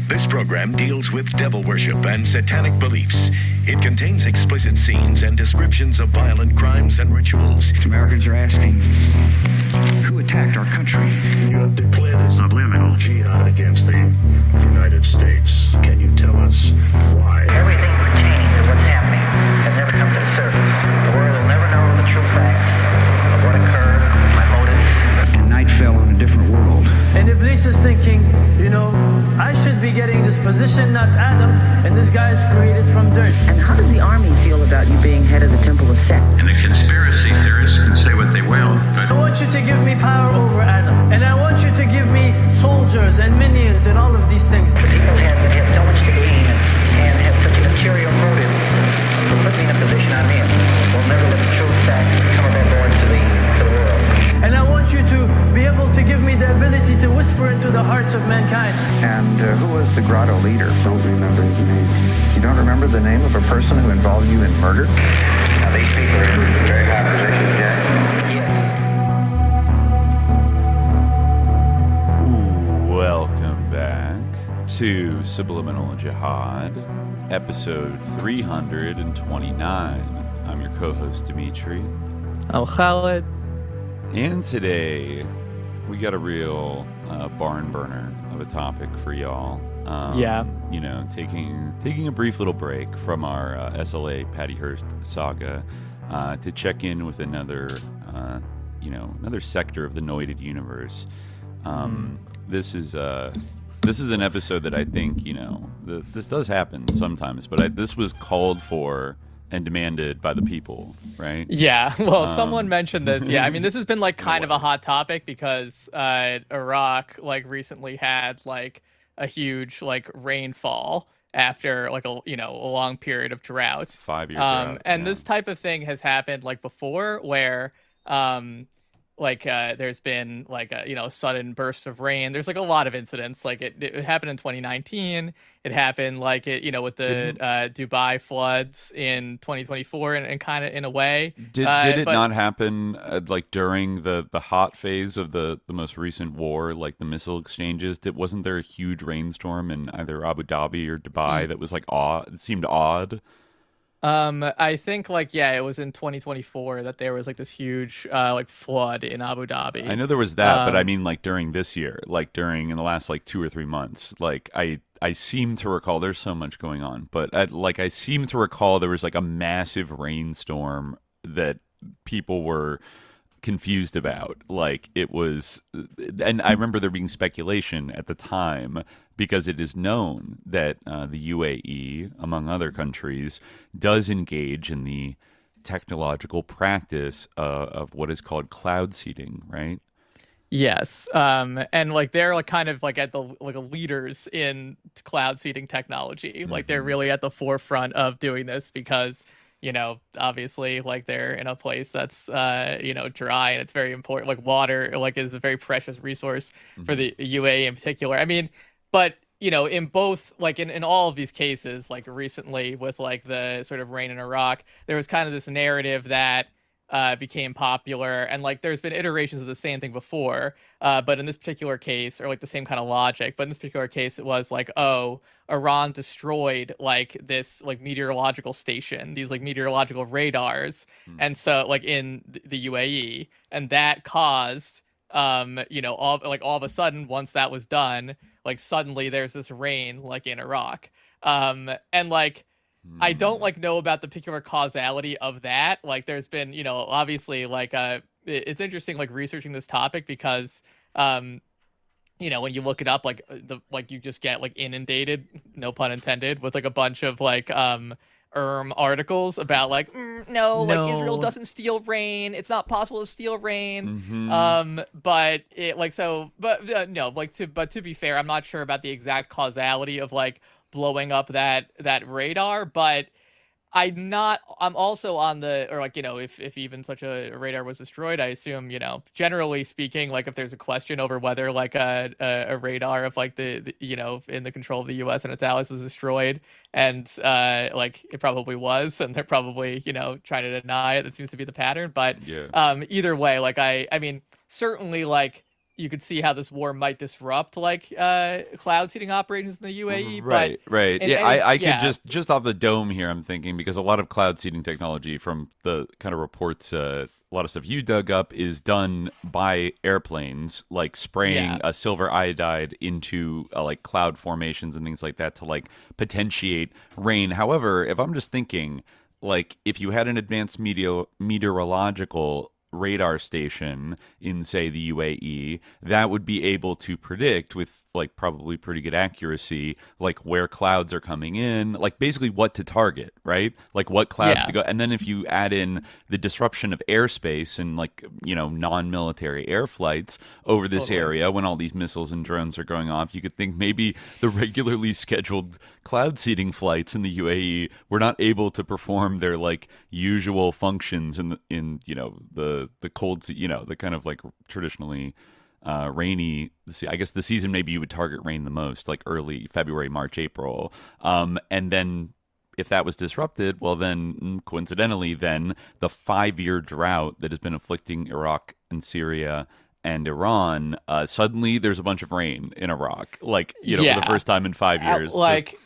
This program deals with devil worship and satanic beliefs. It contains explicit scenes and descriptions of violent crimes and rituals. Americans are asking, who attacked our country? You have declared a subliminal jihad against the United States. Can you tell us why? Everything pertaining to what's happening has never come to the surface. The world will never know the true facts of what occurred, my motives. And night fell on a different world. And Iblis is thinking, I should be getting this position, not Adam, and this guy is created from dirt. And how does the army feel about you being head of the temple of Set? And the conspiracy theorists can say what they will, but I want you to give me power over Adam, and I want you to give me soldiers and minions and all of these things. The people have so much to gain and have such an ulterior motive for putting me in a position I'm in. We'll never let the true facts come above board to the world. And I want you to be able to give me the ability to whisper into the hearts of mankind. And who was the grotto leader? Don't remember his name. You don't remember the name of a person who involved you in murder? now these people are in very high positions, Yes. Welcome back to Subliminal Jihad, episode 329. I'm your co-host, Dimitri. I'm Khalid. And today, we got a real barn burner of a topic for y'all. You know, taking a brief little break from our SLA Patty Hearst saga to check in with another sector of the Noided universe. This is an episode that I think, this does happen sometimes, but this was called for and demanded by the people, right? Yeah, well, someone mentioned this. Yeah, I mean, this has been kind of a hot topic because Iraq recently had a huge rainfall after a long period of drought. 5 year drought. And this type of thing has happened before where there's been a sudden burst of rain. There's a lot of incidents. It happened in 2019. It happened with the Dubai floods in 2024 and kind of in a way. Did it not happen during the hot phase of the most recent war, the missile exchanges? Wasn't there a huge rainstorm in either Abu Dhabi or Dubai that was odd? It seemed odd. I think it was in 2024 that there was this huge flood in Abu Dhabi. I know there was that, but I mean during this year, in the last 2 or 3 months, I seem to recall there's so much going on, but I seem to recall there was a massive rainstorm that people were confused about. It was, and I remember there being speculation at the time because it is known that the UAE, among other countries, does engage in the technological practice of what is called cloud seeding, right? Yes, and they're kind of at the leaders in cloud seeding technology. They're really at the forefront of doing this because obviously they're in a place that's dry and it's very important. Water is a very precious resource for the UAE in particular. I mean, but in both in all of these cases, recently with the sort of rain in Iraq, there was kind of this narrative that became popular, and there's been iterations of the same thing before, but in this particular case, or the same kind of logic, but in this particular case it was Iran destroyed this meteorological station, these meteorological radars, and so in the UAE, and that caused all of a sudden, once that was done, suddenly there's this rain in Iraq, and I don't know about the particular causality of that. There's been, obviously it's interesting researching this topic because when you look it up, you just get inundated, no pun intended, with a bunch of articles about no, Israel doesn't steal rain, it's not possible to steal rain. But it to be fair, I'm not sure about the exact causality of blowing up that radar, but I'm also on the, or if even such a radar was destroyed, I assume, generally speaking, if there's a question over whether a radar of the in the control of the US and its allies was destroyed, and it probably was, and they're probably trying to deny it. That seems to be the pattern, but either way, I mean, certainly you could see how this war might disrupt like cloud seeding operations in the UAE. Right, but right. in Yeah, I any- yeah. could just off the dome here, I'm thinking, because a lot of cloud seeding technology from the kind of reports, a lot of stuff you dug up is done by airplanes, like spraying a silver iodide into like cloud formations and things like that to like potentiate rain. However, if I'm just thinking, like if you had an advanced meteorological radar station in, say, the UAE, that would be able to predict with like probably pretty good accuracy like where clouds are coming in, like basically what to target, right? Like what clouds to go. And then if you add in the disruption of airspace and like, you know, non-military air flights over this area when all these missiles and drones are going off, you could think maybe the regularly scheduled cloud seeding flights in the UAE were not able to perform their like usual functions in you know the cold, you know, the kind of like traditionally rainy. I guess the season maybe you would target rain the most, like early February, March, April, and then if that was disrupted, well then coincidentally then the 5-year drought that has been afflicting Iraq and Syria and Iran, suddenly there's a bunch of rain in Iraq, like, you know, for the first time in 5 years. Like,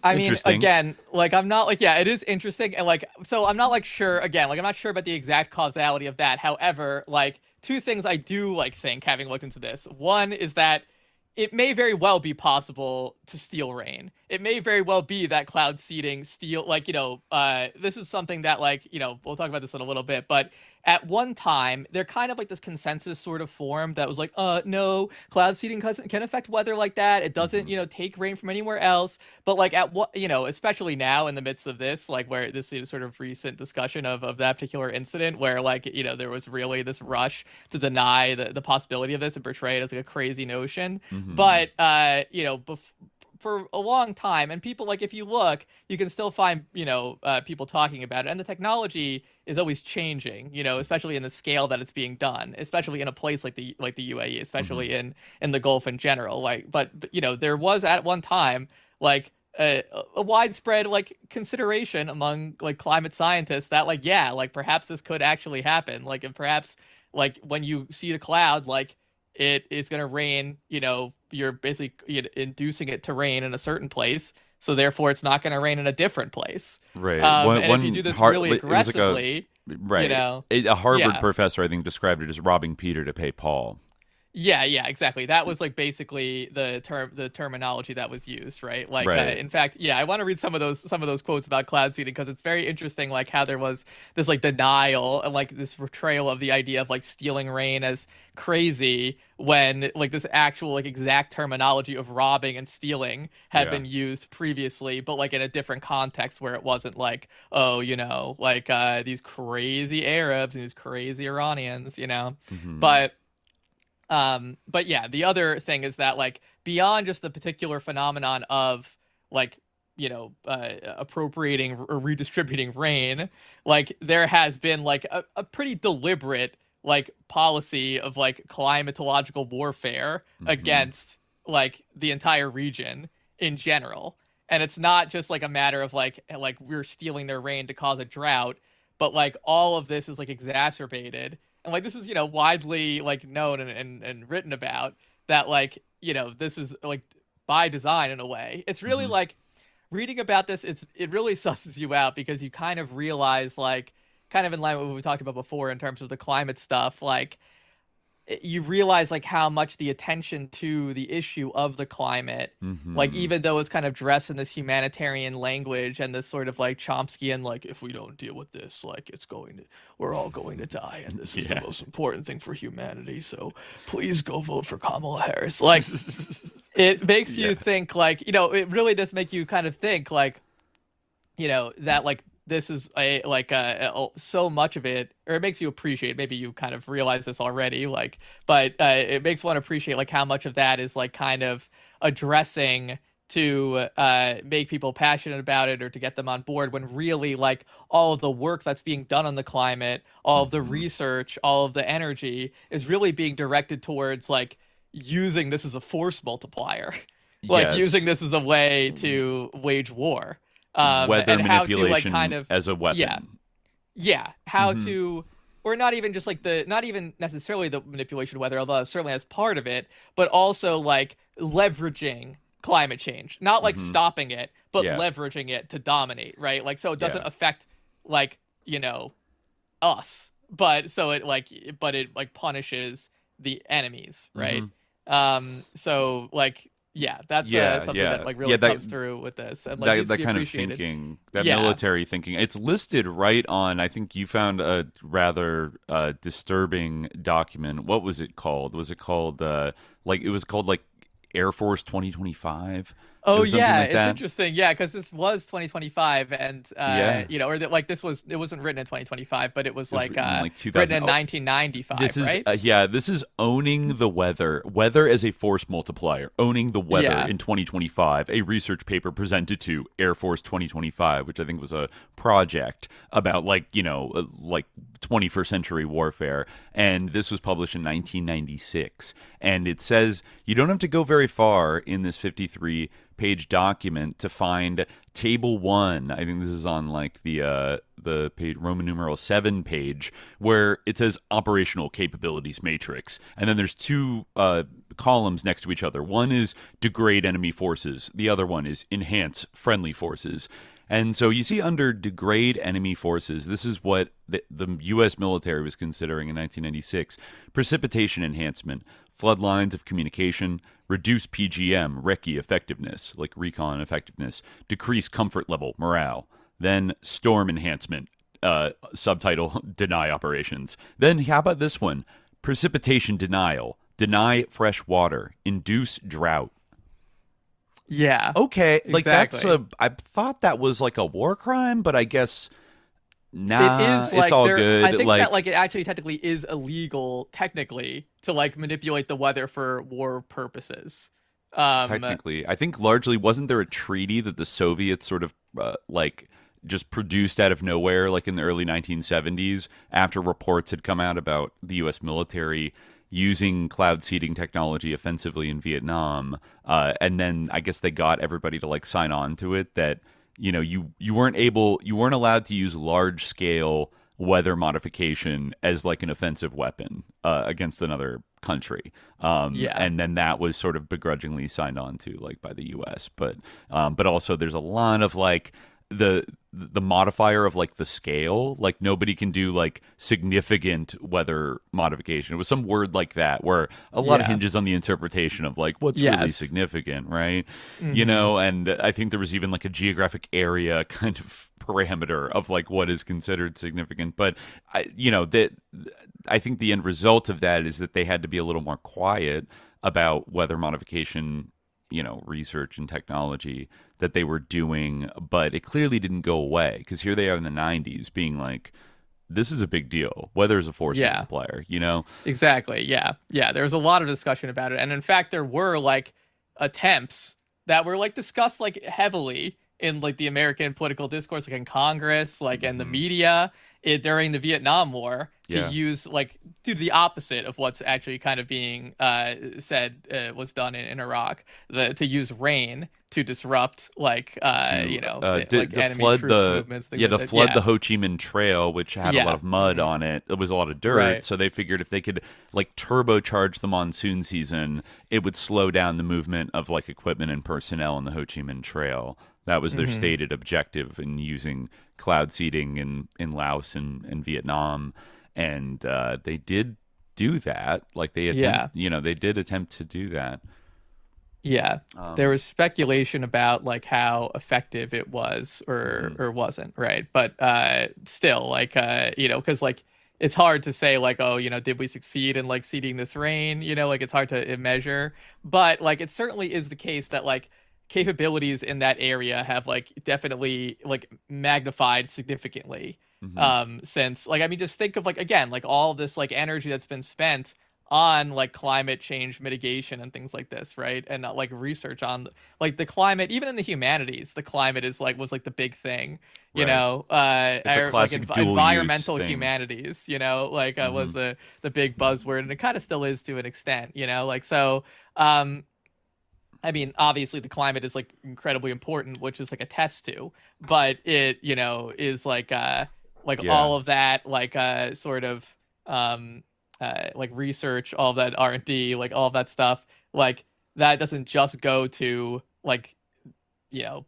I mean, interesting. again, like, I'm not like, yeah, it is interesting. And like, so I'm not like sure, again, like, I'm not sure about the exact causality of that. However, like, two things I do like think, having looked into this. One is that it may very well be possible to steal rain. It may very well be that cloud seeding steal, like, you know, this is something that, like, you know, we'll talk about this in a little bit, but at one time, there kind of like this consensus sort of formed that was like, no, cloud seeding can affect weather like that. It doesn't, you know, take rain from anywhere else. But like at what, you know, especially now in the midst of this, like where this is sort of recent discussion of that particular incident where like, you know, there was really this rush to deny the possibility of this and portray it as like a crazy notion. But, you know, for a long time, and people, like, if you look, you can still find, you know, people talking about it, and the technology is always changing, you know, especially in the scale that it's being done, especially in a place like the UAE, especially in the Gulf in general. Like, but you know, there was at one time like a widespread like consideration among like climate scientists that like, yeah, like perhaps this could actually happen, like, and perhaps like when you see the cloud, like it is going to rain, you know, you're basically inducing it to rain in a certain place, so therefore it's not going to rain in a different place. Right. And if you do this really aggressively, right. You know, a Harvard professor, I think, described it as robbing Peter to pay Paul. Yeah, exactly. That was like basically the terminology that was used, right? Like, in fact, yeah, I want to read some of those quotes about cloud seeding because it's very interesting, like how there was this like denial and like this portrayal of the idea of like stealing rain as crazy when like this actual like exact terminology of robbing and stealing had been used previously, but like in a different context where it wasn't like, oh, you know, like these crazy Arabs and these crazy Iranians, you know, but yeah, the other thing is that like beyond just the particular phenomenon of like, you know, appropriating or redistributing rain, like there has been like a pretty deliberate like policy of like climatological warfare against like the entire region in general. And it's not just like a matter of like we're stealing their rain to cause a drought, but like all of this is like exacerbated. And like this is, you know, widely like known and written about that, like, you know, this is like by design in a way. It's really like reading about this, it really susses you out because you kind of realize, like, kind of in line with what we talked about before in terms of the climate stuff, like you realize like how much the attention to the issue of the climate, like even though it's kind of dressed in this humanitarian language and this sort of like Chomskyan, like if we don't deal with this, like we're all going to die, and this is the most important thing for humanity. So please go vote for Kamala Harris. Like it makes you think, like, you know, it really does make you kind of think, like, you know, that like this is so much of it, or it makes you appreciate, maybe you kind of realize this already, like, but it makes one appreciate like how much of that is like kind of addressing to make people passionate about it or to get them on board, when really like all of the work that's being done on the climate, all of the research, all of the energy is really being directed towards like using this as a force multiplier, like using this as a way to wage war. Weather and manipulation how to, like, kind of, as a weapon. How to or not even just like not even necessarily the manipulation of weather, although certainly as part of it, but also like leveraging climate change, not like stopping it, but leveraging it to dominate, right? Like, so it doesn't affect like, us, but it punishes the enemies, right? So like, that's something that like really comes through with this, and like that kind of thinking, that military thinking. It's listed right on. I think you found a rather disturbing document. What was it called? Was it called it was called like Air Force 2025? Oh yeah, like it's interesting. Yeah, because this was 2025 and or that like it wasn't written in 2025, but it was like written in 1995. This is right? This is owning the weather as a force multiplier, owning the weather in 2025. A research paper presented to Air Force 2025, which I think was a project about like 21st century warfare, and this was published in 1996. And it says you don't have to go very far in this 53-page document to find table 1. I think this is on like the page Roman numeral 7 page, where it says operational capabilities matrix, and then there's two columns next to each other. One is degrade enemy forces, the other one is enhance friendly forces. And so you see under degrade enemy forces, this is what the U.S. military was considering in 1996. Precipitation enhancement, flood lines of communication, reduce PGM, recce effectiveness, like recon effectiveness, decrease comfort level, morale. Then storm enhancement, subtitle, deny operations. Then how about this one? Precipitation denial, deny fresh water, induce drought. Yeah. Okay. Like exactly. I thought that was like a war crime, but I guess nah, it is, like, it's all good. I think that like it actually technically is illegal technically to like manipulate the weather for war purposes. Technically, I think largely wasn't there a treaty that the Soviets sort of like just produced out of nowhere, like in the early 1970s, after reports had come out about the U.S. military using cloud seeding technology offensively in Vietnam, and then I guess they got everybody to like sign on to it that you weren't allowed to use large scale weather modification as like an offensive weapon against another country. And then that was sort of begrudgingly signed on to like by the U.S. But also there's a lot of like the modifier of like the scale, like nobody can do like significant weather modification. It was some word like that where a lot of hinges on the interpretation of like what's really significant, right? And I think there was even like a geographic area kind of parameter of like what is considered significant. But I think the end result of that is that they had to be a little more quiet about weather modification research and technology that they were doing, but it clearly didn't go away because here they are in the 90s being like, this is a big deal. Weather is a force multiplier, Exactly. Yeah. There was a lot of discussion about it. And in fact, there were like attempts that were like discussed like heavily in like the American political discourse, like in Congress, like in the media during the Vietnam War to use like do the opposite of what's actually kind of being said was done in Iraq, to use rain to disrupt like enemy flood troops movements. To flood the Ho Chi Minh Trail, which had a lot of mud on it. It was a lot of dirt, right. So they figured if they could like turbocharge the monsoon season, it would slow down the movement of like equipment and personnel on the Ho Chi Minh Trail. That was their stated objective in using cloud seeding in Laos and Vietnam, and they did do that. Like they did attempt to do that. Yeah, there was speculation about like how effective it was or wasn't, right? But still, like because like it's hard to say like, oh, did we succeed in like seeding this rain? Like it's hard to measure, but like it certainly is the case that like capabilities in that area have like definitely like magnified significantly since like, I mean, just think of like, again, like all this like energy that's been spent on like climate change mitigation and things like this, right? And not like research on like the climate, even in the humanities, the climate is like was like the big thing, it's a classic like environmental humanities, was the big buzzword, and it kind of still is to an extent, like so. I mean, obviously the climate is like incredibly important, which is like a test to, but it, is like, like all of that, like sort of like research, all of that R&D, like all of that stuff, like that doesn't just go to like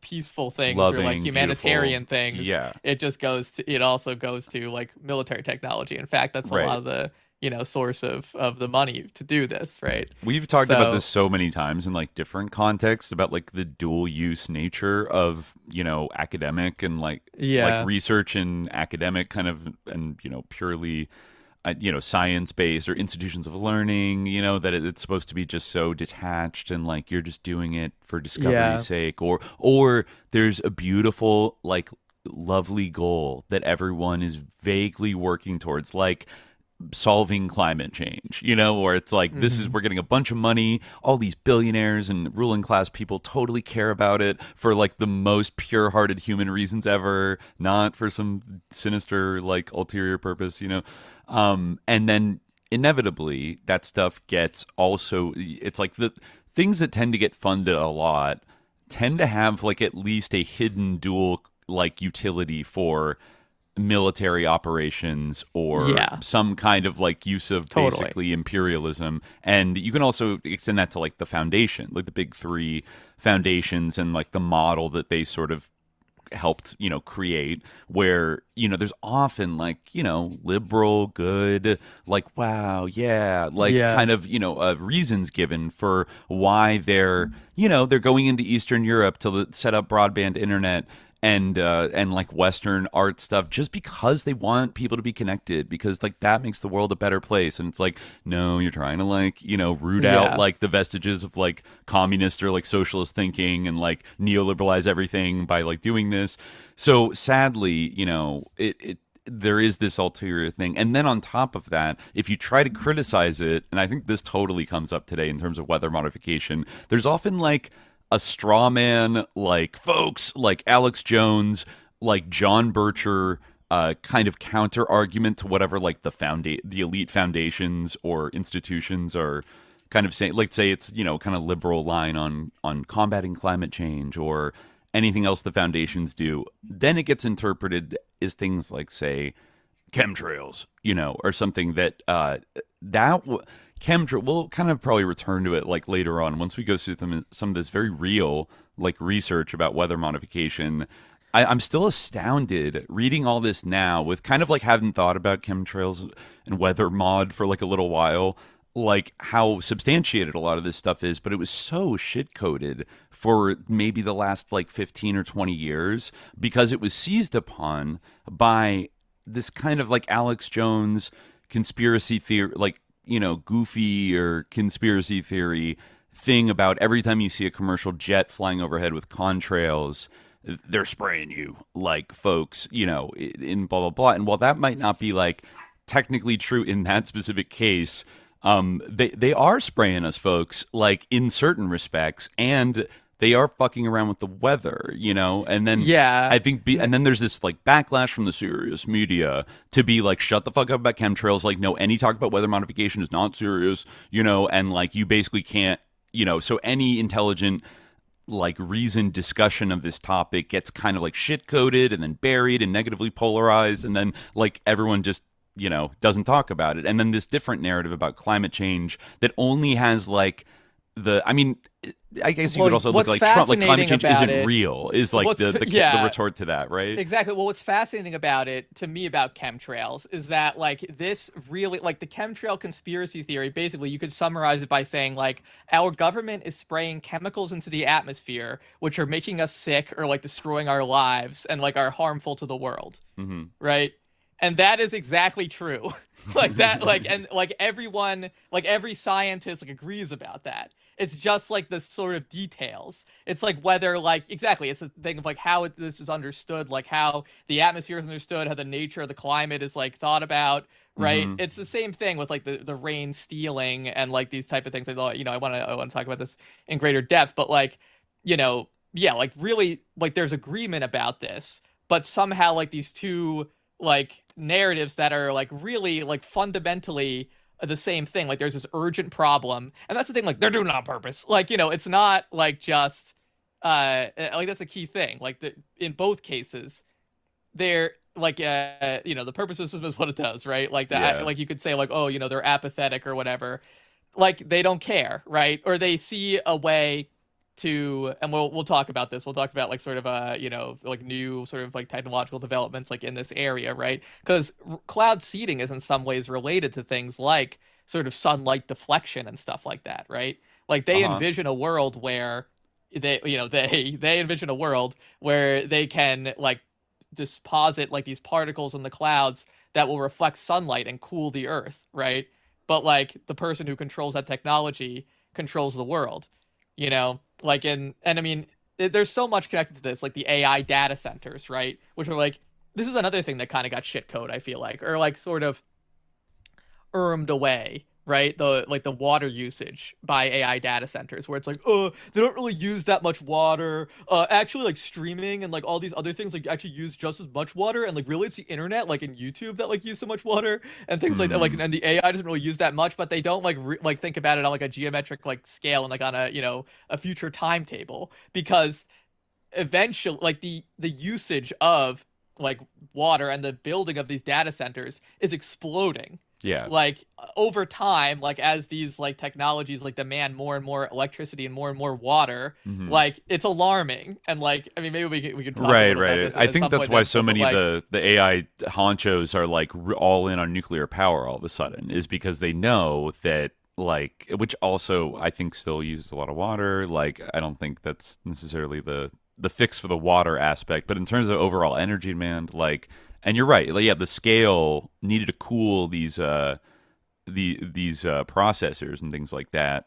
peaceful things or like Loving, humanitarian beautiful. things. Yeah. It also goes to like military technology. In fact, that's a lot of the source of the money to do this, right? We've talked about this so many times in like different contexts about like the dual use nature of academic and like research and academic kind of, and purely science based or institutions of learning, that it's supposed to be just so detached and like you're just doing it for discovery's sake, or there's a beautiful like lovely goal that everyone is vaguely working towards, like solving climate change, or it's like this is, we're getting a bunch of money, all these billionaires and ruling class people totally care about it for like the most pure-hearted human reasons ever, not for some sinister like ulterior purpose, and then inevitably that stuff gets also, it's like the things that tend to get funded a lot tend to have like at least a hidden dual like utility for military operations or some kind of like use of basically imperialism. And you can also extend that to like the foundation, like the big three foundations and like the model that they sort of helped create, where there's often like liberal good, like wow kind of reasons given for why they're they're going into Eastern Europe to set up broadband internet and like Western art stuff, just because they want people to be connected, because like that makes the world a better place. And it's like, no, you're trying to like root out like the vestiges of like communist or like socialist thinking and like neoliberalize everything by like doing this. So sadly, there is this ulterior thing. And then on top of that, if you try to criticize it, and I think this totally comes up today in terms of weather modification, there's often like a straw man, like folks like Alex Jones, like John Bircher, kind of counter argument to whatever like the elite foundations or institutions are kind of saying, like say it's kind of liberal line on combating climate change or anything else the foundations do. Then it gets interpreted as things like, say, chemtrails, or something that chemtrail, we'll kind of probably return to it like later on once we go through some of this very real like research about weather modification. I'm still astounded reading all this now, with kind of like having thought about chemtrails and weather mod for like a little while, like how substantiated a lot of this stuff is, but it was so shit coded for maybe the last like 15 or 20 years because it was seized upon by this kind of like Alex Jones conspiracy theory, like goofy or conspiracy theory thing about every time you see a commercial jet flying overhead with contrails, they're spraying you, like folks, in blah, blah, blah. And while that might not be like technically true in that specific case, they are spraying us, folks, like in certain respects, and they are fucking around with the weather, and then I think, and then there's this like backlash from the serious media to be like, shut the fuck up about chemtrails. Like, no, any talk about weather modification is not serious, and like you basically can't, so any intelligent, like reasoned discussion of this topic gets kind of like shit coded and then buried and negatively polarized, and then like everyone just doesn't talk about it. And then this different narrative about climate change that only has like I guess you could also look like Trump, like climate change isn't real, is like the retort to that, right? Exactly. Well, what's fascinating about it, to me, about chemtrails, is that like this really, like the chemtrail conspiracy theory, basically you could summarize it by saying like our government is spraying chemicals into the atmosphere, which are making us sick or like destroying our lives and like are harmful to the world, right? And that is exactly true. Like that, like, and like everyone, like every scientist like agrees about that. It's just like the sort of details. It's like whether like, exactly, it's a thing of like how this is understood, like how the atmosphere is understood, how the nature of the climate is like thought about, right? It's the same thing with like the rain stealing and like these type of things. I thought, I want to talk about this in greater depth, but like, like really, like there's agreement about this, but somehow like these two like narratives that are like really like fundamentally the same thing. Like there's this urgent problem, and that's the thing, like they're doing it on purpose. Like, it's not like just like that's a key thing. Like in both cases, they're like the purpose of the system is what it does, right? Like that, like you could say like, oh, they're apathetic or whatever, like they don't care, right? Or they see a way to, and we'll talk about this. We'll talk about like sort of like new sort of like technological developments like in this area, right? Because cloud seeding is in some ways related to things like sort of sunlight deflection and stuff like that, right? Like they envision a world where they envision a world where they can like deposit like these particles in the clouds that will reflect sunlight and cool the earth, right? But like the person who controls that technology controls the world, like and I mean there's so much connected to this, like the AI data centers, right? Which are like, this is another thing that kind of got shit code, I feel like, or like sort of away, right? The water usage by AI data centers, where it's like, they don't really use that much water. Actually, like streaming and like all these other things like actually use just as much water, and like really it's the internet, like in YouTube, that like use so much water and things like that. Like, and the AI doesn't really use that much, but they don't like think about it on like a geometric like scale and like on a future timetable, because eventually like the usage of like water and the building of these data centers is exploding. Yeah. Like over time, like as these like technologies like demand more and more electricity and more water, like it's alarming. And like, I mean, maybe we could talk right. about this I think that's why so many like, of the AI honchos are like all in on nuclear power all of a sudden, is because they know that, like, which also I think still uses a lot of water. Like, I don't think that's necessarily the fix for the water aspect, but in terms of overall energy demand, like, and you're right, like, yeah, the scale needed to cool these processors and things like that.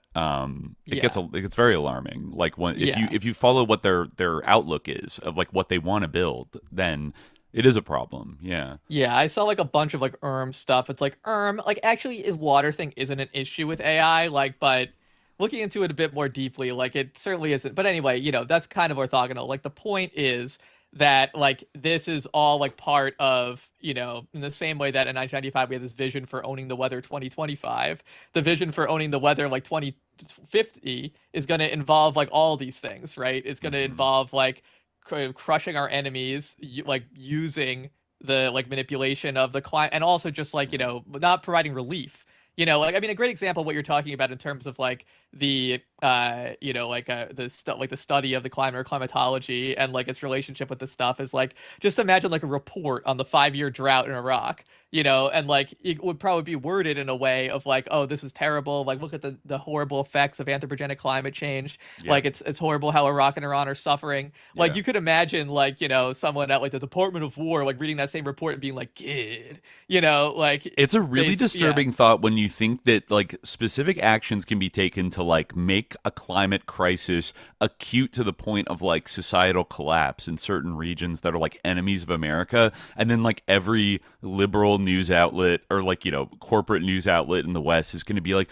It gets very alarming. Like if you follow what their outlook is of like what they want to build, then it is a problem. Yeah. Yeah, I saw like a bunch of like stuff. It's like like actually the water thing isn't an issue with AI, like, but looking into it a bit more deeply, like it certainly isn't. But anyway, that's kind of orthogonal. Like the point is that like this is all like part of, in the same way that in 1995 we had this vision for owning the weather 2025, the vision for owning the weather like 2050 is going to involve like all these things, right? It's going to involve like crushing our enemies, like using the like manipulation of the climate, and also just like not providing relief. Like, I mean, a great example of what you're talking about in terms of like the the study of the climate or climatology and like its relationship with this stuff is like, just imagine like a report on the 5-year drought in Iraq, and like it would probably be worded in a way of like, oh, this is terrible. Like, look at the horrible effects of anthropogenic climate change. Yeah. Like it's horrible how Iraq and Iran are suffering. Like you could imagine like, someone at like the Department of War, like reading that same report and being like, kid, like it's a really disturbing thought when you think that like specific actions can be taken to like make a climate crisis acute to the point of like societal collapse in certain regions that are like enemies of America, and then like every liberal news outlet or like corporate news outlet in the West is going to be like,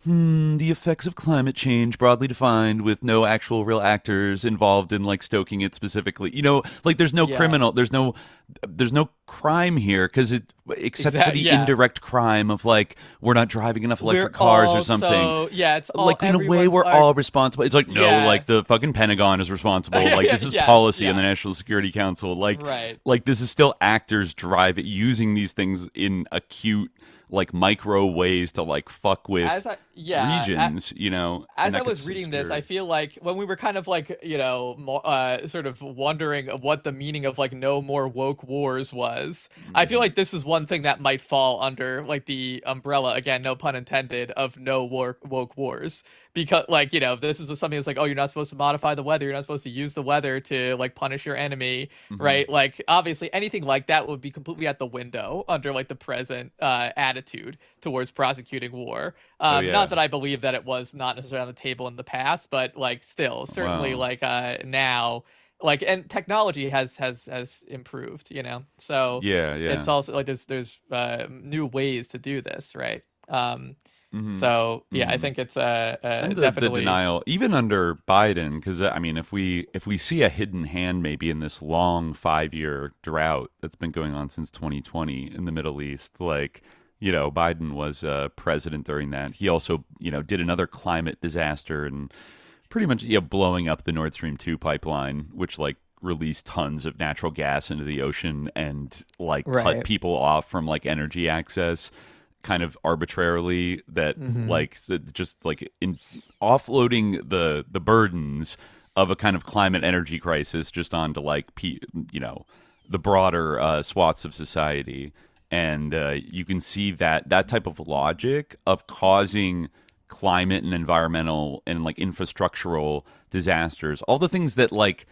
the effects of climate change broadly defined with no actual real actors involved in like stoking it specifically. Like there's no criminal, there's no crime here, because except for the indirect crime of like we're not driving enough electric cars or something. It's all, like in a way we're all responsible. It's like like the fucking Pentagon is responsible. Like this is policy on the National Security Council. Like like this is still actors using these things in acute like micro ways to like fuck with regions, As I was reading this, I feel like when we were kind of like, sort of wondering what the meaning of like no more woke wars was, I feel like this is one thing that might fall under like the umbrella, again, no pun intended, of no woke wars. Because like, this is something that's like, oh, you're not supposed to modify the weather. You're not supposed to use the weather to like punish your enemy, right? Like obviously anything like that would be completely at the window under like the present attitude towards prosecuting war. Not that I believe that it was not necessarily on the table in the past, but like still certainly like now, like, and technology has improved, so it's also like there's new ways to do this, right? So I think it's and definitely the denial even under Biden, because I mean if we see a hidden hand maybe in this long 5-year drought that's been going on since 2020 in the Middle East, like Biden was president during that. He also did another climate disaster and pretty much blowing up the Nord Stream 2 pipeline, which like release tons of natural gas into the ocean and like cut Right. people off from like energy access kind of arbitrarily, that like just like in offloading the burdens of a kind of climate energy crisis just onto like the broader swaths of society. And you can see that type of logic of causing climate and environmental and like infrastructural disasters, all the things that like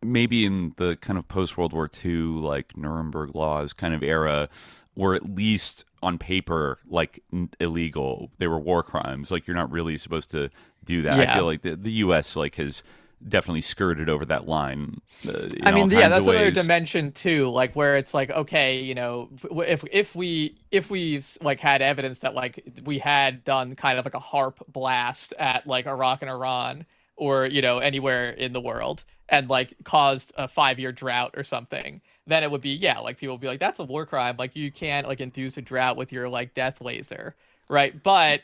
maybe in the kind of post World War II like Nuremberg laws kind of era were at least on paper like illegal. They were war crimes. Like you're not really supposed to do that. Yeah. I feel like the U.S. like has definitely skirted over that line. I mean, yeah, that's another ways. dimension too, like where it's like, okay, you know, if we like had evidence that like we had done kind of like a HAARP blast at like Iraq and Iran, or you know anywhere in the world, and like caused a 5-year drought or something, then it would be, yeah, like people would be like, that's a war crime. Like you can't like induce a drought with your like death laser, right? But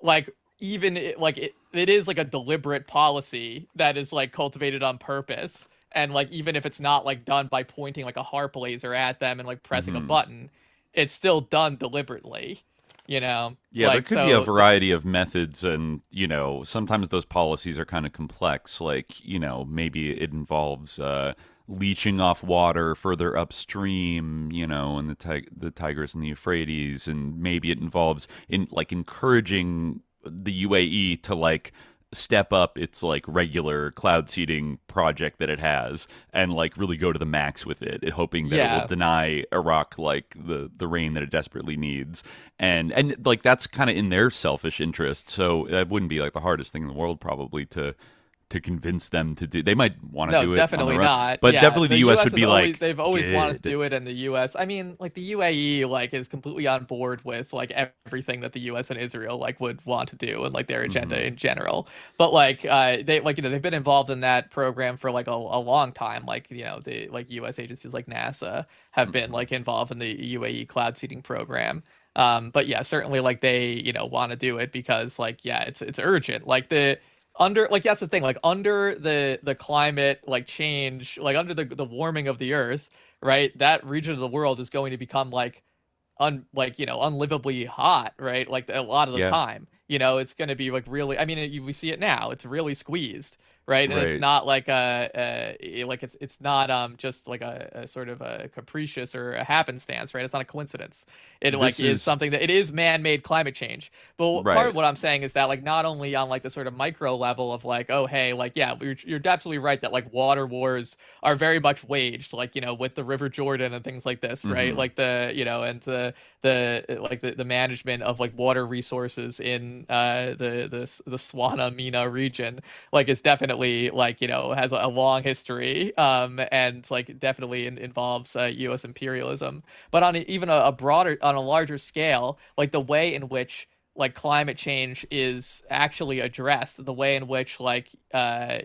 like even it is like a deliberate policy that is like cultivated on purpose, and like even if it's not like done by pointing like a HAARP laser at them and like pressing a button, it's still done deliberately, you know. Yeah, like, there could be a variety of methods, and you know sometimes those policies are kind of complex. Like you know maybe it involves leaching off water further upstream, you know, in the Tigris and the Euphrates, and maybe it involves encouraging the UAE to like step up its like regular cloud seeding project that it has and like really go to the max with it, hoping that it will deny Iraq like the rain that it desperately needs, and like that's kind of in their selfish interest. So that wouldn't be like the hardest thing in the world probably to convince them to do. They might want to do it, definitely on their own, not. but Yeah, definitely the US would be like, they've always wanted to good. do it, and the US, I mean, like the UAE like is completely on board with like everything that the US and Israel like would want to do, and like their agenda in general. But like they like, you know, they've been involved in that program for like a long time. Like, you know, the like US agencies like NASA have been like involved in the UAE cloud seeding program. But yeah, certainly like they, you know, want to do it because like, yeah, it's urgent. Like that's the thing, like under the climate like change, like under the warming of the earth, right, that region of the world is going to become like unlivably hot, right, like a lot of the time, you know, it's going to be like really, I mean, we see it now, it's really squeezed, right, and it's not like it's not just like a sort of a capricious or a happenstance, right, it's not a coincidence, it like is something that it is man-made climate change. But part of what I'm saying is that like not only on like the sort of micro level of like, oh hey, like yeah, you're absolutely right that like water wars are very much waged, like, you know, with the River Jordan and things like this, right, like the, you know, and the management of like water resources in the Swana Mina region, like is definitely like, you know, has a long history, and like definitely involves U.S. imperialism. But on even a broader, on a larger scale, like the way in which like climate change is actually addressed, the way in which like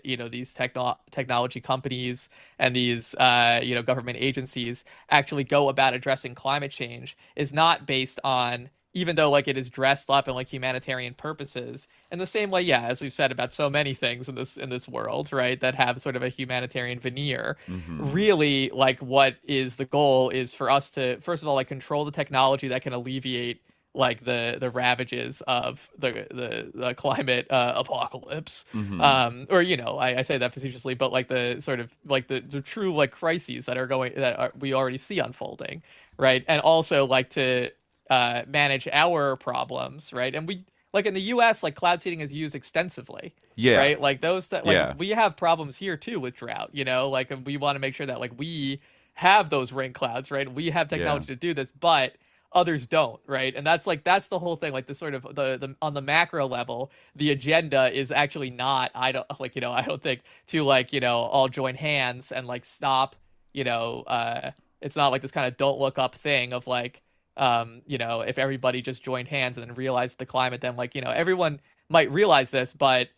you know, these technology companies and these you know, government agencies actually go about addressing climate change is not based on, even though like it is dressed up in like humanitarian purposes, in the same way, yeah, as we've said about so many things in this world, right, that have sort of a humanitarian veneer, really like what is the goal is for us to first of all like control the technology that can alleviate like the ravages of the climate apocalypse, or, you know, I say that facetiously, but like the sort of like the true like crises that we already see unfolding, right, and also like to manage our problems, right, and we like in the U.S. like cloud seeding is used extensively, right, like those that like we have problems here too with drought, you know, like, and we want to make sure that like we have those rain clouds, right, we have technology to do this, but others don't, right, and that's the whole thing, like the sort of the on the macro level, the agenda is actually not, I don't think to like, you know, all join hands and like stop, you know, it's not like this kind of don't look up thing of like, you know, if everybody just joined hands and then realized the climate, then like, you know, everyone might realize this, but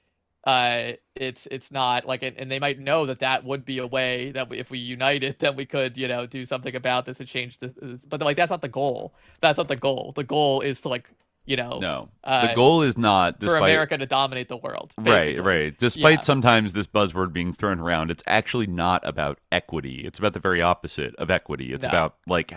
it's not like, and they might know that would be a way that if we united, then we could, you know, do something about this and change this. But like that's not the goal. The goal is to like, No. The goal is not for America to dominate the world. Basically. Right. Despite sometimes this buzzword being thrown around, it's actually not about equity. It's about the very opposite of equity. It's about like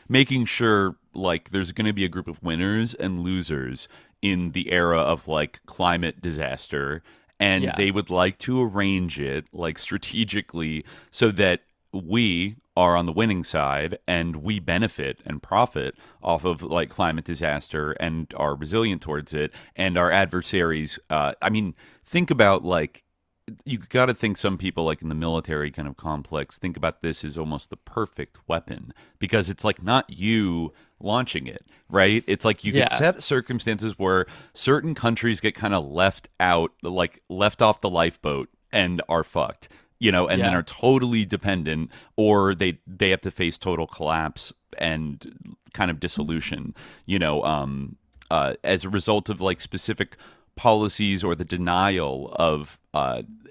making sure like there's going to be a group of winners and losers in the era of like climate disaster, and they would like to arrange it like strategically so that we are on the winning side and we benefit and profit off of like climate disaster and are resilient towards it, and our adversaries think about like, you got to think some people like in the military kind of complex think about this as almost the perfect weapon, because it's like not you launching it, right? It's like you could set circumstances where certain countries get kind of left out, like left off the lifeboat and are fucked, and then are totally dependent, or they have to face total collapse and kind of dissolution, as a result of like specific policies or the denial of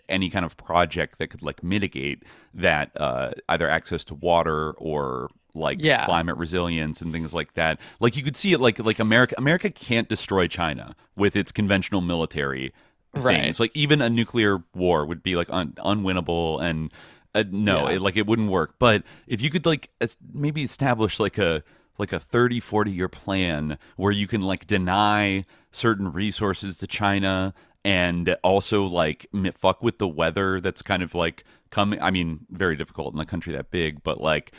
any kind of project that could like mitigate that, either access to water or like climate resilience and things like that. Like you could see it like America can't destroy China with its conventional military things. Like even a nuclear war would be like unwinnable, and it wouldn't work. But if you could like maybe establish like a 30-40 year plan where you can like deny certain resources to China and also like fuck with the weather that's kind of like coming. I mean, very difficult in a country that big, but like,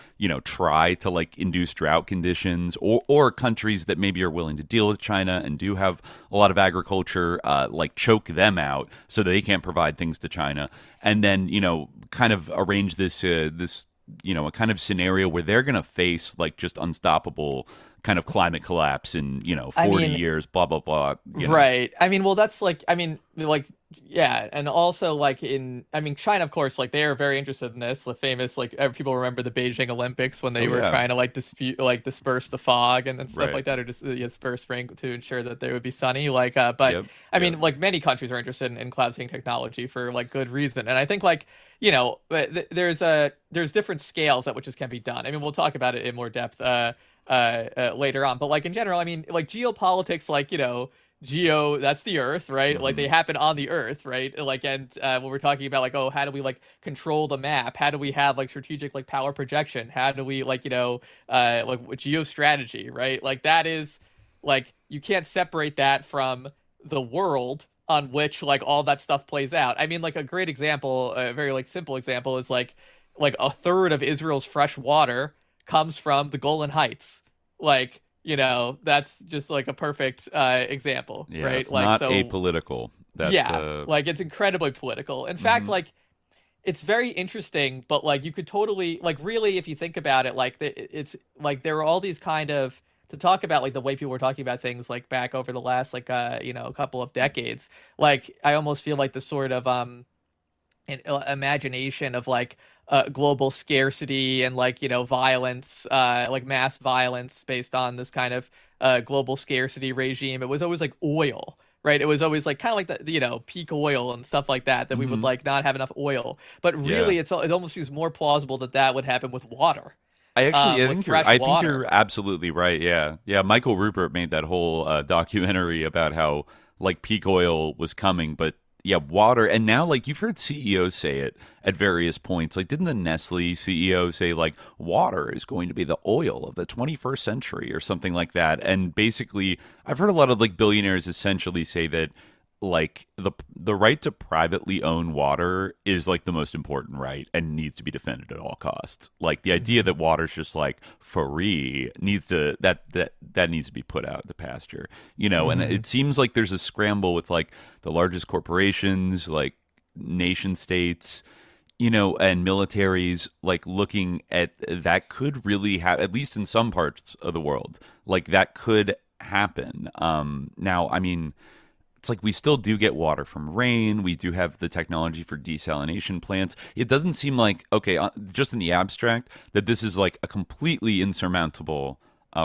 try to like induce drought conditions, or countries that maybe are willing to deal with China and do have a lot of agriculture, like choke them out so that they can't provide things to China. And then, kind of arrange this, a kind of scenario where they're going to face like just unstoppable kind of climate collapse in 40 years, blah blah blah, right? I mean, well, that's like, and also like China, of course, like they are very interested in this. The famous, like, people remember the Beijing Olympics when they were trying to like disperse the fog and stuff like that, or just disperse rain to ensure that they would be sunny. Like, but like many countries are interested in cloud seeding technology for like good reason, and I think like there's different scales at which this can be done. I mean, we'll talk about it in more depth later on, but like in general, I mean, like geopolitics, like that's the Earth, right? Like they happen on the Earth, right? Like, and when we're talking about like, how do we like control the map? How do we have like strategic like power projection? How do we like like geostrategy, right? Like that is like, you can't separate that from the world on which like all that stuff plays out. I mean, like a great example, a very like simple example is like a third of Israel's fresh water comes from the Golan Heights. Like, that's just like a perfect example, right? It's like, not apolitical. That's, like it's incredibly political. In fact, like it's very interesting, but like you could totally like really, if you think about it, like it's like there are all these kind of, to talk about like the way people were talking about things like back over the last like a couple of decades. Like I almost feel like the sort of imagination of like global scarcity and like violence, like mass violence based on this kind of global scarcity regime. It was always like oil, right? It was always like kind of like the peak oil and stuff like that we would like not have enough oil. But really, it almost seems more plausible that would happen with water. I think you're absolutely right. Yeah. Michael Rupert made that whole documentary about how like peak oil was coming, but water. And now, like, you've heard CEOs say it at various points. Like, didn't the Nestle CEO say, like, water is going to be the oil of the 21st century or something like that? And basically, I've heard a lot of, like, billionaires essentially say that, like, the right to privately own water is, like, the most important right and needs to be defended at all costs. Like, the idea that water's just, like, free needs to, that needs to be put out the pasture, and it seems like there's a scramble with, like, the largest corporations, like, nation states, and militaries, like, looking at that could really have, at least in some parts of the world, like, that could happen. Now, I mean, it's like we still do get water from rain. We do have the technology for desalination plants. It doesn't seem like, okay, just in the abstract, that this is like a completely insurmountable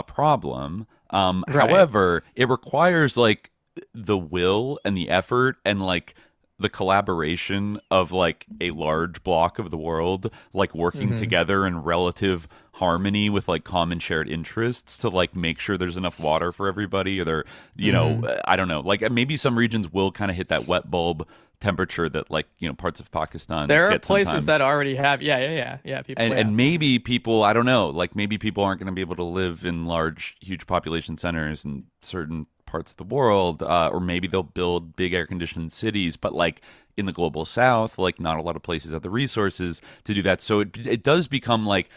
problem. However, it requires like the will and the effort and like the collaboration of like a large block of the world like working together in relative harmony with like common shared interests to like make sure there's enough water for everybody, or there, you know, I don't know, like maybe some regions will kind of hit that wet bulb temperature that like, you know, parts of Pakistan there are get places sometimes. that already have people And maybe people, I don't know, like maybe people aren't going to be able to live in large huge population centers in certain parts of the world, or maybe they'll build big air conditioned cities, but like in the global south, like not a lot of places have the resources to do that. So it does become like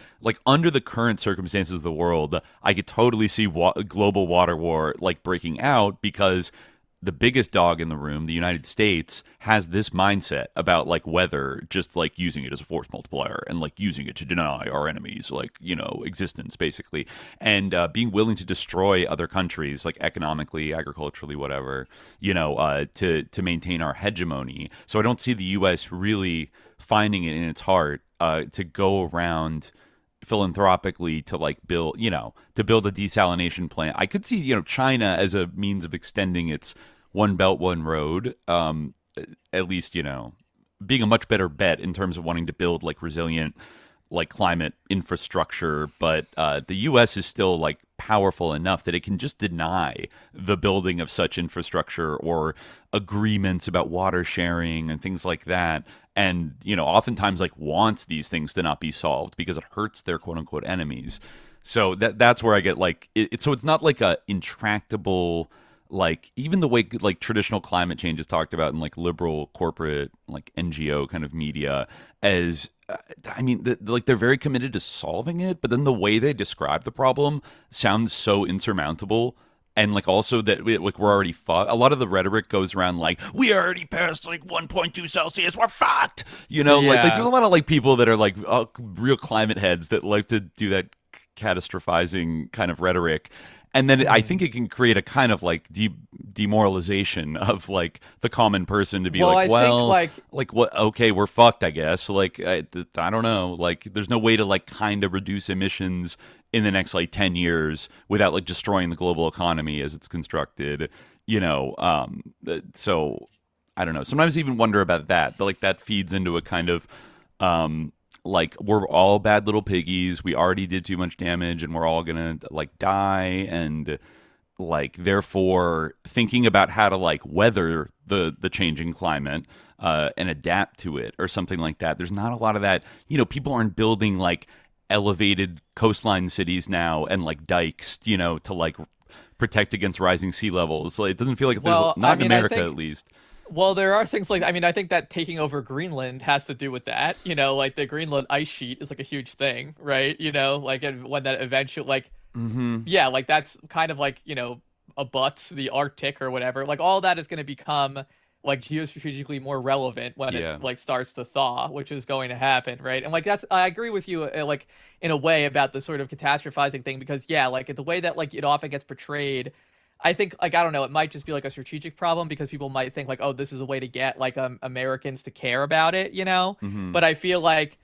under the current circumstances of the world, I could totally see global water war like breaking out, because the biggest dog in the room, the United States, has this mindset about like weather, just like using it as a force multiplier and like using it to deny our enemies, like, you know, existence basically, and being willing to destroy other countries, like economically, agriculturally, whatever, you know, to maintain our hegemony. So I don't see the U.S. really finding it in its heart to go around philanthropically to like build, you know, to build a desalination plant. I could see, you know, China as a means of extending its one belt, one road, at least, you know, being a much better bet in terms of wanting to build like resilient, like climate infrastructure. But the U.S. is still like powerful enough that it can just deny the building of such infrastructure or agreements about water sharing and things like that. And, you know, oftentimes like wants these things to not be solved because it hurts their quote unquote enemies. So that's where I get like so it's not like a intractable, like even the way like traditional climate change is talked about in like liberal corporate like NGO kind of media as I mean like they're very committed to solving it, but then the way they describe the problem sounds so insurmountable. And like also that we're already fucked. A lot of the rhetoric goes around like we already passed like 1.2 Celsius, we're fucked. You know, like there's a lot of like people that are like real climate heads that like to do that catastrophizing kind of rhetoric. And then I think it can create a kind of like demoralization of like the common person to be like what? Okay, we're fucked, I guess. Like I don't know. Like there's no way to like kind of reduce emissions in the next like 10 years without like destroying the global economy as it's constructed. You know, so I don't know. Sometimes I even wonder about that. But like that feeds into a kind of like we're all bad little piggies, we already did too much damage and we're all gonna like die, and like therefore thinking about how to like weather the changing climate and adapt to it or something like that. There's not a lot of that. You know, people aren't building like elevated coastline cities now and like dikes, you know, to like protect against rising sea levels. Like, it doesn't feel like there's in America at least. Well, there are things like, I mean, I think that taking over Greenland has to do with that, you know, like the Greenland ice sheet is like a huge thing, right? You know, like when that eventually, like, yeah, like that's kind of like, you know, abuts the Arctic or whatever. Like all that is going to become like geostrategically more relevant when it like starts to thaw, which is going to happen, right? And like I agree with you, like in a way about the sort of catastrophizing thing, because like the way that like it often gets portrayed, I think, like, I don't know, it might just be like a strategic problem because people might think like, oh, this is a way to get like Americans to care about it, you know? But I feel like,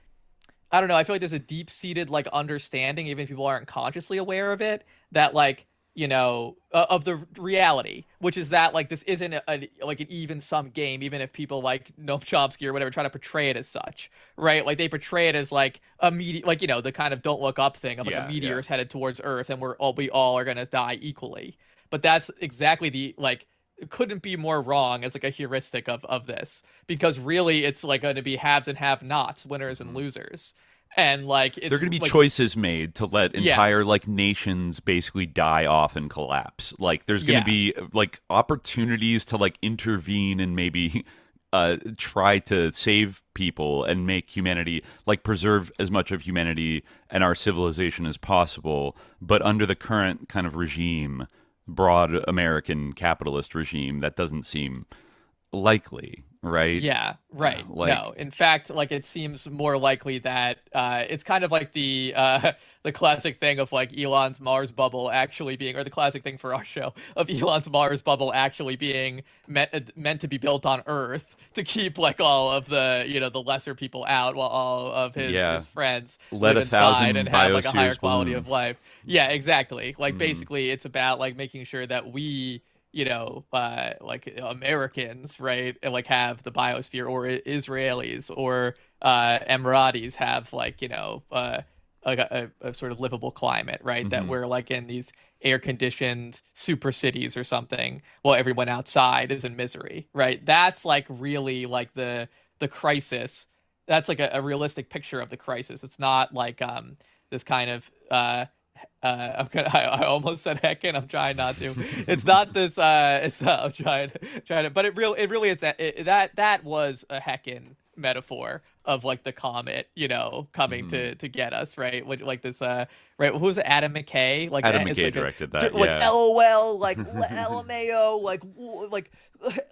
I don't know, I feel like there's a deep-seated like understanding, even if people aren't consciously aware of it, that like, you know, of the reality, which is that like this isn't like an even sum game, even if people like Noam Chomsky or whatever try to portray it as such, right? Like they portray it as like a like, you know, the kind of don't look up thing of like a meteor is headed towards Earth and we all are gonna die equally. But that's exactly the, like, it couldn't be more wrong as, like, a heuristic of this. Because really, it's, like, going to be haves and have-nots, winners and losers. And, like, it's... There are going to be like, choices made to let entire, like, nations basically die off and collapse. Like, there's going to be, like, opportunities to, like, intervene and maybe try to save people and make humanity, like, preserve as much of humanity and our civilization as possible. But under the current kind of regime, broad American capitalist regime, that doesn't seem likely, right? Yeah, right. Like, no, in fact, like it seems more likely that it's kind of like the classic thing of like Elon's Mars bubble actually being, or the classic thing for our show of Elon's Mars bubble actually being meant to be built on Earth to keep like all of the, you know, the lesser people out while all of his friends let live inside and have like a higher quality bloom. of life. Yeah, exactly. Like basically it's about like making sure that we like Americans, right, and like have the biosphere, or Israelis or Emiratis have like like a sort of livable climate, right? That we're like in these air conditioned super cities or something, while everyone outside is in misery, right? That's like really like the crisis. That's like a realistic picture of the crisis. It's not like this kind of I almost said heckin'. I'm trying not to. It's not this. It's not. I'm trying to. But it really is that was a heckin' metaphor of like the comet, coming to get us, right? Like this. Right. Who was it? Adam McKay. Like Adam it's McKay like directed that. Like yeah. LOL. Like LMAO.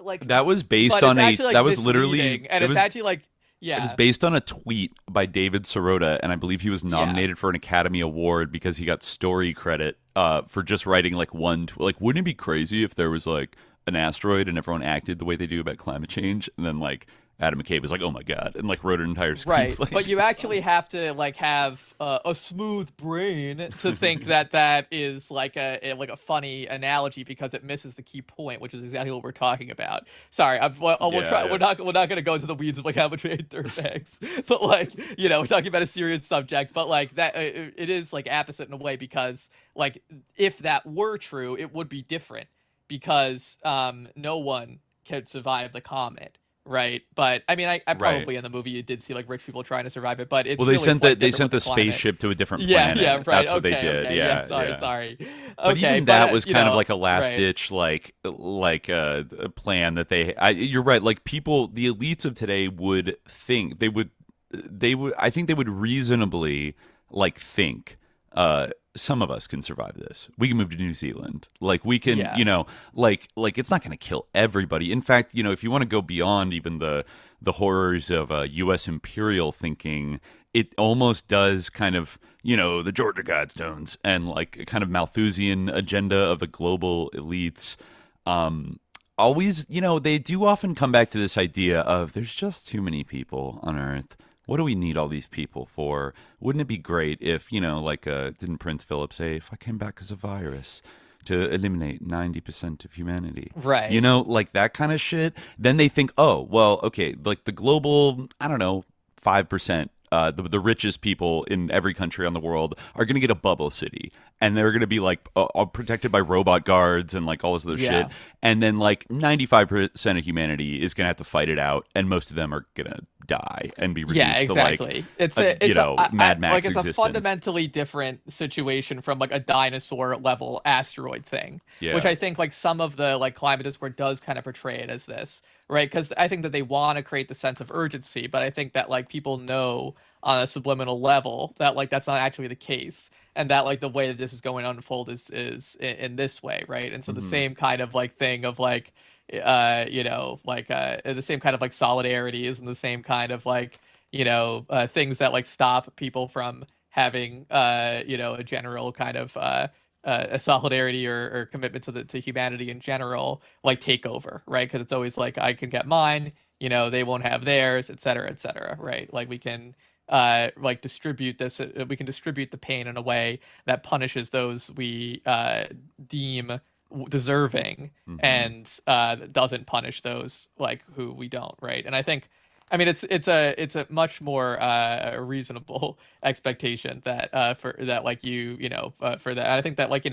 Like. That was based But on it's a. actually, like, That was literally. misleading, and it's actually like. Yeah. It was based on a tweet by David Sirota, and I believe he was nominated for an Academy Award because he got story credit for just writing like one. Like, wouldn't it be crazy if there was like an asteroid and everyone acted the way they do about climate change? And then like Adam McKay was like, "Oh my god," and like wrote an entire screenplay. Right, but you actually have to like have a smooth brain to think that is like a funny analogy, because it misses the key point, which is exactly what we're talking about. Sorry, we're not going to go into the weeds of like how much we hate dirtbags, but like we're talking about a serious subject. But like that, it is like opposite in a way, because like if that were true, it would be different, because no one could survive the comet. Right, but I mean, I probably in the movie you did see like rich people trying to survive it, but it's well, they really sent the spaceship to a different planet. Yeah, right. That's what they did. Okay, yeah, sorry. But Okay, even that was kind of like a last right. ditch, like a plan that they. You're right. Like people, the elites of today would think they would. I think they would reasonably like think. Some of us can survive this. We can move to New Zealand. Like we can, like it's not going to kill everybody. In fact, if you want to go beyond even the horrors of U.S. imperial thinking, it almost does kind of, the Georgia Guidestones and like a kind of Malthusian agenda of the global elites. Always, they do often come back to this idea of there's just too many people on Earth. What do we need all these people for? Wouldn't it be great if, didn't Prince Philip say, if I came back as a virus to eliminate 90% of humanity? Right. Like that kind of shit. Then they think, oh, well, okay, like the global, 5%. The richest people in every country on the world are going to get a bubble city, and they're going to be like protected by robot guards and like all this other shit. And then like 95% of humanity is going to have to fight it out, and most of them are going to die and be reduced to like Mad Max it's existence. a fundamentally different situation from like a dinosaur level asteroid thing, which I think like some of the like climate discord does kind of portray it as this, right? Because I think that they want to create the sense of urgency, but I think that like people know on a subliminal level that like that's not actually the case, and that like the way that this is going to unfold is in this way, right? And so the same kind of like thing of like the same kind of like solidarity is in the same kind of like things that like stop people from having a general kind of a solidarity or commitment to humanity in general, like take over, right? Because it's always like I can get mine, they won't have theirs, et cetera, right? Like we can like distribute this, we can distribute the pain in a way that punishes those we deem deserving, and doesn't punish those like who we don't, right? And I think, I mean, it's a much more reasonable expectation that for that, like for that. I think that like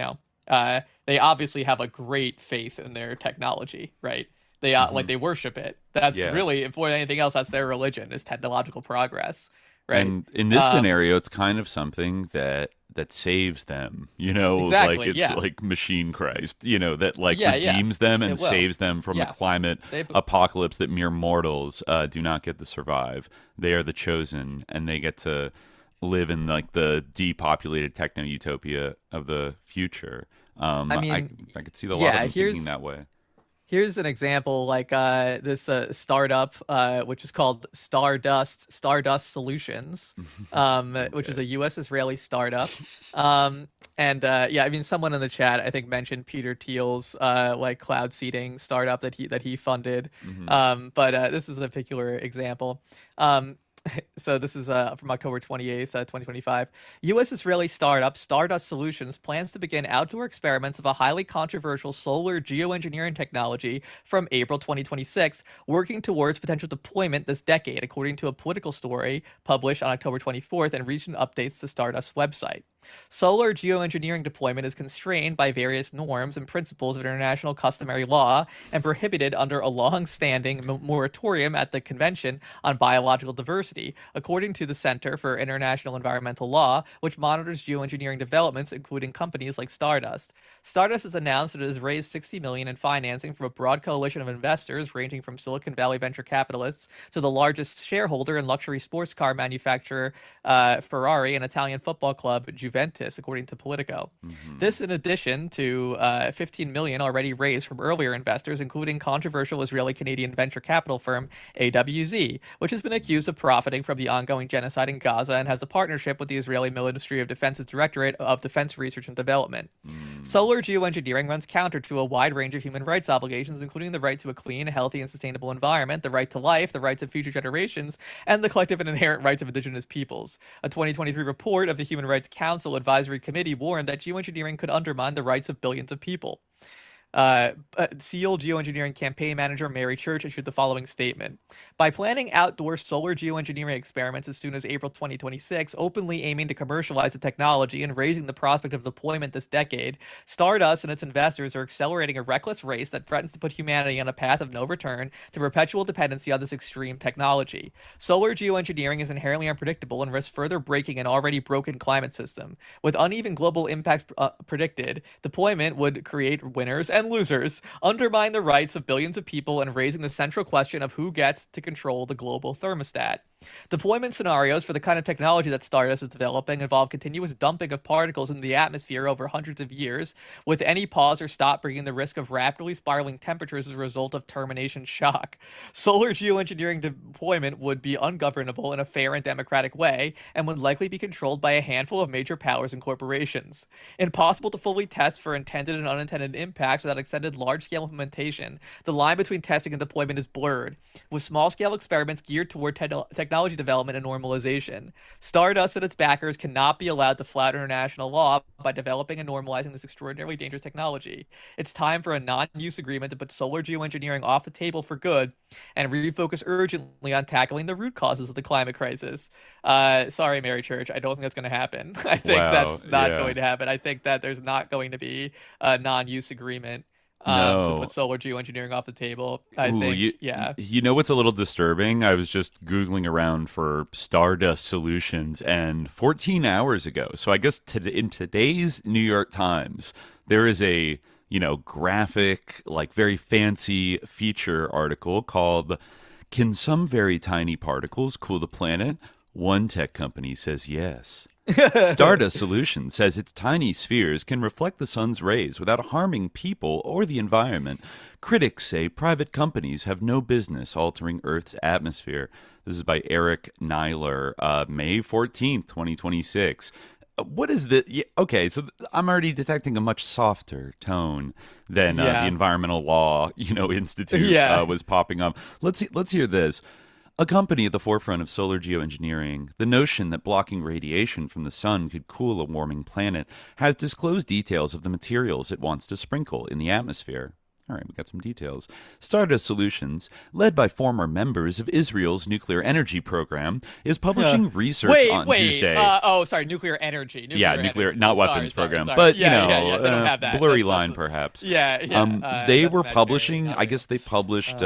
they obviously have a great faith in their technology, right? They like they worship it. That's really, if more than anything else, that's their religion, is technological progress, right? And in this scenario, it's kind of something that saves them, exactly, like it's like machine Christ, that like redeems them and saves them from the climate apocalypse that mere mortals do not get to survive. They are the chosen, and they get to live in like the depopulated techno utopia of the future. I mean, I could see the lot of them thinking that way. Here's an example, like this startup, which is called Stardust Solutions, which is a U.S.-Israeli startup. I mean, someone in the chat I think mentioned Peter Thiel's like cloud seeding startup that he funded. But this is a particular example. So this is from October 28th, 2025. U.S.-Israeli startup Stardust Solutions plans to begin outdoor experiments of a highly controversial solar geoengineering technology from April 2026, working towards potential deployment this decade, according to a political story published on October 24th and recent updates to Stardust's website. Solar geoengineering deployment is constrained by various norms and principles of international customary law and prohibited under a long-standing moratorium at the Convention on Biological Diversity, according to the Center for International Environmental Law, which monitors geoengineering developments, including companies like Stardust. Stardust has announced that it has raised $60 million in financing from a broad coalition of investors ranging from Silicon Valley venture capitalists to the largest shareholder and luxury sports car manufacturer Ferrari and Italian football club Juventus, according to Politico. This in addition to $15 million already raised from earlier investors, including controversial Israeli-Canadian venture capital firm AWZ, which has been accused of profiting from the ongoing genocide in Gaza and has a partnership with the Israeli Ministry of Defense's Directorate of Defense Research and Development. Solar geoengineering runs counter to a wide range of human rights obligations, including the right to a clean, healthy, and sustainable environment, the right to life, the rights of future generations, and the collective and inherent rights of indigenous peoples. A 2023 report of the Human Rights Council Advisory Committee warned that geoengineering could undermine the rights of billions of people. SEAL geoengineering campaign manager Mary Church issued the following statement. By planning outdoor solar geoengineering experiments as soon as April 2026, openly aiming to commercialize the technology and raising the prospect of deployment this decade, Stardust and its investors are accelerating a reckless race that threatens to put humanity on a path of no return to perpetual dependency on this extreme technology. Solar geoengineering is inherently unpredictable and risks further breaking an already broken climate system. With uneven global impacts predicted, deployment would create winners and losers, undermine the rights of billions of people, and raising the central question of who gets to control the global thermostat. Deployment scenarios for the kind of technology that Stardust is developing involve continuous dumping of particles into the atmosphere over hundreds of years, with any pause or stop bringing the risk of rapidly spiraling temperatures as a result of termination shock. Solar geoengineering deployment would be ungovernable in a fair and democratic way, and would likely be controlled by a handful of major powers and corporations. Impossible to fully test for intended and unintended impacts without extended large-scale implementation, the line between testing and deployment is blurred, with small-scale experiments geared toward technology development and normalization. Stardust and its backers cannot be allowed to flout international law by developing and normalizing this extraordinarily dangerous technology. It's time for a non-use agreement to put solar geoengineering off the table for good and refocus urgently on tackling the root causes of the climate crisis. Sorry, Mary Church, I don't think that's going to happen. I think that's not going to happen. I think that there's not going to be a non-use agreement to put solar geoengineering off the table. I think. You know what's a little disturbing? I was just Googling around for Stardust Solutions, and 14 hours ago, so I guess in today's New York Times, there is a, graphic, like very fancy feature article called "Can Some Very Tiny Particles Cool the Planet?" One tech company says yes. Stardust Solutions says its tiny spheres can reflect the sun's rays without harming people or the environment. Critics say private companies have no business altering Earth's atmosphere. This is by Eric Nyler, May 14th, 2026. What is the... Okay, so I'm already detecting a much softer tone than the Environmental Law, Institute was popping up. Let's hear this. A company at the forefront of solar geoengineering, the notion that blocking radiation from the sun could cool a warming planet, has disclosed details of the materials it wants to sprinkle in the atmosphere. All right, we got some details. Stardust Solutions, led by former members of Israel's nuclear energy program, is publishing research on Tuesday. Nuclear energy. Nuclear, not weapons program, but blurry line perhaps. They were publishing. I guess they published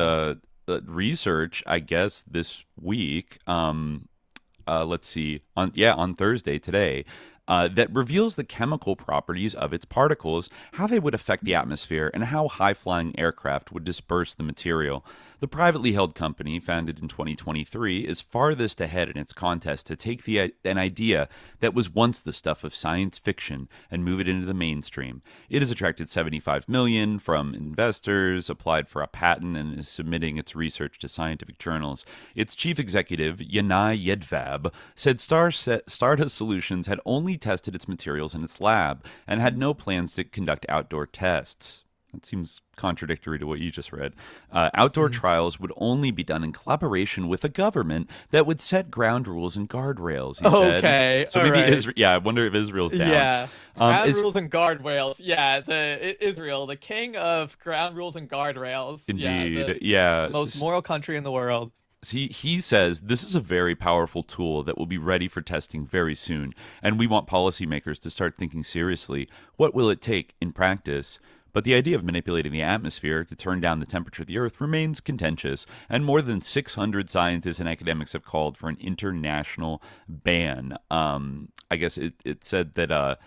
research. I guess this week. Let's see. On Thursday today. That reveals the chemical properties of its particles, how they would affect the atmosphere, and how high-flying aircraft would disperse the material. The privately held company, founded in 2023, is farthest ahead in its contest to take an idea that was once the stuff of science fiction and move it into the mainstream. It has attracted $75 million from investors, applied for a patent, and is submitting its research to scientific journals. Its chief executive, Yanai Yedvab, said Stardust Solutions had only tested its materials in its lab and had no plans to conduct outdoor tests. That seems contradictory to what you just read. Outdoor trials would only be done in collaboration with a government that would set ground rules and guardrails, he said. Okay, So maybe Israel. Yeah, I wonder if Israel's down. Yeah, ground rules and guardrails. Yeah, Israel, the king of ground rules and guardrails. Indeed, the most moral country in the world. He says this is a very powerful tool that will be ready for testing very soon, and we want policymakers to start thinking seriously, what will it take in practice? But the idea of manipulating the atmosphere to turn down the temperature of the Earth remains contentious, and more than 600 scientists and academics have called for an international ban. I guess it said that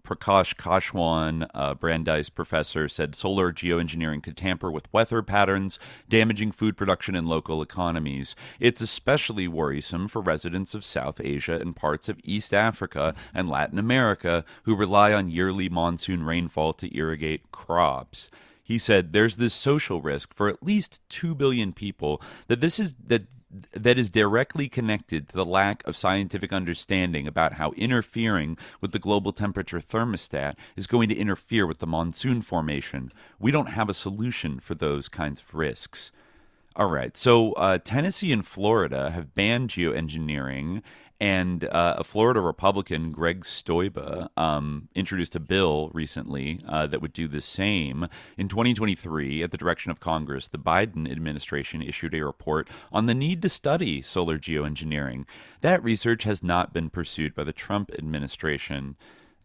Prakash Kashwan, Brandeis professor, said solar geoengineering could tamper with weather patterns, damaging food production and local economies. It's especially worrisome for residents of South Asia and parts of East Africa and Latin America who rely on yearly monsoon rainfall to irrigate crops. He said there's this social risk for at least 2 billion people that is directly connected to the lack of scientific understanding about how interfering with the global temperature thermostat is going to interfere with the monsoon formation. We don't have a solution for those kinds of risks. All right, so Tennessee and Florida have banned geoengineering, and a Florida Republican, Greg Stoiber, introduced a bill recently that would do the same. In 2023, at the direction of Congress, the Biden administration issued a report on the need to study solar geoengineering. That research has not been pursued by the Trump administration.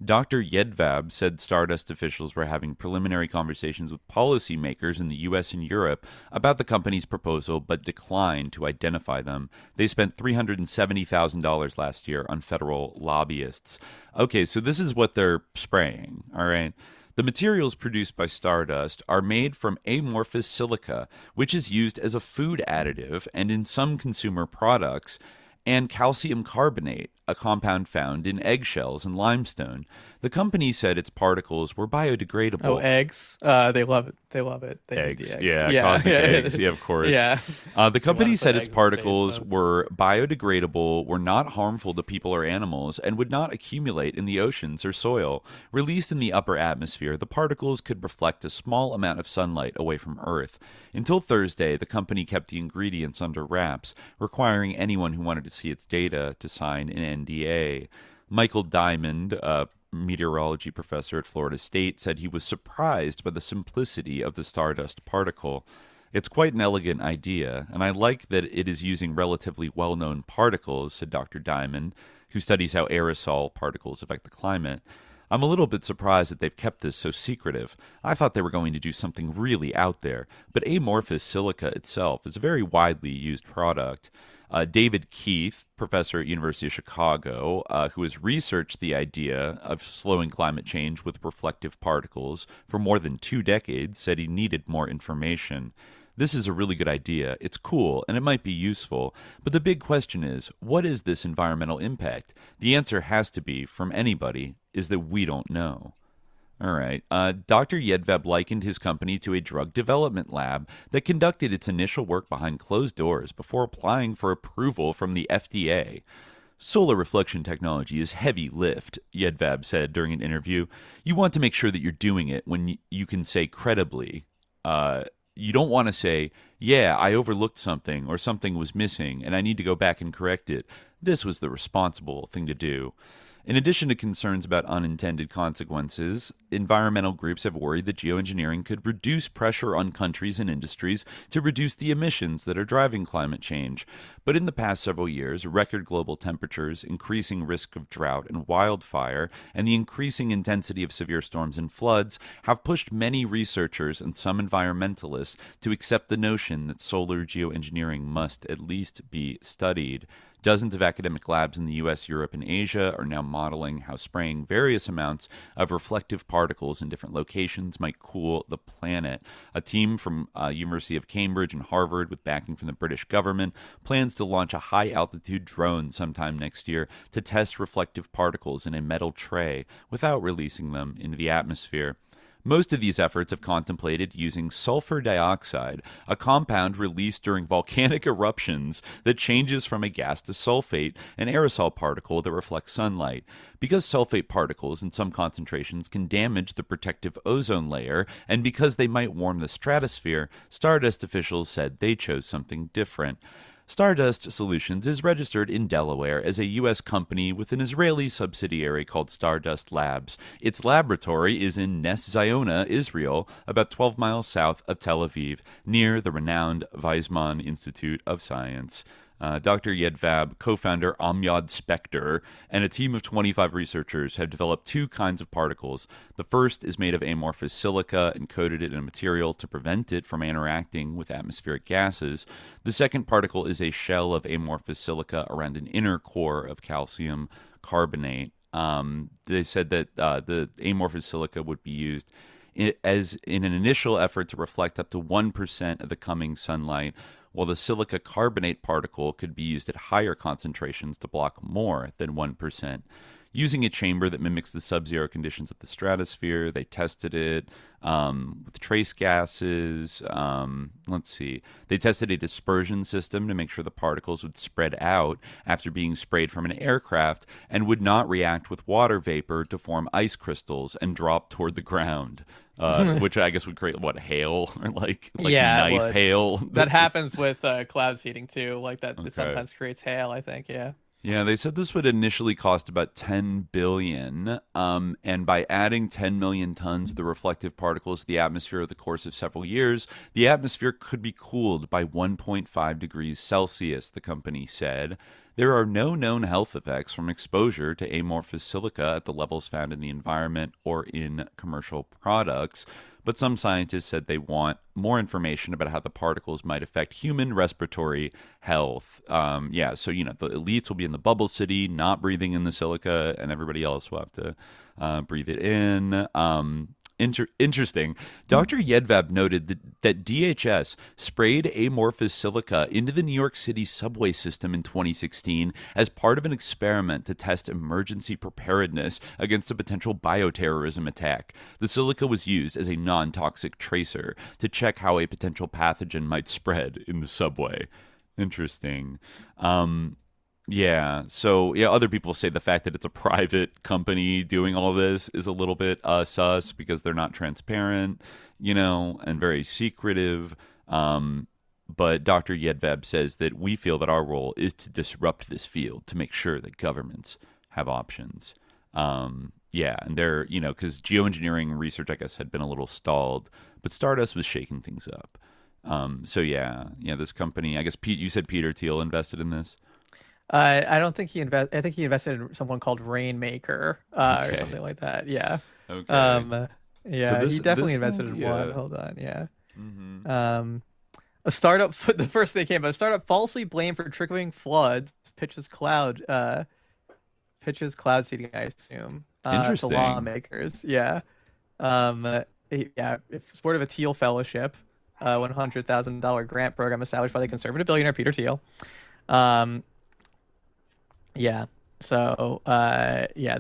Dr. Yedvab said Stardust officials were having preliminary conversations with policymakers in the U.S. and Europe about the company's proposal, but declined to identify them. They spent $370,000 last year on federal lobbyists. Okay, so this is what they're spraying, all right? The materials produced by Stardust are made from amorphous silica, which is used as a food additive and in some consumer products, and calcium carbonate, a compound found in eggshells and limestone. The company said its particles were biodegradable. Oh, eggs? They love it. They love it. They eggs. the eggs. Yeah, cosmic eggs. Yeah, of course. Yeah. The company said its particles were biodegradable, were not harmful to people or animals, and would not accumulate in the oceans or soil. Released in the upper atmosphere, the particles could reflect a small amount of sunlight away from Earth. Until Thursday, the company kept the ingredients under wraps, requiring anyone who wanted to see its data to sign an NDA. Michael Diamond, a meteorology professor at Florida State, said he was surprised by the simplicity of the Stardust particle. It's quite an elegant idea, and I like that it is using relatively well-known particles, said Dr. Diamond, who studies how aerosol particles affect the climate. I'm a little bit surprised that they've kept this so secretive. I thought they were going to do something really out there, but amorphous silica itself is a very widely used product. David Keith, professor at University of Chicago, who has researched the idea of slowing climate change with reflective particles for more than 2 decades, said he needed more information. This is a really good idea. It's cool, and it might be useful. But the big question is, what is this environmental impact? The answer has to be, from anybody, is that we don't know. All right. Dr. Yedvab likened his company to a drug development lab that conducted its initial work behind closed doors before applying for approval from the FDA. Solar reflection technology is heavy lift, Yedvab said during an interview. You want to make sure that you're doing it when you can say credibly. You don't want to say, yeah, I overlooked something or something was missing and I need to go back and correct it. This was the responsible thing to do. In addition to concerns about unintended consequences, environmental groups have worried that geoengineering could reduce pressure on countries and industries to reduce the emissions that are driving climate change. But in the past several years, record global temperatures, increasing risk of drought and wildfire, and the increasing intensity of severe storms and floods have pushed many researchers and some environmentalists to accept the notion that solar geoengineering must at least be studied. Dozens of academic labs in the U.S., Europe, and Asia are now modeling how spraying various amounts of reflective particles in different locations might cool the planet. A team from University of Cambridge and Harvard, with backing from the British government, plans to launch a high-altitude drone sometime next year to test reflective particles in a metal tray without releasing them into the atmosphere. Most of these efforts have contemplated using sulfur dioxide, a compound released during volcanic eruptions that changes from a gas to sulfate, an aerosol particle that reflects sunlight. Because sulfate particles in some concentrations can damage the protective ozone layer, and because they might warm the stratosphere, Stardust officials said they chose something different. Stardust Solutions is registered in Delaware as a U.S. company with an Israeli subsidiary called Stardust Labs. Its laboratory is in Nes Ziona, Israel, about 12 miles south of Tel Aviv, near the renowned Weizmann Institute of Science. Dr. Yedvab, co-founder Amyad Spector, and a team of 25 researchers have developed two kinds of particles. The first is made of amorphous silica and coated it in a material to prevent it from interacting with atmospheric gases. The second particle is a shell of amorphous silica around an inner core of calcium carbonate. They said that the amorphous silica would be used as in an initial effort to reflect up to 1% of the coming sunlight, while the silica carbonate particle could be used at higher concentrations to block more than 1%. Using a chamber that mimics the sub-zero conditions of the stratosphere, they tested it with trace gases. They tested a dispersion system to make sure the particles would spread out after being sprayed from an aircraft and would not react with water vapor to form ice crystals and drop toward the ground. Which I guess would create hail or like knife hail. That happens with cloud seeding too. Like that It sometimes creates hail, I think. Yeah. Yeah, they said this would initially cost about $10 billion, and by adding 10 million tons of the reflective particles to the atmosphere over the course of several years, the atmosphere could be cooled by 1.5 degrees Celsius, the company said. There are no known health effects from exposure to amorphous silica at the levels found in the environment or in commercial products, but some scientists said they want more information about how the particles might affect human respiratory health. So, the elites will be in the bubble city, not breathing in the silica, and everybody else will have to breathe it in. Interesting. Dr. Yedvab noted that DHS sprayed amorphous silica into the New York City subway system in 2016 as part of an experiment to test emergency preparedness against a potential bioterrorism attack. The silica was used as a non-toxic tracer to check how a potential pathogen might spread in the subway. Interesting. Other people say the fact that it's a private company doing all this is a little bit sus because they're not transparent, and very secretive. But Dr. Yedvab says that we feel that our role is to disrupt this field to make sure that governments have options. And they're, because geoengineering research, I guess, had been a little stalled, but Stardust was shaking things up. This company, I guess, Pete, you said Peter Thiel invested in this? I don't think he invested. I think he invested in someone called Rainmaker or something like that. Yeah. Okay. He definitely invested in one. Hold on. Yeah. Mm-hmm. A startup. The first thing came out. A startup falsely blamed for triggering floods. Pitches cloud seeding. I assume. Interesting. To lawmakers. Yeah. It's sort of a Thiel Fellowship, $100,000 grant program established by the conservative billionaire Peter Thiel.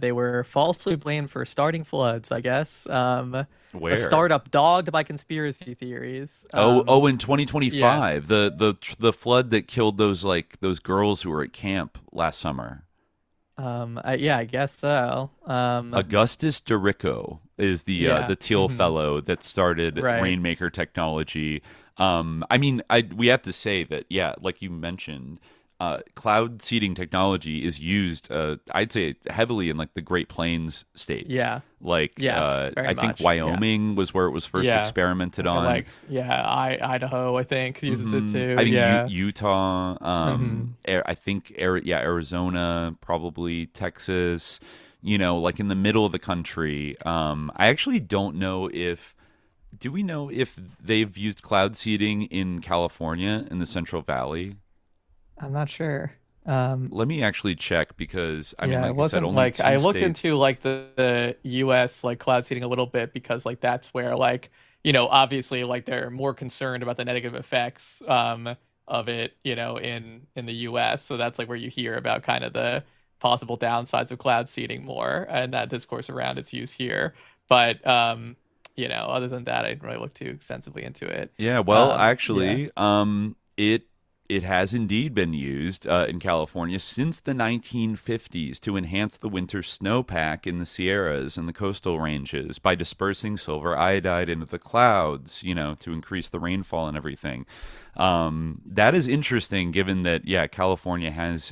They were falsely blamed for starting floods, I guess. Where? A startup dogged by conspiracy theories. In 2025, the flood that killed those girls who were at camp last summer. I guess so. Augustus DeRico is the Thiel fellow that started Rainmaker technology. We have to say that, like you mentioned, cloud seeding technology is used, I'd say, heavily in the Great Plains states. Yeah. I think Wyoming was where it was first experimented on. Idaho, I think, uses it too. I think Utah. I think Arizona, probably Texas. In the middle of the country. I actually don't know if. Do we know if they've used cloud seeding in California in the Central Valley? I'm not sure. Let me actually check because it wasn't I looked into the U.S. cloud seeding a little bit because that's where obviously they're more concerned about the negative effects of it in the U.S. So that's where you hear about kind of the possible downsides of cloud seeding more and that discourse around its use here. But other than that, I didn't really look too extensively into it. Yeah, well, Yeah. actually, it has indeed been used in California since the 1950s to enhance the winter snowpack in the Sierras and the coastal ranges by dispersing silver iodide into the clouds, to increase the rainfall and everything. That is interesting, given that, yeah, California has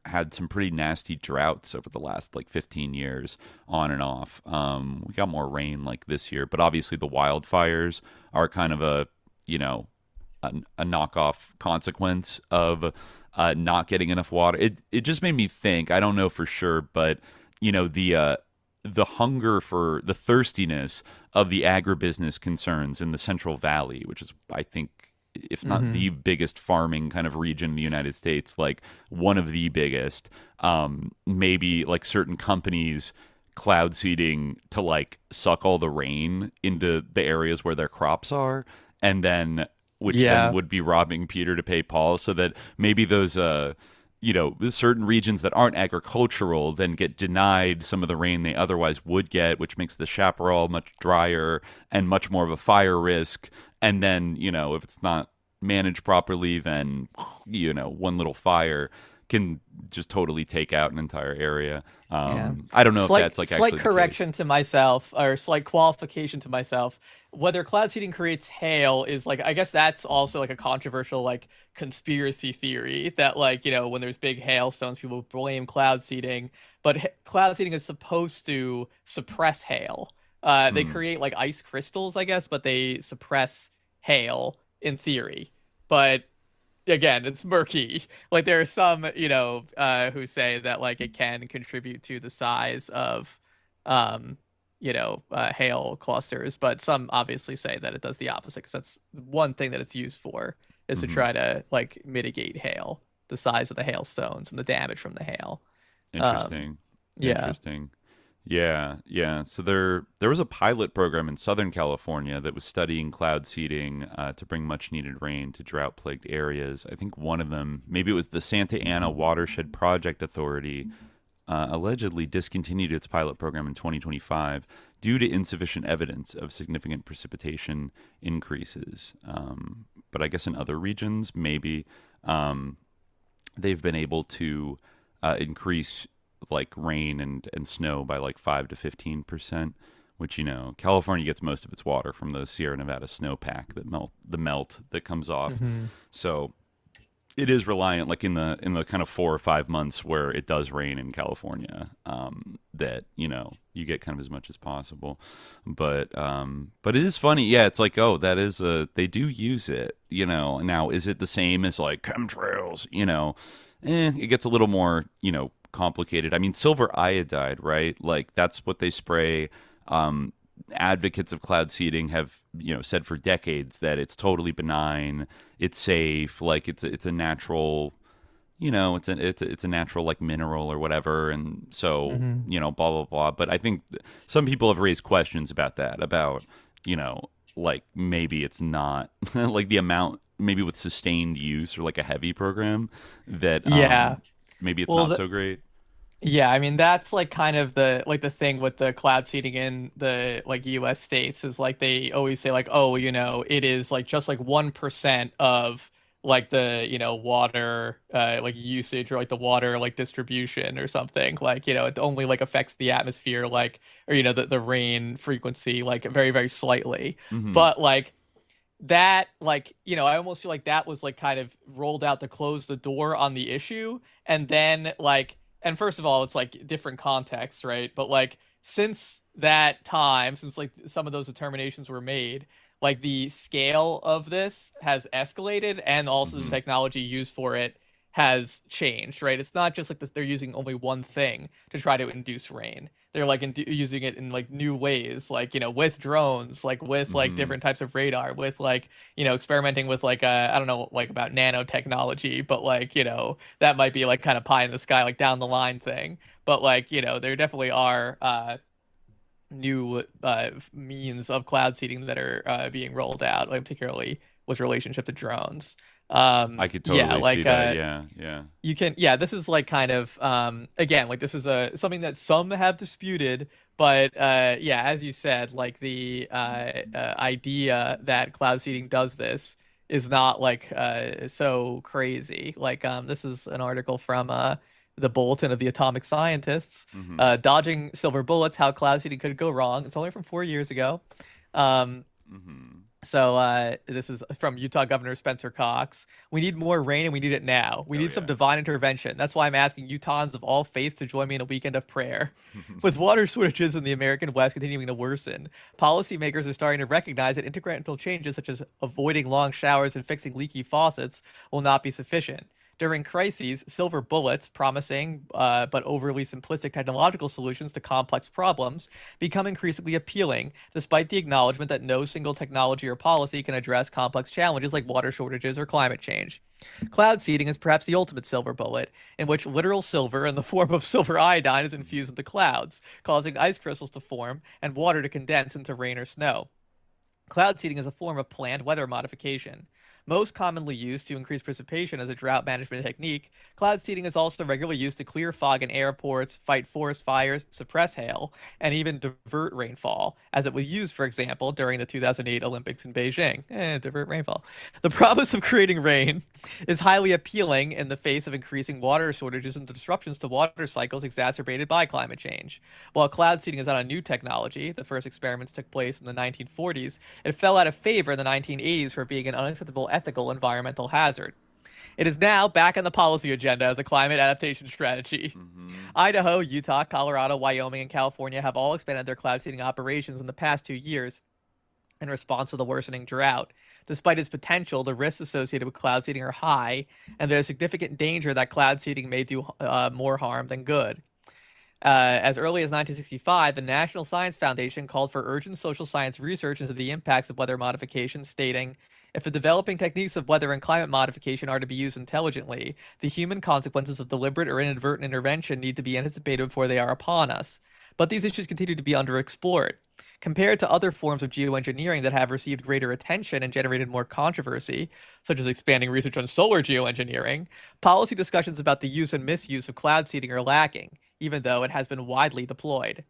had some pretty nasty droughts over the last 15 years on and off. We got more rain this year, but obviously the wildfires are kind of a knockoff consequence of not getting enough water. It just made me think. I don't know for sure, but the hunger for the thirstiness of the agribusiness concerns in the Central Valley, which is, I think, if not the biggest farming kind of region in the United States, one of the biggest. Maybe certain companies cloud seeding to suck all the rain into the areas where their crops are, and then which then would be robbing Peter to pay Paul, so that maybe those certain regions that aren't agricultural then get denied some of the rain they otherwise would get, which makes the chaparral much drier and much more of a fire risk. And then, if it's not managed properly, then, one little fire can just totally take out an entire area. I don't know if that's actually slight the correction case. to myself, or slight qualification to myself. Whether cloud seeding creates hail is I guess that's also a controversial conspiracy theory that when there's big hailstones, people blame cloud seeding, but cloud seeding is supposed to suppress hail. They create ice crystals, I guess, but they suppress hail in theory. But again, it's murky. There are some, who say that it can contribute to the size of, hail clusters, but some obviously say that it does the opposite, because that's one thing that it's used for, is to try to mitigate hail, the size of the hailstones and the damage from the hail. Interesting. Yeah. Interesting. Yeah, yeah. So there was a pilot program in Southern California that was studying cloud seeding to bring much needed rain to drought plagued areas. I think one of them, maybe it was the Santa Ana Watershed Project Authority, allegedly discontinued its pilot program in 2025 due to insufficient evidence of significant precipitation increases. But I guess in other regions, maybe they've been able to increase rain and snow by 5 to 15%, which, California gets most of its water from the Sierra Nevada snowpack the melt that comes off. So it is reliant, in the kind of 4 or 5 months where it does rain in California, that you get kind of as much as possible. But it is funny, yeah. It's oh, that is they do use it, Now, is it the same as chemtrails? It gets a little more complicated. I mean, silver iodide, right? That's what they spray. Advocates of cloud seeding have said for decades that it's totally benign, it's safe, it's a natural, it's a natural mineral or whatever, and so blah blah blah. But I think some people have raised questions about that, about maybe it's not the amount, maybe with sustained use or a heavy program that maybe it's not so great. Yeah, I mean, that's kind of the thing with the cloud seeding in the US states is they always say oh, it is just 1% of the water usage, or the water distribution or something, it only affects the atmosphere, or the rain frequency very, very slightly. But that I almost feel that was kind of rolled out to close the door on the issue. And then and first of all, it's different contexts, right? But since that time, since some of those determinations were made, the scale of this has escalated, and also the technology used for it has changed, right? It's not just that they're using only one thing to try to induce rain. They're using it in new ways, with drones, with different types of radar, with experimenting with I don't know, about nanotechnology, but that might be kind of pie in the sky, down the line thing. But there definitely are new means of cloud seeding that are being rolled out, particularly with relationship to drones. I could totally see that. Yeah. You can, this is like kind of, again, like this is something that some have disputed, but as you said, like the idea that cloud seeding does this is not like so crazy. Like this is an article from the Bulletin of the Atomic Scientists, Dodging Silver Bullets, How Cloud Seeding Could Go Wrong. It's only from 4 years ago. So this is from Utah Governor Spencer Cox. We need more rain and we need it now. We need some divine intervention. That's why I'm asking Utahns of all faiths to join me in a weekend of prayer. With water shortages in the American West continuing to worsen, policymakers are starting to recognize that incremental changes such as avoiding long showers and fixing leaky faucets will not be sufficient. During crises, silver bullets, promising but overly simplistic technological solutions to complex problems, become increasingly appealing, despite the acknowledgement that no single technology or policy can address complex challenges like water shortages or climate change. Cloud seeding is perhaps the ultimate silver bullet, in which literal silver in the form of silver iodine is infused into clouds, causing ice crystals to form and water to condense into rain or snow. Cloud seeding is a form of planned weather modification. Most commonly used to increase precipitation as a drought management technique, cloud seeding is also regularly used to clear fog in airports, fight forest fires, suppress hail, and even divert rainfall, as it was used, for example, during the 2008 Olympics in Beijing. Divert rainfall. The promise of creating rain is highly appealing in the face of increasing water shortages and disruptions to water cycles exacerbated by climate change. While cloud seeding is not a new technology, the first experiments took place in the 1940s, it fell out of favor in the 1980s for being an unacceptable ethical environmental hazard. It is now back on the policy agenda as a climate adaptation strategy. Idaho, Utah, Colorado, Wyoming, and California have all expanded their cloud seeding operations in the past 2 years in response to the worsening drought. Despite its potential, the risks associated with cloud seeding are high, and there's significant danger that cloud seeding may do more harm than good. As early as 1965, the National Science Foundation called for urgent social science research into the impacts of weather modification, stating, if the developing techniques of weather and climate modification are to be used intelligently, the human consequences of deliberate or inadvertent intervention need to be anticipated before they are upon us. But these issues continue to be underexplored. Compared to other forms of geoengineering that have received greater attention and generated more controversy, such as expanding research on solar geoengineering, policy discussions about the use and misuse of cloud seeding are lacking, even though it has been widely deployed.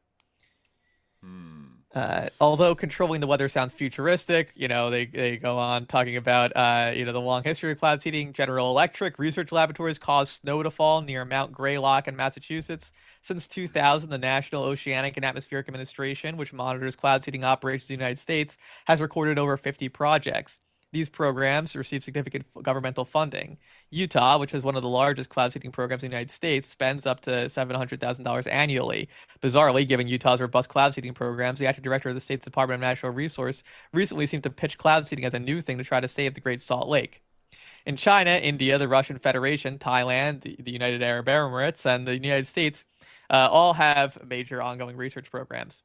Although controlling the weather sounds futuristic, they go on talking about, the long history of cloud seeding. General Electric research laboratories caused snow to fall near Mount Greylock in Massachusetts. Since 2000, the National Oceanic and Atmospheric Administration, which monitors cloud seeding operations in the United States, has recorded over 50 projects. These programs receive significant governmental funding. Utah, which has one of the largest cloud seeding programs in the United States, spends up to $700,000 annually. Bizarrely, given Utah's robust cloud seeding programs, the acting director of the state's Department of Natural Resource recently seemed to pitch cloud seeding as a new thing to try to save the Great Salt Lake. In China, India, the Russian Federation, Thailand, the United Arab Emirates, and the United States all have major ongoing research programs.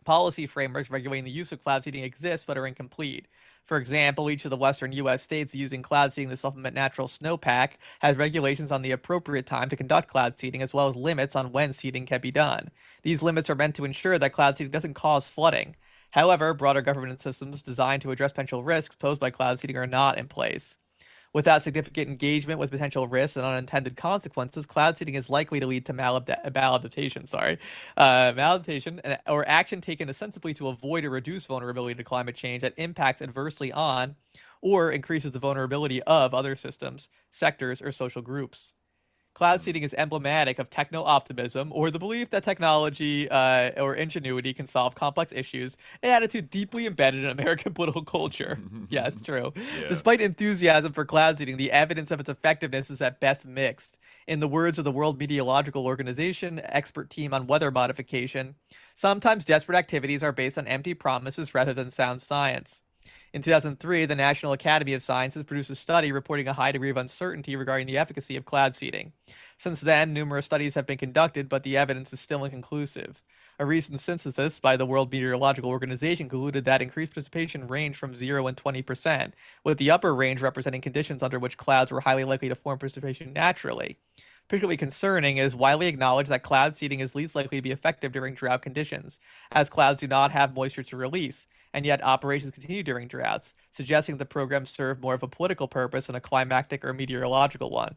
Policy frameworks regulating the use of cloud seeding exist but are incomplete. For example, each of the western U.S. states using cloud seeding to supplement natural snowpack has regulations on the appropriate time to conduct cloud seeding, as well as limits on when seeding can be done. These limits are meant to ensure that cloud seeding doesn't cause flooding. However, broader government systems designed to address potential risks posed by cloud seeding are not in place. Without significant engagement with potential risks and unintended consequences, cloud seeding is likely to lead to maladaptation, or action taken ostensibly to avoid or reduce vulnerability to climate change that impacts adversely on or increases the vulnerability of other systems, sectors, or social groups. Cloud seeding is emblematic of techno-optimism, or the belief that technology or ingenuity can solve complex issues, an attitude deeply embedded in American political culture. Yeah, it's true. Yeah. Despite enthusiasm for cloud seeding, the evidence of its effectiveness is at best mixed. In the words of the World Meteorological Organization expert team on weather modification, sometimes desperate activities are based on empty promises rather than sound science. In 2003, the National Academy of Sciences produced a study reporting a high degree of uncertainty regarding the efficacy of cloud seeding. Since then, numerous studies have been conducted, but the evidence is still inconclusive. A recent synthesis by the World Meteorological Organization concluded that increased precipitation ranged from 0 and 20%, with the upper range representing conditions under which clouds were highly likely to form precipitation naturally. Particularly concerning, it is widely acknowledged that cloud seeding is least likely to be effective during drought conditions, as clouds do not have moisture to release, and yet operations continue during droughts, suggesting the program served more of a political purpose than a climactic or meteorological one.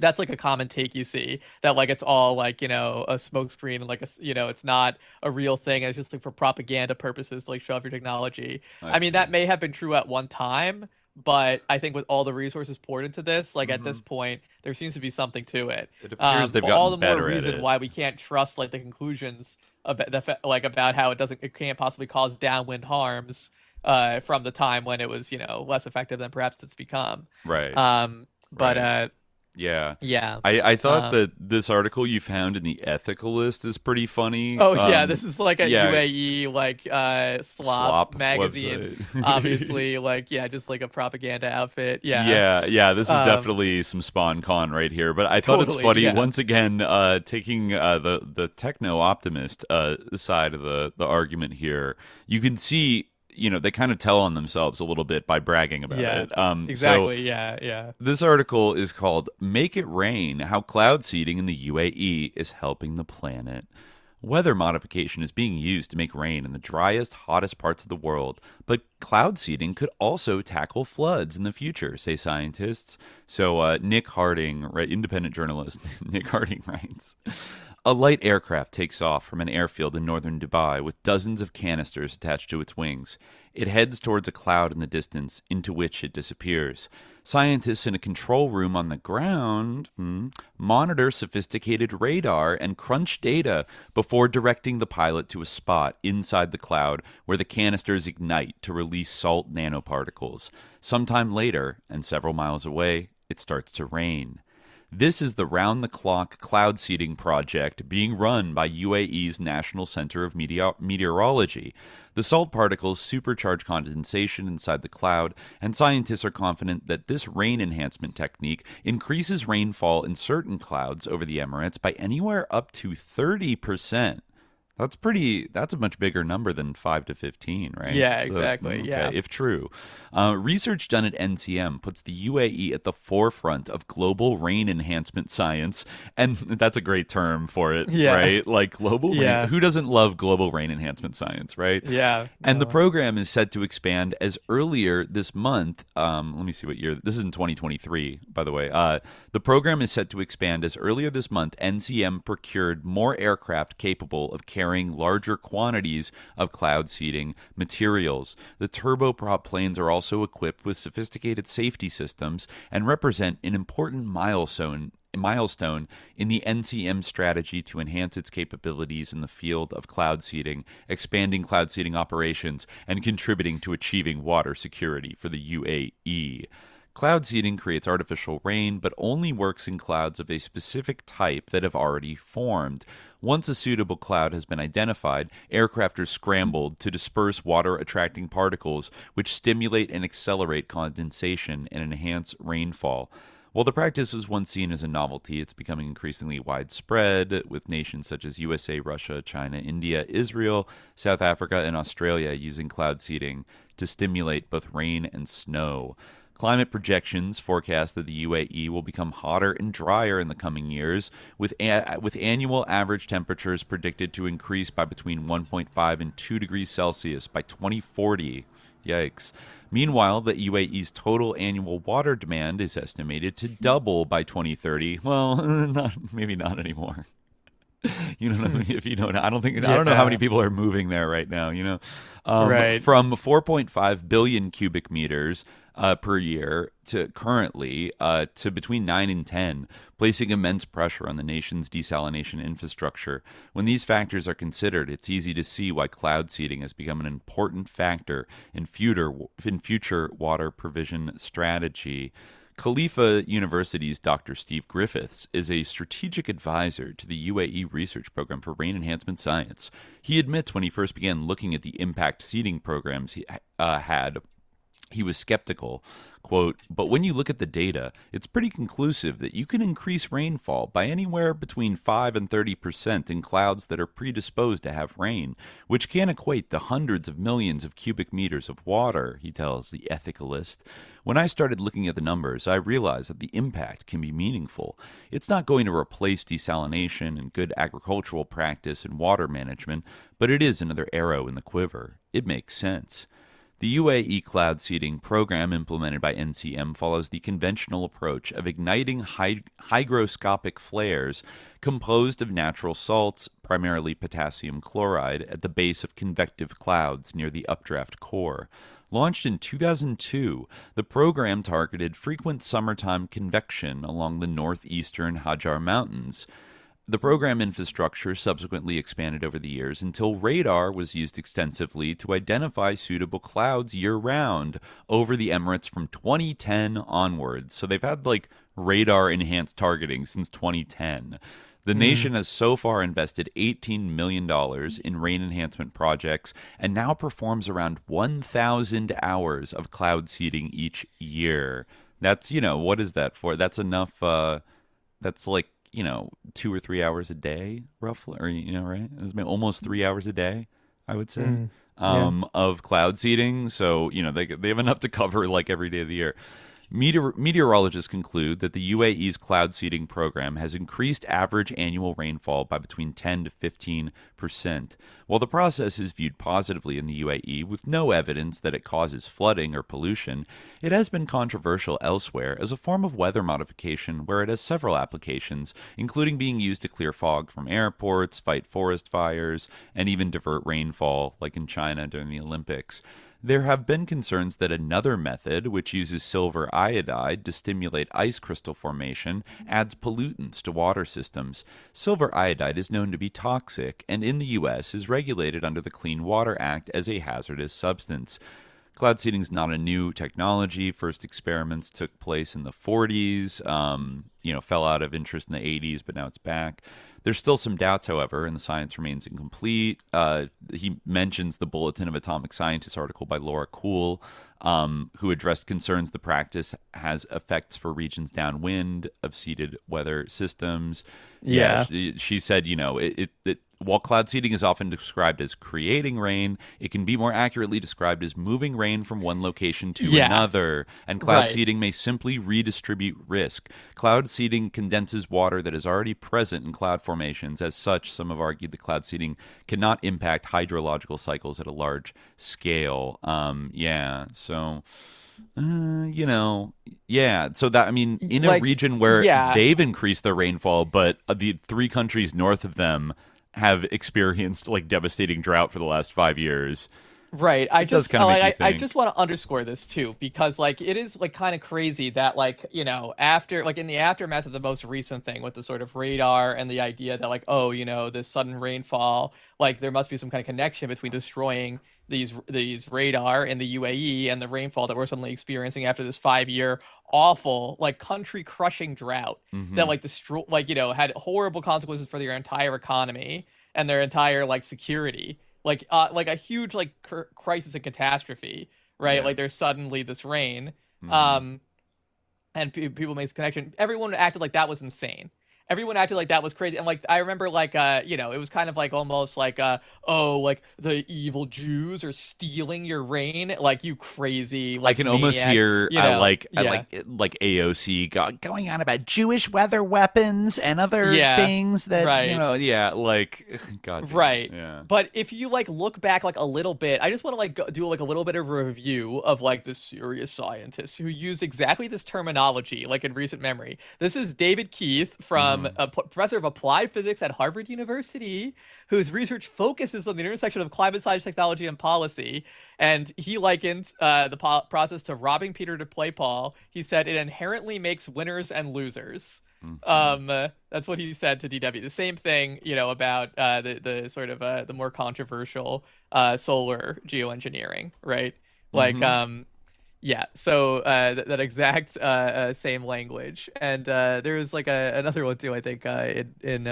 That's like a common take you see, that like it's all like, a smokescreen, and like it's not a real thing. It's just like for propaganda purposes to like show off your technology. I mean, that may have been true at one time, but I think with all the resources poured into this, like at this point, there seems to be something to it. It appears they've gotten all the better more at reason it. why we can't trust like the conclusions about how it can't possibly cause downwind harms from the time when it was less effective than perhaps it's become. Right. But yeah. I thought that this article you found in the Ethicalist is pretty funny. This is like a UAE like slop magazine, obviously, like just like a propaganda outfit. This is definitely some spawn con right here. But I thought it's funny once again, taking the techno optimist side of the argument here. You can see, they kind of tell on themselves a little bit by bragging about it. Exactly. This article is called "Make It Rain: How Cloud Seeding in the UAE is Helping the Planet." Weather modification is being used to make rain in the driest, hottest parts of the world, but cloud seeding could also tackle floods in the future, say scientists. So Nick Harding, independent journalist, Nick Harding writes, a light aircraft takes off from an airfield in northern Dubai with dozens of canisters attached to its wings. It heads towards a cloud in the distance, into which it disappears. Scientists in a control room on the ground monitor sophisticated radar and crunch data before directing the pilot to a spot inside the cloud where the canisters ignite to release salt nanoparticles. Sometime later, and several miles away, it starts to rain. This is the round-the-clock cloud seeding project being run by UAE's National Center of Meteorology. The salt particles supercharge condensation inside the cloud, and scientists are confident that this rain enhancement technique increases rainfall in certain clouds over the Emirates by anywhere up to 30%. That's a much bigger number than 5 to 15, right? Yeah, exactly. If true. Research done at NCM puts the UAE at the forefront of global rain enhancement science. And that's a great term for it, right? Like global rain. Who doesn't love global rain enhancement science, right? Yeah. And the program is set to expand as earlier this month. Let me see what year. This is in 2023, by the way. The program is set to expand as earlier this month. NCM procured more aircraft capable of carrying larger quantities of cloud seeding materials. The turboprop planes are also equipped with sophisticated safety systems and represent an important milestone in the NCM strategy to enhance its capabilities in the field of cloud seeding, expanding cloud seeding operations, and contributing to achieving water security for the UAE. Cloud seeding creates artificial rain, but only works in clouds of a specific type that have already formed. Once a suitable cloud has been identified, aircraft are scrambled to disperse water-attracting particles, which stimulate and accelerate condensation and enhance rainfall. While the practice was once seen as a novelty, it's becoming increasingly widespread, with nations such as USA, Russia, China, India, Israel, South Africa, and Australia using cloud seeding to stimulate both rain and snow. Climate projections forecast that the UAE will become hotter and drier in the coming years, with annual average temperatures predicted to increase by between 1.5 and 2 degrees Celsius by 2040. Yikes. Meanwhile, the UAE's total annual water demand is estimated to double by 2030. Well, maybe not anymore. You know, if you don't, I don't know how many people are moving there right now. From 4.5 billion cubic meters per year to currently to between 9 and 10, placing immense pressure on the nation's desalination infrastructure. When these factors are considered, it's easy to see why cloud seeding has become an important factor in future water provision strategy. Khalifa University's Dr. Steve Griffiths is a strategic advisor to the UAE research program for rain enhancement science. He admits when he first began looking at the impact seeding programs he had He was skeptical, quote, "But when you look at the data, it's pretty conclusive that you can increase rainfall by anywhere between 5 and 30% in clouds that are predisposed to have rain, which can equate to hundreds of millions of cubic meters of water," he tells the ethicalist. "When I started looking at the numbers, I realized that the impact can be meaningful. It's not going to replace desalination and good agricultural practice and water management, but it is another arrow in the quiver. It makes sense." The UAE cloud seeding program implemented by NCM follows the conventional approach of igniting hygroscopic flares composed of natural salts, primarily potassium chloride, at the base of convective clouds near the updraft core. Launched in 2002, the program targeted frequent summertime convection along the northeastern Hajar Mountains. The program infrastructure subsequently expanded over the years until radar was used extensively to identify suitable clouds year-round over the Emirates from 2010 onwards. So they've had like radar-enhanced targeting since 2010. The nation has so far invested $18 million in rain enhancement projects and now performs around 1,000 hours of cloud seeding each year. That's, what is that for? That's enough, that's like, 2 or 3 hours a day, roughly, or right? It's almost 3 hours a day, I would say, of cloud seeding. So they have enough to cover like every day of the year. Meteorologists conclude that the UAE's cloud seeding program has increased average annual rainfall by between 10 to 15%. While the process is viewed positively in the UAE with no evidence that it causes flooding or pollution, it has been controversial elsewhere as a form of weather modification where it has several applications, including being used to clear fog from airports, fight forest fires, and even divert rainfall, like in China during the Olympics. There have been concerns that another method, which uses silver iodide to stimulate ice crystal formation, adds pollutants to water systems. Silver iodide is known to be toxic, and in the U.S. is regulated under the Clean Water Act as a hazardous substance. Cloud seeding is not a new technology. First experiments took place in the 40s, fell out of interest in the 80s, but now it's back. There's still some doubts, however, and the science remains incomplete. He mentions the Bulletin of Atomic Scientists article by Laura Kuhl, who addressed concerns the practice has effects for regions downwind of seeded weather systems. She said, while cloud seeding is often described as creating rain, it can be more accurately described as moving rain from one location to another, and cloud seeding may simply redistribute risk. Cloud seeding condenses water that is already present in cloud formations. As such, some have argued that cloud seeding cannot impact hydrological cycles at a large scale. So that, in a region where they've increased their rainfall, but the 3 countries north of them have experienced like devastating drought for the last 5 years. Right. I just want to underscore this too, because like it is like kind of crazy that after like in the aftermath of the most recent thing with the sort of radar and the idea that like, this sudden rainfall, like there must be some kind of connection between destroying these radar in the UAE and the rainfall that we're suddenly experiencing after this 5-year awful like country crushing drought that like had horrible consequences for their entire economy and their entire like security, like a huge like crisis and catastrophe, right? Like there's suddenly this rain, and people made this connection. Everyone acted like that was insane. Everyone acted like that was crazy. And like, I remember like, it was kind of like almost like, like the evil Jews are stealing your rain. Like you crazy. Like, I can almost hear like AOC going on about Jewish weather weapons and other things that, God. Right. Yeah. But if you like look back like a little bit, I just want to like do like a little bit of a review of like the serious scientists who use exactly this terminology, like in recent memory. This is David Keith from a professor of applied physics at Harvard University, whose research focuses on the intersection of climate science, technology, and policy. And he likened the process to robbing Peter to play Paul. He said it inherently makes winners and losers. That's what he said to DW. The same thing, about the sort of the more controversial solar geoengineering, right? Like, so that exact same language. And there's like another one too, I think, in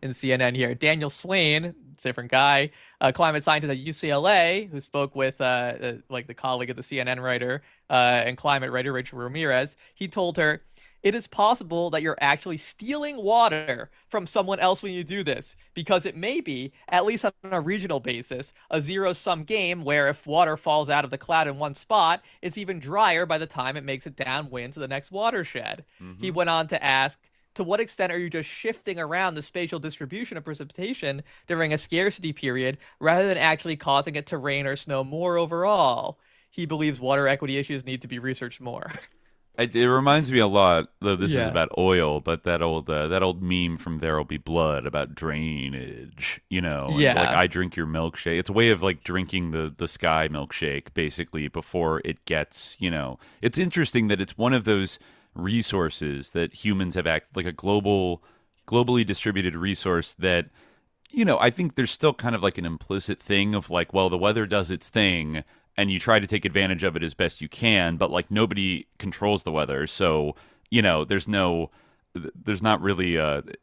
CNN here. Daniel Swain, different guy. A climate scientist at UCLA who spoke with like the colleague of the CNN writer and climate writer Rachel Ramirez. He told her, it is possible that you're actually stealing water from someone else when you do this, because it may be, at least on a regional basis, a zero-sum game where if water falls out of the cloud in one spot, it's even drier by the time it makes it downwind to the next watershed. Mm-hmm. He went on to ask, to what extent are you just shifting around the spatial distribution of precipitation during a scarcity period rather than actually causing it to rain or snow more overall? He believes water equity issues need to be researched more. It reminds me a lot, though this is about oil, but that old meme from There'll Be Blood about drainage, you know, and like I drink your milkshake. It's a way of like drinking the sky milkshake basically before it gets, you know. It's interesting that it's one of those resources that humans have acted like a globally distributed resource that, you know, I think there's still kind of like an implicit thing of like, well, the weather does its thing and you try to take advantage of it as best you can, but like nobody controls the weather. So, you know, there's not really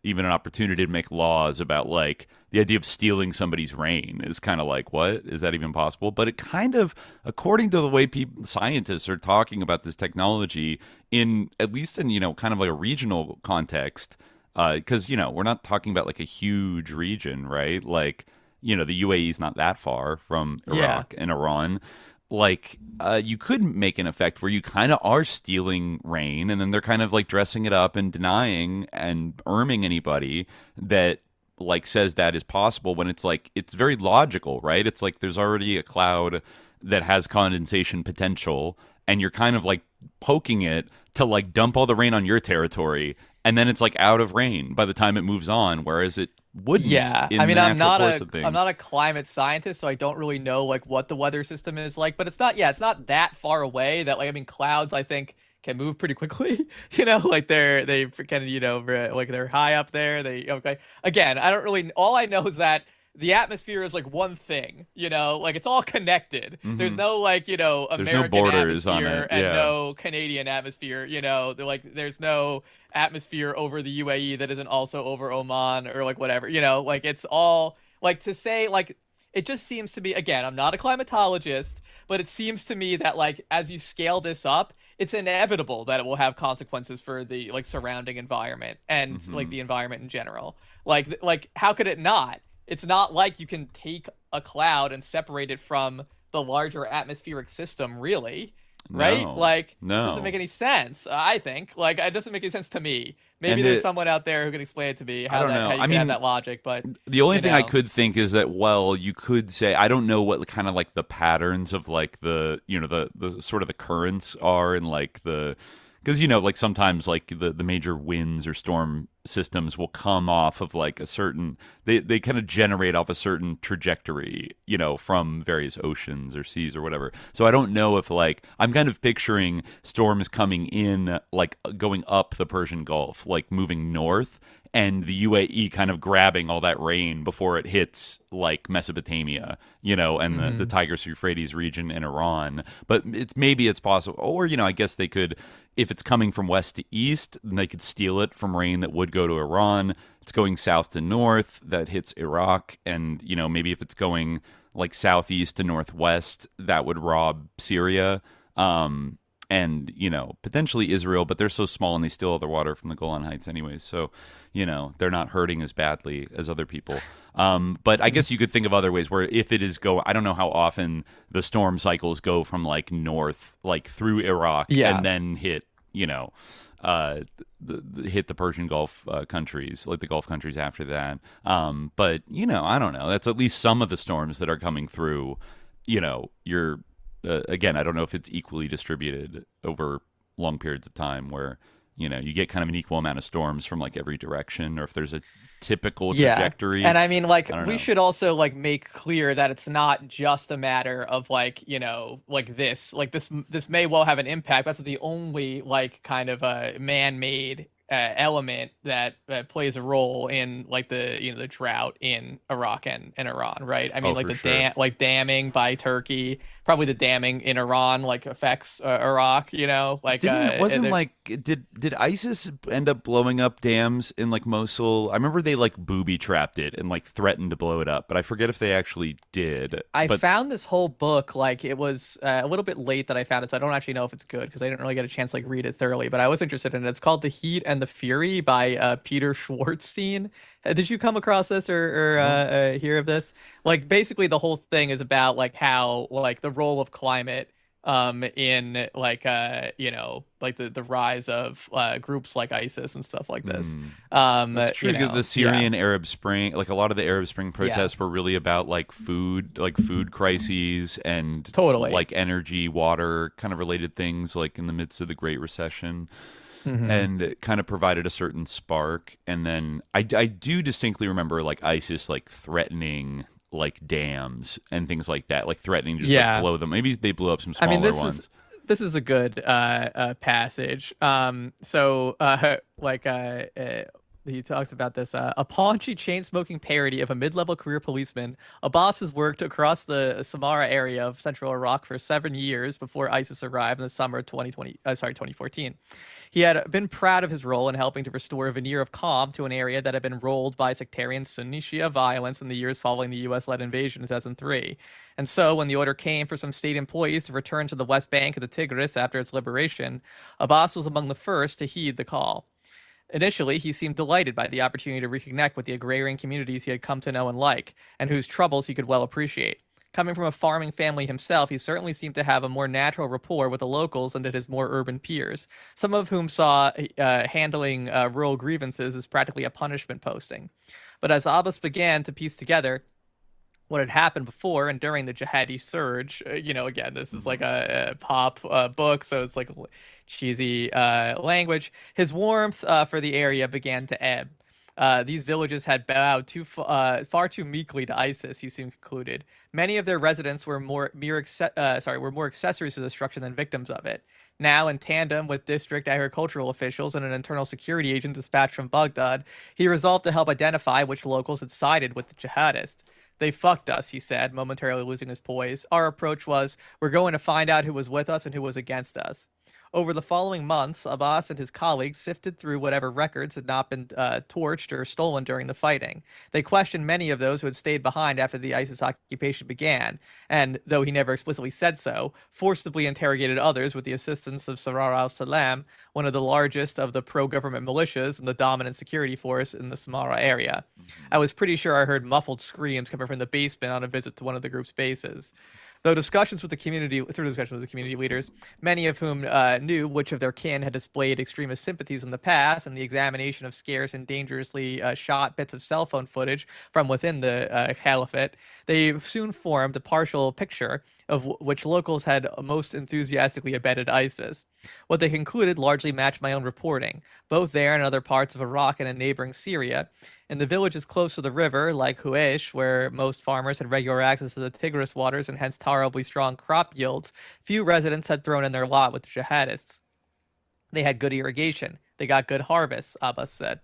even an opportunity to make laws about like the idea of stealing somebody's rain is kind of like, what? Is that even possible? But it kind of, according to the way scientists are talking about this technology in, at least in, you know, kind of like a regional context, because, you know, we're not talking about like a huge region, right? Like, you know, the UAE is not that far from Iraq and Iran. Like, you could make an effect where you kind of are stealing rain, and then they're kind of like dressing it up and denying and erming anybody that like says that is possible, when it's like, it's very logical, right? It's like there's already a cloud that has condensation potential, and you're kind of like poking it to like dump all the rain on your territory, and then it's like out of rain by the time it moves on, whereas it wouldn't. Yeah, I mean, I'm not a climate scientist, so I don't really know like what the weather system is like, but it's not that far away that like, I mean, clouds I think can move pretty quickly, you know, like they can, you know, like they're high up there. Again, I don't really, all I know is that the atmosphere is like one thing, you know, like it's all connected. Mm-hmm. There's no like, you know, American no borders atmosphere on it. and no Canadian atmosphere, you know, there's no atmosphere over the UAE that isn't also over Oman or like whatever, you know, like it's all like, to say like, it just seems to be, again, I'm not a climatologist, but it seems to me that like, as you scale this up, it's inevitable that it will have consequences for the like surrounding environment and like the environment in general. Like how could it not? It's not like you can take a cloud and separate it from the larger atmospheric system, really, right? No, like, no. It doesn't make any sense, I think. Like, it doesn't make any sense to me. Maybe there's someone out there who can explain it to me, how you can have that logic, but... The only thing I could think is that, well, you could say, I don't know what kind of, like, the patterns of, like, the, you know, the sort of the currents are and, like, the... Because, you know, like sometimes like the major winds or storm systems will come off of like a certain, they kind of generate off a certain trajectory, you know, from various oceans or seas or whatever. So I don't know if like, I'm kind of picturing storms coming in, like going up the Persian Gulf, like moving north, and the UAE kind of grabbing all that rain before it hits like Mesopotamia, you know, and the Tigris-Euphrates region in Iran. But maybe it's possible, or, you know, I guess they could, if it's coming from west to east, then they could steal it from rain that would go to Iran. It's going south to north, that hits Iraq. And, you know, maybe if it's going like southeast to northwest, that would rob Syria. And, you know, potentially Israel, but they're so small and they steal all their water from the Golan Heights anyways. So, you know, they're not hurting as badly as other people. But I guess you could think of other ways where if it is I don't know how often the storm cycles go from like north, like through Iraq and then hit, you know, hit the Persian Gulf countries, like the Gulf countries after that. But, you know, I don't know. That's at least some of the storms that are coming through, you know, again, I don't know if it's equally distributed over long periods of time where, you know, you get kind of an equal amount of storms from like every direction, or if there's a typical trajectory. And I mean, like, we should also like make clear that it's not just a matter of like, you know, like this may well have an impact. That's the only like kind of man-made element that plays a role in like the drought in Iraq and Iran, right? I mean, like like damming by Turkey, probably the damming in Iran like affects Iraq, like did ISIS end up blowing up dams in like Mosul? I remember they like booby trapped it and like threatened to blow it up, but I forget if they actually did. I found this whole book, like it was a little bit late that I found it, so I don't actually know if it's good because I didn't really get a chance to like read it thoroughly, but I was interested in it. It's called The Heat and the Fury by Peter Schwartzstein. Did you come across this or hear of this? Like basically the whole thing is about like how like the role of climate in like like the rise of groups like ISIS and stuff like this. That's true. The Syrian Arab Spring, like a lot of the Arab Spring protests were really about like food crises and like energy, water kind of related things, like in the midst of the Great Recession. And it kind of provided a certain spark. And then I do distinctly remember like ISIS like threatening like dams and things like that, like threatening to just like, blow them. Maybe they blew up some smaller ones. This is a good passage. He talks about this. A paunchy, chain-smoking parody of a mid-level career policeman, Abbas has worked across the Samarra area of central Iraq for 7 years before ISIS arrived in the summer of 2014. He had been proud of his role in helping to restore a veneer of calm to an area that had been rolled by sectarian Sunni Shia violence in the years following the U.S.-led invasion in 2003. And so, when the order came for some state employees to return to the West Bank of the Tigris after its liberation, Abbas was among the first to heed the call. Initially, he seemed delighted by the opportunity to reconnect with the agrarian communities he had come to know and like, and whose troubles he could well appreciate. Coming from a farming family himself, he certainly seemed to have a more natural rapport with the locals than did his more urban peers, some of whom saw handling rural grievances as practically a punishment posting. But as Abbas began to piece together what had happened before and during the jihadi surge, again, this is like a pop book, so it's like cheesy language, his warmth for the area began to ebb. These villages had bowed far too meekly to ISIS, he soon concluded. Many of their residents were more accessories to the destruction than victims of it. Now, in tandem with district agricultural officials and an internal security agent dispatched from Baghdad, he resolved to help identify which locals had sided with the jihadists. They fucked us, he said, momentarily losing his poise. Our approach was, we're going to find out who was with us and who was against us. Over the following months, Abbas and his colleagues sifted through whatever records had not been torched or stolen during the fighting. They questioned many of those who had stayed behind after the ISIS occupation began, and, though he never explicitly said so, forcibly interrogated others with the assistance of Sarar al-Salam, one of the largest of the pro-government militias and the dominant security force in the Samarra area. I was pretty sure I heard muffled screams coming from the basement on a visit to one of the group's bases. Through discussions with the community leaders, many of whom knew which of their kin had displayed extremist sympathies in the past, and the examination of scarce and dangerously shot bits of cell phone footage from within the caliphate, they soon formed a partial picture of which locals had most enthusiastically abetted ISIS. What they concluded largely matched my own reporting, both there and in other parts of Iraq and in neighboring Syria. In the villages close to the river, like Huaish, where most farmers had regular access to the Tigris waters and hence tolerably strong crop yields, few residents had thrown in their lot with the jihadists. They had good irrigation. They got good harvests, Abbas said.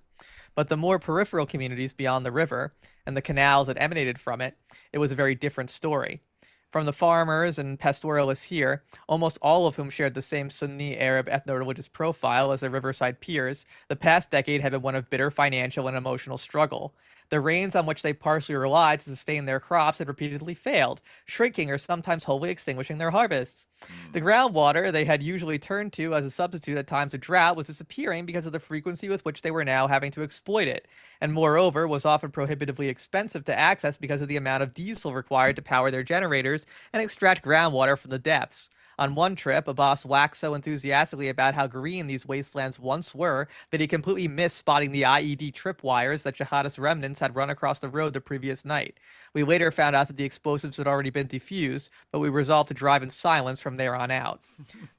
But the more peripheral communities beyond the river, and the canals that emanated from it, it was a very different story. From the farmers and pastoralists here, almost all of whom shared the same Sunni Arab ethno-religious profile as their riverside peers, the past decade had been one of bitter financial and emotional struggle. The rains on which they partially relied to sustain their crops had repeatedly failed, shrinking or sometimes wholly extinguishing their harvests. The groundwater they had usually turned to as a substitute at times of drought was disappearing because of the frequency with which they were now having to exploit it, and moreover was often prohibitively expensive to access because of the amount of diesel required to power their generators and extract groundwater from the depths. On one trip, Abbas waxed so enthusiastically about how green these wastelands once were that he completely missed spotting the IED tripwires that jihadist remnants had run across the road the previous night. We later found out that the explosives had already been defused, but we resolved to drive in silence from there on out.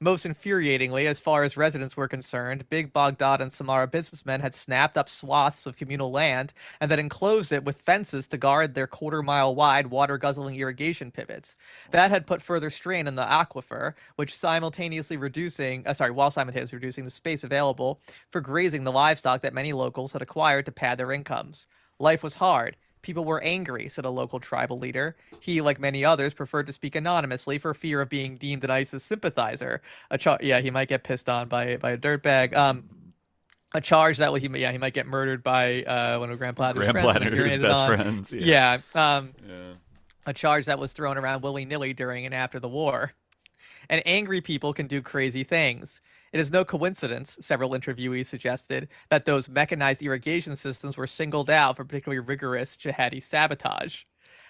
Most infuriatingly, as far as residents were concerned, big Baghdad and Samarra businessmen had snapped up swaths of communal land and then enclosed it with fences to guard their quarter-mile-wide water-guzzling irrigation pivots. That had put further strain on the aquifer, water, which simultaneously reducing the space available for grazing the livestock that many locals had acquired to pad their incomes. Life was hard. People were angry, said a local tribal leader. He, like many others, preferred to speak anonymously for fear of being deemed an ISIS sympathizer. He might get pissed on by a dirtbag. A charge that he might get murdered by one of Grand Platter's best friends. A charge that was thrown around willy-nilly during and after the war. And angry people can do crazy things. It is no coincidence, several interviewees suggested, that those mechanized irrigation systems were singled out for particularly rigorous jihadi sabotage.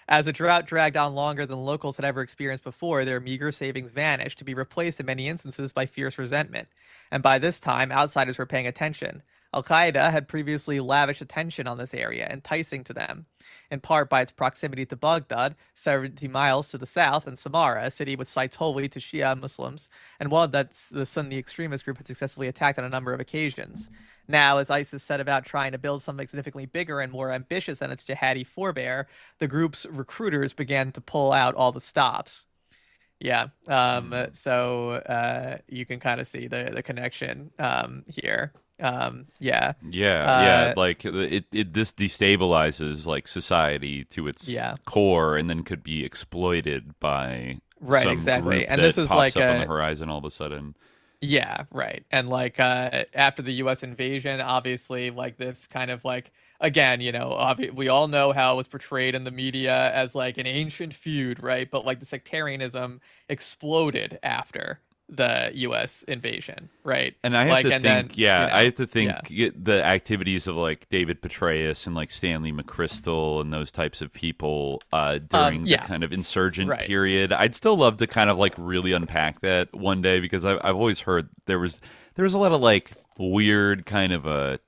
As the drought dragged on longer than locals had ever experienced before, their meager savings vanished, to be replaced in many instances by fierce resentment. And by this time, outsiders were paying attention. Al-Qaeda had previously lavished attention on this area, enticing to them, in part by its proximity to Baghdad, 70 miles to the south, and Samarra, a city with sites holy to Shia Muslims, and one that the Sunni extremist group had successfully attacked on a number of occasions. Now, as ISIS set about trying to build something significantly bigger and more ambitious than its jihadi forebear, the group's recruiters began to pull out all the stops. Yeah, so you can kind of see the connection here. Like this destabilizes like society to its core, and then could be exploited by some group and that this is pops like up on the horizon all of a sudden. Yeah, right. And like after the U.S. invasion, obviously, like this kind of like, again, we all know how it was portrayed in the media as like an ancient feud, right? But like the sectarianism exploded after the U.S. invasion, right? And I have to think, the activities of like David Petraeus and like Stanley McChrystal and those types of people during the kind of insurgent period. I'd still love to kind of like really unpack that one day, because I've always heard there was a lot of like weird kind of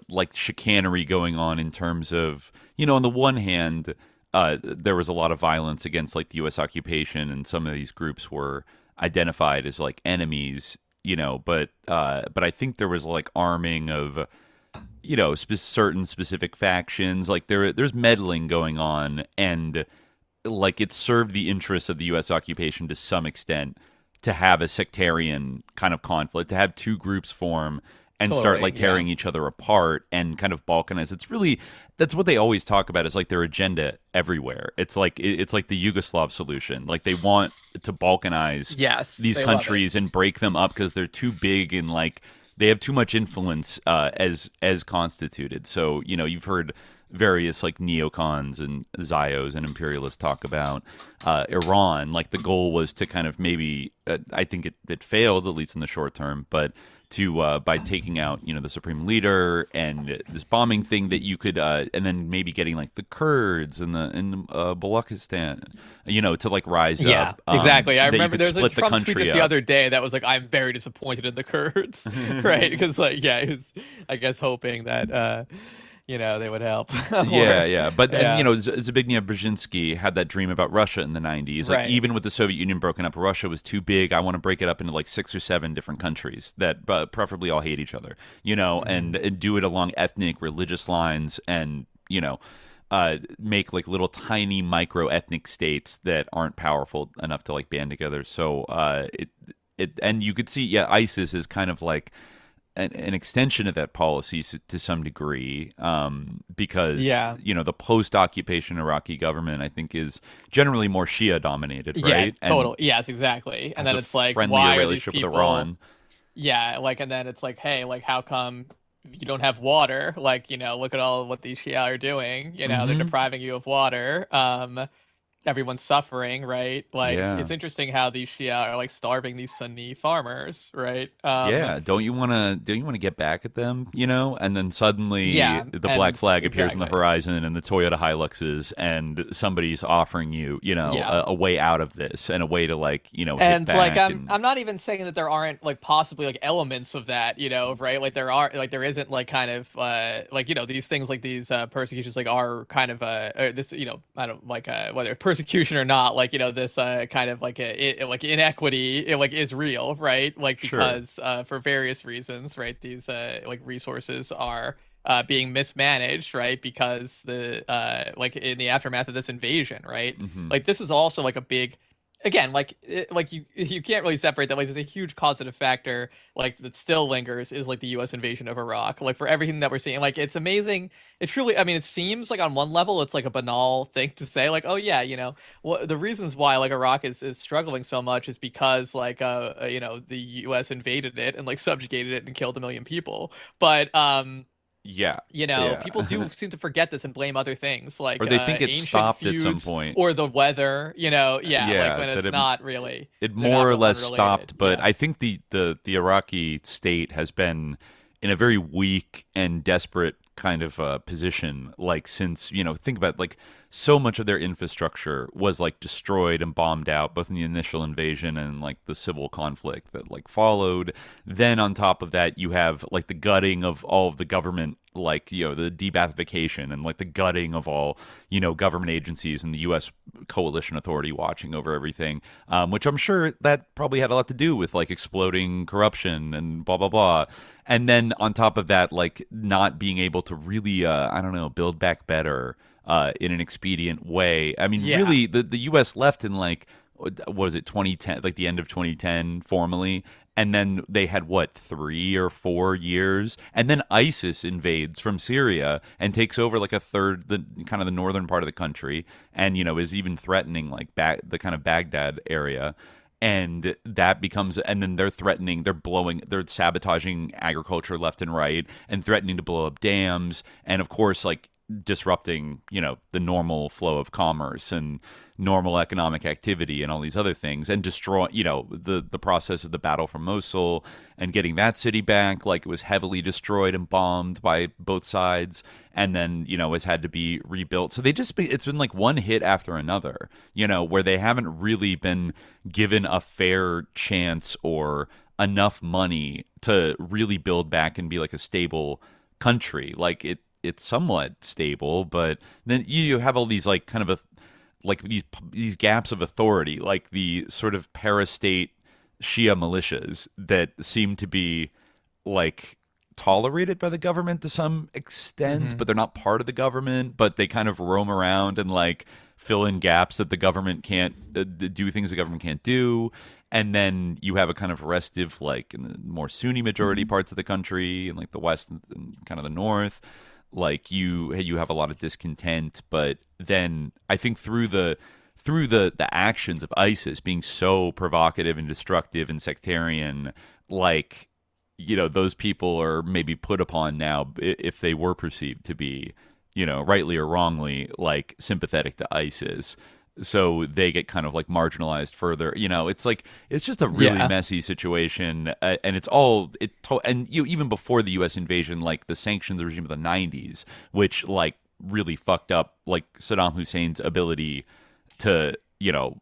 like chicanery going on in terms of, on the one hand, there was a lot of violence against like the U.S. occupation, and some of these groups were identified as like enemies, but I think there was like arming of, certain specific factions. Like there's meddling going on, and like it served the interests of the U.S. occupation to some extent to have a sectarian kind of conflict, to have two groups form and start like tearing each other apart and kind of balkanize. That's what they always talk about, is like their agenda everywhere. It's like the Yugoslav solution. Like they want to balkanize these countries and break them up because they're too big, and like they have too much influence as constituted. So, you've heard various like neocons and Zios and imperialists talk about Iran. Like the goal was to kind of maybe, I think it failed, at least in the short term, but to by taking out the supreme leader and this bombing thing that you could and then maybe getting like the Kurds and the Balochistan to like rise up. Exactly. I remember there was a Trump tweet just the other day that was like, I'm very disappointed in the Kurds, right? Because like he was, I guess, hoping that they would help. But Zbigniew Brzezinski had that dream about Russia in the 90s. Like even with the Soviet Union broken up, Russia was too big. I want to break it up into like 6 or 7 different countries that preferably all hate each other, and do it along ethnic, religious lines, and make like little tiny micro ethnic states that aren't powerful enough to like band together. So and you could see ISIS is kind of like an extension of that policy to some degree, because the post-occupation Iraqi government, I think, is generally more Shia dominated, right? Yeah, totally. Yes, exactly. And then it's like, friendlier why relationship are these people, with Iran? Yeah, like, and then it's like, hey, like, how come you don't have water? Like, look at all what these Shia are doing. They're depriving you of water. Everyone's suffering, right? Like, it's interesting how these Shia are like starving these Sunni farmers, right? Don't you want to get back at them, And then suddenly the black flag appears on the horizon, and the Toyota Hiluxes, and somebody's offering you, a way out of this, and a way to like, and like I'm not even saying that there aren't like possibly like elements of that, right? Like there isn't like kind of like these things, like these persecutions like are kind of this I don't like whether persecution or not, like this kind of like like inequity, like is real, right? Like because for various reasons, right? These like resources are being mismanaged, right? Because the like in the aftermath of this invasion, right? Like this is also like a big again, like you can't really separate that. Like, there's a huge causative factor, like that still lingers, is like the U.S. invasion of Iraq. Like for everything that we're seeing, like it's amazing. It truly, I mean, it seems like on one level it's like a banal thing to say, like, oh yeah, the reasons why like Iraq is struggling so much is because like the U.S. invaded it and like subjugated it and killed 1 million people. But Yeah. people do seem to forget this and blame other things, like or they think it ancient stopped at feuds some point, or the weather. Like when it's not really. It they're more not or less unrelated. stopped, but Yeah. I think the Iraqi state has been in a very weak and desperate kind of position, like since think about like so much of their infrastructure was like destroyed and bombed out, both in the initial invasion and like the civil conflict that like followed. Then on top of that, you have like the gutting of all of the government, like the de-Baathification and like the gutting of all government agencies and the U.S. coalition authority watching over everything, which I'm sure that probably had a lot to do with like exploding corruption and blah blah blah. And then on top of that, like not being able to really I don't know, build back better in an expedient way. I mean, Yeah. really, the U.S. left in like, what was it, 2010, like the end of 2010 formally, and then they had 3 or 4 years, and then ISIS invades from Syria and takes over like a third, the kind of the northern part of the country, and is even threatening like the kind of Baghdad area. And that becomes, and then they're sabotaging agriculture left and right and threatening to blow up dams. And of course, like disrupting, the normal flow of commerce and normal economic activity and all these other things, and destroy, the process of the battle for Mosul and getting that city back. Like it was heavily destroyed and bombed by both sides, and then, has had to be rebuilt. So it's been like one hit after another, where they haven't really been given a fair chance or enough money to really build back and be like a stable country. Like it's somewhat stable, but then you have all these like kind of like these gaps of authority, like the sort of parastate Shia militias that seem to be like tolerated by the government to some extent, but they're not part of the government, but they kind of roam around and like fill in gaps that the government can't do, things the government can't do. And then you have a kind of restive, like in the more Sunni majority parts of the country and like the West and kind of the North, like you have a lot of discontent. But then I think through the actions of ISIS being so provocative and destructive and sectarian, like those people are maybe put upon now, if they were perceived to be rightly or wrongly like sympathetic to ISIS, so they get kind of like marginalized further. It's like it's just a really messy situation, and it's all and even before the U.S. invasion, like the sanctions regime of the 90s, which like really fucked up like Saddam Hussein's ability to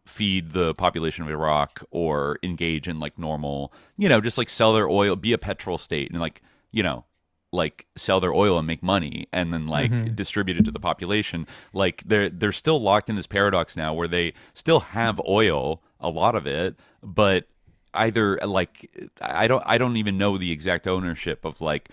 feed the population of Iraq or engage in like normal, just like sell their oil, be a petrol state, and like like sell their oil and make money and then like distribute it to the population. Like they're still locked in this paradox now where they still have oil, a lot of it, but either like I don't even know the exact ownership of like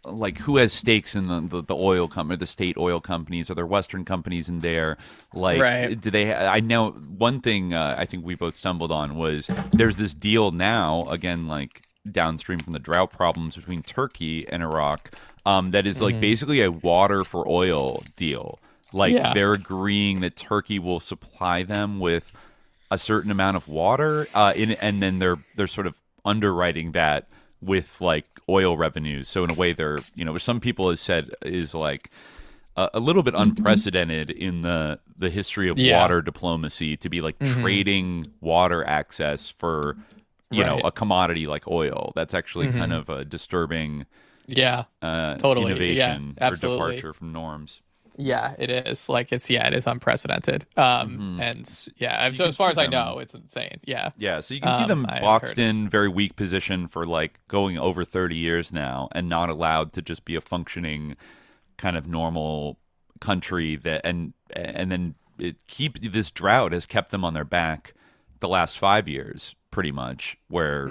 like who has stakes in the oil company, the state oil companies. Are there Western companies in there? Like, do they? I know one thing I think we both stumbled on was there's this deal now, again, like downstream from the drought problems between Turkey and Iraq, that is like basically a water for oil deal. Like they're agreeing that Turkey will supply them with a certain amount of water, and then they're sort of underwriting that with like oil revenues. So in a way, they're which some people has said is like a little bit unprecedented in the history of water diplomacy, to be like trading water access for a commodity like oil. That's actually kind of a disturbing totally innovation or absolutely. departure from norms. Yeah, it is. Like it is unprecedented. And so as far as I know, it's insane. Yeah. So you can see them boxed in very weak position for like going over 30 years now, and not allowed to just be a functioning kind of normal country. That and then this drought has kept them on their back the last 5 years, pretty much, where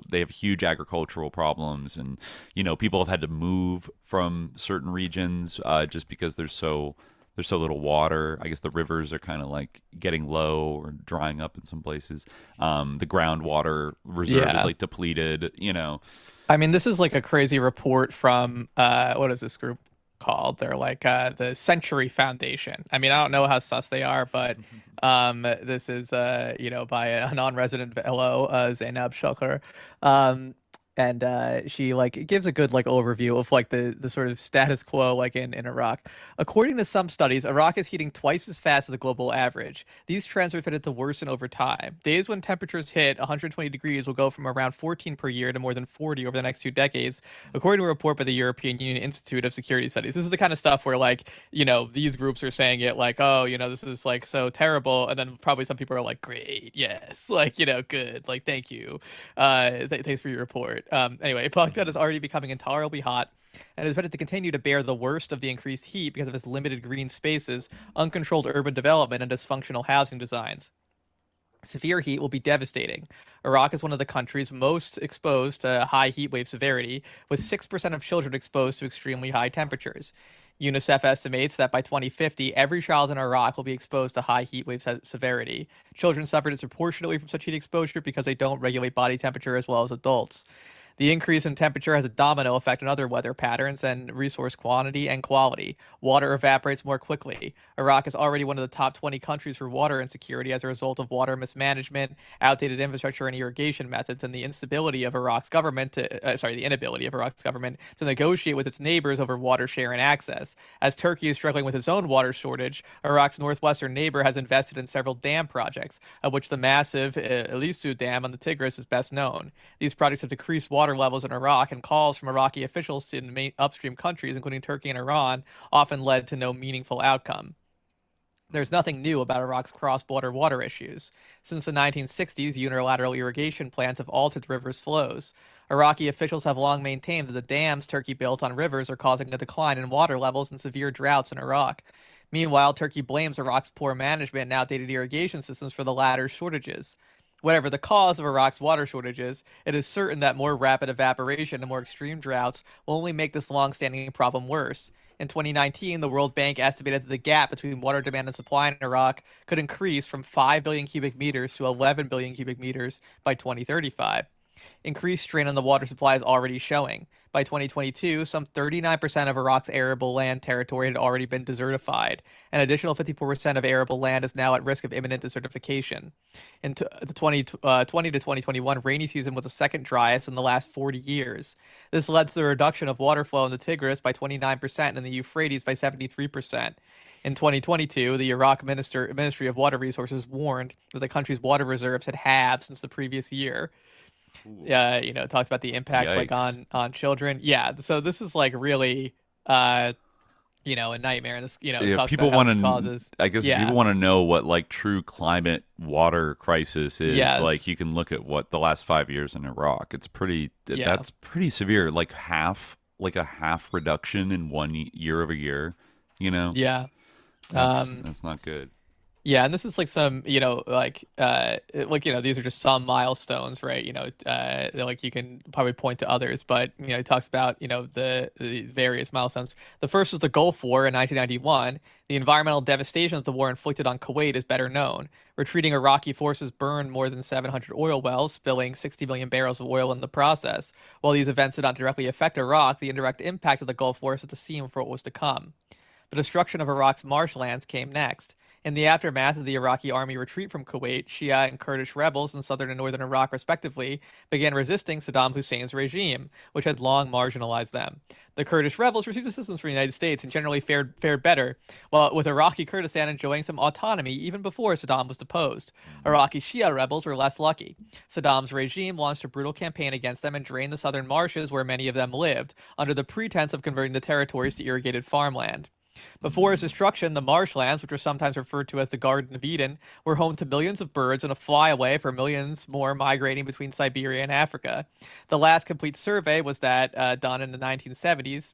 they have huge agricultural problems, and people have had to move from certain regions just because there's so there's so little water. I guess the rivers are kind of like getting low or drying up in some places. The groundwater reserve is like depleted, you know. I mean, this is like a crazy report from what is this group called? They're like the Century Foundation. I mean, I don't know how sus they are, but this is you know, by a non-resident fellow, Zainab Shukr. And she like gives a good like overview of like the sort of status quo like in Iraq. According to some studies, Iraq is heating twice as fast as the global average. These trends are expected to worsen over time. Days when temperatures hit 120 degrees will go from around 14 per year to more than 40 over the next 2 decades, according to a report by the European Union Institute of Security Studies. This is the kind of stuff where like, you know, these groups are saying it like, oh, you know, this is like so terrible, and then probably some people are like, great, yes, like, you know, good, like, thank you, thanks for your report. Anyway, Baghdad is already becoming intolerably hot and is expected to continue to bear the worst of the increased heat because of its limited green spaces, uncontrolled urban development, and dysfunctional housing designs. Severe heat will be devastating. Iraq is one of the countries most exposed to high heat wave severity, with 6% of children exposed to extremely high temperatures. UNICEF estimates that by 2050, every child in Iraq will be exposed to high heat wave severity. Children suffer disproportionately from such heat exposure because they don't regulate body temperature as well as adults. The increase in temperature has a domino effect on other weather patterns and resource quantity and quality. Water evaporates more quickly. Iraq is already one of the top 20 countries for water insecurity as a result of water mismanagement, outdated infrastructure and irrigation methods, and the inability of Iraq's government to negotiate with its neighbors over water share and access. As Turkey is struggling with its own water shortage, Iraq's northwestern neighbor has invested in several dam projects, of which the massive Elisu Dam on the Tigris is best known. These projects have decreased water levels in Iraq, and calls from Iraqi officials to the main upstream countries, including Turkey and Iran, often led to no meaningful outcome. There's nothing new about Iraq's cross-border water issues. Since the 1960s, unilateral irrigation plans have altered the river's flows. Iraqi officials have long maintained that the dams Turkey built on rivers are causing a decline in water levels and severe droughts in Iraq. Meanwhile, Turkey blames Iraq's poor management and outdated irrigation systems for the latter's shortages. Whatever the cause of Iraq's water shortages, it is certain that more rapid evaporation and more extreme droughts will only make this long-standing problem worse. In 2019, the World Bank estimated that the gap between water demand and supply in Iraq could increase from 5 billion cubic meters to 11 billion cubic meters by 2035. Increased strain on the water supply is already showing. By 2022, some 39% of Iraq's arable land territory had already been desertified. An additional 54% of arable land is now at risk of imminent desertification. In the 2020 to 2021 rainy season was the second driest in the last 40 years. This led to the reduction of water flow in the Tigris by 29% and the Euphrates by 73%. In 2022, the Iraq Ministry of Water Resources warned that the country's water reserves had halved since the previous year. You know, it talks about the impacts like on children. Yeah, so this is like really you know, a nightmare. And this, you know, talks people want to, I guess people want to know what like true climate water crisis is. Yes. Like you can look at what the last 5 years in Iraq. It's pretty. That's pretty severe. Like a half reduction in 1 year over year. You know. Yeah. That's not good. Yeah, and this is like some, you know, like you know, these are just some milestones, right? You know, like you can probably point to others, but you know, it talks about, you know, the various milestones. The first was the Gulf War in 1991. The environmental devastation that the war inflicted on Kuwait is better known. Retreating Iraqi forces burned more than 700 oil wells, spilling 60 million barrels of oil in the process. While these events did not directly affect Iraq, the indirect impact of the Gulf War set the scene for what was to come. The destruction of Iraq's marshlands came next. In the aftermath of the Iraqi army retreat from Kuwait, Shia and Kurdish rebels in southern and northern Iraq, respectively, began resisting Saddam Hussein's regime, which had long marginalized them. The Kurdish rebels received assistance from the United States and generally fared better, while with Iraqi Kurdistan enjoying some autonomy even before Saddam was deposed. Iraqi Shia rebels were less lucky. Saddam's regime launched a brutal campaign against them and drained the southern marshes where many of them lived, under the pretense of converting the territories to irrigated farmland. Before his destruction, the marshlands, which were sometimes referred to as the Garden of Eden, were home to millions of birds and a flyaway for millions more migrating between Siberia and Africa. The last complete survey was that done in the 1970s,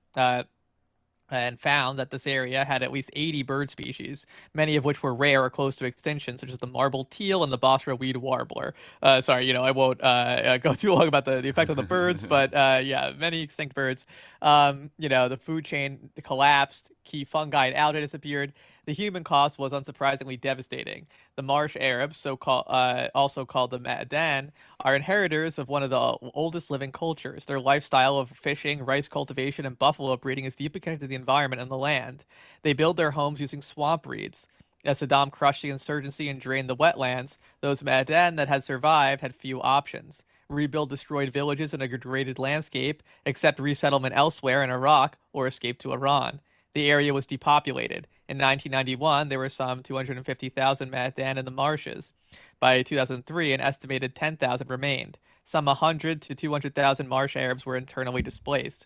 and found that this area had at least 80 bird species, many of which were rare or close to extinction, such as the marble teal and the Basra weed warbler. Sorry, you know, I won't go too long about the effect on the birds, but yeah, many extinct birds. You know, the food chain collapsed, key fungi and algae disappeared. The human cost was unsurprisingly devastating. The Marsh Arabs, also called the Ma'dan, are inheritors of one of the oldest living cultures. Their lifestyle of fishing, rice cultivation, and buffalo breeding is deeply connected to the environment and the land. They build their homes using swamp reeds. As Saddam crushed the insurgency and drained the wetlands, those Ma'dan that had survived had few options. Rebuild destroyed villages in a degraded landscape, accept resettlement elsewhere in Iraq, or escape to Iran. The area was depopulated. In 1991, there were some 250,000 Ma'dan in the marshes. By 2003, an estimated 10,000 remained. Some 100 to 200,000 Marsh Arabs were internally displaced.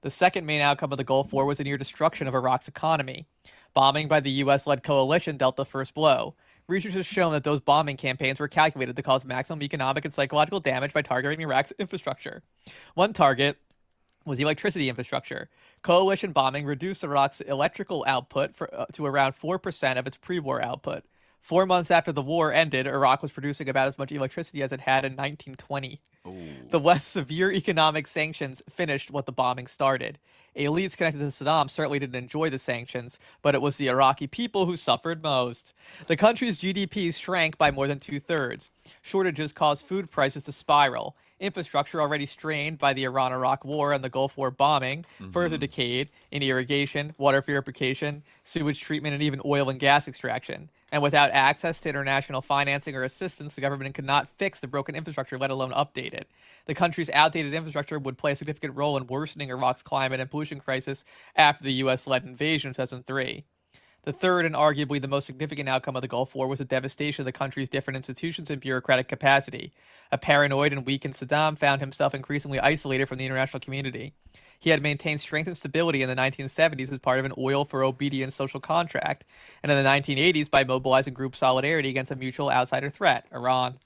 The second main outcome of the Gulf War was the near destruction of Iraq's economy. Bombing by the U.S.-led coalition dealt the first blow. Research has shown that those bombing campaigns were calculated to cause maximum economic and psychological damage by targeting Iraq's infrastructure. One target was the electricity infrastructure. Coalition bombing reduced Iraq's electrical output to around 4% of its pre-war output. 4 months after the war ended, Iraq was producing about as much electricity as it had in 1920. Ooh. The West's severe economic sanctions finished what the bombing started. Elites connected to Saddam certainly didn't enjoy the sanctions, but it was the Iraqi people who suffered most. The country's GDP shrank by more than 2/3. Shortages caused food prices to spiral. Infrastructure already strained by the Iran-Iraq War and the Gulf War bombing further decayed in irrigation, water purification, sewage treatment, and even oil and gas extraction. And without access to international financing or assistance, the government could not fix the broken infrastructure, let alone update it. The country's outdated infrastructure would play a significant role in worsening Iraq's climate and pollution crisis after the U.S.-led invasion in 2003. The third and arguably the most significant outcome of the Gulf War was the devastation of the country's different institutions and bureaucratic capacity. A paranoid and weakened Saddam found himself increasingly isolated from the international community. He had maintained strength and stability in the 1970s as part of an oil for obedience social contract, and in the 1980s by mobilizing group solidarity against a mutual outsider threat, Iran.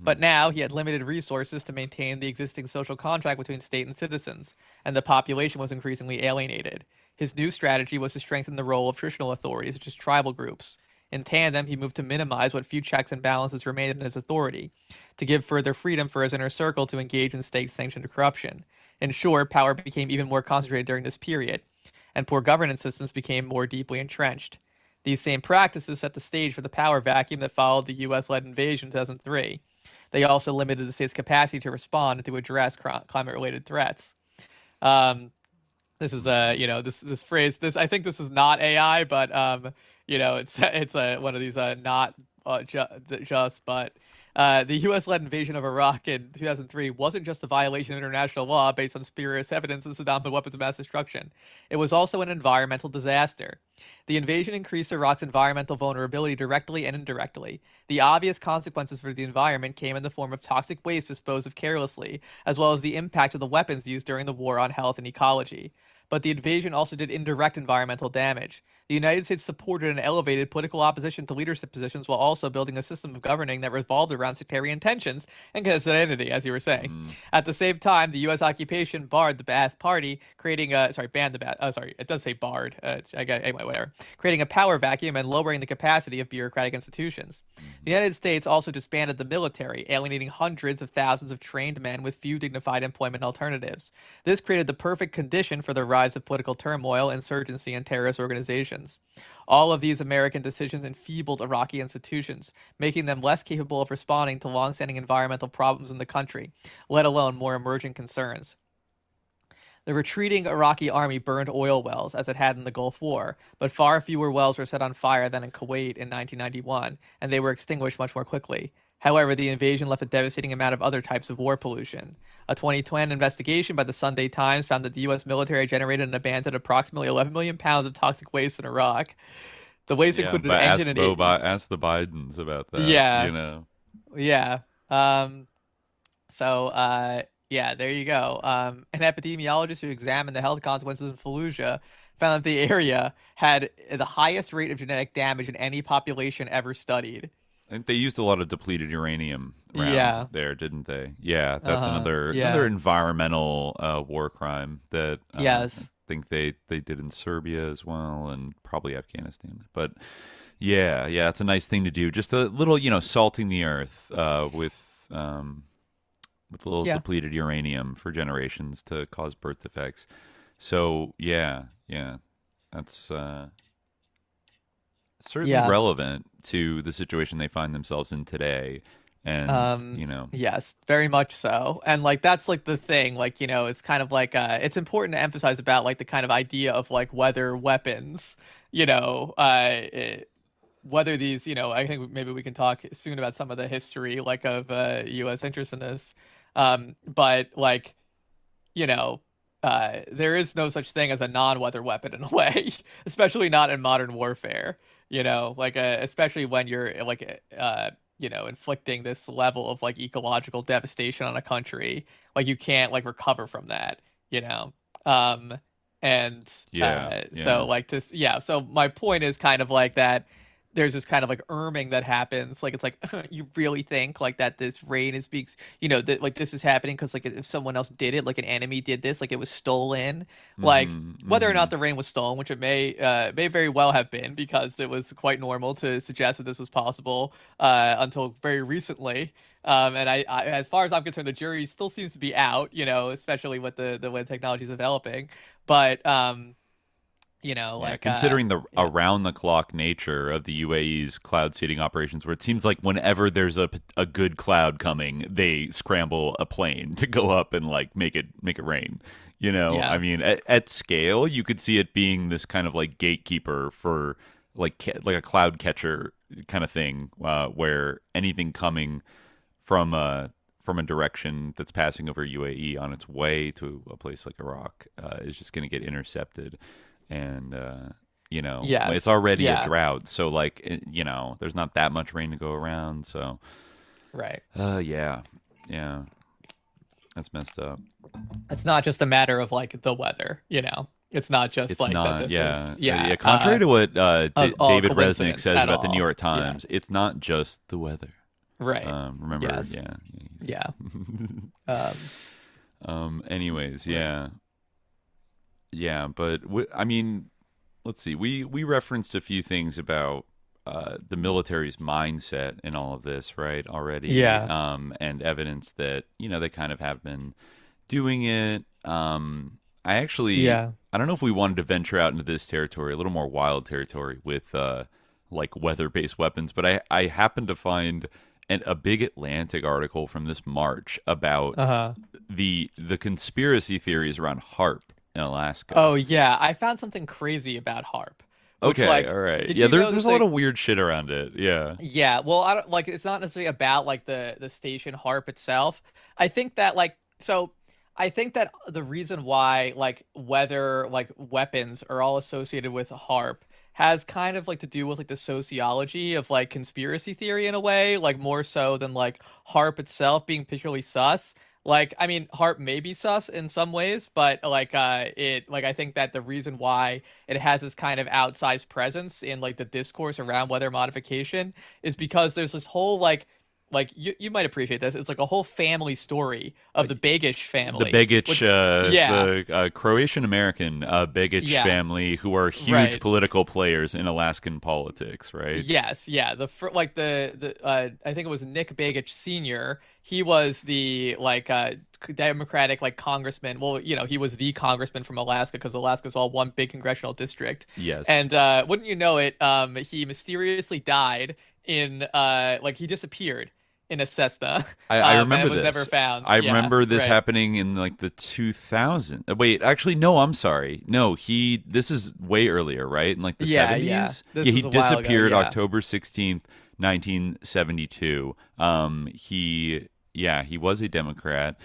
But now he had limited resources to maintain the existing social contract between state and citizens, and the population was increasingly alienated. His new strategy was to strengthen the role of traditional authorities, such as tribal groups. In tandem, he moved to minimize what few checks and balances remained in his authority, to give further freedom for his inner circle to engage in state-sanctioned corruption. In short, power became even more concentrated during this period, and poor governance systems became more deeply entrenched. These same practices set the stage for the power vacuum that followed the U.S.-led invasion in 2003. They also limited the state's capacity to respond and to address climate-related threats. This is this phrase. I think this is not AI, but it's one of these not just. But the U.S.-led invasion of Iraq in 2003 wasn't just a violation of international law based on spurious evidence of Saddam and weapons of mass destruction. It was also an environmental disaster. The invasion increased Iraq's environmental vulnerability directly and indirectly. The obvious consequences for the environment came in the form of toxic waste disposed of carelessly, as well as the impact of the weapons used during the war on health and ecology. But the invasion also did indirect environmental damage. The United States supported and elevated political opposition to leadership positions while also building a system of governing that revolved around sectarian tensions and contested identity, as you were saying. At the same time, the U.S. occupation barred the Ba'ath Party, creating banned the Ba'ath. It does say barred. Anyway, whatever. Creating a power vacuum and lowering the capacity of bureaucratic institutions. The United States also disbanded the military, alienating hundreds of thousands of trained men with few dignified employment alternatives. This created the perfect condition for the rise of political turmoil, insurgency, and terrorist organizations. All of these American decisions enfeebled Iraqi institutions, making them less capable of responding to long-standing environmental problems in the country, let alone more emerging concerns. The retreating Iraqi army burned oil wells, as it had in the Gulf War, but far fewer wells were set on fire than in Kuwait in 1991, and they were extinguished much more quickly. However, the invasion left a devastating amount of other types of war pollution. A 2010 investigation by the Sunday Times found that the U.S. military generated and abandoned approximately 11 million pounds of toxic waste in Iraq. The waste included engine and ask the Bidens about that. Yeah. Yeah. There you go. An epidemiologist who examined the health consequences of Fallujah found that the area had the highest rate of genetic damage in any population ever studied. I think they used a lot of depleted uranium rounds there, didn't they? Yeah, that's another environmental war crime that I think they did in Serbia as well, and probably Afghanistan. But yeah, it's a nice thing to do. Just a little, salting the earth with a little depleted uranium for generations to cause birth defects. So yeah, that's certainly relevant to the situation they find themselves in today. And yes, very much so. And like that's like the thing, like, it's kind of like it's important to emphasize about like the kind of idea of like whether weapons, whether these, I think maybe we can talk soon about some of the history like of US interest in this. But like, there is no such thing as a non-weather weapon in a way, especially not in modern warfare, like especially when you're like inflicting this level of like ecological devastation on a country, like you can't like recover from that, so like this, so my point is kind of like that there's this kind of like erming that happens, like it's like you really think like that this rain is being, that like this is happening because like if someone else did it, like an enemy did this, like it was stolen, like whether or not the rain was stolen, which it may very well have been, because it was quite normal to suggest that this was possible until very recently. And I, as far as I'm concerned, the jury still seems to be out, especially with the way technology is developing, but considering the around the clock nature of the UAE's cloud seeding operations, where it seems like whenever there's a good cloud coming, they scramble a plane to go up and like make it rain. I mean, at scale, you could see it being this kind of like gatekeeper for like a cloud catcher kind of thing, where anything coming from a direction that's passing over UAE on its way to a place like Iraq is just going to get intercepted. And, it's already a drought. So, like, there's not that much rain to go around. So, right. Yeah. That's messed up. It's not just a matter of, like, the weather, It's not just it's like not, that. This is, contrary to what David Resnick says about all. the New York Times, it's not just the weather. Right. Remember? Yes. Yeah. Anyways, Yeah, but I mean, let's see. We referenced a few things about the military's mindset in all of this, right? Already, and evidence that they kind of have been doing it. I actually, I don't know if we wanted to venture out into this territory, a little more wild territory with like weather-based weapons, but I happened to find a big Atlantic article from this March about the conspiracy theories around HAARP in Alaska. Oh yeah, I found something crazy about HAARP. Okay, like, all right. Yeah, there's a lot of weird shit around it. Yeah. Yeah, well, I don't like. It's not necessarily about like the station HAARP itself. I think that I think that the reason why like weather like weapons are all associated with HAARP has kind of like to do with like the sociology of like conspiracy theory in a way, like more so than like HAARP itself being particularly sus. Like, I mean, HAARP may be sus in some ways, but like I think that the reason why it has this kind of outsized presence in like the discourse around weather modification is because there's this whole like you might appreciate this. It's like a whole family story of the Begic family. The Begic, the Croatian American Begic family, who are huge political players in Alaskan politics, right? Yes, yeah. The I think it was Nick Begic Sr. He was the Democratic congressman. Well, he was the congressman from Alaska because Alaska's all one big congressional district. Yes. And wouldn't you know it, he mysteriously died in he disappeared in a Cessna. I remember and was this. Never found. I remember this happening in like the 2000s. Wait, actually, no. I'm sorry. No, this is way earlier, right? In like the 70s. Yeah. He disappeared October 16th, 1972. He was a Democrat,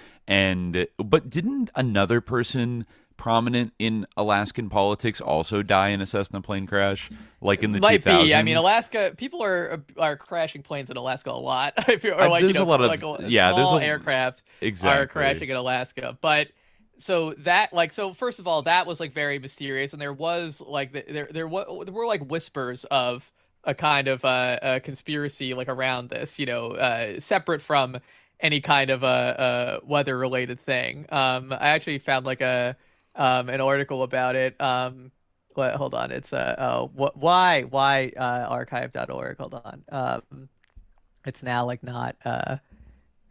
but didn't another person prominent in Alaskan politics also die in a Cessna plane crash, like in the 2000s? Might be. I mean, Alaska, people are crashing planes in Alaska a lot. There's a lot of small aircraft are crashing in Alaska. But so first of all, that was like very mysterious, and there was like there were like whispers of a kind of a conspiracy like around this, separate from any kind of weather related thing. I actually found like an article about it. Hold on, it's why archive.org. Hold on. It's now like not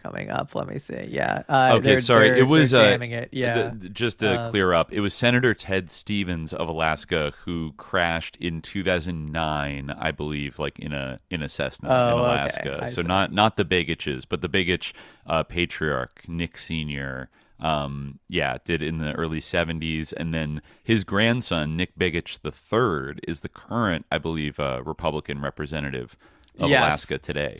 coming up. Let me see. Yeah. Okay, sorry. It was jamming it. Yeah. Just to clear up, it was Senator Ted Stevens of Alaska who crashed in 2009, I believe, like in a Cessna in Alaska. Okay. So not the Begiches, but the Begich patriarch Nick Sr. Did in the early 70s, and then his grandson Nick Begich III is the current, I believe, Republican representative of Alaska today.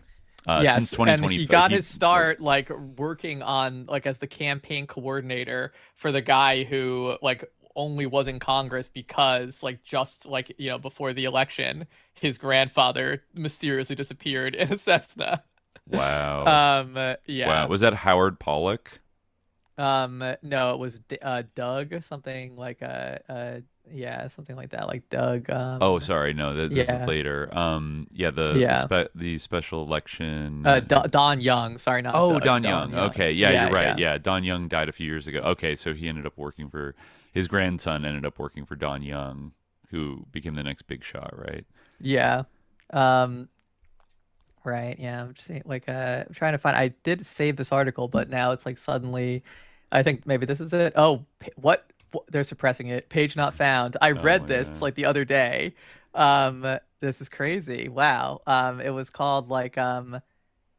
Since 2020, and he got his start like working on like as the campaign coordinator for the guy who like only was in Congress because like just like before the election his grandfather mysteriously disappeared in a Cessna. Wow. Wow. Was that Howard Pollock? No, it was Doug, something like something like that, like Doug. Sorry, no, this is later. The special election. Don Young, sorry, not. Oh, Doug, Don Young. Okay, you're right. Yeah. Don Young died a few years ago. Okay, so he ended up working for his grandson. Ended up working for Don Young, who became the next big shot, right? Yeah. Right. Yeah. I'm just like I'm trying to find. I did save this article, but now it's like suddenly, I think maybe this is it. Oh, what? They're suppressing it. Page not found. I read this like the other day. This is crazy. Wow. It was called like let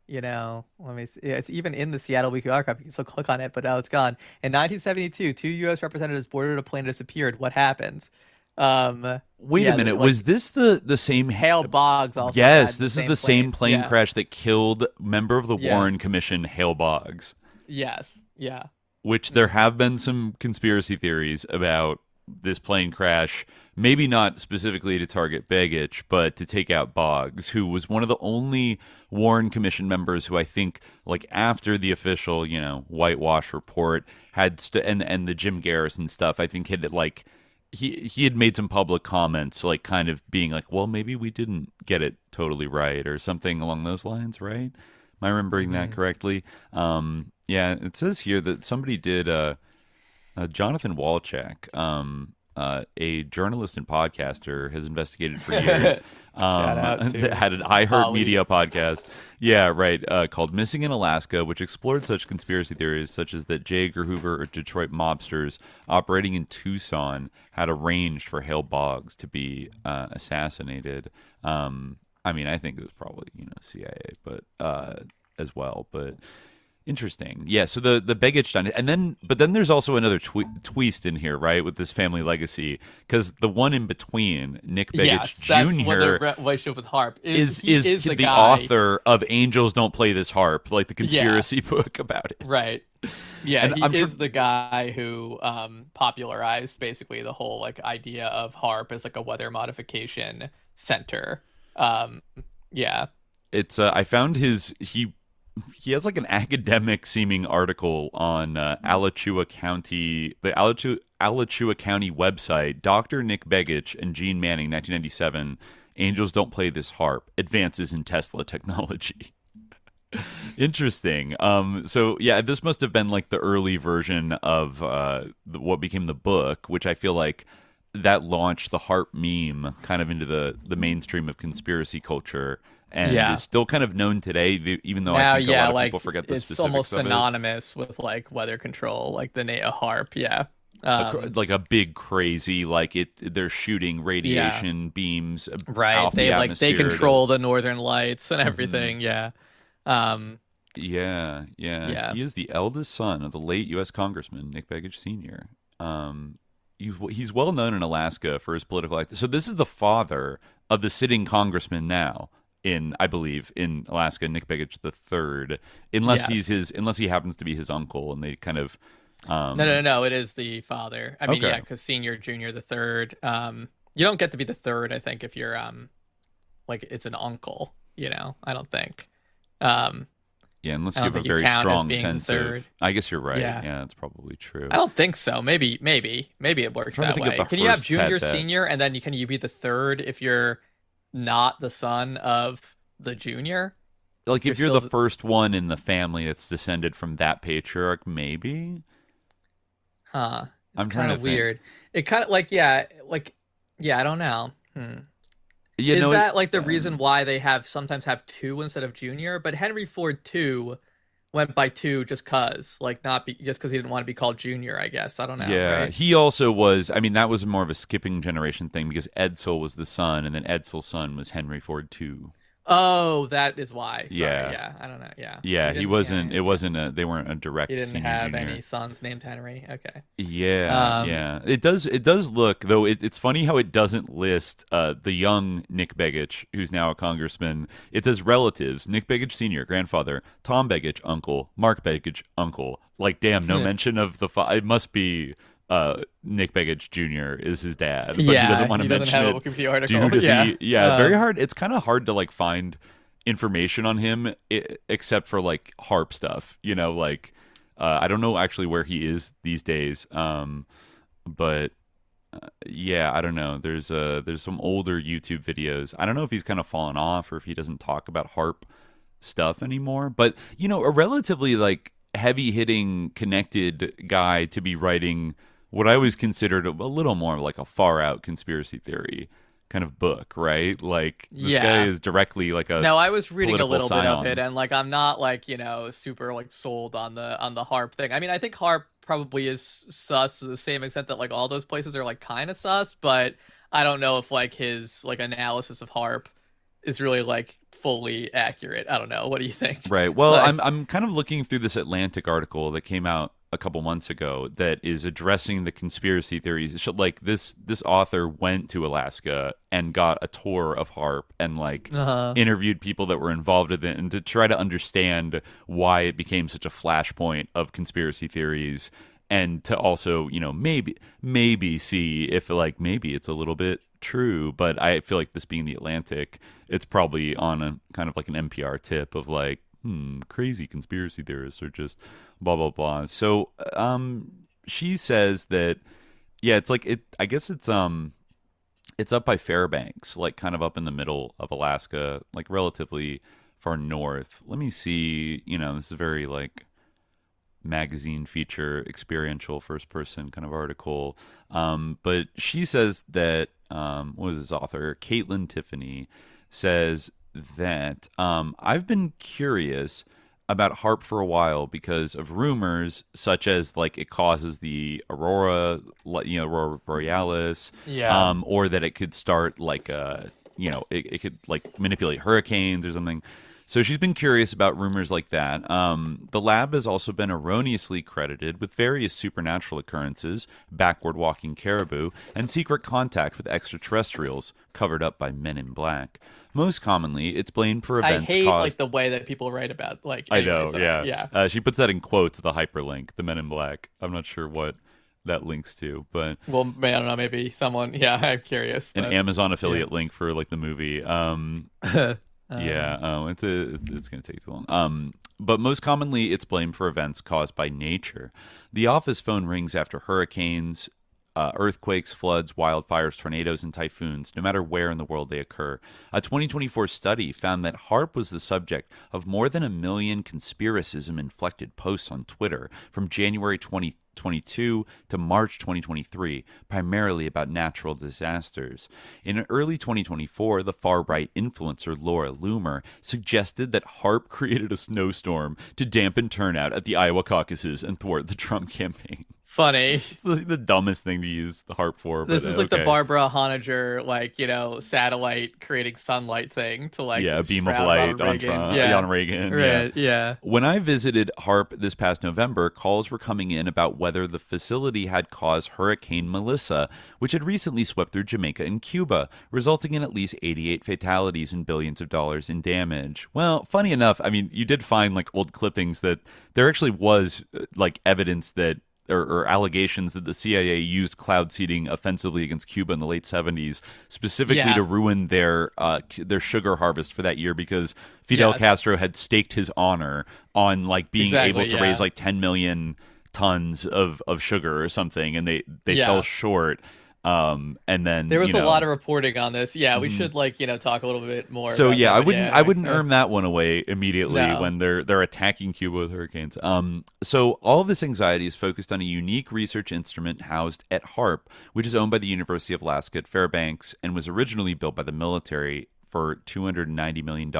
me see. It's even in the Seattle Weekly Archive. You can still click on it, but now it's gone. In 1972, 2 U.S. representatives boarded a plane and disappeared. What happened? Wait a minute. Was this the same Hale Boggs? Also, yes, this is the same plane crash that killed member of the Warren Commission, Hale Boggs. Yes. Yeah. Which there have been some conspiracy theories about this plane crash, maybe not specifically to target Begich, but to take out Boggs, who was one of the only Warren Commission members who I think, like after the official, whitewash report had and the Jim Garrison stuff, I think had like. He had made some public comments, like kind of being like, well, maybe we didn't get it totally right or something along those lines, right? Am I remembering that correctly? It says here that somebody did Jonathan Walchek, a journalist and podcaster, has investigated for years. Had an iHeart Media podcast. Yeah, right. Called Missing in Alaska, which explored such conspiracy theories such as that J. Edgar Hoover or Detroit mobsters operating in Tucson had arranged for Hale Boggs to be assassinated. I think it was probably, CIA, but as well, but interesting. Yeah, so the Begich done it, but then there's also another twist in here, right, with this family legacy, because the one in between, Nick Begich Jr. That's relationship with HAARP is the author of Angels Don't Play This HAARP, like the conspiracy book about it. Right. Yeah, and he is the guy who popularized basically the whole like idea of HAARP as like a weather modification center. It's I found he has like an academic seeming article on Alachua County, the Alachua County website, Dr. Nick Begich and Gene Manning, 1997, Angels Don't Play This HAARP, Advances in Tesla Technology. Interesting. This must have been like the early version of what became the book, which I feel like that launched the HAARP meme kind of into the mainstream of conspiracy culture. And is still kind of known today, even though I think a lot of people forget the specifics of it. It's almost synonymous with like weather control, like the name HAARP. Yeah, like a big crazy, like they're shooting radiation beams. Right, they control the northern lights and everything. Mm-hmm. Yeah. He is the eldest son of the late U.S. Congressman Nick Begich Sr. He's well known in Alaska for his political activity. So this is the father of the sitting congressman now. I believe in Alaska, Nick Begich III, unless he happens to be his uncle, and they kind of. No, it is the father. I mean, because senior, junior, the third. You don't get to be the third, I think, if you're like it's an uncle. I don't think. Unless you have a very strong sense of. I guess you're right. Yeah, that's probably true. I don't think so. Maybe it works that way. Can you have junior, senior, and then can you be the third if you're not the son of the junior? Like if you're the first one in the family that's descended from that patriarch, maybe. It's kind of weird. It kind of I don't know. Is that like the reason why they sometimes have two instead of junior? But Henry Ford II went by 2 just cause, like just because he didn't want to be called Junior, I guess. I don't know. Yeah, right? he also was. I mean, that was more of a skipping generation thing because Edsel was the son, and then Edsel's son was Henry Ford too. Oh, that is why. Sorry, Yeah. yeah. I don't know. Yeah. Yeah, he wasn't. It wasn't a. They weren't a direct. He didn't senior, have junior. any sons named Henry. Okay. Yeah, yeah. It does. It does look though. It's funny how it doesn't list the young Nick Begich, who's now a congressman. It says relatives: Nick Begich Sr., grandfather; Tom Begich, uncle; Mark Begich, uncle. Like, damn, no mention of the. It must be. Nick Begich Jr. is his dad, but he doesn't want to mention have it. A Wikipedia article. Very hard. It's kind of hard to like find information on him, except for like HAARP stuff. You know, like I don't know actually where he is these days. But yeah, I don't know. There's some older YouTube videos. I don't know if he's kind of fallen off or if he doesn't talk about HAARP stuff anymore. But you know, a relatively like heavy hitting connected guy to be writing what I always considered a little more like a far out conspiracy theory kind of book, right? Like this guy is directly like a No, I was reading a little bit sign-on. of it, and like I'm not like, you know, super like sold on the HAARP thing. I mean, I think HAARP probably is sus to the same extent that like all those places are like kind of sus, but I don't know if like his like analysis of HAARP is really like fully accurate. I don't know. What do you think? Right. Well, Like- I'm kind of looking through this Atlantic article that came out a couple months ago that is addressing the conspiracy theories. Like this author went to Alaska and got a tour of HAARP and like interviewed people that were involved in it and to try to understand why it became such a flashpoint of conspiracy theories, and to also, you know, maybe see if like maybe it's a little bit true. But I feel like this being the Atlantic, it's probably on a kind of like an NPR tip of like, crazy conspiracy theorists are just blah blah blah. So she says that it's like I guess it's up by Fairbanks, like kind of up in the middle of Alaska, like relatively far north. Let me see, you know, this is very like magazine feature, experiential first person kind of article. But she says that what is this author? Caitlin Tiffany says that I've been curious about HAARP for a while because of rumors such as like it causes the aurora borealis, or that it could start like it could like manipulate hurricanes or something. So she's been curious about rumors like that. The lab has also been erroneously credited with various supernatural occurrences, backward walking caribou, and secret contact with extraterrestrials covered up by men in black. Most commonly, it's blamed for events I hate caused... like the way that people write about like. I know, anyways, yeah. She puts that in quotes, the hyperlink, the men in black. I'm not sure what that links to, but... Well, I don't know, maybe someone... Yeah, I'm curious. An Amazon affiliate link for like the movie. It's going to take too long. But most commonly, it's blamed for events caused by nature. The office phone rings after hurricanes, earthquakes, floods, wildfires, tornadoes, and typhoons, no matter where in the world they occur. A 2024 study found that HAARP was the subject of more than 1 million conspiracism-inflected posts on Twitter from January 2022 to March 2023, primarily about natural disasters. In early 2024, the far-right influencer Laura Loomer suggested that HAARP created a snowstorm to dampen turnout at the Iowa caucuses and thwart the Trump campaign. Funny. It's the dumbest thing to use the HAARP for. This but, is like okay. the Barbara Honegger, like, you know, satellite creating sunlight thing to like a beam of shroud light Ronald on Reagan. Trump, on Reagan. Right, yeah. When I visited HAARP this past November, calls were coming in about whether the facility had caused Hurricane Melissa, which had recently swept through Jamaica and Cuba, resulting in at least 88 fatalities and billions of dollars in damage. Well, funny enough, I mean, you did find like old clippings that there actually was like evidence that or allegations that the CIA used cloud seeding offensively against Cuba in the late 70s, specifically to ruin their sugar harvest for that year because Fidel Castro had staked his honor on like being able to raise like 10 million tons of sugar or something, and they fell short. And then there was a lot of reporting on this. Yeah, we should like, you know, talk a little bit more. So about that, I wouldn't earn that one away immediately when they're attacking Cuba with hurricanes. So all of this anxiety is focused on a unique research instrument housed at HAARP, which is owned by the University of Alaska at Fairbanks and was originally built by the military for $290 million.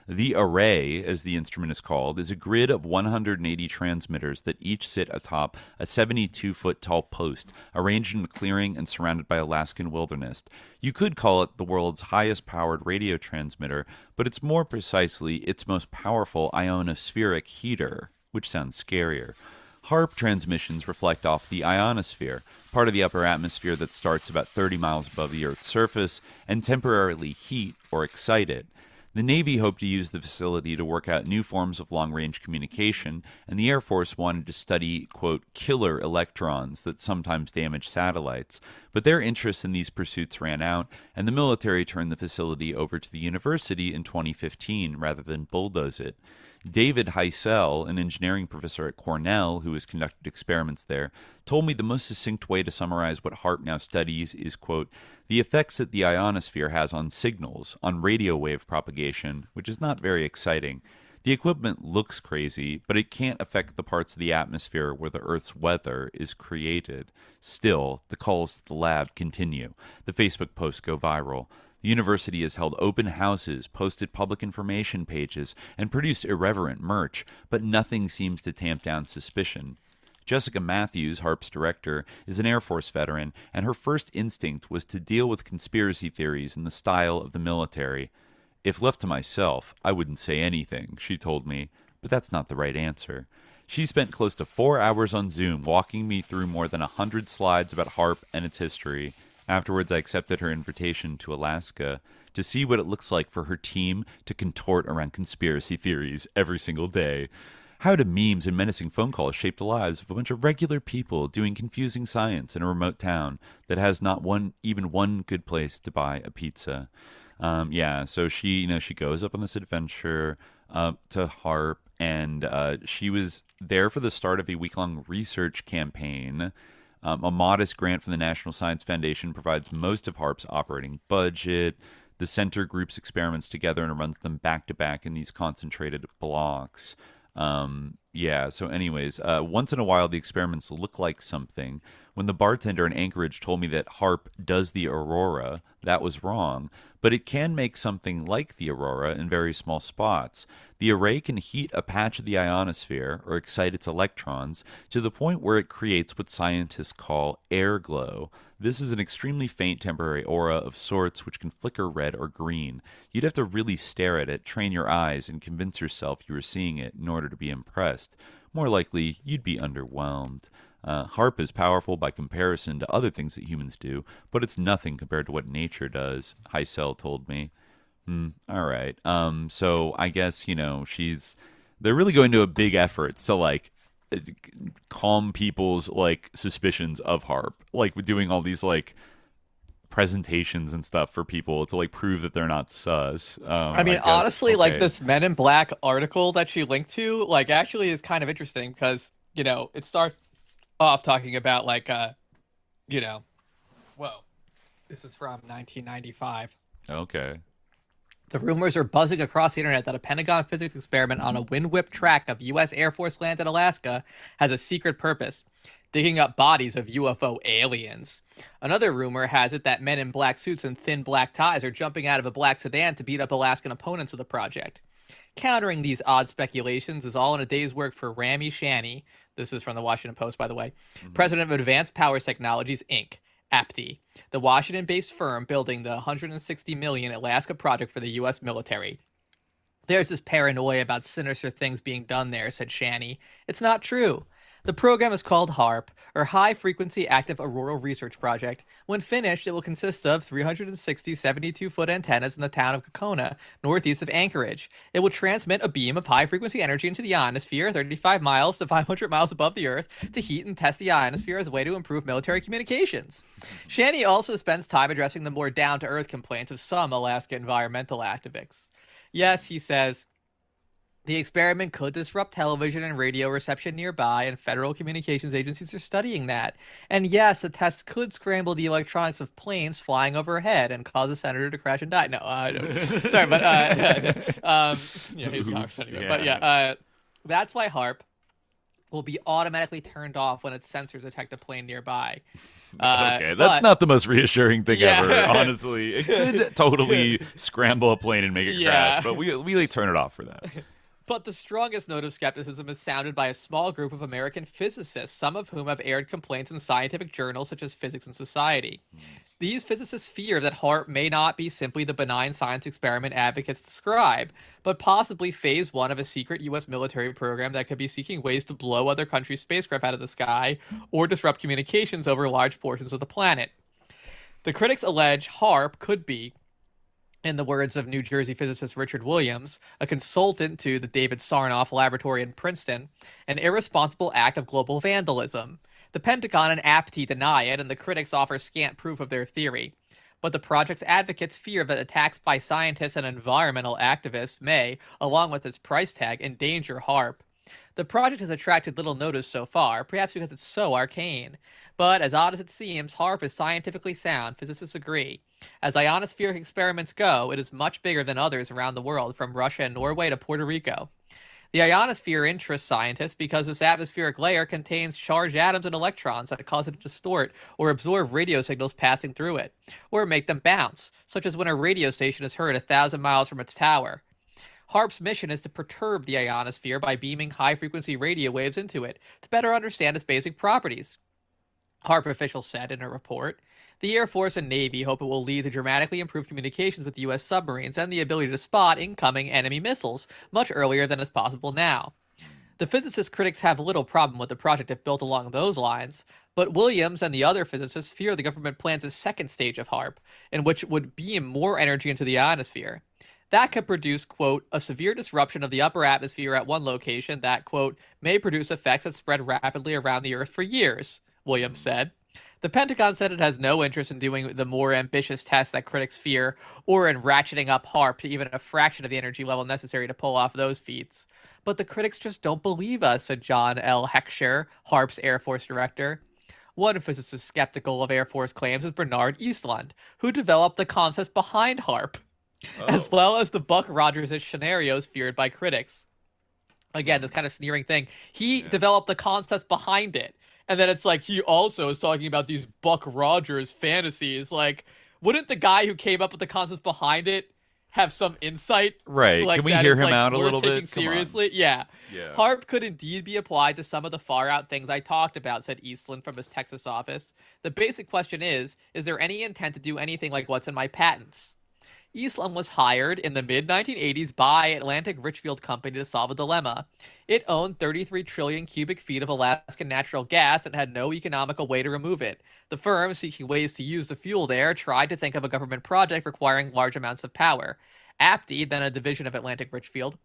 The array, as the instrument is called, is a grid of 180 transmitters that each sit atop a 72-foot-tall post, arranged in a clearing and surrounded by Alaskan wilderness. You could call it the world's highest-powered radio transmitter, but it's more precisely its most powerful ionospheric heater, which sounds scarier. HAARP transmissions reflect off the ionosphere, part of the upper atmosphere that starts about 30 miles above the Earth's surface, and temporarily heat or excite it. The Navy hoped to use the facility to work out new forms of long-range communication, and the Air Force wanted to study, quote, killer electrons that sometimes damage satellites. But their interest in these pursuits ran out, and the military turned the facility over to the university in 2015 rather than bulldoze it. David Heisel, an engineering professor at Cornell who has conducted experiments there, told me the most succinct way to summarize what HAARP now studies is, quote, the effects that the ionosphere has on signals, on radio wave propagation, which is not very exciting. The equipment looks crazy, but it can't affect the parts of the atmosphere where the Earth's weather is created. Still, the calls to the lab continue. The Facebook posts go viral. The university has held open houses, posted public information pages, and produced irreverent merch, but nothing seems to tamp down suspicion. Jessica Matthews, HAARP's director, is an Air Force veteran, and her first instinct was to deal with conspiracy theories in the style of the military. If left to myself, I wouldn't say anything, she told me, but that's not the right answer. She spent close to 4 hours on Zoom walking me through more than 100 slides about HAARP and its history. Afterwards, I accepted her invitation to Alaska to see what it looks like for her team to contort around conspiracy theories every single day. How do memes and menacing phone calls shape the lives of a bunch of regular people doing confusing science in a remote town that has not even one good place to buy a pizza? So she goes up on this adventure to HAARP, and she was there for the start of a week-long research campaign. A modest grant from the National Science Foundation provides most of HAARP's operating budget. The center groups experiments together and runs them back-to-back in these concentrated blocks. Once in a while the experiments look like something. When the bartender in Anchorage told me that HAARP does the aurora, that was wrong, but it can make something like the aurora in very small spots. The array can heat a patch of the ionosphere, or excite its electrons, to the point where it creates what scientists call air glow. This is an extremely faint temporary aura of sorts which can flicker red or green. You'd have to really stare at it, train your eyes, and convince yourself you were seeing it in order to be impressed. More likely, you'd be underwhelmed. HAARP is powerful by comparison to other things that humans do, but it's nothing compared to what nature does, Heisel told me. All right. So I guess, they're really going to a big efforts to, calm people's, suspicions of HAARP. Doing all these, presentations and stuff for people to, prove that they're not sus. Honestly, this Men in Black article that she linked to, actually is kind of interesting because, it starts off talking about, this is from 1995. Okay. The rumors are buzzing across the internet that a Pentagon physics experiment on a wind-whipped track of U.S. Air Force land in Alaska has a secret purpose, digging up bodies of UFO aliens. Another rumor has it that men in black suits and thin black ties are jumping out of a black sedan to beat up Alaskan opponents of the project. Countering these odd speculations is all in a day's work for Rami Shani. This is from the Washington Post, by the way. President of Advanced Powers Technologies, Inc., APTI, the Washington-based firm building the $160 million Alaska project for the U.S. military. There's this paranoia about sinister things being done there, said Shani. It's not true. The program is called HAARP, or High Frequency Active Auroral Research Project. When finished, it will consist of 360 72-foot antennas in the town of Kokona, northeast of Anchorage. It will transmit a beam of high-frequency energy into the ionosphere, 35 miles to 500 miles above the Earth, to heat and test the ionosphere as a way to improve military communications. Shani also spends time addressing the more down-to-earth complaints of some Alaska environmental activists. Yes, he says, the experiment could disrupt television and radio reception nearby, and federal communications agencies are studying that. And yes, the test could scramble the electronics of planes flying overhead and cause a senator to crash and die. No, sorry, but he's anyway. But that's why HAARP, will be automatically turned off when its sensors detect a plane nearby. Okay, that's not the most reassuring thing ever, honestly. It could totally scramble a plane and make it crash, but we turn it off for that. But the strongest note of skepticism is sounded by a small group of American physicists, some of whom have aired complaints in scientific journals such as Physics and Society. These physicists fear that HAARP may not be simply the benign science experiment advocates describe, but possibly phase one of a secret U.S. military program that could be seeking ways to blow other countries' spacecraft out of the sky or disrupt communications over large portions of the planet. The critics allege HAARP could be, in the words of New Jersey physicist Richard Williams, a consultant to the David Sarnoff Laboratory in Princeton, an irresponsible act of global vandalism. The Pentagon and APT deny it, and the critics offer scant proof of their theory. But the project's advocates fear that attacks by scientists and environmental activists may, along with its price tag, endanger HAARP. The project has attracted little notice so far, perhaps because it's so arcane. But as odd as it seems, HAARP is scientifically sound, physicists agree. As ionospheric experiments go, it is much bigger than others around the world, from Russia and Norway to Puerto Rico. The ionosphere interests scientists because this atmospheric layer contains charged atoms and electrons that cause it to distort or absorb radio signals passing through it, or make them bounce, such as when a radio station is heard 1,000 miles from its tower. HAARP's mission is to perturb the ionosphere by beaming high-frequency radio waves into it to better understand its basic properties. HAARP officials said in a report, the Air Force and Navy hope it will lead to dramatically improved communications with U.S. submarines and the ability to spot incoming enemy missiles much earlier than is possible now. The physicist critics have little problem with the project if built along those lines, but Williams and the other physicists fear the government plans a second stage of HAARP, in which it would beam more energy into the ionosphere. That could produce, quote, a severe disruption of the upper atmosphere at one location that, quote, may produce effects that spread rapidly around the Earth for years, Williams said. The Pentagon said it has no interest in doing the more ambitious tests that critics fear, or in ratcheting up HAARP to even a fraction of the energy level necessary to pull off those feats. But the critics just don't believe us, said John L. Heckscher, HAARP's Air Force director. One physicist skeptical of Air Force claims is Bernard Eastland, who developed the concepts behind HAARP, as well as the Buck Rogers-ish scenarios feared by critics. Again, this kind of sneering thing. He developed the concepts behind it. And then it's like, he also is talking about these Buck Rogers fantasies. Like, wouldn't the guy who came up with the concepts behind it have some insight? Right. Like, can we hear him out a little bit? Seriously? Yeah. HAARP could indeed be applied to some of the far-out things I talked about, said Eastland from his Texas office. The basic question is there any intent to do anything like what's in my patents? Eastland was hired in the mid-1980s by Atlantic Richfield Company to solve a dilemma. It owned 33 trillion cubic feet of Alaskan natural gas and had no economical way to remove it. The firm, seeking ways to use the fuel there, tried to think of a government project requiring large amounts of power. APTI, then a division of Atlantic Richfield,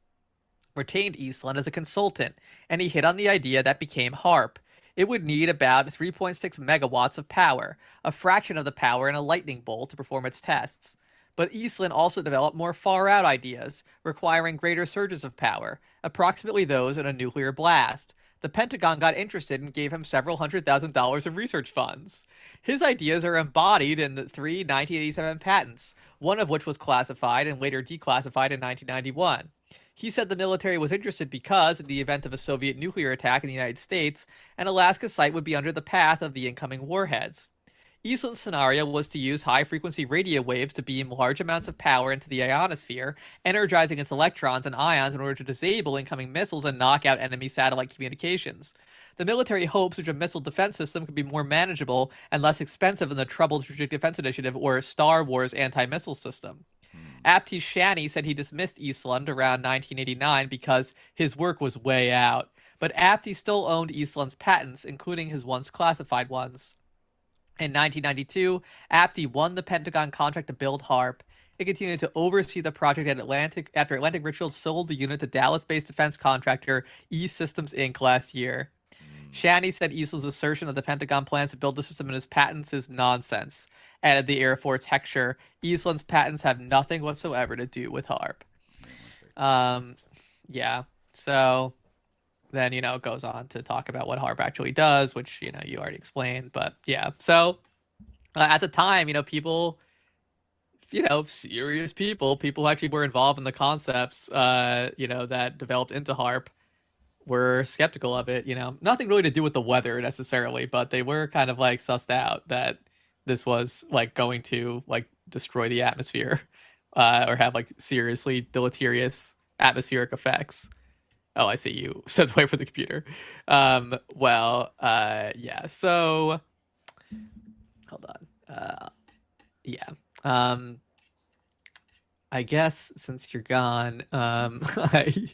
retained Eastland as a consultant, and he hit on the idea that became HAARP. It would need about 3.6 megawatts of power, a fraction of the power in a lightning bolt to perform its tests. But Eastland also developed more far-out ideas, requiring greater surges of power, approximately those in a nuclear blast. The Pentagon got interested and gave him several $100,000 in research funds. His ideas are embodied in the 3 1987 patents, one of which was classified and later declassified in 1991. He said the military was interested because, in the event of a Soviet nuclear attack in the United States, an Alaska site would be under the path of the incoming warheads. Eastland's scenario was to use high-frequency radio waves to beam large amounts of power into the ionosphere, energizing its electrons and ions in order to disable incoming missiles and knock out enemy satellite communications. The military hopes such a missile defense system could be more manageable and less expensive than the Troubled Strategic Defense Initiative or Star Wars anti-missile system. Apti Shani said he dismissed Eastland around 1989 because his work was way out, but Apti still owned Eastland's patents, including his once classified ones. In 1992, APTI won the Pentagon contract to build HAARP. It continued to oversee the project after Atlantic Richfield sold the unit to Dallas-based defense contractor E-Systems Inc. last year. Shani said Eastland's assertion that the Pentagon plans to build the system in his patents is nonsense. Added the Air Force Heckscher, Eastland's patents have nothing whatsoever to do with HAARP. So then, it goes on to talk about what HAARP actually does, which, you already explained. But, yeah. So, at the time, people, serious people who actually were involved in the concepts, that developed into HAARP were skeptical of it. Nothing really to do with the weather necessarily, but they were kind of like sussed out that this was like going to like destroy the atmosphere, or have like seriously deleterious atmospheric effects. Oh, I see you stepped away from the computer. Yeah. So, hold on. Yeah. I guess since you're gone, I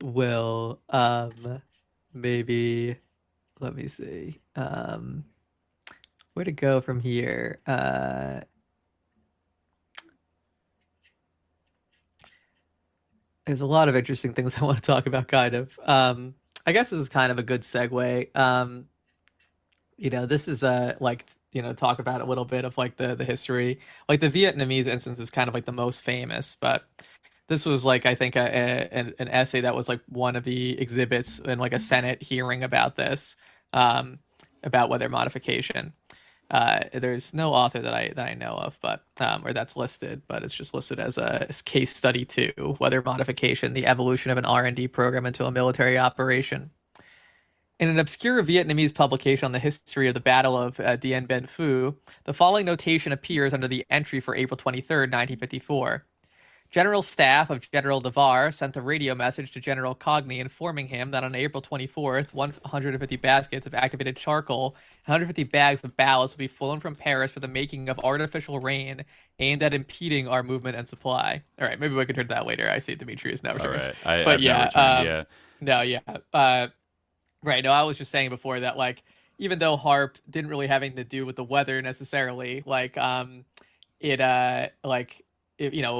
will maybe let me see where to go from here. There's a lot of interesting things I want to talk about, kind of. I guess this is kind of a good segue. This is talk about a little bit of like the history. Like the Vietnamese instance is kind of like the most famous, but this was like, I think an essay that was like one of the exhibits in like a Senate hearing about this, about weather modification. There's no author that I know of, but or that's listed, but it's just listed as a case study 2, weather modification, the evolution of an R&D program into a military operation. In an obscure Vietnamese publication on the history of the Battle of Dien Bien Phu, the following notation appears under the entry for April 23rd, 1954. General Staff of General Navarre sent a radio message to General Cogny informing him that on April 24th, 150 baskets of activated charcoal and 150 bags of ballast will be flown from Paris for the making of artificial rain aimed at impeding our movement and supply. All right, maybe we can turn to that later. I see Dimitri is now returned. All right, I've now returned, No, yeah. Right. No, I was just saying before that, like, even though HAARP didn't really have anything to do with the weather necessarily, like, it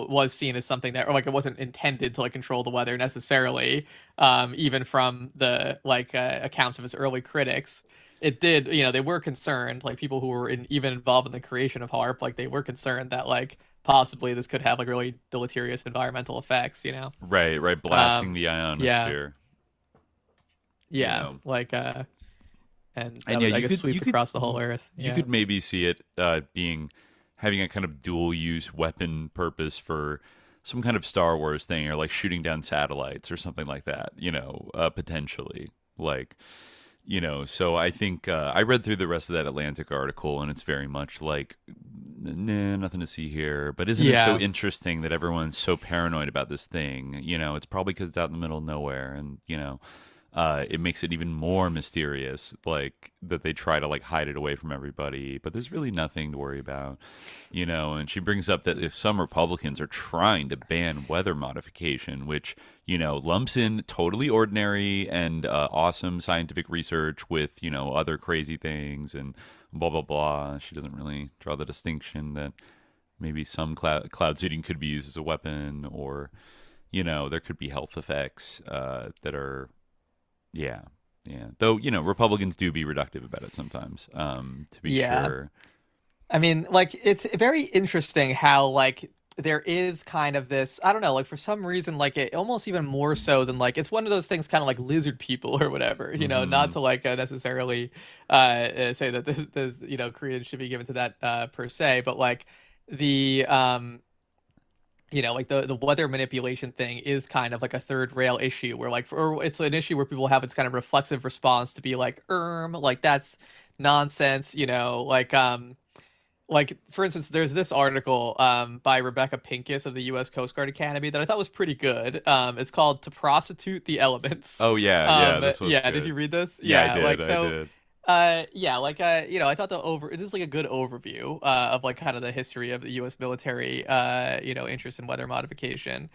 was seen as something that, or like, it wasn't intended to like control the weather necessarily, even from the accounts of its early critics. It did, they were concerned, like people who were even involved in the creation of HAARP, like they were concerned that like possibly this could have like really deleterious environmental effects, Right, blasting the ionosphere. Yeah, and I guess sweep across the whole Earth. You could maybe see it having a kind of dual use weapon purpose for some kind of Star Wars thing, or like shooting down satellites or something like that. Potentially, So I think I read through the rest of that Atlantic article, and it's very much like, nah, nothing to see here. But isn't it so interesting that everyone's so paranoid about this thing? It's probably because it's out in the middle of nowhere, and it makes it even more mysterious, like that they try to like hide it away from everybody, but there's really nothing to worry about, and she brings up that if some Republicans are trying to ban weather modification, which, lumps in totally ordinary and awesome scientific research with, other crazy things and blah, blah, blah. She doesn't really draw the distinction that maybe some cloud seeding could be used as a weapon, or, there could be health effects that are, yeah. Though, Republicans do be reductive about it sometimes, to be sure. I mean, like, it's very interesting how, like, there is kind of this, I don't know, like, for some reason, like, it almost even more so than, like, it's one of those things kind of like lizard people or whatever, not to, like, necessarily say that this credence should be given to that per se, but, like, the like the weather manipulation thing is kind of like a third rail issue where or it's an issue where people have its kind of reflexive response to be like, like that's nonsense, like for instance, there's this article by Rebecca Pincus of the U.S. Coast Guard Academy that I thought was pretty good. It's called "To Prostitute the Elements." Oh yeah, this was good. Did you read this? Yeah, I did. I thought it is like a good overview of like kind of the history of the U.S. military, interest in weather modification.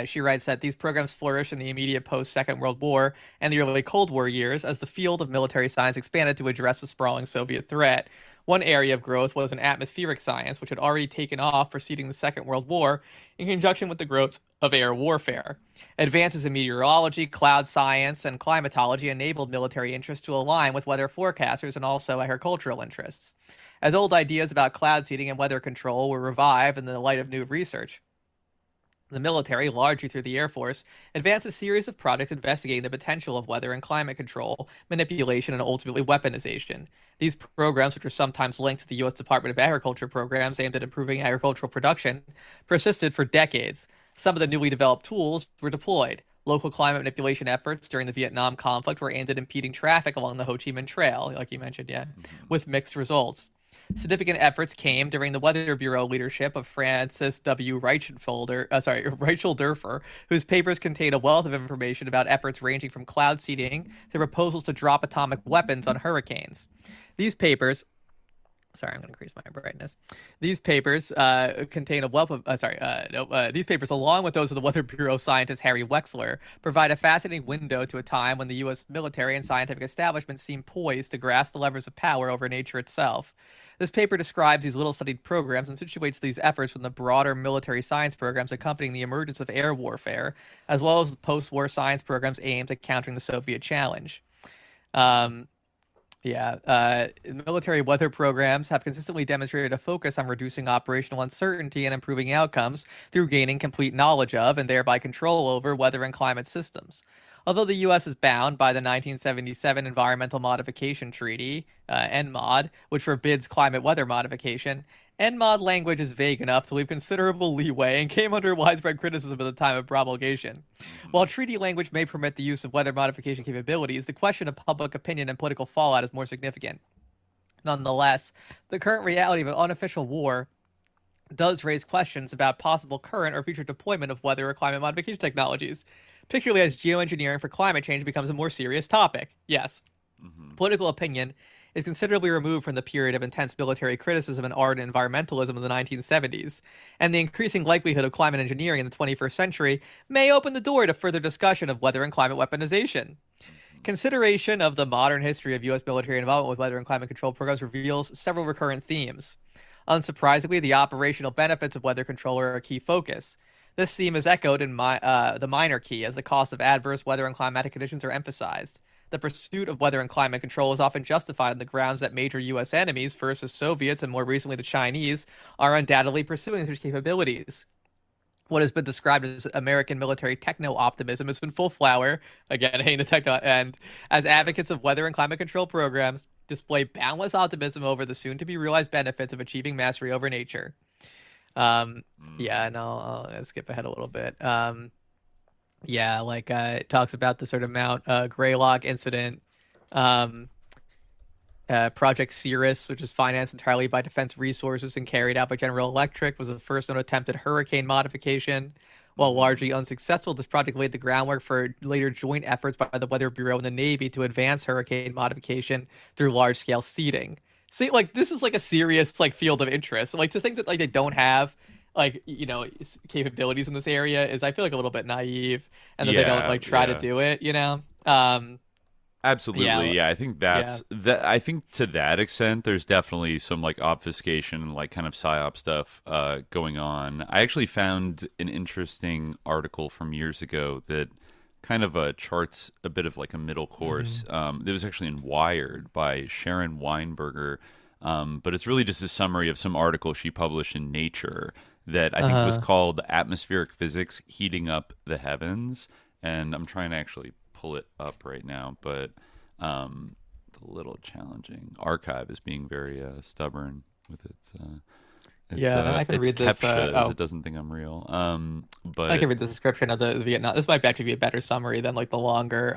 She writes that these programs flourished in the immediate post-Second World War and the early Cold War years as the field of military science expanded to address the sprawling Soviet threat. One area of growth was in atmospheric science, which had already taken off preceding the Second World War in conjunction with the growth of air warfare. Advances in meteorology, cloud science, and climatology enabled military interests to align with weather forecasters and also agricultural interests. As old ideas about cloud seeding and weather control were revived in the light of new research, the military, largely through the Air Force, advanced a series of projects investigating the potential of weather and climate control, manipulation, and ultimately weaponization. These programs, which were sometimes linked to the U.S. Department of Agriculture programs aimed at improving agricultural production, persisted for decades. Some of the newly developed tools were deployed. Local climate manipulation efforts during the Vietnam conflict were aimed at impeding traffic along the Ho Chi Minh Trail, like you mentioned, with mixed results. Significant efforts came during the Weather Bureau leadership of Francis W. Reichelderfer, whose papers contain a wealth of information about efforts ranging from cloud seeding to proposals to drop atomic weapons on hurricanes. These papers Sorry, I'm going to increase my brightness. These papers contain a wealth of, these papers, along with those of the Weather Bureau scientist Harry Wexler, provide a fascinating window to a time when the U.S. military and scientific establishment seem poised to grasp the levers of power over nature itself. This paper describes these little-studied programs and situates these efforts from the broader military science programs accompanying the emergence of air warfare, as well as the post-war science programs aimed at countering the Soviet challenge. Military weather programs have consistently demonstrated a focus on reducing operational uncertainty and improving outcomes through gaining complete knowledge of and thereby control over weather and climate systems. Although the U.S. is bound by the 1977 Environmental Modification Treaty, ENMOD, which forbids climate weather modification, ENMOD language is vague enough to leave considerable leeway and came under widespread criticism at the time of promulgation. While treaty language may permit the use of weather modification capabilities, the question of public opinion and political fallout is more significant. Nonetheless, the current reality of an unofficial war does raise questions about possible current or future deployment of weather or climate modification technologies, particularly as geoengineering for climate change becomes a more serious topic. Yes, political opinion is considerably removed from the period of intense military criticism and ardent environmentalism of the 1970s, and the increasing likelihood of climate engineering in the 21st century may open the door to further discussion of weather and climate weaponization. Consideration of the modern history of U.S. military involvement with weather and climate control programs reveals several recurrent themes. Unsurprisingly, the operational benefits of weather control are a key focus. This theme is echoed in the minor key as the costs of adverse weather and climatic conditions are emphasized. The pursuit of weather and climate control is often justified on the grounds that major U.S. enemies, first the Soviets and more recently the Chinese, are undoubtedly pursuing such capabilities. What has been described as American military techno-optimism has been full flower, again, hating the techno, and as advocates of weather and climate control programs, display boundless optimism over the soon-to-be-realized benefits of achieving mastery over nature. I'll skip ahead a little bit. It talks about the sort of Mount Greylock incident, Project Cirrus, which is financed entirely by defense resources and carried out by General Electric, was the first known attempt at hurricane modification. While largely unsuccessful, this project laid the groundwork for later joint efforts by the Weather Bureau and the Navy to advance hurricane modification through large-scale seeding. See, this is a serious field of interest. To think that they don't have capabilities in this area is, I feel, a little bit naive, and that they don't try to do it. Absolutely, I think that. I think to that extent, there's definitely some obfuscation and kind of psyop stuff going on. I actually found an interesting article from years ago that kind of charts a bit of a middle course. It was actually in Wired by Sharon Weinberger, but it's really just a summary of some article she published in Nature that I think was called Atmospheric Physics Heating Up the Heavens. And I'm trying to actually pull it up right now, but it's a little challenging. Archive is being very stubborn with its I can read this. It doesn't think I'm real. But I can read the description of the Vietnam. This might actually be a better summary than the longer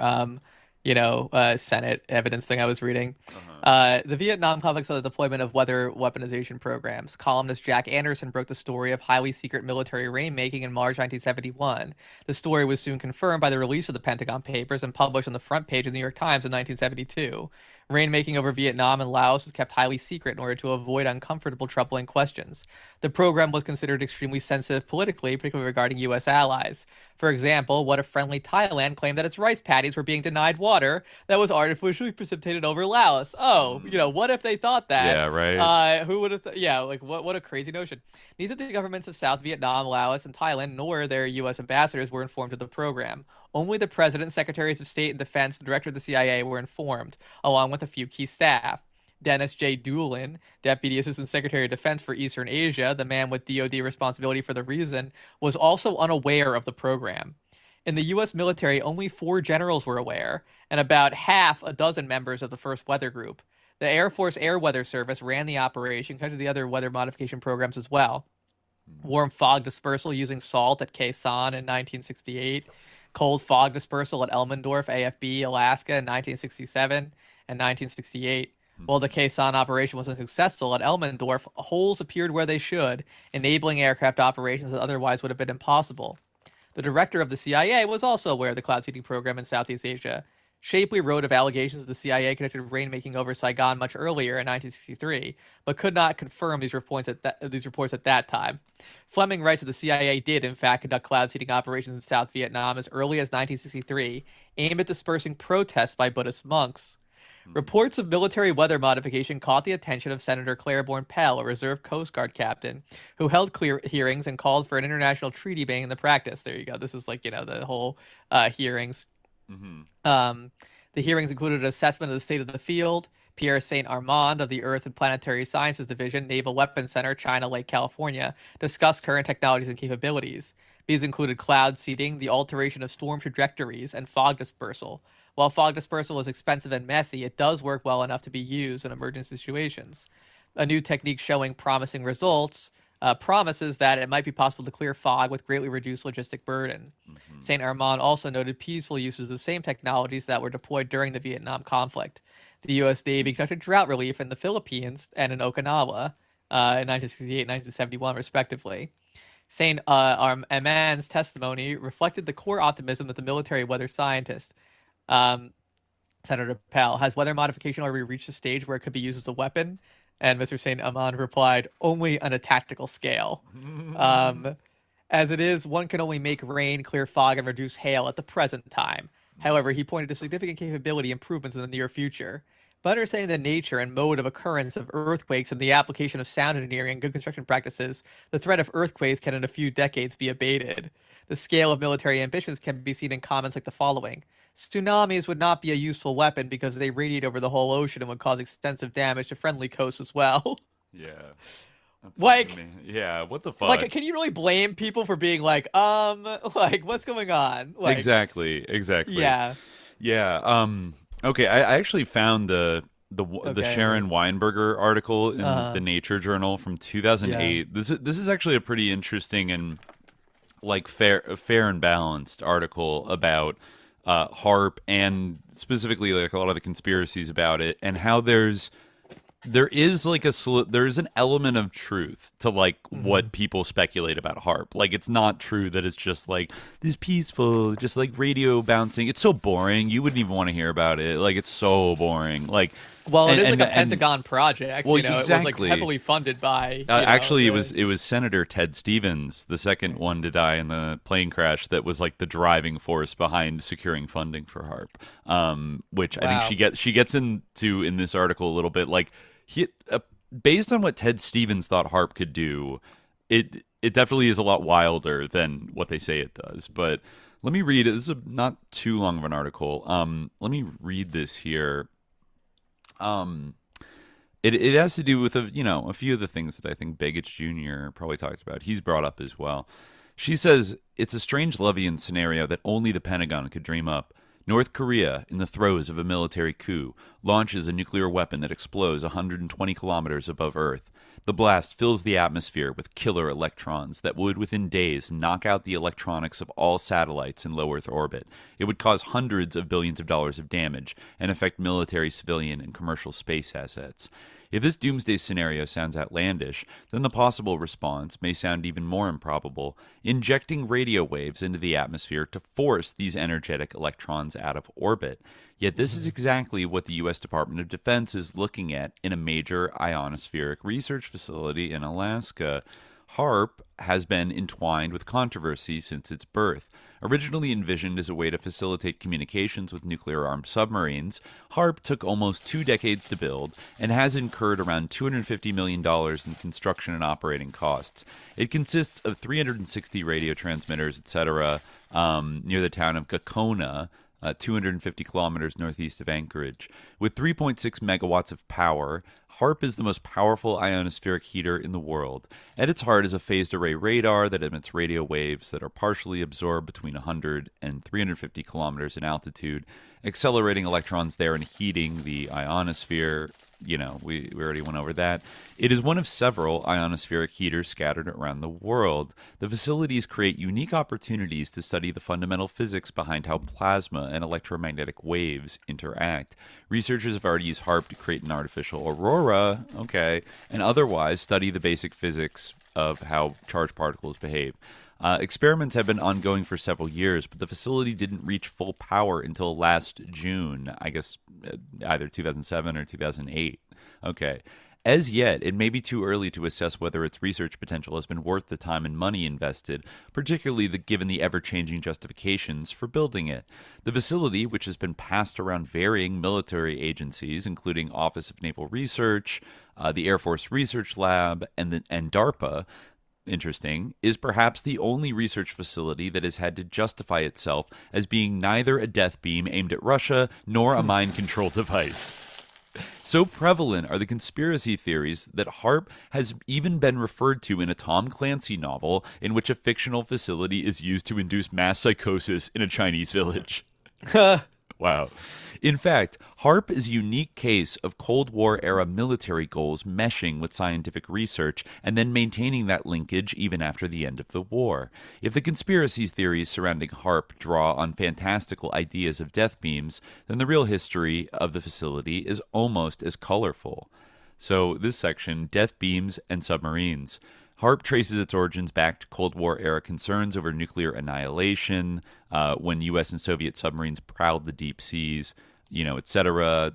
Senate evidence thing I was reading. The Vietnam conflict saw the deployment of weather weaponization programs. Columnist Jack Anderson broke the story of highly secret military rainmaking in March 1971. The story was soon confirmed by the release of the Pentagon Papers and published on the front page of the New York Times in 1972. Rainmaking over Vietnam and Laos was kept highly secret in order to avoid uncomfortable, troubling questions. The program was considered extremely sensitive politically, particularly regarding U.S. allies. For example, what if friendly Thailand claimed that its rice paddies were being denied water that was artificially precipitated over Laos? Oh, what if they thought that? Yeah, right. Who would have? What a crazy notion. Neither the governments of South Vietnam, Laos, and Thailand, nor their U.S. ambassadors were informed of the program. Only the president, secretaries of state and defense, and director of the CIA were informed, along with a few key staff. Dennis J. Doolin, Deputy Assistant Secretary of Defense for Eastern Asia, the man with DoD responsibility for the region, was also unaware of the program. In the U.S. military, only 4 generals were aware, and about half a dozen members of the 1st Weather Group. The Air Force Air Weather Service ran the operation compared to the other weather modification programs as well. Warm fog dispersal using salt at Khe Sanh in 1968. cold fog dispersal at Elmendorf, AFB, Alaska in 1967 and 1968. While the Kaysan operation was unsuccessful at Elmendorf, holes appeared where they should, enabling aircraft operations that otherwise would have been impossible. The director of the CIA was also aware of the cloud seeding program in Southeast Asia. Shapley wrote of allegations the CIA conducted rainmaking over Saigon much earlier in 1963, but could not confirm these reports at that time. Fleming writes that the CIA did, in fact, conduct cloud seeding operations in South Vietnam as early as 1963, aimed at dispersing protests by Buddhist monks. Reports of military weather modification caught the attention of Senator Claiborne Pell, a reserve Coast Guard captain, who held hearings and called for an international treaty banning the practice. There you go. This is like, the whole hearings. The hearings included an assessment of the state of the field. Pierre Saint Armand of the Earth and Planetary Sciences Division, Naval Weapons Center, China Lake, California, discussed current technologies and capabilities. These included cloud seeding, the alteration of storm trajectories, and fog dispersal. While fog dispersal is expensive and messy, it does work well enough to be used in emergency situations. A new technique showing promising results promises that it might be possible to clear fog with greatly reduced logistic burden. St. Armand also noted peaceful uses of the same technologies that were deployed during the Vietnam conflict. The U.S. Navy conducted drought relief in the Philippines and in Okinawa in 1968 and 1971, respectively. St. Armand's testimony reflected the core optimism that the military weather scientist, Senator Pell, has weather modification already reached a stage where it could be used as a weapon? And Mr. St. Armand replied, only on a tactical scale. As it is, one can only make rain, clear fog, and reduce hail at the present time. However, he pointed to significant capability improvements in the near future. By understanding the nature and mode of occurrence of earthquakes and the application of sound engineering and good construction practices, the threat of earthquakes can in a few decades be abated. The scale of military ambitions can be seen in comments like the following. Tsunamis would not be a useful weapon because they radiate over the whole ocean and would cause extensive damage to friendly coasts as well. Yeah. Yeah, what the fuck? Like, can you really blame people for being like, what's going on? Like, exactly. Yeah. Yeah. Okay, I actually found the Sharon Weinberger article in the Nature Journal from 2008. Yeah. This is actually a pretty interesting and like fair and balanced article about HAARP and specifically like a lot of the conspiracies about it and how there is like there's an element of truth to like what people speculate about HAARP. Like it's not true that it's just like this peaceful, just like radio bouncing. It's so boring. You wouldn't even want to hear about it. Like it's so boring. Like it is like a Pentagon project. Well, exactly. It was like heavily funded by. Actually, it was Senator Ted Stevens, the second one to die in the plane crash, that was like the driving force behind securing funding for HAARP. Which I think she gets into in this article a little bit. Like based on what Ted Stevens thought HAARP could do, it definitely is a lot wilder than what they say it does. But let me read it. This is not too long of an article. Let me read this here. It has to do with a few of the things that I think Begich Jr. probably talked about. He's brought up as well. She says it's a strange Levian scenario that only the Pentagon could dream up. North Korea, in the throes of a military coup, launches a nuclear weapon that explodes 120 kilometers above Earth. The blast fills the atmosphere with killer electrons that would, within days, knock out the electronics of all satellites in low Earth orbit. It would cause hundreds of billions of dollars of damage and affect military, civilian, and commercial space assets. If this doomsday scenario sounds outlandish, then the possible response may sound even more improbable, injecting radio waves into the atmosphere to force these energetic electrons out of orbit. Yet this is exactly what the U.S. Department of Defense is looking at in a major ionospheric research facility in Alaska. HAARP has been entwined with controversy since its birth. Originally envisioned as a way to facilitate communications with nuclear-armed submarines, HAARP took almost 2 decades to build and has incurred around $250 million in construction and operating costs. It consists of 360 radio transmitters, etc., near the town of Gakona, 250 kilometers northeast of Anchorage. With 3.6 megawatts of power, HAARP is the most powerful ionospheric heater in the world. At its heart is a phased array radar that emits radio waves that are partially absorbed between 100 and 350 kilometers in altitude, accelerating electrons there and heating the ionosphere we already went over that. It is one of several ionospheric heaters scattered around the world. The facilities create unique opportunities to study the fundamental physics behind how plasma and electromagnetic waves interact. Researchers have already used HAARP to create an artificial aurora, and otherwise study the basic physics of how charged particles behave. Experiments have been ongoing for several years, but the facility didn't reach full power until last June, I guess either 2007 or 2008. As yet, it may be too early to assess whether its research potential has been worth the time and money invested, particularly given the ever-changing justifications for building it. The facility, which has been passed around varying military agencies, including Office of Naval Research, the Air Force Research Lab, and DARPA, interesting, is perhaps the only research facility that has had to justify itself as being neither a death beam aimed at Russia nor a mind control device. So prevalent are the conspiracy theories that HAARP has even been referred to in a Tom Clancy novel in which a fictional facility is used to induce mass psychosis in a Chinese village. Wow. In fact, HAARP is a unique case of Cold War-era military goals meshing with scientific research and then maintaining that linkage even after the end of the war. If the conspiracy theories surrounding HAARP draw on fantastical ideas of death beams, then the real history of the facility is almost as colorful. So this section, Death Beams and Submarines. HAARP traces its origins back to Cold War-era concerns over nuclear annihilation, when U.S. and Soviet submarines prowled the deep seas, etc.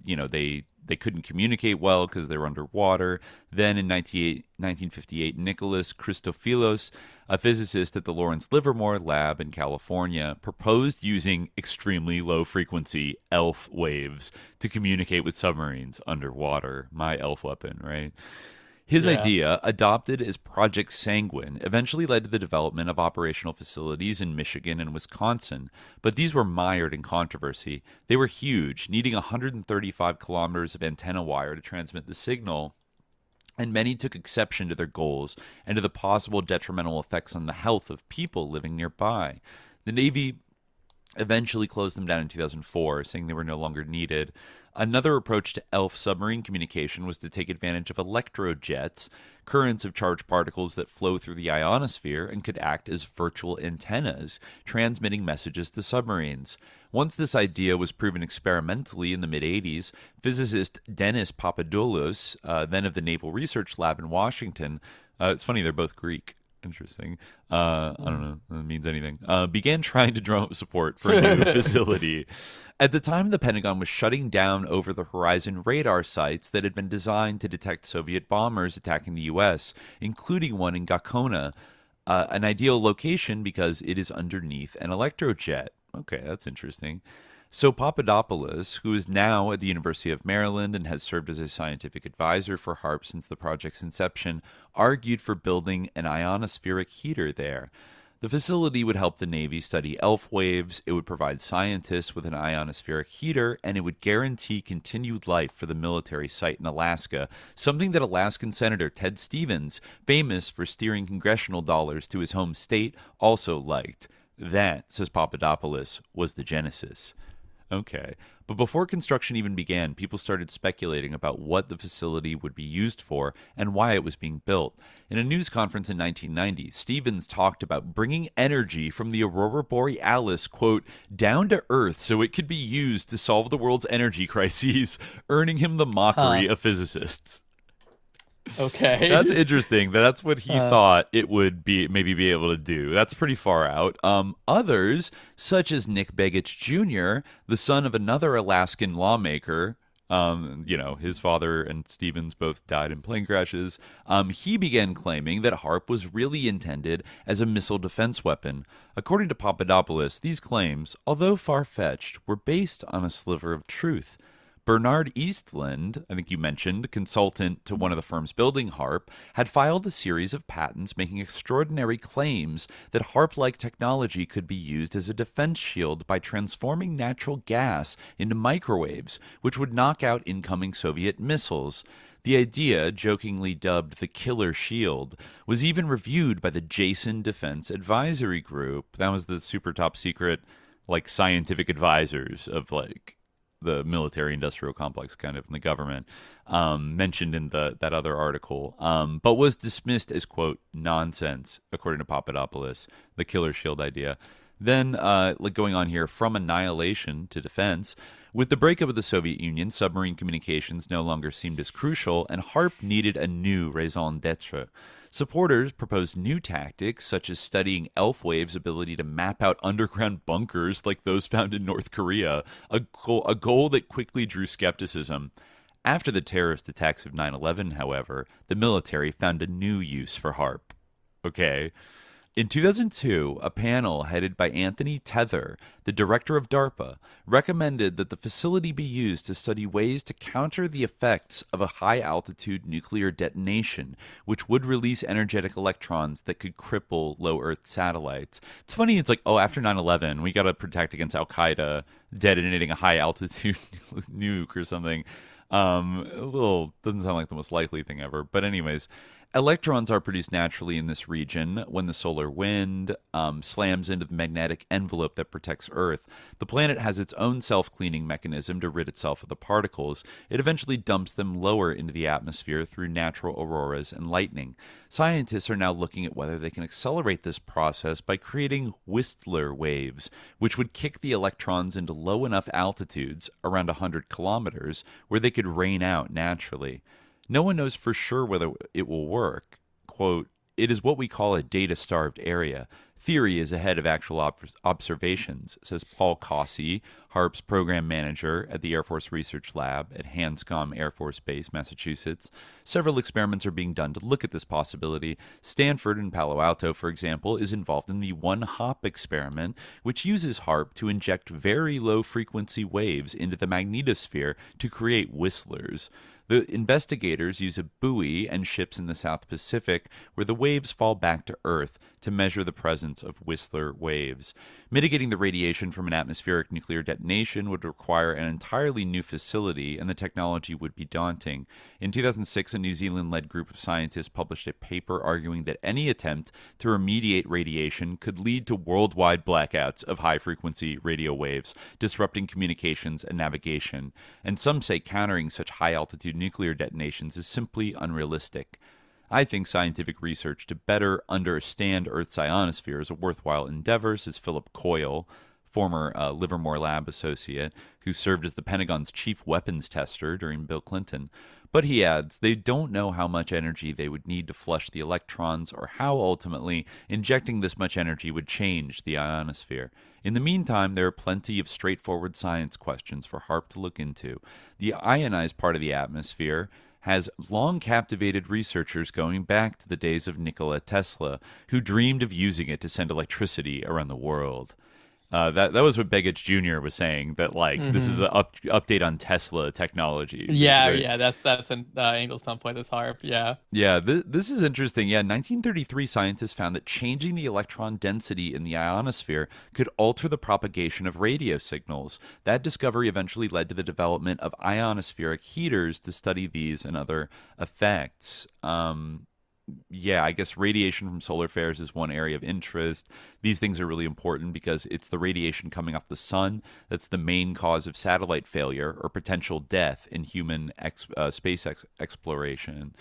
They couldn't communicate well because they were underwater. Then in 1958, Nicholas Christophilos, a physicist at the Lawrence Livermore Lab in California, proposed using extremely low-frequency ELF waves to communicate with submarines underwater. My ELF weapon, right? His idea, adopted as Project Sanguine, eventually led to the development of operational facilities in Michigan and Wisconsin, but these were mired in controversy. They were huge, needing 135 kilometers of antenna wire to transmit the signal, and many took exception to their goals and to the possible detrimental effects on the health of people living nearby. The Navy eventually closed them down in 2004, saying they were no longer needed. Another approach to ELF submarine communication was to take advantage of electrojets, currents of charged particles that flow through the ionosphere and could act as virtual antennas, transmitting messages to submarines. Once this idea was proven experimentally in the mid-'80s, physicist Dennis Papadopoulos, then of the Naval Research Lab in Washington, it's funny, they're both Greek. Interesting. I don't know if that means anything. Began trying to drum up support for a new facility. At the time, the Pentagon was shutting down over-the-horizon radar sites that had been designed to detect Soviet bombers attacking the U.S., including one in Gakona, an ideal location because it is underneath an electrojet. Okay, that's interesting. So Papadopoulos, who is now at the University of Maryland and has served as a scientific advisor for HAARP since the project's inception, argued for building an ionospheric heater there. The facility would help the Navy study ELF waves, it would provide scientists with an ionospheric heater, and it would guarantee continued life for the military site in Alaska, something that Alaskan Senator Ted Stevens, famous for steering congressional dollars to his home state, also liked. That, says Papadopoulos, was the genesis. Okay, but before construction even began, people started speculating about what the facility would be used for and why it was being built. In a news conference in 1990, Stevens talked about bringing energy from the Aurora Borealis, quote, down to Earth so it could be used to solve the world's energy crises, earning him the mockery of physicists. Okay. That's interesting. That's what he thought it would be be able to do. That's pretty far out. Others, such as Nick Begich Jr., the son of another Alaskan lawmaker, his father and Stevens both died in plane crashes, he began claiming that HAARP was really intended as a missile defense weapon. According to Papadopoulos, these claims, although far-fetched, were based on a sliver of truth. Bernard Eastland, I think you mentioned, consultant to one of the firms building HAARP, had filed a series of patents making extraordinary claims that HAARP-like technology could be used as a defense shield by transforming natural gas into microwaves, which would knock out incoming Soviet missiles. The idea, jokingly dubbed the Killer Shield, was even reviewed by the Jason Defense Advisory Group. That was the super top secret, scientific advisors of, the military-industrial complex kind of in the government, mentioned in that other article, but was dismissed as, quote, nonsense, according to Papadopoulos, the killer shield idea. Then, going on here, from annihilation to defense, with the breakup of the Soviet Union, submarine communications no longer seemed as crucial, and HAARP needed a new raison d'etre. Supporters proposed new tactics, such as studying Elfwave's ability to map out underground bunkers like those found in North Korea, a goal that quickly drew skepticism. After the terrorist attacks of 9/11, however, the military found a new use for HAARP. Okay. In 2002, a panel headed by Anthony Tether, the director of DARPA, recommended that the facility be used to study ways to counter the effects of a high-altitude nuclear detonation, which would release energetic electrons that could cripple low-Earth satellites. It's funny, it's like, oh, after 9/11, we got to protect against Al-Qaeda detonating a high-altitude nuke or something. Doesn't sound like the most likely thing ever. But anyways, electrons are produced naturally in this region when the solar wind slams into the magnetic envelope that protects Earth. The planet has its own self-cleaning mechanism to rid itself of the particles. It eventually dumps them lower into the atmosphere through natural auroras and lightning. Scientists are now looking at whether they can accelerate this process by creating Whistler waves, which would kick the electrons into low enough altitudes, around 100 kilometers, where they could rain out naturally. No one knows for sure whether it will work. Quote, "It is what we call a data-starved area. Theory is ahead of actual observations," says Paul Cossey, HAARP's program manager at the Air Force Research Lab at Hanscom Air Force Base, Massachusetts. Several experiments are being done to look at this possibility. Stanford in Palo Alto, for example, is involved in the one-hop experiment, which uses HAARP to inject very low-frequency waves into the magnetosphere to create whistlers. The investigators use a buoy and ships in the South Pacific where the waves fall back to Earth to measure the presence of Whistler waves. Mitigating the radiation from an atmospheric nuclear detonation would require an entirely new facility, and the technology would be daunting. In 2006, a New Zealand-led group of scientists published a paper arguing that any attempt to remediate radiation could lead to worldwide blackouts of high-frequency radio waves, disrupting communications and navigation. And some say countering such high-altitude nuclear detonations is simply unrealistic. I think scientific research to better understand Earth's ionosphere is a worthwhile endeavor, says Philip Coyle, former Livermore Lab associate, who served as the Pentagon's chief weapons tester during Bill Clinton. But he adds, they don't know how much energy they would need to flush the electrons or how ultimately injecting this much energy would change the ionosphere. In the meantime, there are plenty of straightforward science questions for HAARP to look into. The ionized part of the atmosphere has long captivated researchers going back to the days of Nikola Tesla, who dreamed of using it to send electricity around the world. That was what Begich Jr. was saying, that this is an update on Tesla technology. Yeah, that's an Angel's Thumb point, this HAARP, yeah. Yeah, this is interesting. Yeah, in 1933, scientists found that changing the electron density in the ionosphere could alter the propagation of radio signals. That discovery eventually led to the development of ionospheric heaters to study these and other effects. Yeah, I guess radiation from solar flares is one area of interest. These things are really important because it's the radiation coming off the sun that's the main cause of satellite failure or potential death in human space exploration.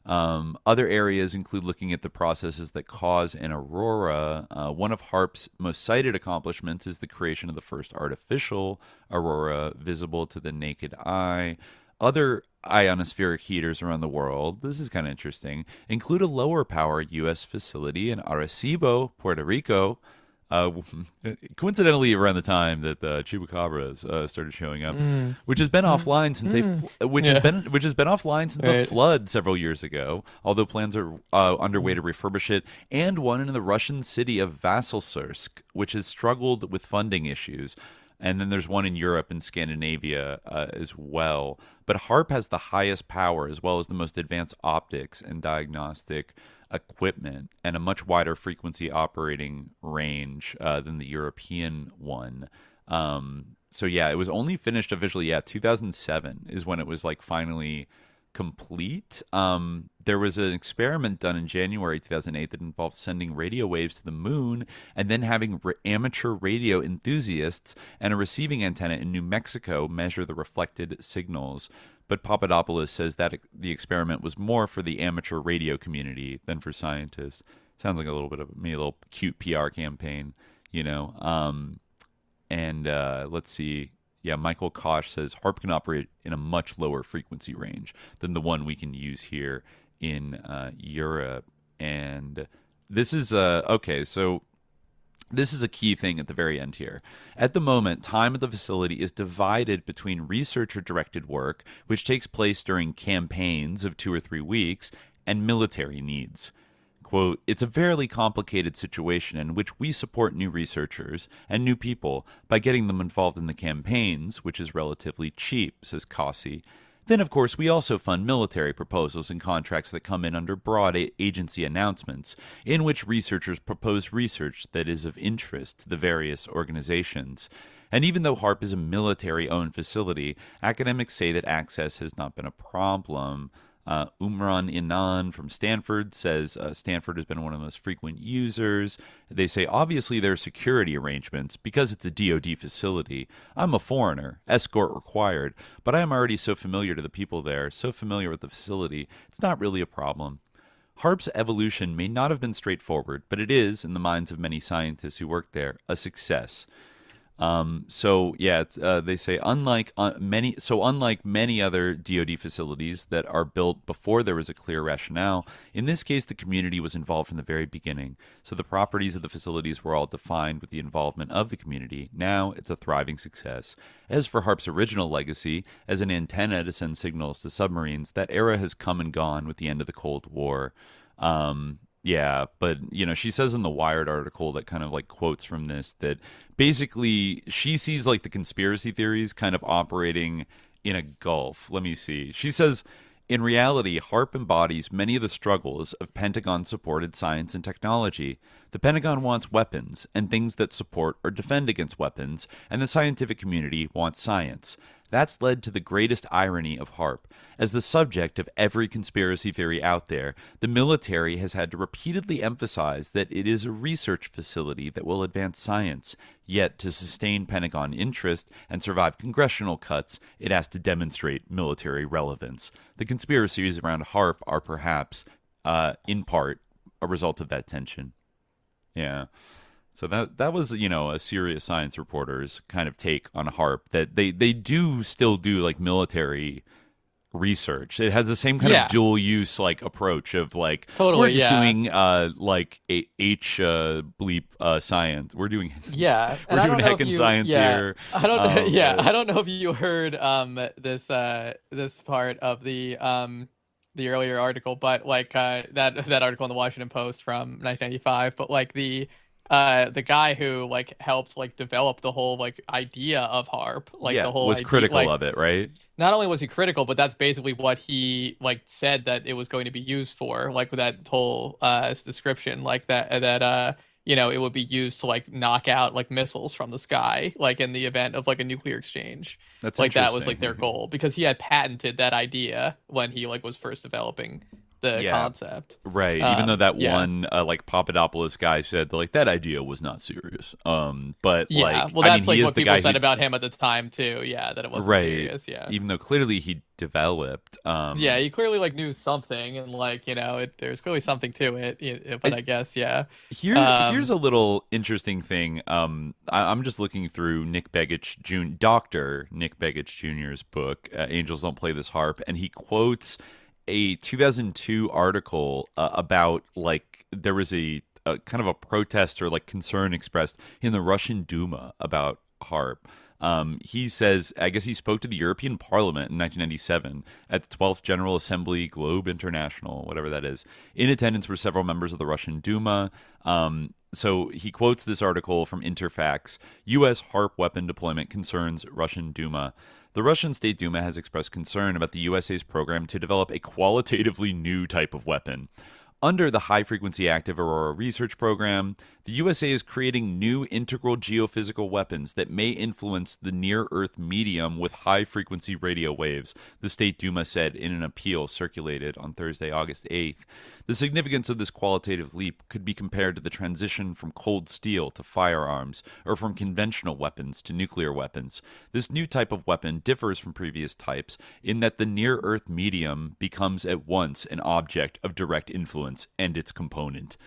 Other areas include looking at the processes that cause an aurora. One of HAARP's most cited accomplishments is the creation of the first artificial aurora visible to the naked eye. Other ionospheric heaters around the world, this is kind of interesting, include a lower power U.S. facility in Arecibo, Puerto Rico, coincidentally around the time that the chupacabras started showing up, which has been offline since which has been offline since a flood several years ago, although plans are underway to refurbish it, and one in the Russian city of Vasilsursk, which has struggled with funding issues. And then there's one in Europe and Scandinavia as well. But HAARP has the highest power as well as the most advanced optics and diagnostic equipment and a much wider frequency operating range than the European one. So yeah, it was only finished officially, 2007 is when it was finally complete. There was an experiment done in January 2008 that involved sending radio waves to the moon and then having amateur radio enthusiasts and a receiving antenna in New Mexico measure the reflected signals. But Papadopoulos says that the experiment was more for the amateur radio community than for scientists. Sounds like a little bit of maybe a little cute PR campaign, you know. Let's see. Yeah, Michael Kosh says HAARP can operate in a much lower frequency range than the one we can use here in Europe. And this is okay. So this is a key thing at the very end here. At the moment, time at the facility is divided between researcher-directed work, which takes place during campaigns of 2 or 3 weeks, and military needs. Quote, it's a fairly complicated situation in which we support new researchers and new people by getting them involved in the campaigns, which is relatively cheap, says Cossi. Then, of course, we also fund military proposals and contracts that come in under broad agency announcements, in which researchers propose research that is of interest to the various organizations. And even though HAARP is a military-owned facility, academics say that access has not been a problem. Umran Inan from Stanford says Stanford has been one of the most frequent users. They say, obviously, there are security arrangements because it's a DoD facility. I'm a foreigner, escort required, but I am already so familiar to the people there, so familiar with the facility, it's not really a problem. HAARP's evolution may not have been straightforward, but it is, in the minds of many scientists who work there, a success. They say unlike many other DoD facilities that are built before there was a clear rationale, in this case the community was involved from the very beginning. So the properties of the facilities were all defined with the involvement of the community. Now it's a thriving success. As for HAARP's original legacy, as an antenna to send signals to submarines, that era has come and gone with the end of the Cold War. Yeah, but, you know, she says in the Wired article that kind of like quotes from this that basically she sees like the conspiracy theories kind of operating in a gulf. Let me see. She says, in reality, HAARP embodies many of the struggles of Pentagon-supported science and technology. The Pentagon wants weapons and things that support or defend against weapons, and the scientific community wants science. That's led to the greatest irony of HAARP. As the subject of every conspiracy theory out there, the military has had to repeatedly emphasize that it is a research facility that will advance science. Yet, to sustain Pentagon interest and survive congressional cuts, it has to demonstrate military relevance. The conspiracies around HAARP are perhaps, in part, a result of that tension. Yeah. So that was, you know, a serious science reporter's kind of take on HAARP, that they do still do like military research. It has the same kind of dual use like approach of like we're just doing like science. We're doing we're doing heckin' science here. I don't know if you heard this part of the earlier article, but like that article in the Washington Post from 1995, but like the guy who like helped like develop the whole like idea of HAARP, like the whole was idea, critical like, of it, right? Not only was he critical, but that's basically what he like said that it was going to be used for, like with that whole description, like that you know, it would be used to like knock out like missiles from the sky, like in the event of like a nuclear exchange. That's like that was like their goal, because he had patented that idea when he like was first developing the concept, right? Even though that one like Papadopoulos guy said that, like, that idea was not serious, but like, well, that's like what people said about him at the time too, that it wasn't serious, even though clearly he developed he clearly like knew something, and like, you know, there's clearly something to it, but I guess here's a little interesting thing. I'm just looking through Dr. Nick Begich Jr.'s book, Angels Don't Play This HAARP, and he quotes a 2002 article about like there was a kind of a protest or like concern expressed in the Russian Duma about HAARP. He says, I guess he spoke to the European Parliament in 1997 at the 12th General Assembly Globe International, whatever that is. In attendance were several members of the Russian Duma. So he quotes this article from Interfax. U.S. HAARP weapon deployment concerns Russian Duma. The Russian State Duma has expressed concern about the USA's program to develop a qualitatively new type of weapon. Under the High Frequency Active Aurora Research Program, The USA is creating new integral geophysical weapons that may influence the near-Earth medium with high-frequency radio waves, the State Duma said in an appeal circulated on Thursday, August 8th. The significance of this qualitative leap could be compared to the transition from cold steel to firearms, or from conventional weapons to nuclear weapons. This new type of weapon differs from previous types in that the near-Earth medium becomes at once an object of direct influence and its component.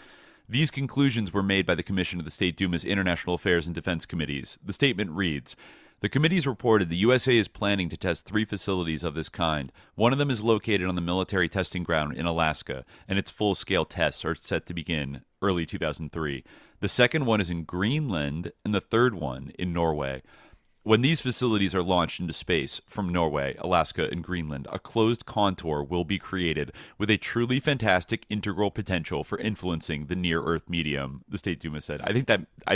These conclusions were made by the Commission of the State Duma's International Affairs and Defense Committees. The statement reads, "The committees reported the USA is planning to test 3 facilities of this kind. One of them is located on the military testing ground in Alaska, and its full-scale tests are set to begin early 2003. The second one is in Greenland, and the third one in Norway. When these facilities are launched into space from Norway, Alaska, and Greenland, a closed contour will be created with a truly fantastic integral potential for influencing the near-Earth medium," the State Duma said. I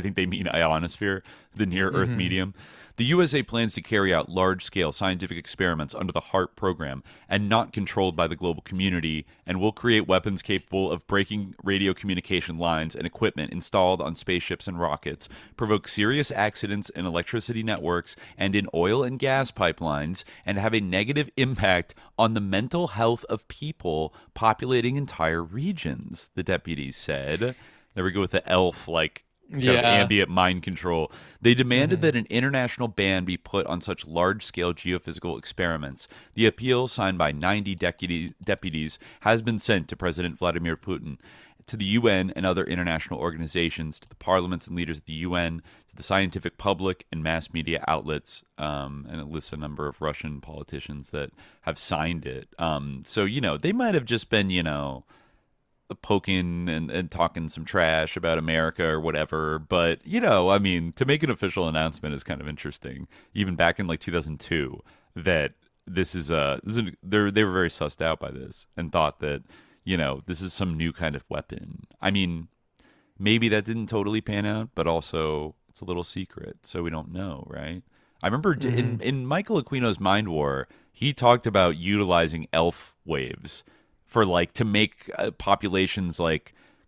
think they mean ionosphere, the near-Earth medium. The USA plans to carry out large-scale scientific experiments under the HAARP program and not controlled by the global community, and will create weapons capable of breaking radio communication lines and equipment installed on spaceships and rockets, provoke serious accidents in electricity networks and in oil and gas pipelines, and have a negative impact on the mental health of people populating entire regions, the deputies said. There we go with the elf, like, kind of ambient mind control. They demanded that an international ban be put on such large-scale geophysical experiments. The appeal, signed by 90 deputies, has been sent to President Vladimir Putin, to the UN and other international organizations, to the parliaments and leaders of the UN, to the scientific public and mass media outlets, and it lists a number of Russian politicians that have signed it. So, they might have just been, poking and talking some trash about America or whatever, but to make an official announcement is kind of interesting. Even back in like 2002, that they were very sussed out by this and thought that this is some new kind of weapon. I mean, maybe that didn't totally pan out, but also it's a little secret, so we don't know, right? I remember in Michael Aquino's Mind War, he talked about utilizing elf waves for to make populations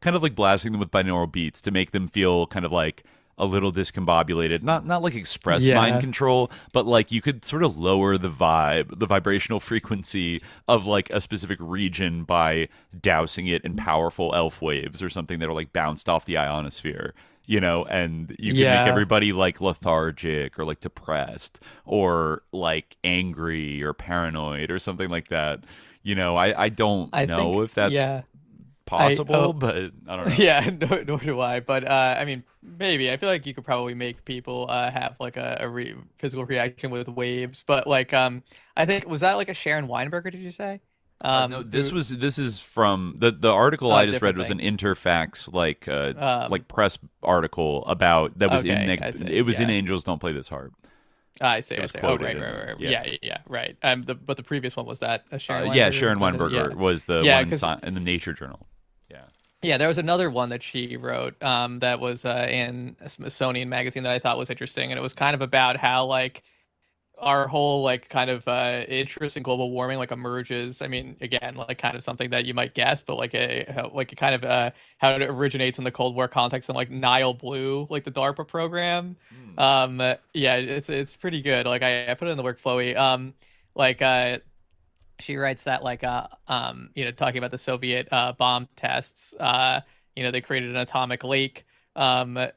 kind of blasting them with binaural beats to make them feel kind of like a little discombobulated, not like express mind control, but you could sort of lower the vibrational frequency of a specific region by dousing it in powerful elf waves or something that are bounced off the ionosphere. And you can make everybody lethargic or depressed or angry or paranoid or something like that. I don't know if that's possible, but I don't know. Yeah, nor do I. But maybe. I feel like you could probably make people have a physical reaction with waves. But I think, was that a Sharon Weinberger? Did you say? No, this is from the article I just read was an Interfax press article about that was in Angels Don't Play This Harp. I see. Oh, right. Yeah, right. But the previous one was that Sharon Weinberger? Sharon Weinberger was the one in the Nature Journal. Yeah, there was another one that she wrote that was in a Smithsonian magazine that I thought was interesting, and it was kind of about how our whole kind of interest in global warming emerges. I mean, again, kind of something that you might guess, but kind of how it originates in the Cold War context and Nile Blue, the DARPA program. It's pretty good. I put it in the workflowy. She writes that talking about the Soviet bomb tests, they created an atomic lake, and on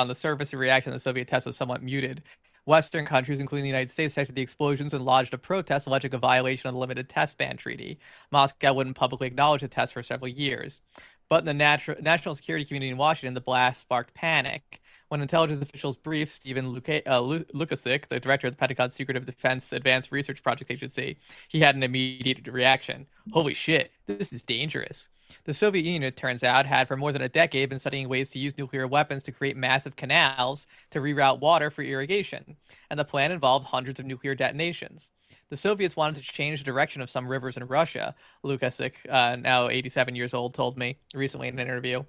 the surface, the reaction to the Soviet test was somewhat muted. Western countries, including the United States, detected the explosions and lodged a protest alleging a violation of the Limited Test Ban Treaty. Moscow wouldn't publicly acknowledge the test for several years. But in the national security community in Washington, the blast sparked panic. When intelligence officials briefed Stephen Lukasik, the director of the Pentagon's Secretive Defense Advanced Research Project Agency, he had an immediate reaction. Holy shit, this is dangerous. The Soviet Union, it turns out, had for more than a decade been studying ways to use nuclear weapons to create massive canals to reroute water for irrigation, and the plan involved hundreds of nuclear detonations. The Soviets wanted to change the direction of some rivers in Russia, Lukasik, now 87 years old, told me recently in an interview.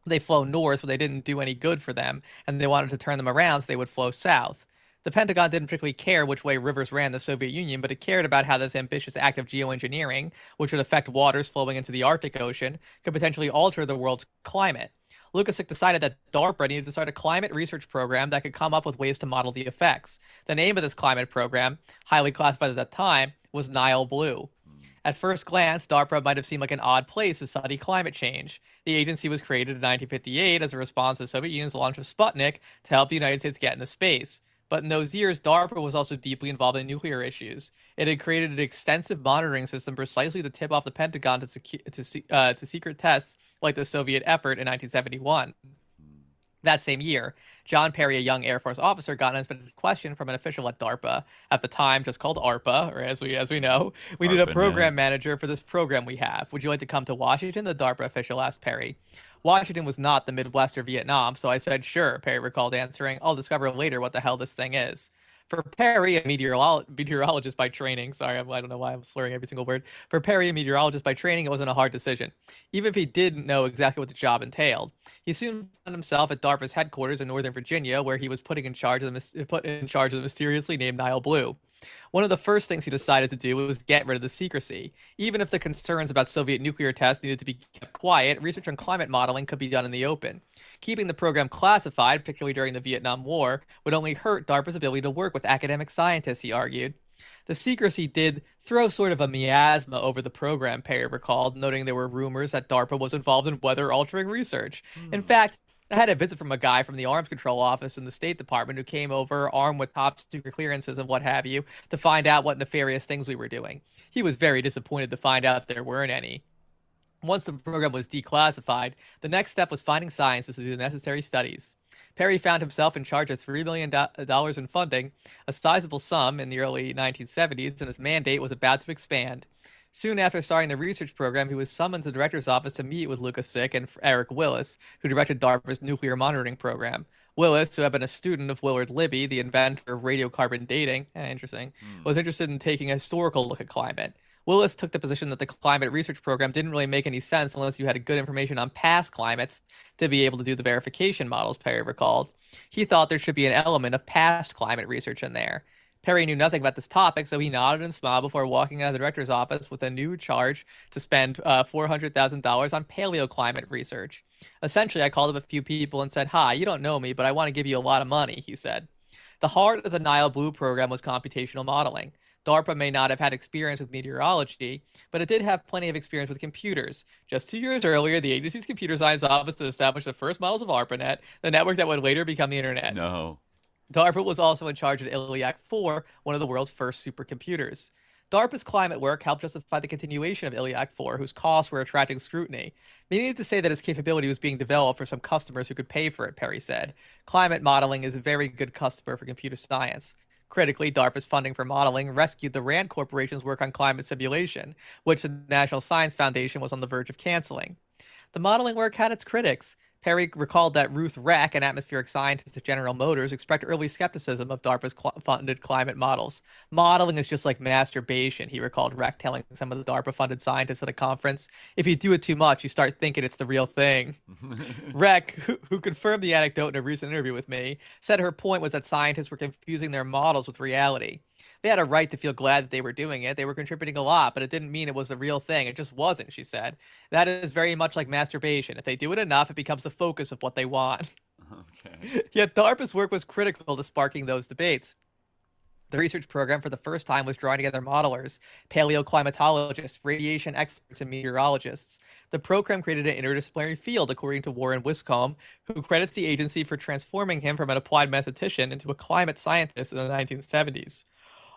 They flow north, but they didn't do any good for them, and they wanted to turn them around so they would flow south. The Pentagon didn't particularly care which way rivers ran in the Soviet Union, but it cared about how this ambitious act of geoengineering, which would affect waters flowing into the Arctic Ocean, could potentially alter the world's climate. Lukasik decided that DARPA needed to start a climate research program that could come up with ways to model the effects. The name of this climate program, highly classified at that time, was Nile Blue. At first glance, DARPA might have seemed like an odd place to study climate change. The agency was created in 1958 as a response to the Soviet Union's launch of Sputnik to help the United States get into space. But in those years, DARPA was also deeply involved in nuclear issues. It had created an extensive monitoring system precisely to tip off the Pentagon to secret tests like the Soviet effort in 1971. That same year, John Perry, a young Air Force officer, got an unexpected question from an official at DARPA, at the time just called ARPA, or as we know. We need a program manager for this program we have. Would you like to come to Washington? The DARPA official asked Perry. Washington was not the Midwest or Vietnam, so I said, sure, Perry recalled answering. I'll discover later what the hell this thing is. For Perry, a meteorologist by training, sorry, I don't know why I'm slurring every single word. For Perry, a meteorologist by training, it wasn't a hard decision, even if he didn't know exactly what the job entailed. He soon found himself at DARPA's headquarters in Northern Virginia, where he was put in charge of the mysteriously named Nile Blue. One of the first things he decided to do was get rid of the secrecy. Even if the concerns about Soviet nuclear tests needed to be kept quiet, research on climate modeling could be done in the open. Keeping the program classified, particularly during the Vietnam War, would only hurt DARPA's ability to work with academic scientists, he argued. The secrecy did throw sort of a miasma over the program, Perry recalled, noting there were rumors that DARPA was involved in weather-altering research. In fact, I had a visit from a guy from the Arms Control Office in the State Department who came over armed with top secret clearances and what have you to find out what nefarious things we were doing. He was very disappointed to find out there weren't any. Once the program was declassified, the next step was finding scientists to do the necessary studies. Perry found himself in charge of $3 million in funding, a sizable sum in the early 1970s, and his mandate was about to expand. Soon after starting the research program, he was summoned to the director's office to meet with Lukasik and Eric Willis, who directed DARPA's nuclear monitoring program. Willis, who had been a student of Willard Libby, the inventor of radiocarbon dating, was interested in taking a historical look at climate. Willis took the position that the climate research program didn't really make any sense unless you had good information on past climates to be able to do the verification models, Perry recalled. He thought there should be an element of past climate research in there. Perry knew nothing about this topic, so he nodded and smiled before walking out of the director's office with a new charge to spend $400,000 on paleoclimate research. Essentially, I called up a few people and said, "Hi, you don't know me, but I want to give you a lot of money," he said. The heart of the Nile Blue program was computational modeling. DARPA may not have had experience with meteorology, but it did have plenty of experience with computers. Just 2 years earlier, the agency's computer science office had established the first models of ARPANET, the network that would later become the internet. No. DARPA was also in charge of ILIAC-4, one of the world's first supercomputers. DARPA's climate work helped justify the continuation of ILIAC-4, whose costs were attracting scrutiny. They needed to say that its capability was being developed for some customers who could pay for it, Perry said. Climate modeling is a very good customer for computer science. Critically, DARPA's funding for modeling rescued the RAND Corporation's work on climate simulation, which the National Science Foundation was on the verge of canceling. The modeling work had its critics. Perry recalled that Ruth Reck, an atmospheric scientist at General Motors, expressed early skepticism of DARPA's funded climate models. Modeling is just like masturbation, he recalled Reck telling some of the DARPA-funded scientists at a conference. If you do it too much, you start thinking it's the real thing. Reck, who confirmed the anecdote in a recent interview with me, said her point was that scientists were confusing their models with reality. They had a right to feel glad that they were doing it. They were contributing a lot, but it didn't mean it was the real thing. It just wasn't, she said. That is very much like masturbation. If they do it enough, it becomes the focus of what they want. Okay. Yet DARPA's work was critical to sparking those debates. The research program for the first time was drawing together modelers, paleoclimatologists, radiation experts, and meteorologists. The program created an interdisciplinary field, according to Warren Wiscombe, who credits the agency for transforming him from an applied mathematician into a climate scientist in the 1970s.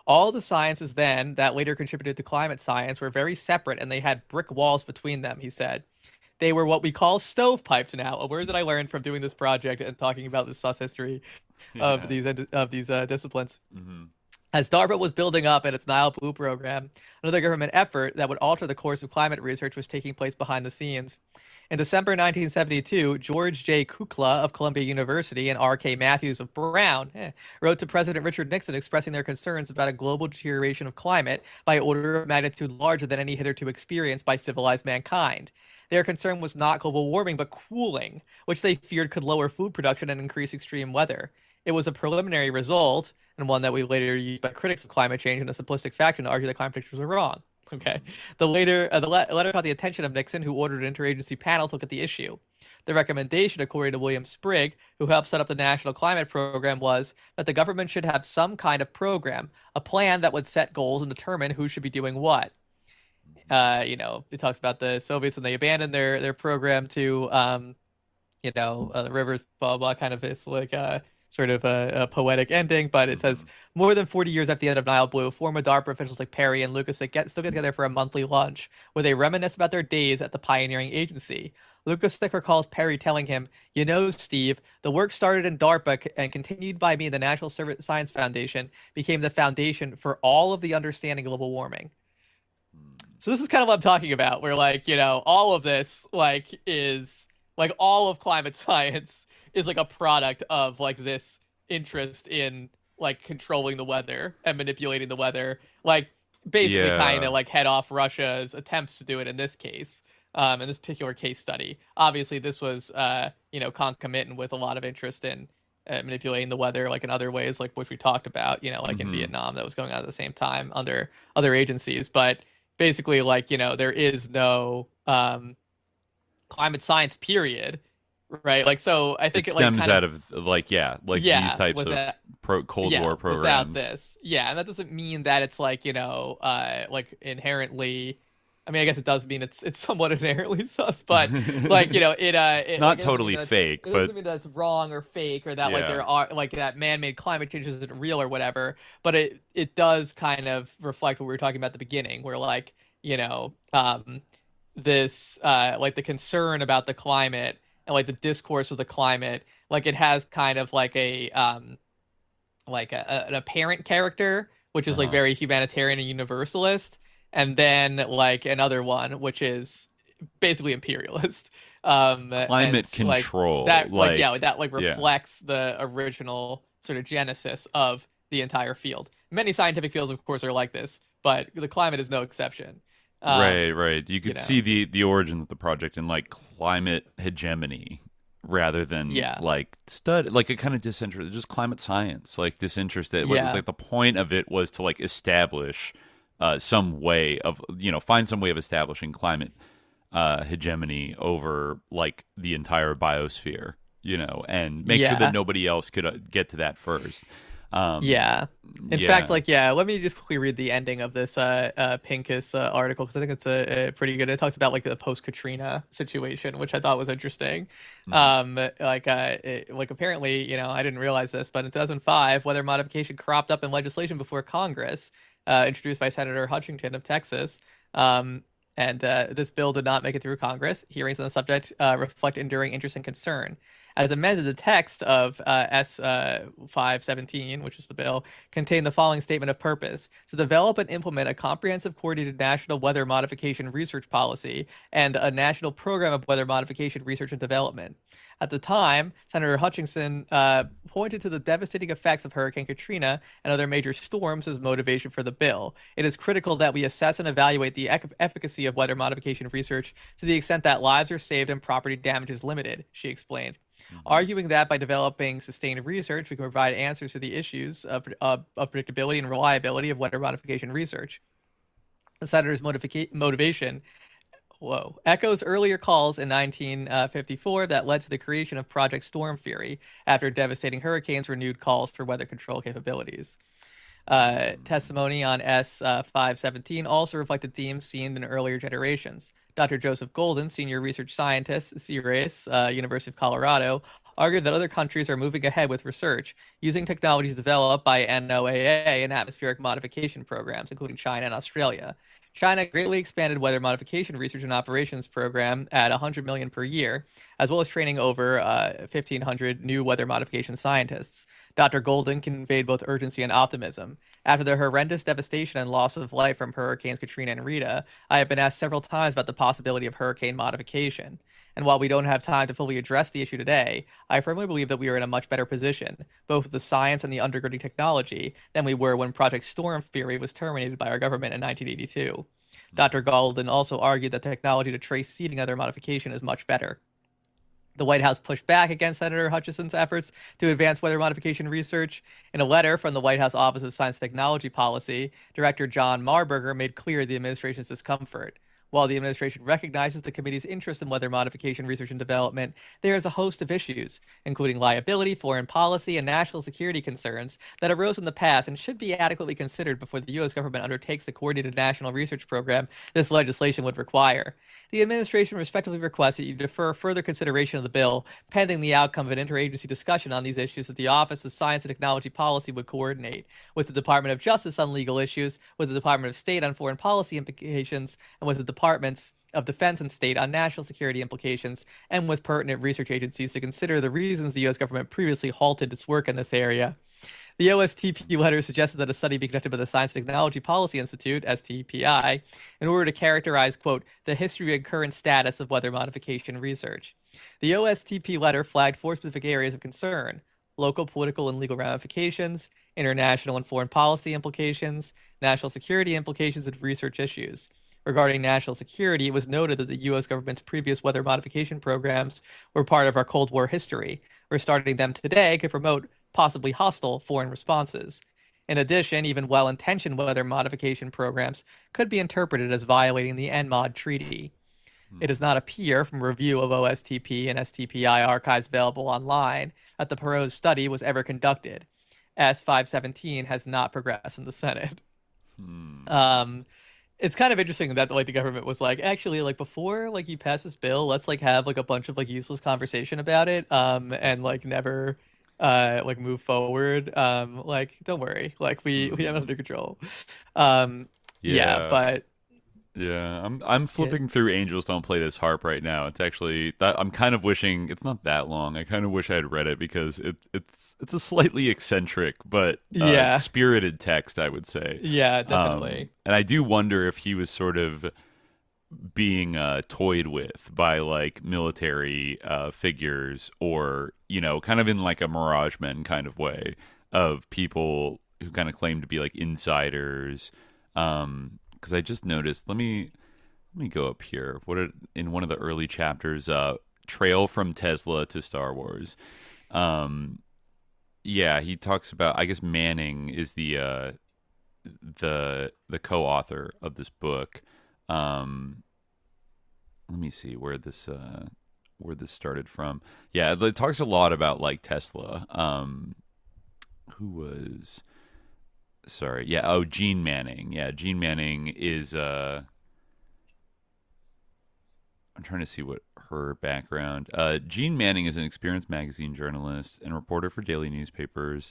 All the sciences then that later contributed to climate science were very separate, and they had brick walls between them, he said. They were what we call stovepiped now, a word that I learned from doing this project and talking about the sus history of these disciplines. Mm-hmm. As DARPA was building up in its Nile Blue program, another government effort that would alter the course of climate research was taking place behind the scenes. In December 1972, George J. Kukla of Columbia University and R.K. Matthews of Brown wrote to President Richard Nixon expressing their concerns about a global deterioration of climate by order of magnitude larger than any hitherto experienced by civilized mankind. Their concern was not global warming, but cooling, which they feared could lower food production and increase extreme weather. It was a preliminary result, and one that we later used by critics of climate change in a simplistic fashion to argue that climate predictions were wrong. Okay. The letter caught the attention of Nixon, who ordered an interagency panel to look at the issue. The recommendation, according to William Sprigg, who helped set up the National Climate Program, was that the government should have some kind of program, a plan that would set goals and determine who should be doing what. It talks about the Soviets and they abandoned their program to, the rivers, blah, blah, kind of it's like sort of a poetic ending, but it says, more than 40 years after the end of Nile Blue, former DARPA officials like Perry and Lucas still get together for a monthly lunch, where they reminisce about their days at the pioneering agency. Lucas recalls Perry telling him, Steve, the work started in DARPA and continued by me in the National Science Foundation became the foundation for all of the understanding of global warming. So this is kind of what I'm talking about, where all of this is all of climate science is a product of this interest in controlling the weather and manipulating the weather, basically kind of head off Russia's attempts to do it in this case, in this particular case study. Obviously, this was concomitant with a lot of interest in manipulating the weather, in other ways, which we talked about, in Vietnam, that was going on at the same time under other agencies. But basically, there is no climate science period. Right, so I think it stems out of these types of Cold War programs. Without this, and that doesn't mean that it's inherently. I mean, I guess it does mean it's somewhat inherently sus, but it not totally fake, it but doesn't mean that's wrong or fake or that there are that man-made climate change isn't real or whatever. But it does kind of reflect what we were talking about at the beginning, where this the concern about the climate. And the discourse of the climate, it has kind of an apparent character, which is very humanitarian and universalist, and then another one which is basically imperialist. Climate control that reflects the original sort of genesis of the entire field. Many scientific fields, of course, are like this, but the climate is no exception. Right. You could see the origins of the project in climate hegemony rather than stud a kind of disinterest, just climate science, disinterested. The point of it was to establish some way of find some way of establishing climate hegemony over the entire biosphere, and make sure that nobody else could get to that first. In fact, let me just quickly read the ending of this Pincus article, because I think it's a pretty good. It talks about the post-Katrina situation, which I thought was interesting. Apparently, I didn't realize this, but in 2005, weather modification cropped up in legislation before Congress, introduced by Senator Hutchinson of Texas. And this bill did not make it through Congress. Hearings on the subject reflect enduring interest and concern. As amended, the text of S 517, which is the bill, contained the following statement of purpose: to develop and implement a comprehensive coordinated national weather modification research policy and a national program of weather modification research and development. At the time, Senator Hutchinson pointed to the devastating effects of Hurricane Katrina and other major storms as motivation for the bill. It is critical that we assess and evaluate the efficacy of weather modification research to the extent that lives are saved and property damage is limited, she explained. Arguing that by developing sustained research, we can provide answers to the issues of predictability and reliability of weather modification research. The senator's motivation echoes earlier calls in 1954 that led to the creation of Project Storm Fury after devastating hurricanes renewed calls for weather control capabilities. Testimony on S 517 also reflected themes seen in earlier generations. Dr. Joseph Golden, senior research scientist, CRAS, University of Colorado, argued that other countries are moving ahead with research, using technologies developed by NOAA and atmospheric modification programs, including China and Australia. China greatly expanded weather modification research and operations program at $100 million per year, as well as training over 1,500 new weather modification scientists. Dr. Golden conveyed both urgency and optimism. After the horrendous devastation and loss of life from Hurricanes Katrina and Rita, I have been asked several times about the possibility of hurricane modification. And while we don't have time to fully address the issue today, I firmly believe that we are in a much better position, both with the science and the undergirding technology, than we were when Project Storm Fury was terminated by our government in 1982. Dr. Golden also argued that the technology to trace seeding other modification is much better. The White House pushed back against Senator Hutchison's efforts to advance weather modification research. In a letter from the White House Office of Science and Technology Policy, Director John Marburger made clear the administration's discomfort. While the administration recognizes the committee's interest in weather modification research and development, there is a host of issues, including liability, foreign policy, and national security concerns that arose in the past and should be adequately considered before the U.S. government undertakes the coordinated national research program this legislation would require. The administration respectfully requests that you defer further consideration of the bill pending the outcome of an interagency discussion on these issues that the Office of Science and Technology Policy would coordinate with the Department of Justice on legal issues, with the Department of State on foreign policy implications, and with the Departments of Defense and State on national security implications, and with pertinent research agencies to consider the reasons the U.S. government previously halted its work in this area. The OSTP letter suggested that a study be conducted by the Science and Technology Policy Institute, STPI, in order to characterize, quote, the history and current status of weather modification research. The OSTP letter flagged 4 specific areas of concern: local, political, and legal ramifications, international and foreign policy implications, national security implications, and research issues. Regarding national security, it was noted that the U.S. government's previous weather modification programs were part of our Cold War history. Restarting them today could promote possibly hostile foreign responses. In addition, even well-intentioned weather modification programs could be interpreted as violating the NMOD treaty. It does not appear from review of OSTP and STPI archives available online that the proposed study was ever conducted. S517 has not progressed in the Senate. It's kind of interesting that like the government was like, actually, like before like you pass this bill, let's like have like a bunch of like useless conversation about it, and like never like move forward. Like don't worry, like we have it under control. I'm flipping through Angels Don't Play This HAARP right now. It's actually that I'm kind of wishing it's not that long. I kind of wish I had read it because it's a slightly eccentric but spirited text, I would say. Yeah, definitely. And I do wonder if he was sort of being toyed with by like military figures, or kind of in like a Mirage Men kind of way of people who kind of claim to be like insiders. Because I just noticed. Let me go up here. In one of the early chapters, Trail from Tesla to Star Wars. He talks about. I guess Manning is the co-author of this book. Let me see where this started from. Yeah, it talks a lot about like Tesla. Who was? Sorry. Yeah. Oh, Gene Manning. Yeah, Gene Manning is. I'm trying to see what her background. Gene Manning is an experienced magazine journalist and reporter for daily newspapers.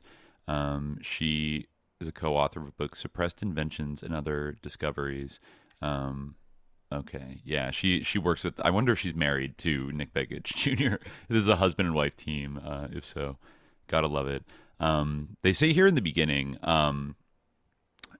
She is a co-author of a book, Suppressed Inventions and Other Discoveries. Okay. Yeah. She works with. I wonder if she's married to Nick Begich Jr. This is a husband and wife team. If so, gotta love it. They say here in the beginning.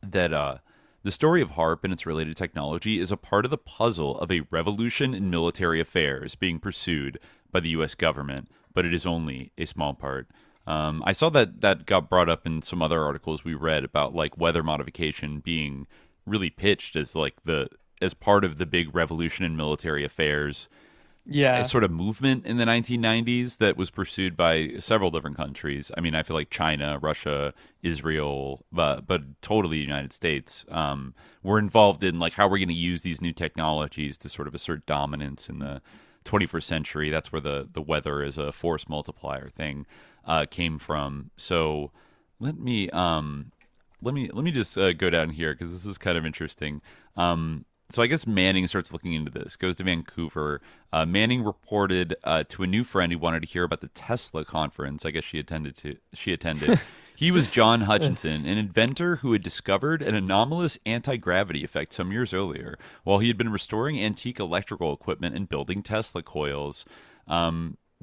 That the story of HAARP and its related technology is a part of the puzzle of a revolution in military affairs being pursued by the U.S. government, but it is only a small part. I saw that got brought up in some other articles we read about like weather modification being really pitched as like as part of the big revolution in military affairs. Yeah, a sort of movement in the 1990s that was pursued by several different countries. I mean, I feel like China, Russia, Israel, but totally the United States were involved in like how we're going to use these new technologies to sort of assert dominance in the 21st century. That's where the weather as a force multiplier thing came from. So let me just go down here because this is kind of interesting. So I guess Manning starts looking into this, goes to Vancouver. Manning reported to a new friend who wanted to hear about the Tesla conference. I guess she attended. He was John Hutchinson, an inventor who had discovered an anomalous anti-gravity effect some years earlier, while he had been restoring antique electrical equipment and building Tesla coils.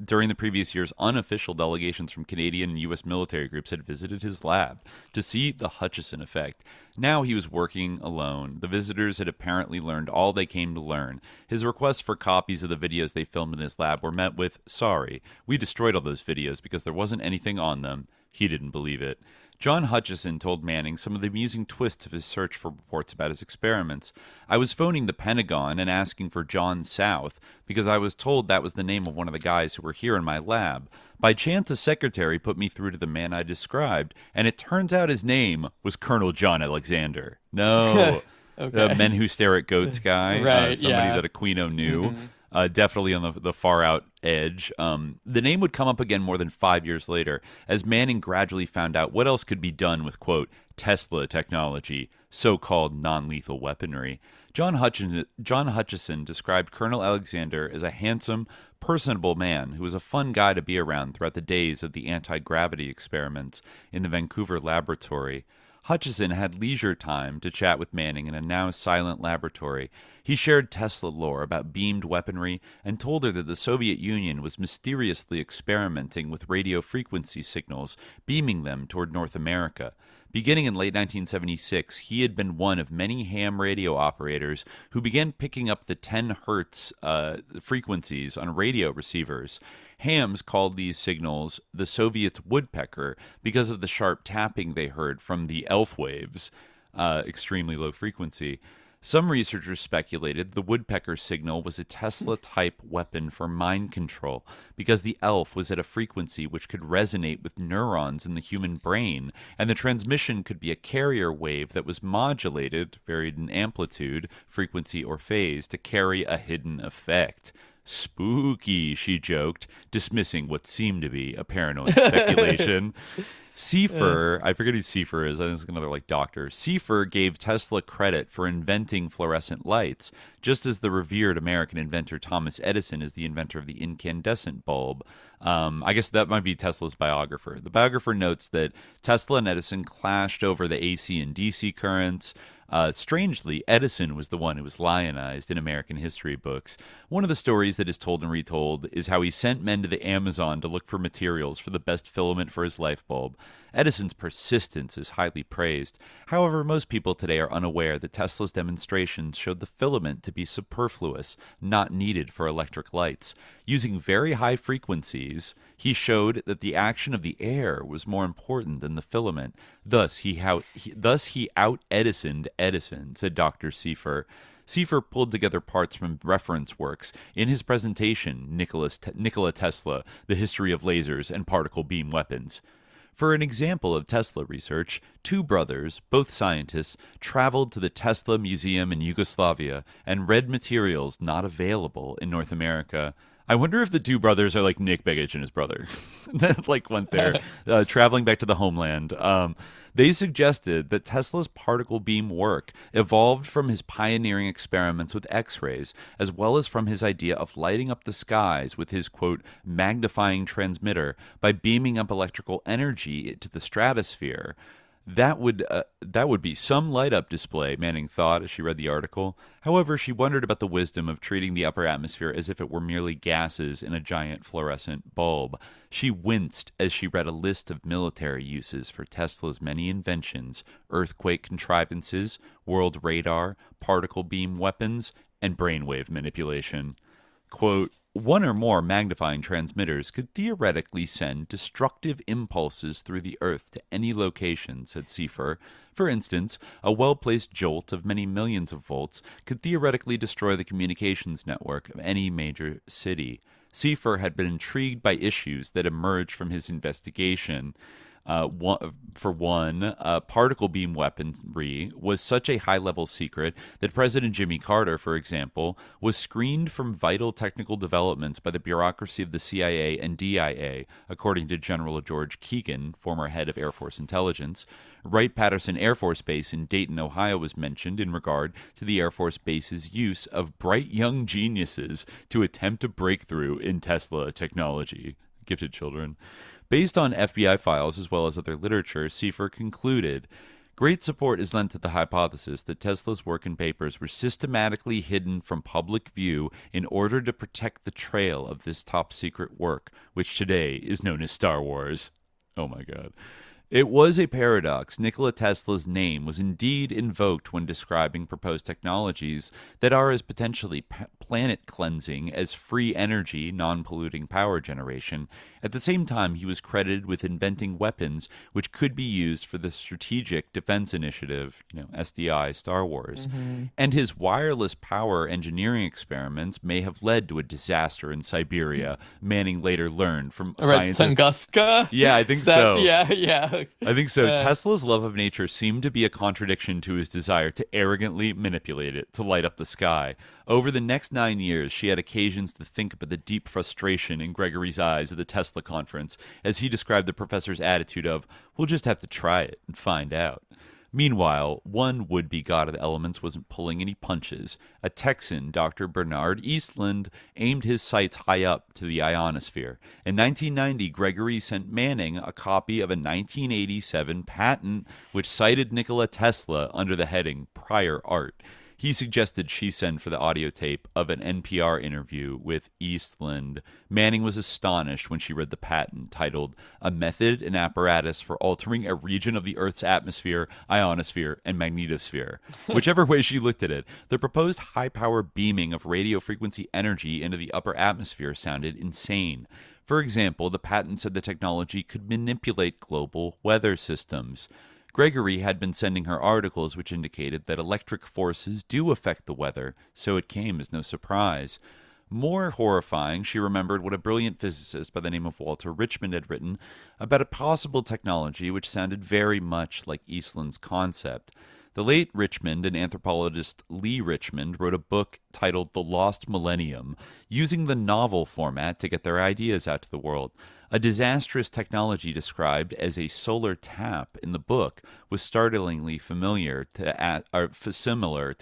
During the previous years, unofficial delegations from Canadian and U.S. military groups had visited his lab to see the Hutchison effect. Now he was working alone. The visitors had apparently learned all they came to learn. His requests for copies of the videos they filmed in his lab were met with, "Sorry, we destroyed all those videos because there wasn't anything on them." He didn't believe it. John Hutchison told Manning some of the amusing twists of his search for reports about his experiments. "I was phoning the Pentagon and asking for John South because I was told that was the name of one of the guys who were here in my lab. By chance, a secretary put me through to the man I described, and it turns out his name was Colonel John Alexander." No. Okay. The Men Who Stare at Goats guy, Right, somebody yeah. that Aquino knew. Definitely on the far out edge. The name would come up again more than 5 years later, as Manning gradually found out what else could be done with, quote, Tesla technology, so-called non-lethal weaponry. John Hutchison described Colonel Alexander as a handsome, personable man who was a fun guy to be around throughout the days of the anti-gravity experiments in the Vancouver laboratory. Hutchison had leisure time to chat with Manning in a now silent laboratory. He shared Tesla lore about beamed weaponry and told her that the Soviet Union was mysteriously experimenting with radio frequency signals, beaming them toward North America. Beginning in late 1976, he had been one of many ham radio operators who began picking up the 10 hertz frequencies on radio receivers. Hams called these signals the Soviets' woodpecker because of the sharp tapping they heard from the ELF waves, extremely low frequency. Some researchers speculated the woodpecker signal was a Tesla-type weapon for mind control because the ELF was at a frequency which could resonate with neurons in the human brain, and the transmission could be a carrier wave that was modulated, varied in amplitude, frequency, or phase, to carry a hidden effect. "Spooky," she joked, dismissing what seemed to be a paranoid speculation. Seifer, I forget who Seifer is, I think it's another doctor. Seifer gave Tesla credit for inventing fluorescent lights, just as the revered American inventor Thomas Edison is the inventor of the incandescent bulb. I guess that might be Tesla's biographer. The biographer notes that Tesla and Edison clashed over the AC and DC currents. Strangely, Edison was the one who was lionized in American history books. One of the stories that is told and retold is how he sent men to the Amazon to look for materials for the best filament for his light bulb. Edison's persistence is highly praised. However, most people today are unaware that Tesla's demonstrations showed the filament to be superfluous, not needed for electric lights. Using very high frequencies, he showed that the action of the air was more important than the filament. Thus, he out-Edisoned Edison, said Dr. Seifer. Seifer pulled together parts from reference works. In his presentation, Nikola Tesla, The History of Lasers and Particle Beam Weapons. For an example of Tesla research, two brothers, both scientists, traveled to the Tesla Museum in Yugoslavia and read materials not available in North America. I wonder if the two brothers are like Nick Begich and his brother, that went there, traveling back to the homeland. They suggested that Tesla's particle beam work evolved from his pioneering experiments with X-rays, as well as from his idea of lighting up the skies with his, quote, magnifying transmitter by beaming up electrical energy to the stratosphere. That would be some light-up display, Manning thought as she read the article. However, she wondered about the wisdom of treating the upper atmosphere as if it were merely gases in a giant fluorescent bulb. She winced as she read a list of military uses for Tesla's many inventions: earthquake contrivances, world radar, particle beam weapons, and brainwave manipulation. Quote, one or more magnifying transmitters could theoretically send destructive impulses through the Earth to any location, said Seifer. For instance, a well-placed jolt of many millions of volts could theoretically destroy the communications network of any major city. Seifer had been intrigued by issues that emerged from his investigation. Particle beam weaponry was such a high-level secret that President Jimmy Carter, for example, was screened from vital technical developments by the bureaucracy of the CIA and DIA, according to General George Keegan, former head of Air Force Intelligence. Wright-Patterson Air Force Base in Dayton, Ohio was mentioned in regard to the Air Force Base's use of bright young geniuses to attempt a breakthrough in Tesla technology. Gifted children. Based on FBI files as well as other literature, Seifer concluded, great support is lent to the hypothesis that Tesla's work and papers were systematically hidden from public view in order to protect the trail of this top-secret work, which today is known as Star Wars. Oh my God. It was a paradox. Nikola Tesla's name was indeed invoked when describing proposed technologies that are as potentially planet cleansing as free energy, non-polluting power generation. At the same time, he was credited with inventing weapons which could be used for the Strategic Defense Initiative, SDI, Star Wars. And his wireless power engineering experiments may have led to a disaster in Siberia, Manning later learned from scientists. Tunguska? Yeah, I think so. Yeah. I think so. Tesla's love of nature seemed to be a contradiction to his desire to arrogantly manipulate it to light up the sky. Over the next 9 years, she had occasions to think about the deep frustration in Gregory's eyes at the Tesla conference as he described the professor's attitude of, we'll just have to try it and find out. Meanwhile, one would-be god of the elements wasn't pulling any punches. A Texan, Dr. Bernard Eastland, aimed his sights high up to the ionosphere. In 1990, Gregory sent Manning a copy of a 1987 patent which cited Nikola Tesla under the heading Prior Art. He suggested she send for the audio tape of an NPR interview with Eastland. Manning was astonished when she read the patent titled A Method and Apparatus for Altering a Region of the Earth's Atmosphere, Ionosphere, and Magnetosphere. Whichever way she looked at it, the proposed high-power beaming of radio frequency energy into the upper atmosphere sounded insane. For example, the patent said the technology could manipulate global weather systems. Gregory had been sending her articles which indicated that electric forces do affect the weather, so it came as no surprise. More horrifying, she remembered what a brilliant physicist by the name of Walter Richmond had written about a possible technology which sounded very much like Eastland's concept. The late Richmond and anthropologist Lee Richmond wrote a book titled The Lost Millennium, using the novel format to get their ideas out to the world. A disastrous technology described as a solar tap in the book was startlingly similar to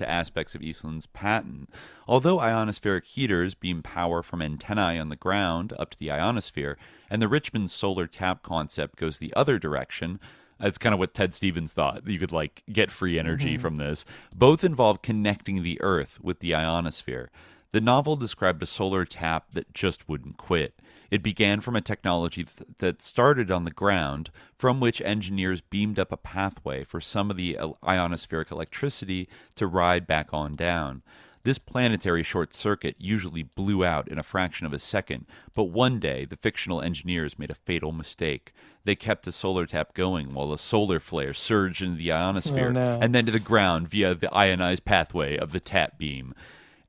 aspects of Eastland's patent. Although ionospheric heaters beam power from antennae on the ground up to the ionosphere, and the Richmond solar tap concept goes the other direction, it's kind of what Ted Stevens thought. You could get free energy from this. Both involve connecting the Earth with the ionosphere. The novel described a solar tap that just wouldn't quit. It began from a technology that started on the ground, from which engineers beamed up a pathway for some of the ionospheric electricity to ride back on down. This planetary short circuit usually blew out in a fraction of a second, but one day the fictional engineers made a fatal mistake. They kept the solar tap going while a solar flare surged into the ionosphere and then to the ground via the ionized pathway of the tap beam.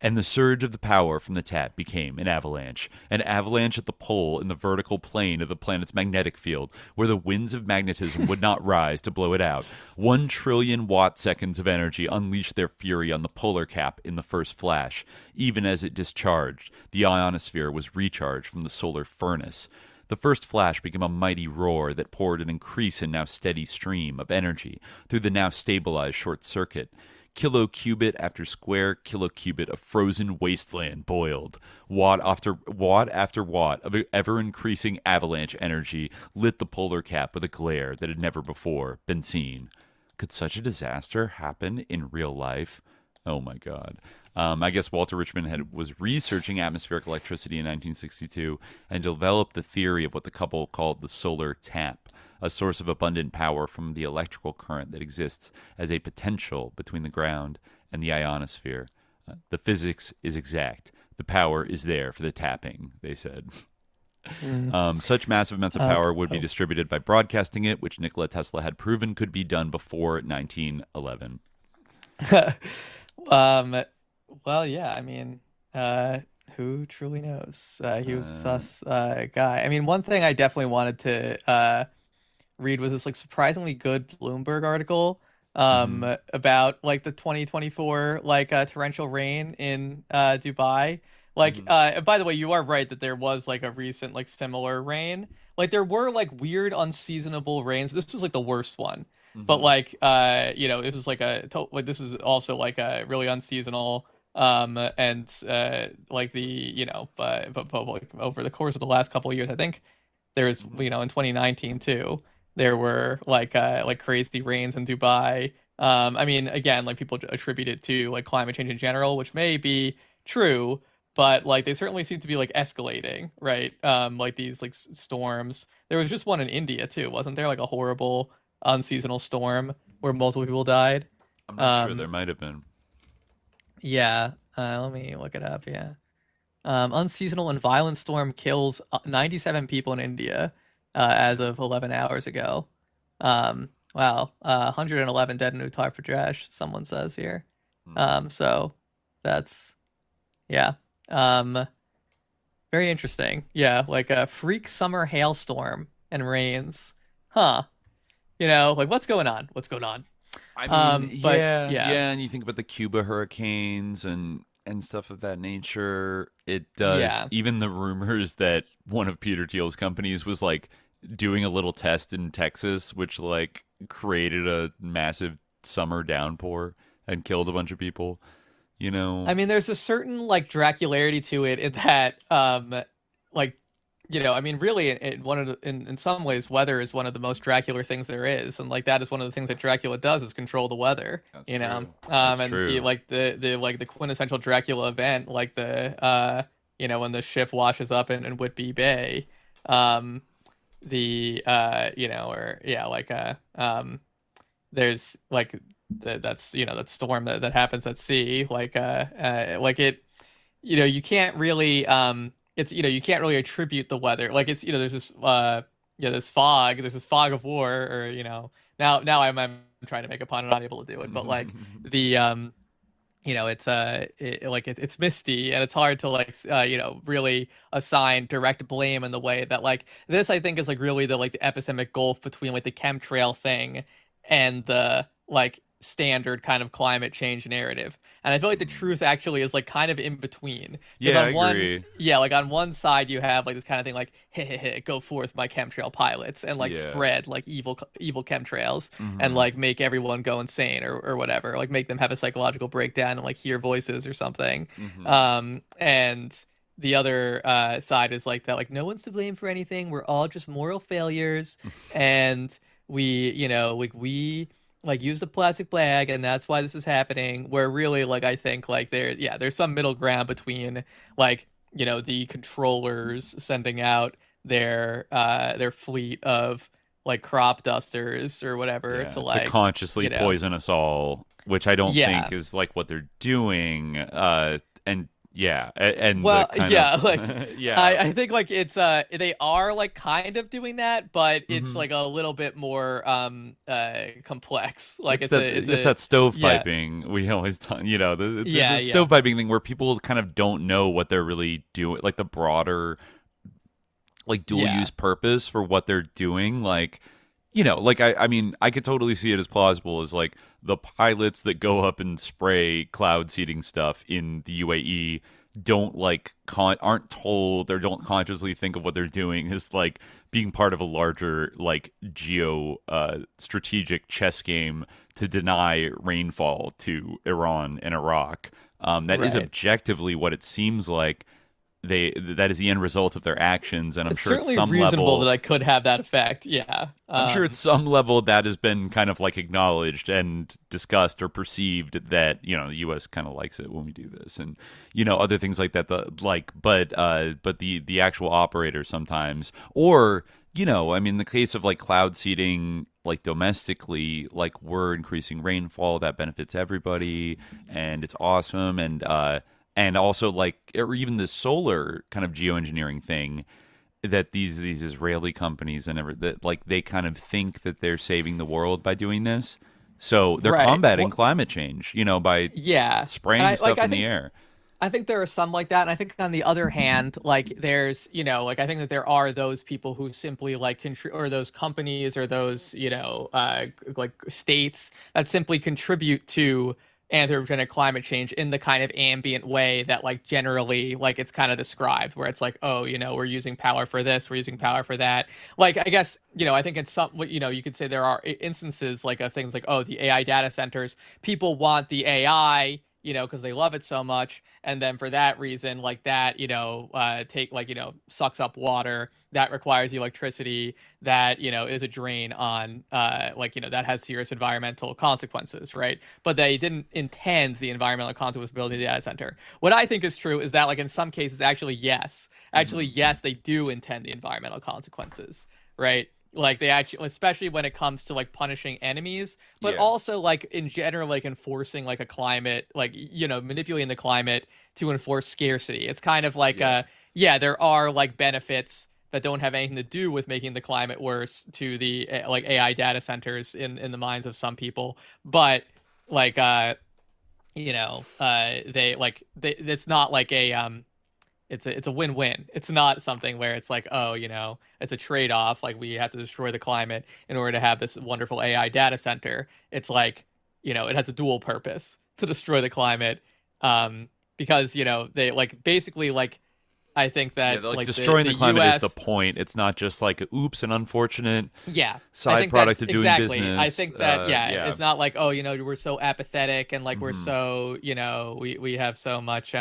And the surge of the power from the tap became an avalanche at the pole in the vertical plane of the planet's magnetic field, where the winds of magnetism would not rise to blow it out. 1 trillion watt-seconds of energy unleashed their fury on the polar cap in the first flash. Even as it discharged, the ionosphere was recharged from the solar furnace. The first flash became a mighty roar that poured an increased and now steady stream of energy through the now stabilized short circuit. Kilocubit after square kilocubit of frozen wasteland boiled. Watt after watt of ever-increasing avalanche energy lit the polar cap with a glare that had never before been seen. Could such a disaster happen in real life? Oh my God. I guess Walter Richmond was researching atmospheric electricity in 1962 and developed the theory of what the couple called the solar tap, a source of abundant power from the electrical current that exists as a potential between the ground and the ionosphere. The physics is exact. The power is there for the tapping, they said. Such massive amounts of power would be distributed by broadcasting it, which Nikola Tesla had proven could be done before 1911. Well, yeah, I mean, who truly knows? He was a sus guy. I mean, one thing I definitely wanted to read was this surprisingly good Bloomberg article about the 2024 torrential rain in Dubai. By the way, you are right that there was a recent similar rain. There were weird unseasonable rains. This was the worst one. But it was this is also a really unseasonal and but over the course of the last couple of years, I think there's in 2019 too, there were crazy rains in Dubai. I mean, again, people attribute it to climate change in general, which may be true, but like they certainly seem to be like escalating, right? Like these like storms. There was just one in India too, wasn't there? Like a horrible unseasonal storm where multiple people died. I'm not sure. There might have been. Yeah. Let me look it up. Yeah. Unseasonal and violent storm kills 97 people in India as of 11 hours ago. Wow. 111 dead in Uttar Pradesh, someone says here. So that's, yeah. Very interesting. Yeah, like a freak summer hailstorm and rains. Huh. You know, like what's going on? What's going on? I mean, yeah, and you think about the Cuba hurricanes and stuff of that nature. It does. Even the rumors that one of Peter Thiel's companies was like doing a little test in Texas, which like created a massive summer downpour and killed a bunch of people. You know, I mean, there's a certain like Dracularity to it in that, like, you know, I mean, really, in some ways, weather is one of the most Dracular things there is, and like that is one of the things that Dracula does is control the weather. That's you know, That's and true. like the quintessential Dracula event, like you know, when the ship washes up in Whitby Bay, you know, or yeah, like there's like that's you know that storm that happens at sea, like it, you know, you can't really it's, you know, you can't really attribute the weather, like it's, you know, there's this this fog, of war, or you know, now I'm trying to make a pun and not able to do it, but like the you know, it's it's misty and it's hard to like you know, really assign direct blame in the way that like this I think is like really the like the epistemic gulf between like the chemtrail thing and the like standard kind of climate change narrative. And I feel like the truth actually is like kind of in between. Yeah, on I agree. Yeah, like on one side you have like this kind of thing like, hey, go forth my chemtrail pilots and like spread like evil chemtrails and like make everyone go insane or whatever, like make them have a psychological breakdown and like hear voices or something. And the other side is like that, like no one's to blame for anything. We're all just moral failures, and we, you know, like we like use the plastic bag and that's why this is happening. Where really, like I think like there's some middle ground between like, you know, the controllers sending out their fleet of like crop dusters or whatever to like to consciously poison us all, which I don't think is like what they're doing. And well, yeah, I think like it's they are like kind of doing that, but it's like a little bit more complex. Like it's that stovepiping we always done, you know, the stovepiping thing where people kind of don't know what they're really doing, like the broader like dual use purpose for what they're doing. Like, you know, like I mean, I could totally see it as plausible as like the pilots that go up and spray cloud seeding stuff in the UAE don't like aren't told or don't consciously think of what they're doing as like being part of a larger like geo strategic chess game to deny rainfall to Iran and Iraq. That is objectively what it seems like. That is the end result of their actions, and I'm sure at some reasonable level that I could have that effect. Yeah, I'm sure at some level that has been kind of like acknowledged and discussed or perceived that, you know, the U.S. kind of likes it when we do this, and you know, other things like that. But the actual operator sometimes, or you know, I mean, the case of like cloud seeding, like domestically, like we're increasing rainfall that benefits everybody, and it's awesome, and also like, or even the solar kind of geoengineering thing that these Israeli companies and that like they kind of think that they're saving the world by doing this. So they're combating climate change, you know, by spraying stuff in the air. I think there are some like that, and I think on the other hand, like there's, you know, like I think that there are those people who simply like or those companies or those, you know, like states that simply contribute to anthropogenic climate change in the kind of ambient way that like generally like it's kind of described, where it's like, oh, you know, we're using power for this, we're using power for that. Like I guess, you know, I think in some, you know, you could say there are instances like of things like, oh, the AI data centers, people want the AI because they love it so much. And then for that reason, like that, sucks up water that requires electricity that, is a drain on, that has serious environmental consequences, right? But they didn't intend the environmental consequences of building the data center. What I think is true is that, like, in some cases, yes, they do intend the environmental consequences, right? Like they actually, especially when it comes to like punishing enemies, but also like in general, like enforcing like a climate, like, manipulating the climate to enforce scarcity. It's kind of like, there are like benefits that don't have anything to do with making the climate worse to the like AI data centers in the minds of some people. But like, it's not like it's a win-win. It's not something where it's like, it's a trade-off. Like we have to destroy the climate in order to have this wonderful AI data center. It's like, it has a dual purpose to destroy the climate. Because, they like basically like, I think that like destroying the climate is the point. It's not just like, oops, an unfortunate side product of doing business. I think that, it's not like, we're so apathetic and like we're so, we have so much,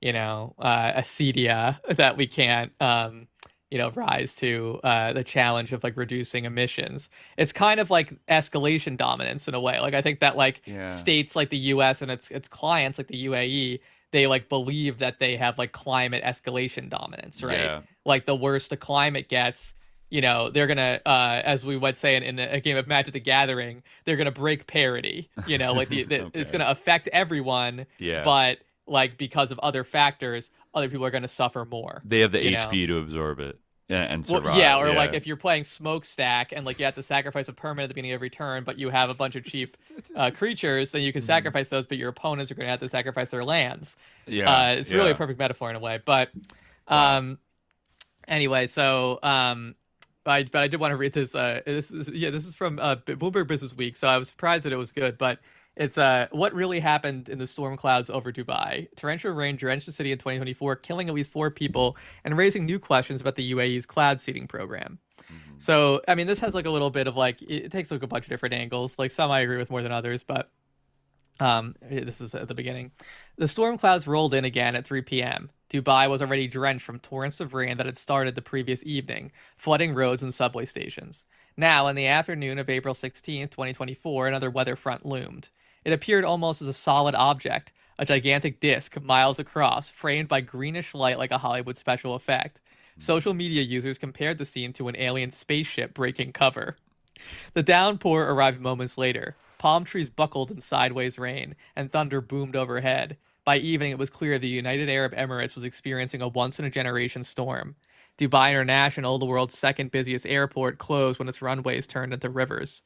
acedia that we can't, rise to the challenge of like reducing emissions. It's kind of like escalation dominance in a way. Like I think that like states like the U.S. and its clients like the UAE, they like believe that they have like climate escalation dominance, right? Yeah. Like the worse the climate gets, they're gonna, as we would say in a game of Magic the Gathering, they're gonna break parity. Like it's gonna affect everyone, but like because of other factors, other people are going to suffer more. They have the HP to absorb it and survive. Like if you're playing Smokestack and like you have to sacrifice a permanent at the beginning of every turn, but you have a bunch of cheap creatures, then you can sacrifice those, but your opponents are going to have to sacrifice their lands. It's really a perfect metaphor in a way. But anyway, so I did want to read this. This is from Bloomberg Business Week, so I was surprised that it was good, but. It's what really happened in the storm clouds over Dubai. Torrential rain drenched the city in 2024, killing at least 4 people and raising new questions about the UAE's cloud seeding program. So, I mean, this has like a little bit of like, it takes like a bunch of different angles. Like some I agree with more than others, but this is at the beginning. The storm clouds rolled in again at 3 p.m. Dubai was already drenched from torrents of rain that had started the previous evening, flooding roads and subway stations. Now, in the afternoon of April 16, 2024, another weather front loomed. It appeared almost as a solid object, a gigantic disc miles across, framed by greenish light like a Hollywood special effect. Social media users compared the scene to an alien spaceship breaking cover. The downpour arrived moments later. Palm trees buckled in sideways rain, and thunder boomed overhead. By evening, it was clear the United Arab Emirates was experiencing a once-in-a-generation storm. Dubai International, the world's second busiest airport, closed when its runways turned into rivers.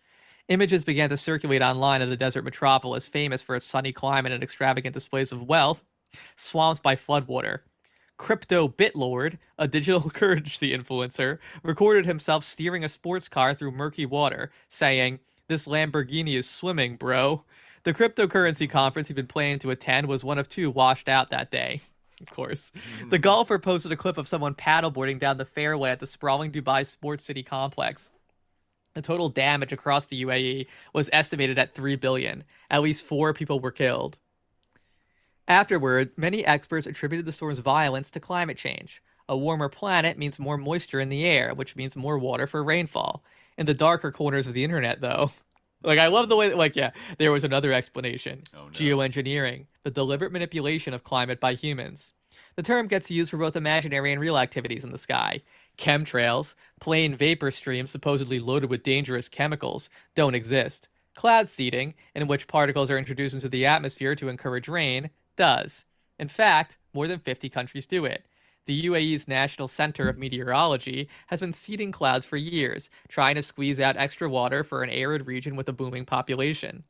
Images began to circulate online of the desert metropolis, famous for its sunny climate and extravagant displays of wealth, swamped by floodwater. Crypto Bitlord, a digital currency influencer, recorded himself steering a sports car through murky water, saying, "This Lamborghini is swimming, bro." The cryptocurrency conference he'd been planning to attend was one of 2 washed out that day. Of course. The golfer posted a clip of someone paddleboarding down the fairway at the sprawling Dubai Sports City complex. The total damage across the UAE was estimated at $3 billion. At least 4 people were killed. Afterward, many experts attributed the storm's violence to climate change. A warmer planet means more moisture in the air, which means more water for rainfall. In the darker corners of the internet, though, like, I love the way that, there was another explanation. Oh, no. Geoengineering, the deliberate manipulation of climate by humans. The term gets used for both imaginary and real activities in the sky. Chemtrails, plain vapor streams supposedly loaded with dangerous chemicals, don't exist. Cloud seeding, in which particles are introduced into the atmosphere to encourage rain, does. In fact, more than 50 countries do it. The UAE's National Center of Meteorology has been seeding clouds for years, trying to squeeze out extra water for an arid region with a booming population.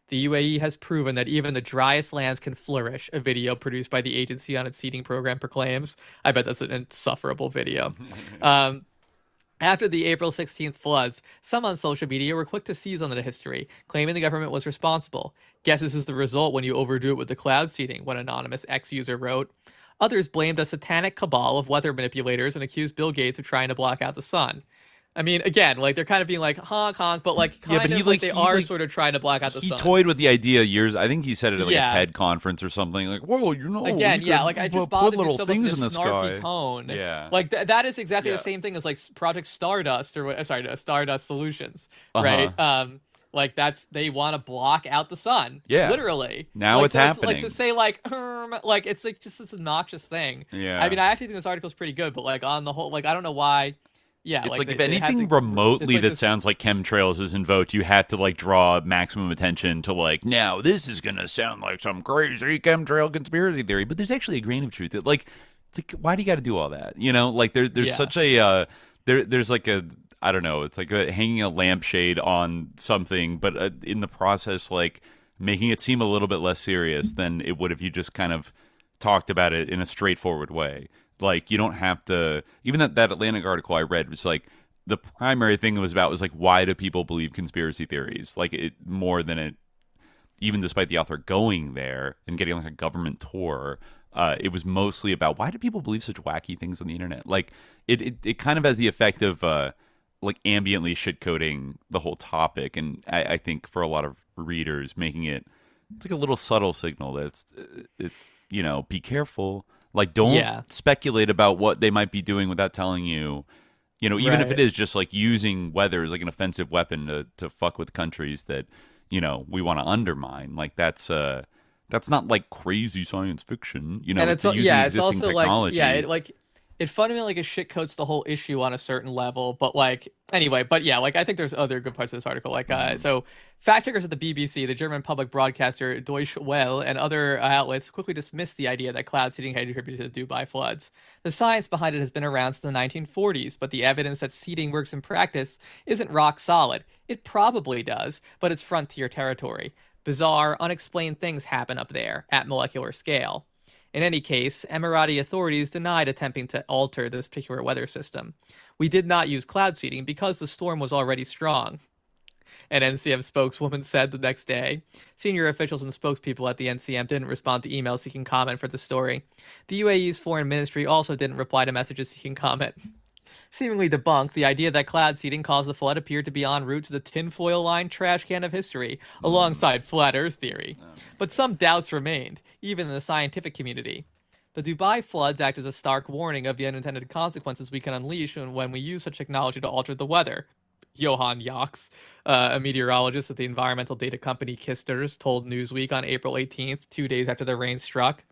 The UAE has proven that even the driest lands can flourish, a video produced by the agency on its seeding program proclaims. I bet that's an insufferable video. After the April 16th floods, some on social media were quick to seize on the history, claiming the government was responsible. Guess this is the result when you overdo it with the cloud seeding, one anonymous ex-user wrote. Others blamed a satanic cabal of weather manipulators and accused Bill Gates of trying to block out the sun. I mean, again, like they're kind of being like honk honk, but like they are sort of trying to block out the sun. He toyed with the idea years. I think he said it at like a TED conference or something. Like, whoa, again, like I just bothered little so things much in the snarky sky. Tone. Yeah, like that is exactly the same thing as like Project Stardust Stardust Solutions, right? Like they want to block out the sun. Yeah, literally. Now like, it's happening. Like to say like it's like just this obnoxious thing. Yeah. I mean, I actually think this article is pretty good, but like on the whole, like I don't know why. Yeah, it's like if anything remotely that sounds like chemtrails is invoked, you have to like draw maximum attention to like, now this is gonna sound like some crazy chemtrail conspiracy theory, but there's actually a grain of truth. Like why do you got to do all that? Like there's such a there's like a, I don't know, it's like hanging a lampshade on something, but in the process like making it seem a little bit less serious than it would if you just kind of talked about it in a straightforward way. Like, you don't have to, even that Atlantic article I read was like, the primary thing it was about was like, why do people believe conspiracy theories? Like, it more than it, even despite the author going there and getting like a government tour, it was mostly about why do people believe such wacky things on the internet? Like, it kind of has the effect of like ambiently shitcoding the whole topic. And I think for a lot of readers, making it's like a little subtle signal that it's be careful. Like, don't speculate about what they might be doing without telling you, even if it is just like using weather as like an offensive weapon to fuck with countries that, we want to undermine. Like, that's not like crazy science fiction, and it's using existing technology. It fundamentally like shit coats the whole issue on a certain level, but like anyway, like I think there's other good parts of this article. Like so fact checkers at the BBC, the German public broadcaster Deutsche Welle, and other outlets quickly dismissed the idea that cloud seeding had contributed to the Dubai floods. The science behind it has been around since the 1940s, but the evidence that seeding works in practice isn't rock solid. It probably does, but it's frontier territory. Bizarre, unexplained things happen up there at molecular scale. In any case, Emirati authorities denied attempting to alter this particular weather system. We did not use cloud seeding because the storm was already strong, an NCM spokeswoman said the next day. Senior officials and spokespeople at the NCM didn't respond to emails seeking comment for the story. The UAE's foreign ministry also didn't reply to messages seeking comment. Seemingly debunked, the idea that cloud seeding caused the flood appeared to be en route to the tinfoil-lined trash can of history, alongside flat Earth theory. But some doubts remained, even in the scientific community. The Dubai floods act as a stark warning of the unintended consequences we can unleash when we use such technology to alter the weather. Johan Jaks, a meteorologist at the environmental data company Kisters, told Newsweek on April 18th, 2 days after the rain struck.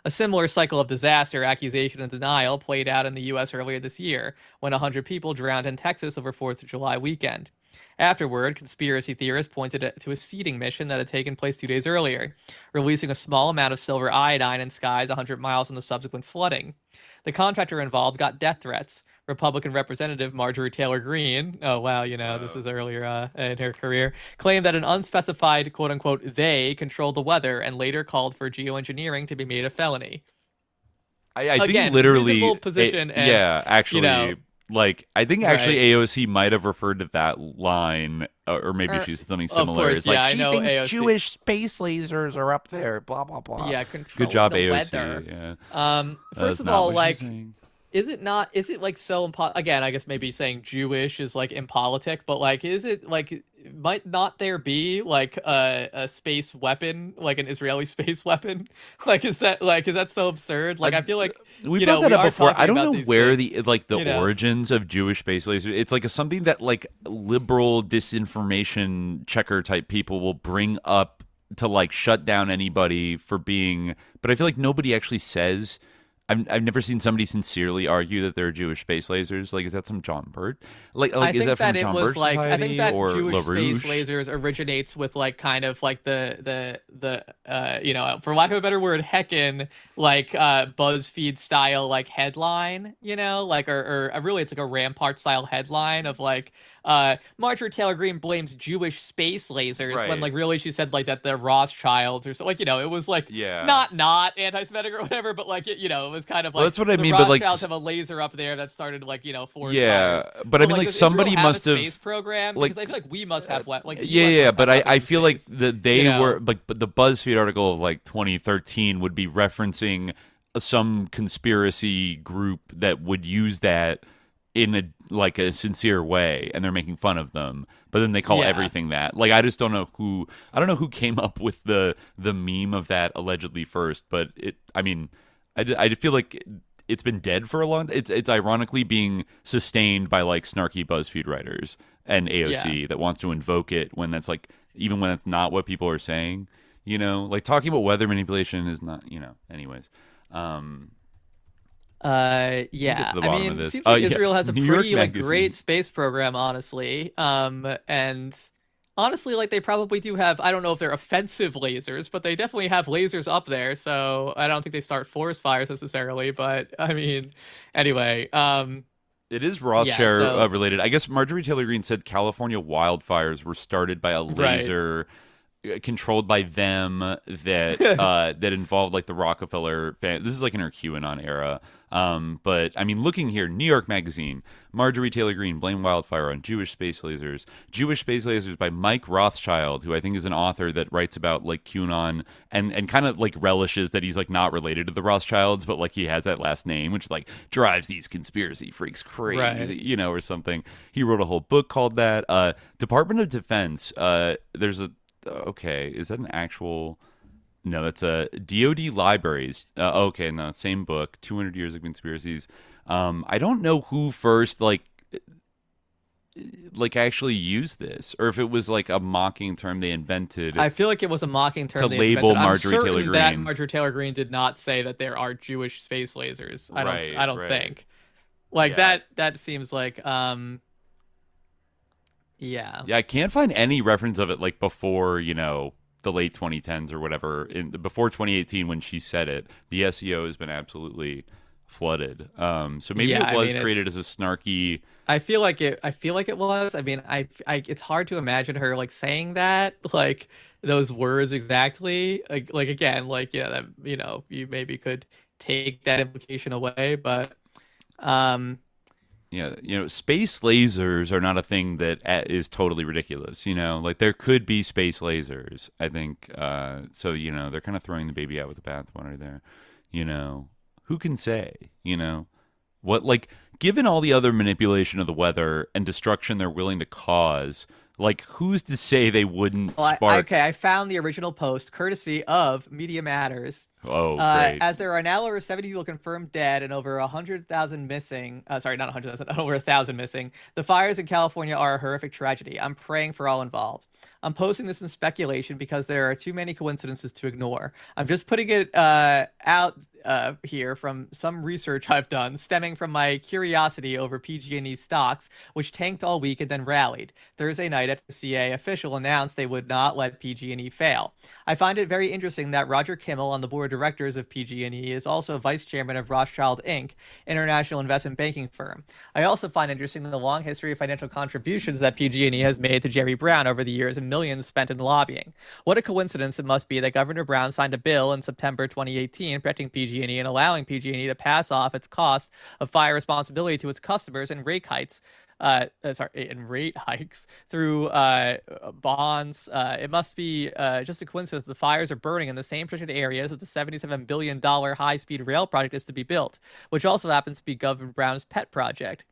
A similar cycle of disaster, accusation, and denial played out in the U.S. earlier this year, when 100 people drowned in Texas over 4th of July weekend. Afterward, conspiracy theorists pointed to a seeding mission that had taken place 2 days earlier, releasing a small amount of silver iodine in skies 100 miles from the subsequent flooding. The contractor involved got death threats. Republican Representative Marjorie Taylor Greene, this is earlier in her career, claimed that an unspecified quote-unquote they controlled the weather and later called for geoengineering to be made a felony. I think literally, position I think actually AOC might have referred to that line, or maybe she said something similar. Course, it's like, she thinks AOC. Jewish space lasers are up there, blah, blah, blah. Yeah, good job, the AOC. Weather. Yeah. First of all, is it like so again, I guess maybe saying Jewish is like impolitic, but like, is it like, might not there be like a space weapon, like an Israeli space weapon? Is that so absurd? Like, I feel like we brought that up before. I don't know where things, the origins of Jewish space lasers. It's like something that like liberal disinformation checker type people will bring up to like shut down anybody for being. But I feel like nobody actually says. I've never seen somebody sincerely argue that they're Jewish space lasers. Like, is that some John Bird? Is that from John Bird Society I think that or Jewish LaRouche? space lasers originates with like kind of like the for lack of a better word, heckin' like BuzzFeed style like headline, or really it's like a Rampart style headline of like Marjorie Taylor Greene blames Jewish space lasers when like really she said like that the Rothschilds or so, like, it was like not anti-Semitic or whatever, but like it was kind of like, that's what I mean. The But like, Rothschilds have a laser up there that started like forest yeah, fires. but I mean like somebody must have space program, because I feel like we must have but I feel like that they were like, but the BuzzFeed article of like 2013 would be referencing some conspiracy group that would use that in like a sincere way, and they're making fun of them, but then they call everything that. Like, I just don't know who came up with the meme of that allegedly first, but I feel like it's been dead for a long. It's ironically being sustained by like snarky BuzzFeed writers and AOC that wants to invoke it when that's like, even when it's not what people are saying. Like talking about weather manipulation is not. Anyways. It seems like Israel has a pretty great space program, honestly. And honestly, like they probably do have, I don't know if they're offensive lasers, but they definitely have lasers up there. So I don't think they start forest fires necessarily, but I mean, anyway, it is Rothschild related. I guess Marjorie Taylor Greene said California wildfires were started by a laser controlled by them that that involved like the Rockefeller family. This is like in her QAnon era. But I mean, looking here, New York Magazine, Marjorie Taylor Greene blame wildfire on Jewish space lasers. Jewish space lasers by Mike Rothschild, who I think is an author that writes about like QAnon and kind of like relishes that he's like not related to the Rothschilds, but like he has that last name, which like drives these conspiracy freaks crazy, or something. He wrote a whole book called that. Department of Defense. There's a okay, is that an actual? No, that's a DoD Libraries. Okay, no, same book. 200 Years of Conspiracies. I don't know who first like actually used this, or if it was like a mocking term they invented. I feel like it was a mocking term to label Marjorie Taylor Greene. That Marjorie Taylor Greene did not say that there are Jewish space lasers. I don't think. Like that seems like Yeah, I can't find any reference of it like before, the late 2010s or whatever, before 2018 when she said it. The SEO has been absolutely flooded. So maybe it was created as a snarky. I feel like it was. I mean, I it's hard to imagine her like saying that, like those words exactly. Like again, like that, you maybe could take that implication away, but space lasers are not a thing that is totally ridiculous. Like there could be space lasers, I think. So, they're kind of throwing the baby out with the bathwater there. Who can say, what, like, given all the other manipulation of the weather and destruction they're willing to cause, like, who's to say they wouldn't spark? I found the original post courtesy of Media Matters. Oh, great. As there are now over 70 people confirmed dead and over 100,000 missing. Sorry, not 100,000, over 1,000 missing. The fires in California are a horrific tragedy. I'm praying for all involved. I'm posting this in speculation because there are too many coincidences to ignore. I'm just putting it out here from some research I've done stemming from my curiosity over PG&E stocks, which tanked all week and then rallied. Thursday night, FCA official announced they would not let PG&E fail. I find it very interesting that Roger Kimmel on the board of directors of PG&E is also vice chairman of Rothschild Inc., international investment banking firm. I also find interesting the long history of financial contributions that PG&E has made to Jerry Brown over the years and millions spent in lobbying. What a coincidence it must be that Governor Brown signed a bill in September 2018 protecting PG&E and allowing PG&E to pass off its cost of fire responsibility to its customers in rate hikes. Through bonds. It must be just a coincidence the fires are burning in the same protected areas that the $77 billion high-speed rail project is to be built, which also happens to be Governor Brown's pet project.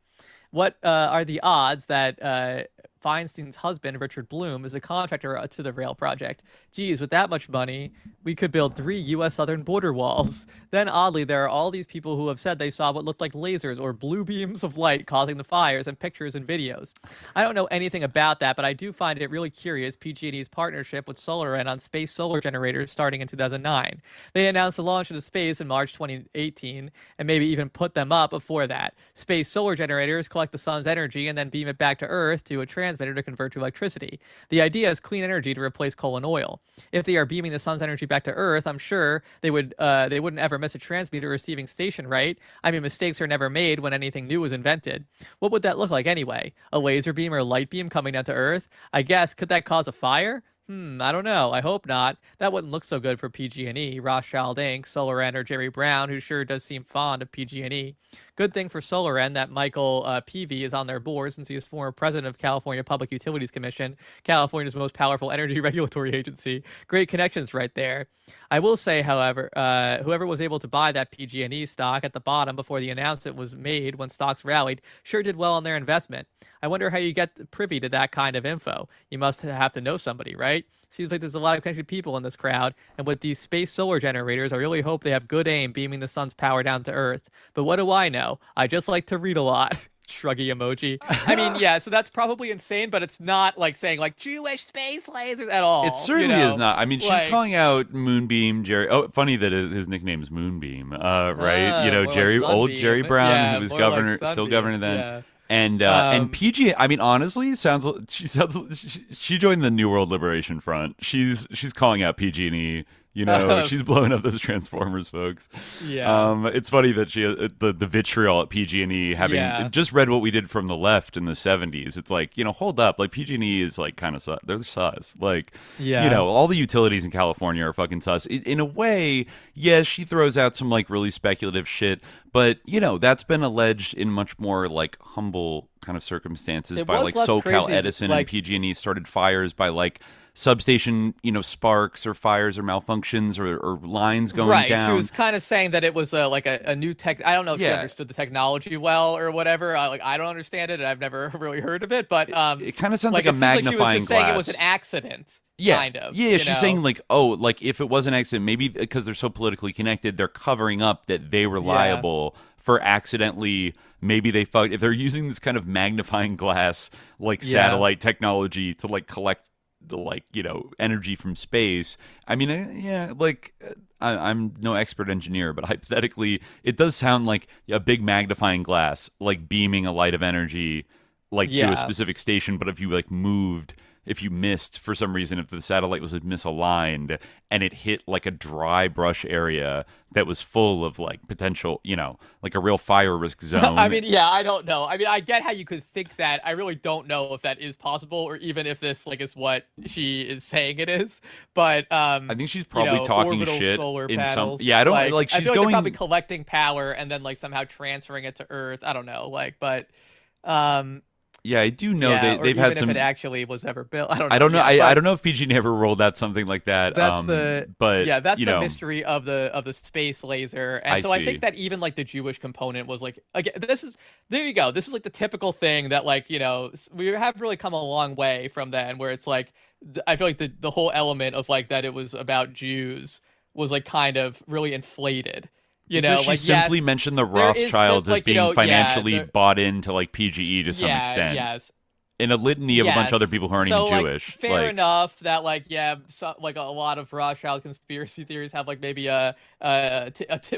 What are the odds that Feinstein's husband, Richard Bloom, is a contractor to the rail project? Geez, with that much money, we could build 3 U.S. southern border walls. Then, oddly, there are all these people who have said they saw what looked like lasers or blue beams of light causing the fires in pictures and videos. I don't know anything about that, but I do find it really curious PG&E's partnership with SolarN on space solar generators starting in 2009. They announced the launch into space in March 2018, and maybe even put them up before that. Space solar generators collect the sun's energy and then beam it back to Earth to a transmitter to convert to electricity. The idea is clean energy to replace coal and oil. If they are beaming the sun's energy back to Earth, I'm sure they wouldn't ever miss a transmitter receiving station, right? I mean, mistakes are never made when anything new is invented. What would that look like anyway? A laser beam or a light beam coming down to Earth? I guess, could that cause a fire? I don't know. I hope not. That wouldn't look so good for PG&E, Rothschild Inc., SolarN, or Jerry Brown, who sure does seem fond of PG&E. Good thing for SolarN that Michael Peavy is on their board, since he is former president of California Public Utilities Commission, California's most powerful energy regulatory agency. Great connections right there. I will say, however, whoever was able to buy that PG&E stock at the bottom before the announcement was made when stocks rallied sure did well on their investment. I wonder how you get privy to that kind of info. You must have to know somebody, right? Seems like there's a lot of connected people in this crowd, and with these space solar generators, I really hope they have good aim beaming the sun's power down to Earth. But what do I know? I just like to read a lot. Shruggy emoji. I mean, yeah, so that's probably insane, but it's not like saying like Jewish space lasers at all. It certainly is not. I mean, she's calling out Moonbeam Jerry. Oh, funny that his nickname is Moonbeam, right? Jerry, like old Jerry Brown, yeah, who was governor, like still governor then. Yeah. And PG, I mean, honestly, she joined the New World Liberation Front. She's calling out PG&E. She's blowing up those Transformers folks. Yeah. It's funny that she the vitriol at PG&E, having just read what we did from the left in the 70s. It's like, hold up, like PG&E is like kind of they're sus. Like, all the utilities in California are fucking sus. In a way, yes, she throws out some like really speculative shit, but that's been alleged in much more like humble kind of circumstances by like SoCal Edison, and PG&E started fires by like substation, sparks or fires or malfunctions or lines going down. She was kind of saying that it was like a new tech. I don't know if she understood the technology well or whatever. I don't understand it. I've never really heard of it, but it kind of sounds like a magnifying glass. She was just saying it was an accident. Yeah, kind of. Yeah, she's saying like, if it was an accident, maybe because they're so politically connected, they're covering up that they were liable for accidentally. Maybe they fucked. If they're using this kind of magnifying glass, like satellite technology to like collect the energy from space. I mean, I'm no expert engineer, but hypothetically, it does sound like a big magnifying glass, like beaming a light of energy, to a specific station. But if you if you missed for some reason, if the satellite was misaligned and it hit like a dry brush area that was full of like potential, like a real fire risk zone. I mean, I don't know. I mean, I get how you could think that. I really don't know if that is possible or even if this is what she is saying it is. But I think she's probably talking shit solar in panels. some. Yeah, I don't like. She's I feel going they're probably collecting power and then somehow transferring it to Earth. I don't know. Yeah, I do know they've had some. If it actually was ever built, I don't know. I don't know. I don't know if PG never rolled out something like that. That's the mystery of the space laser, and I think that even the Jewish component was again. There you go. This is the typical thing that we have really come a long way from then, where it's I feel like the whole element of that it was about Jews was kind of really inflated. She simply mentioned the Rothschilds as being financially bought into PGE to some extent. Yes. In a litany of a bunch of other people who aren't even Jewish. Fair enough that a lot of Rothschild conspiracy theories have maybe a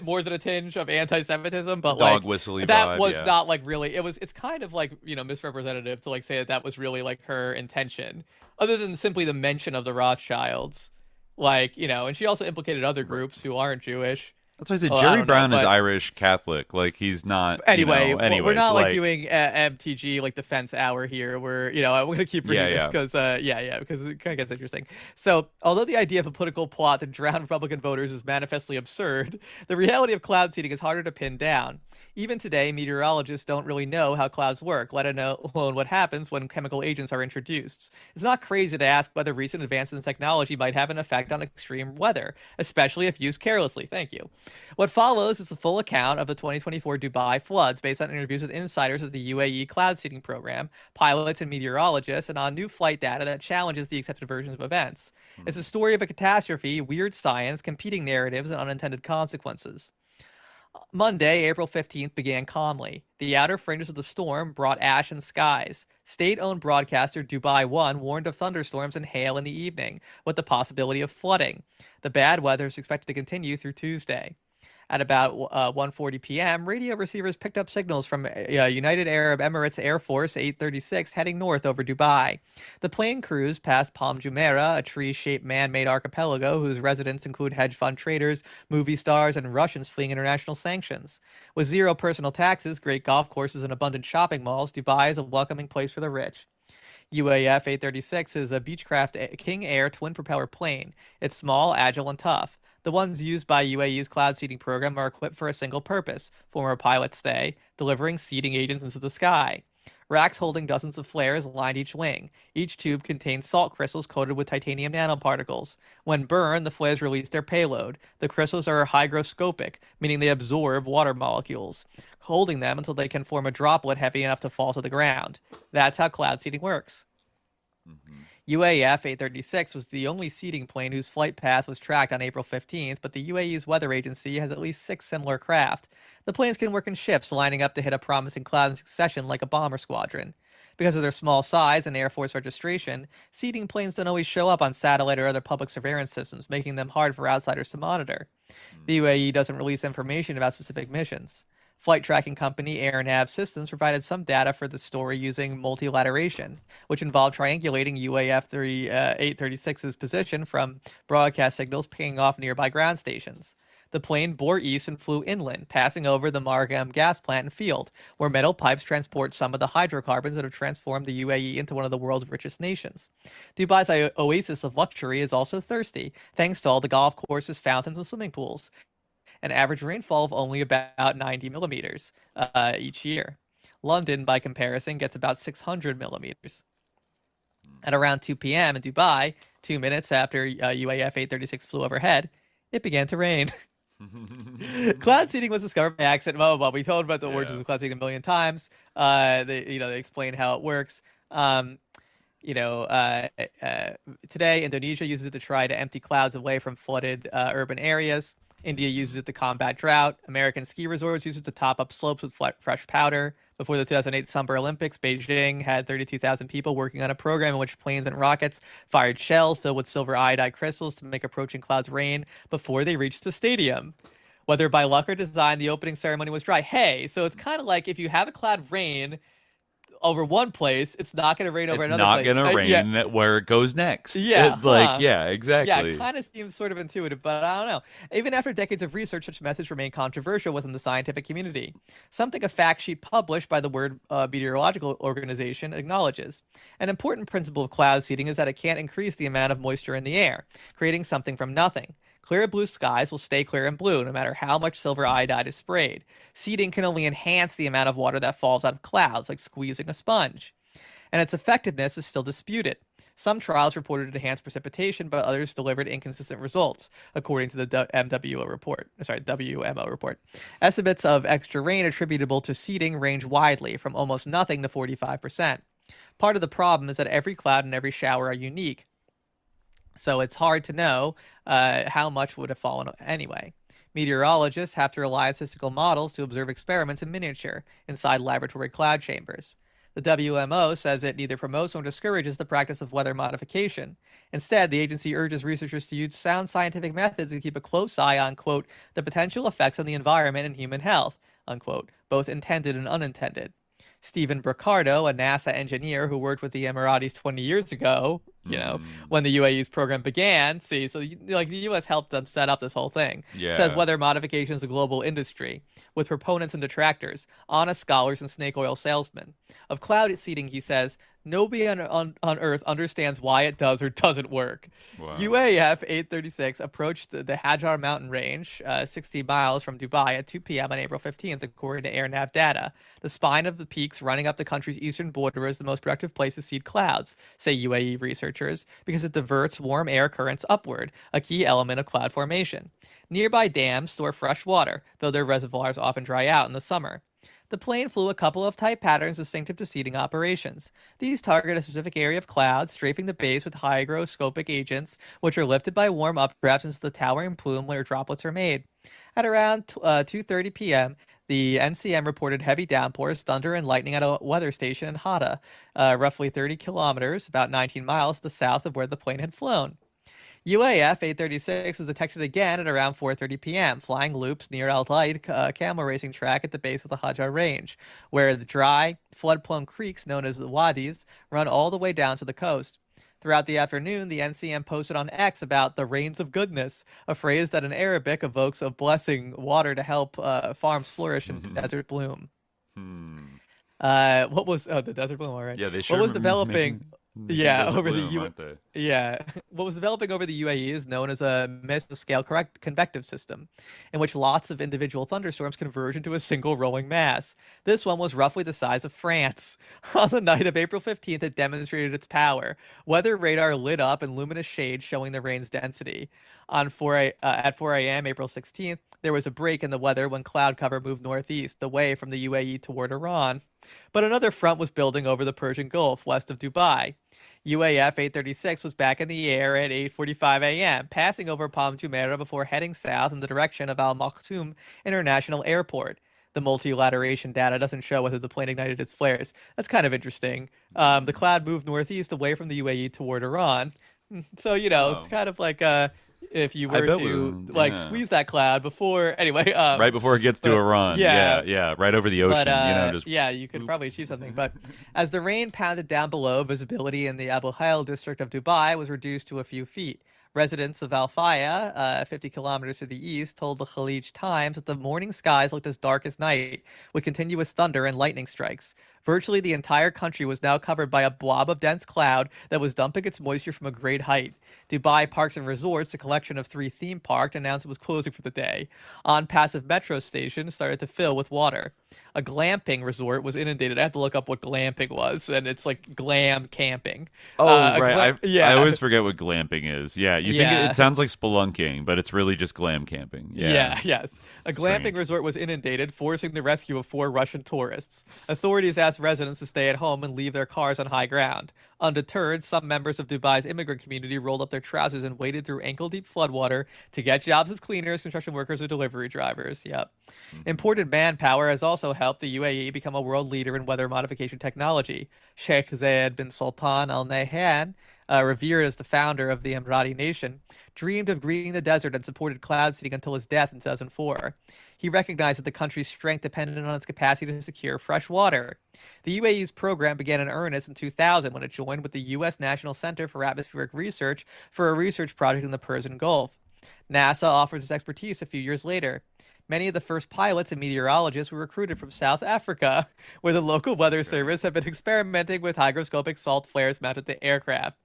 more than a tinge of anti-Semitism, but dog whistly that vibe, was not really. It's kind of misrepresentative to say that was really her intention, other than simply the mention of the Rothschilds, and she also implicated other groups who aren't Jewish. That's why I said Jerry Brown is Irish Catholic. He's not. Anyway, we're not doing MTG defense hour here. We're I'm going to keep reading this because because it kind of gets interesting. So, although the idea of a political plot to drown Republican voters is manifestly absurd, the reality of cloud seeding is harder to pin down. Even today, meteorologists don't really know how clouds work, let alone what happens when chemical agents are introduced. It's not crazy to ask whether recent advances in technology might have an effect on extreme weather, especially if used carelessly. Thank you. What follows is a full account of the 2024 Dubai floods based on interviews with insiders of the UAE cloud seeding program, pilots and meteorologists, and on new flight data that challenges the accepted versions of events. It's a story of a catastrophe, weird science, competing narratives, and unintended consequences. Monday, April 15th, began calmly. The outer fringes of the storm brought ash and skies. State-owned broadcaster Dubai One warned of thunderstorms and hail in the evening, with the possibility of flooding. The bad weather is expected to continue through Tuesday. At about 1:40 p.m., radio receivers picked up signals from United Arab Emirates Air Force 836 heading north over Dubai. The plane cruised past Palm Jumeirah, a tree-shaped man-made archipelago whose residents include hedge fund traders, movie stars, and Russians fleeing international sanctions. With zero personal taxes, great golf courses, and abundant shopping malls, Dubai is a welcoming place for the rich. UAF 836 is a Beechcraft King Air twin-propeller plane. It's small, agile, and tough. The ones used by UAE's cloud seeding program are equipped for a single purpose, former pilots say, delivering seeding agents into the sky. Racks holding dozens of flares lined each wing. Each tube contains salt crystals coated with titanium nanoparticles. When burned, the flares release their payload. The crystals are hygroscopic, meaning they absorb water molecules, holding them until they can form a droplet heavy enough to fall to the ground. That's how cloud seeding works. UAF 836 was the only seeding plane whose flight path was tracked on April 15th, but the UAE's weather agency has at least 6 similar craft. The planes can work in shifts, lining up to hit a promising cloud in succession like a bomber squadron. Because of their small size and Air Force registration, seeding planes don't always show up on satellite or other public surveillance systems, making them hard for outsiders to monitor. The UAE doesn't release information about specific missions. Flight tracking company AirNav Systems provided some data for the story using multilateration, which involved triangulating UAF 836's position from broadcast signals pinging off nearby ground stations. The plane bore east and flew inland, passing over the Margam gas plant and field, where metal pipes transport some of the hydrocarbons that have transformed the UAE into one of the world's richest nations. Dubai's oasis of luxury is also thirsty, thanks to all the golf courses, fountains, and swimming pools. An average rainfall of only about 90 millimeters each year. London, by comparison, gets about 600 millimeters. At around 2 p.m. in Dubai, 2 minutes after UAF 836 flew overhead, it began to rain. Cloud seeding was discovered by accident. Well, we told about the origins of cloud seeding a million times. They explain how it works. Today, Indonesia uses it to try to empty clouds away from flooded urban areas. India uses it to combat drought. American ski resorts use it to top up slopes with fresh powder. Before the 2008 Summer Olympics, Beijing had 32,000 people working on a program in which planes and rockets fired shells filled with silver iodide crystals to make approaching clouds rain before they reached the stadium. Whether by luck or design, the opening ceremony was dry. Hey, so it's kind of like if you have a cloud rain over one place, it's not going to rain over another place. It's not going to rain where it goes next. Exactly. Yeah, it kind of seems sort of intuitive, but I don't know. Even after decades of research, such methods remain controversial within the scientific community. Something a fact sheet published by the World Meteorological Organization acknowledges. An important principle of cloud seeding is that it can't increase the amount of moisture in the air, creating something from nothing. Clear blue skies will stay clear and blue no matter how much silver iodide is sprayed. Seeding can only enhance the amount of water that falls out of clouds, like squeezing a sponge. And its effectiveness is still disputed. Some trials reported enhanced precipitation, but others delivered inconsistent results, according to the WMO report. Estimates of extra rain attributable to seeding range widely, from almost nothing to 45%. Part of the problem is that every cloud and every shower are unique, so it's hard to know how much would have fallen anyway. Meteorologists have to rely on statistical models to observe experiments in miniature inside laboratory cloud chambers. The WMO says it neither promotes nor discourages the practice of weather modification. Instead, the agency urges researchers to use sound scientific methods and keep a close eye on, quote, the potential effects on the environment and human health, unquote, both intended and unintended. Stephen Bricardo, a NASA engineer who worked with the Emiratis 20 years ago, when the UAE's program began, the U.S. helped them set up this whole thing, says weather modification is a global industry, with proponents and detractors, honest scholars and snake oil salesmen. Of cloud seeding, he says, nobody on Earth understands why it does or doesn't work. Wow. UAF 836 approached the Hajar mountain range, 60 miles from Dubai, at 2 p.m. on April 15th, according to AirNav data. The spine of the peaks running up the country's eastern border is the most productive place to seed clouds, say UAE researchers, because it diverts warm air currents upward, a key element of cloud formation. Nearby dams store fresh water, though their reservoirs often dry out in the summer. The plane flew a couple of type patterns distinctive to seeding operations. These target a specific area of clouds, strafing the base with hygroscopic agents, which are lifted by warm updrafts into the towering plume where droplets are made. At around 2:30 p.m., the NCM reported heavy downpours, thunder, and lightning at a weather station in Hatta, roughly 30 kilometers, about 19 miles to the south of where the plane had flown. UAF 836 was detected again at around 4:30 p.m., flying loops near Al Laid camel racing track at the base of the Hajar Range, where the dry, flood-prone creeks known as the wadis run all the way down to the coast. Throughout the afternoon, the NCM posted on X about the rains of goodness, a phrase that in Arabic evokes a blessing, water to help farms flourish and desert bloom. What was the desert bloom? All right. Yeah, they sure what was developing? Yeah, over the bloom, aren't they? Yeah, what was developing over the UAE is known as a mesoscale correct convective system, in which lots of individual thunderstorms converge into a single rolling mass. This one was roughly the size of France. On the night of April 15th, it demonstrated its power. Weather radar lit up in luminous shades showing the rain's density. At 4 a.m., April 16th, there was a break in the weather when cloud cover moved northeast, away from the UAE toward Iran. But another front was building over the Persian Gulf, west of Dubai. UAF 836 was back in the air at 8:45 a.m., passing over Palm Jumeirah before heading south in the direction of Al Maktoum International Airport. The multilateration data doesn't show whether the plane ignited its flares. That's kind of interesting. The cloud moved northeast away from the UAE toward Iran. So, it's kind of like if you were to squeeze that cloud before, anyway. Right before it gets to Iran. Yeah, right over the ocean. But, you could probably achieve something. But as the rain pounded down below, visibility in the Abu Hail district of Dubai was reduced to a few feet. Residents of Al Faya, 50 kilometers to the east, told the Khalij Times that the morning skies looked as dark as night, with continuous thunder and lightning strikes. Virtually the entire country was now covered by a blob of dense cloud that was dumping its moisture from a great height. Dubai Parks and Resorts, a collection of 3 theme parks, announced it was closing for the day. On-passive metro stations started to fill with water. A glamping resort was inundated. I had to look up what glamping was, and it's like glam camping. Right. I always forget what glamping is. Yeah, you think it sounds like spelunking, but it's really just glam camping. Yes. A glamping resort was inundated, forcing the rescue of 4 Russian tourists. Authorities asked residents to stay at home and leave their cars on high ground. Undeterred, some members of Dubai's immigrant community rolled up their trousers and waded through ankle-deep floodwater to get jobs as cleaners, construction workers, or delivery drivers. Yep. Imported manpower has also helped the UAE become a world leader in weather modification technology. Sheikh Zayed bin Sultan Al Nahyan, revered as the founder of the Emirati nation, dreamed of greening the desert and supported cloud seeding until his death in 2004. He recognized that the country's strength depended on its capacity to secure fresh water. The UAE's program began in earnest in 2000 when it joined with the U.S. National Center for Atmospheric Research for a research project in the Persian Gulf. NASA offers its expertise a few years later. Many of the first pilots and meteorologists were recruited from South Africa, where the local weather service had been experimenting with hygroscopic salt flares mounted to aircraft.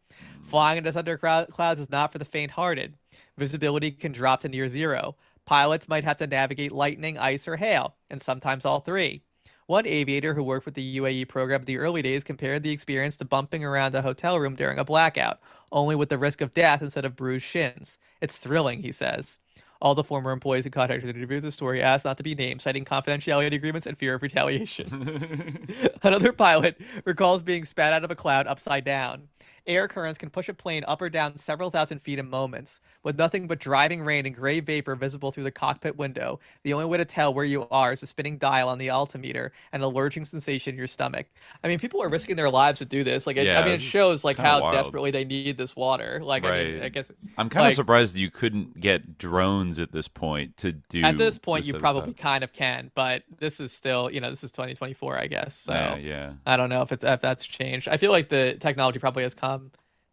Flying into thunder clouds is not for the faint-hearted. Visibility can drop to near zero. Pilots might have to navigate lightning, ice, or hail, and sometimes all 3. One aviator who worked with the UAE program in the early days compared the experience to bumping around a hotel room during a blackout, only with the risk of death instead of bruised shins. It's thrilling, he says. All the former employees who contacted the interview the story asked not to be named, citing confidentiality agreements and fear of retaliation. Another pilot recalls being spat out of a cloud upside down. Air currents can push a plane up or down several thousand feet in moments. With nothing but driving rain and gray vapor visible through the cockpit window, the only way to tell where you are is a spinning dial on the altimeter and a lurching sensation in your stomach. I mean, people are risking their lives to do this. It shows how wild. Desperately they need this water. Right. I guess I'm kind of surprised you couldn't get drones at this point to do. At this point, you probably kind of can, but this is still, this is 2024, I guess. So yeah. I don't know if that's changed. I feel like the technology probably has come.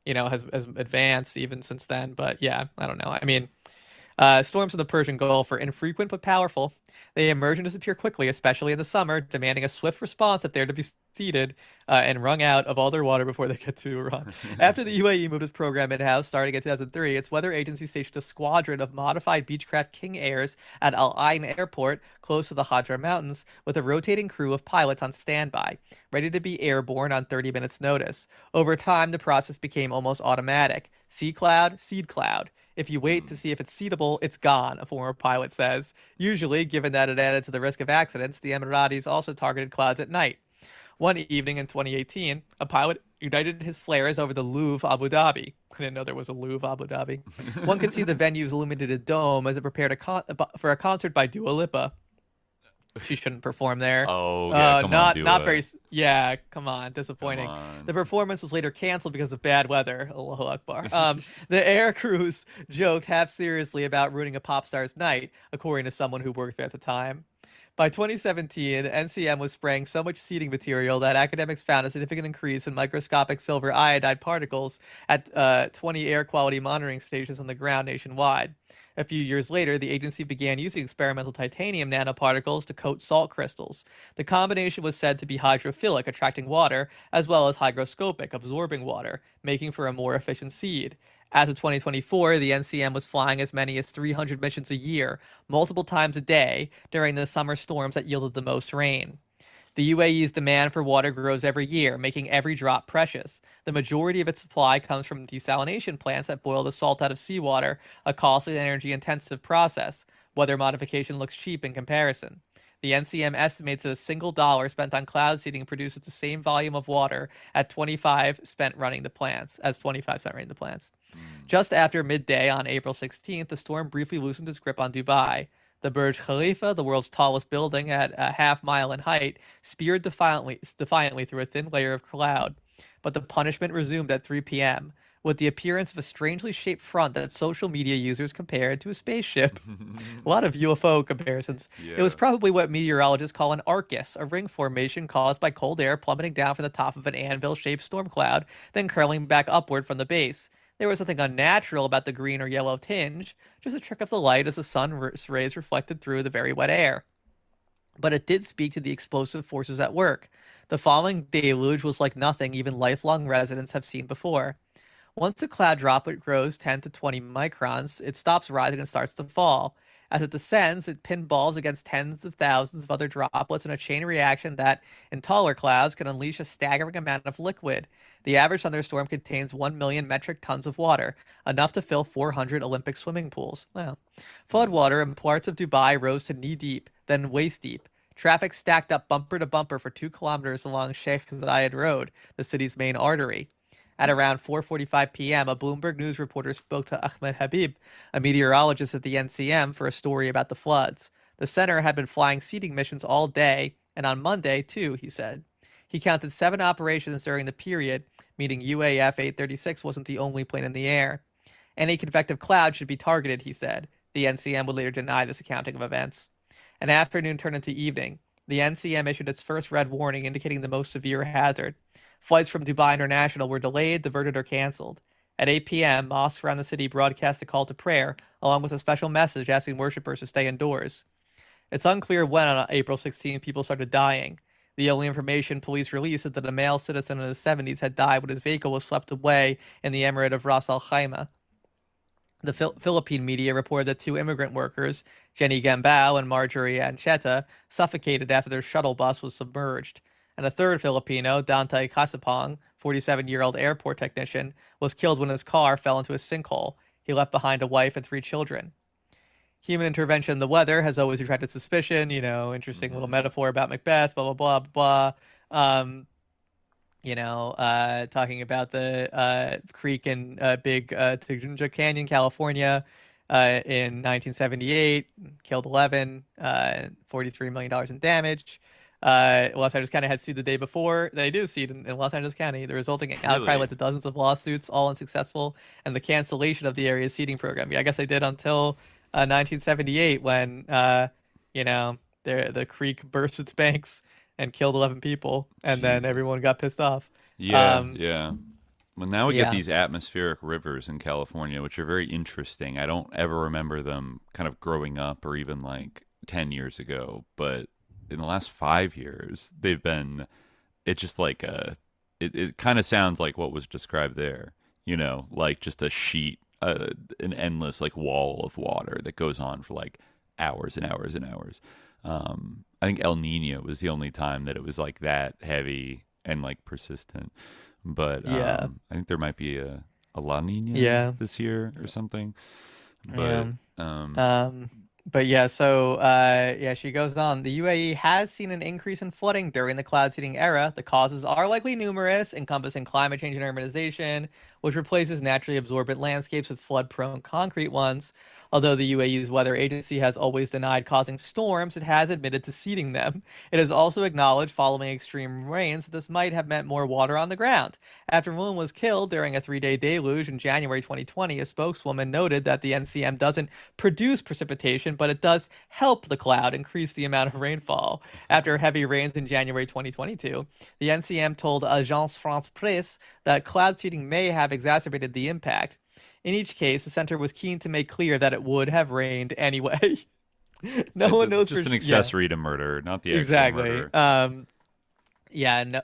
Has advanced even since then. But yeah, I don't know. I mean, storms in the Persian Gulf are infrequent but powerful. They emerge and disappear quickly, especially in the summer, demanding a swift response if they're to be seeded and wrung out of all their water before they get to Iran. After the UAE moved its program in-house starting in 2003, its weather agency stationed a squadron of modified Beechcraft King Airs at Al Ain Airport, close to the Hadra Mountains, with a rotating crew of pilots on standby, ready to be airborne on 30 minutes notice. Over time, the process became almost automatic. Sea cloud, seed cloud. If you wait to see if it's seedable, it's gone, a former pilot says. Usually, given that it added to the risk of accidents, the Emiratis also targeted clouds at night. One evening in 2018, a pilot ignited his flares over the Louvre, Abu Dhabi. I didn't know there was a Louvre, Abu Dhabi. One could see the venue's illuminated dome as it prepared for a concert by Dua Lipa. She shouldn't perform there. Oh, yeah, not very. Yeah, come on, disappointing. The performance was later canceled because of bad weather. Allahu Akbar. The air crews joked half seriously about ruining a pop star's night, according to someone who worked there at the time. By 2017, NCM was spraying so much seeding material that academics found a significant increase in microscopic silver iodide particles at 20 air quality monitoring stations on the ground nationwide. A few years later, the agency began using experimental titanium nanoparticles to coat salt crystals. The combination was said to be hydrophilic, attracting water, as well as hygroscopic, absorbing water, making for a more efficient seed. As of 2024, the NCM was flying as many as 300 missions a year, multiple times a day, during the summer storms that yielded the most rain. The UAE's demand for water grows every year, making every drop precious. The majority of its supply comes from desalination plants that boil the salt out of seawater, a costly and energy-intensive process. Weather modification looks cheap in comparison. The NCM estimates that a single dollar spent on cloud seeding produces the same volume of water as 25 spent running the plants. Just after midday on April 16th, the storm briefly loosened its grip on Dubai. The Burj Khalifa, the world's tallest building at a half-mile in height, speared defiantly through a thin layer of cloud. But the punishment resumed at 3 p.m., with the appearance of a strangely shaped front that social media users compared to a spaceship. A lot of UFO comparisons. Yeah. It was probably what meteorologists call an arcus, a ring formation caused by cold air plummeting down from the top of an anvil-shaped storm cloud, then curling back upward from the base. There was nothing unnatural about the green or yellow tinge, just a trick of the light as the sun's rays reflected through the very wet air. But it did speak to the explosive forces at work. The falling deluge was like nothing even lifelong residents have seen before. Once a cloud droplet grows 10 to 20 microns, it stops rising and starts to fall. As it descends, it pinballs against tens of thousands of other droplets in a chain reaction that, in taller clouds, can unleash a staggering amount of liquid. The average thunderstorm contains 1 million metric tons of water, enough to fill 400 Olympic swimming pools. Wow. Floodwater in parts of Dubai rose to knee-deep, then waist-deep. Traffic stacked up bumper to bumper for 2 kilometers along Sheikh Zayed Road, the city's main artery. At around 4:45 p.m., a Bloomberg News reporter spoke to Ahmed Habib, a meteorologist at the NCM, for a story about the floods. The center had been flying seeding missions all day, and on Monday, too, he said. He counted 7 operations during the period, meaning UAF 836 wasn't the only plane in the air. Any convective cloud should be targeted, he said. The NCM would later deny this accounting of events. An afternoon turned into evening. The NCM issued its first red warning indicating the most severe hazard. Flights from Dubai International were delayed, diverted, or canceled. At 8 p.m., mosques around the city broadcast a call to prayer, along with a special message asking worshippers to stay indoors. It's unclear when on April 16 people started dying. The only information police released is that a male citizen in his 70s had died when his vehicle was swept away in the emirate of Ras Al Khaimah. The Philippine media reported that 2 immigrant workers, Jenny Gambao and Marjorie Ancheta, suffocated after their shuttle bus was submerged. And a third Filipino, Dante Casapong, 47-year-old airport technician, was killed when his car fell into a sinkhole. He left behind a wife and 3 children. Human intervention in the weather has always attracted suspicion. Interesting little metaphor about Macbeth, blah, blah, blah, blah. Talking about the creek in Big Tujunga Canyon, California, in 1978, killed 11, $43 million in damage. Los Angeles County had seed the day before. They do seed in Los Angeles County. The resulting outcry led to dozens of lawsuits, all unsuccessful, and the cancellation of the area's seeding program. Yeah, I guess they did until 1978 when, the creek burst its banks and killed 11 people, and then everyone got pissed off. Yeah. Well, now we get these atmospheric rivers in California, which are very interesting. I don't ever remember them kind of growing up or even like 10 years ago, but in the last 5 years, they've been, it's just like it kind of sounds like what was described there, like just a sheet, an endless like wall of water that goes on for like hours and hours and hours. I think El Nino was the only time that it was like that heavy and like persistent. But I think there might be a La Nina this year or something. But she goes on. The UAE has seen an increase in flooding during the cloud seeding era. The causes are likely numerous, encompassing climate change and urbanization, which replaces naturally absorbent landscapes with flood-prone concrete ones. Although the UAE's weather agency has always denied causing storms, it has admitted to seeding them. It has also acknowledged following extreme rains that this might have meant more water on the ground. After a woman was killed during a 3-day deluge in January 2020, a spokeswoman noted that the NCM doesn't produce precipitation, but it does help the cloud increase the amount of rainfall. After heavy rains in January 2022, the NCM told Agence France-Presse that cloud seeding may have exacerbated the impact. In each case, the center was keen to make clear that it would have rained anyway. No one knows. Just an accessory to murder, not the exactly. actual murder. Yeah, no,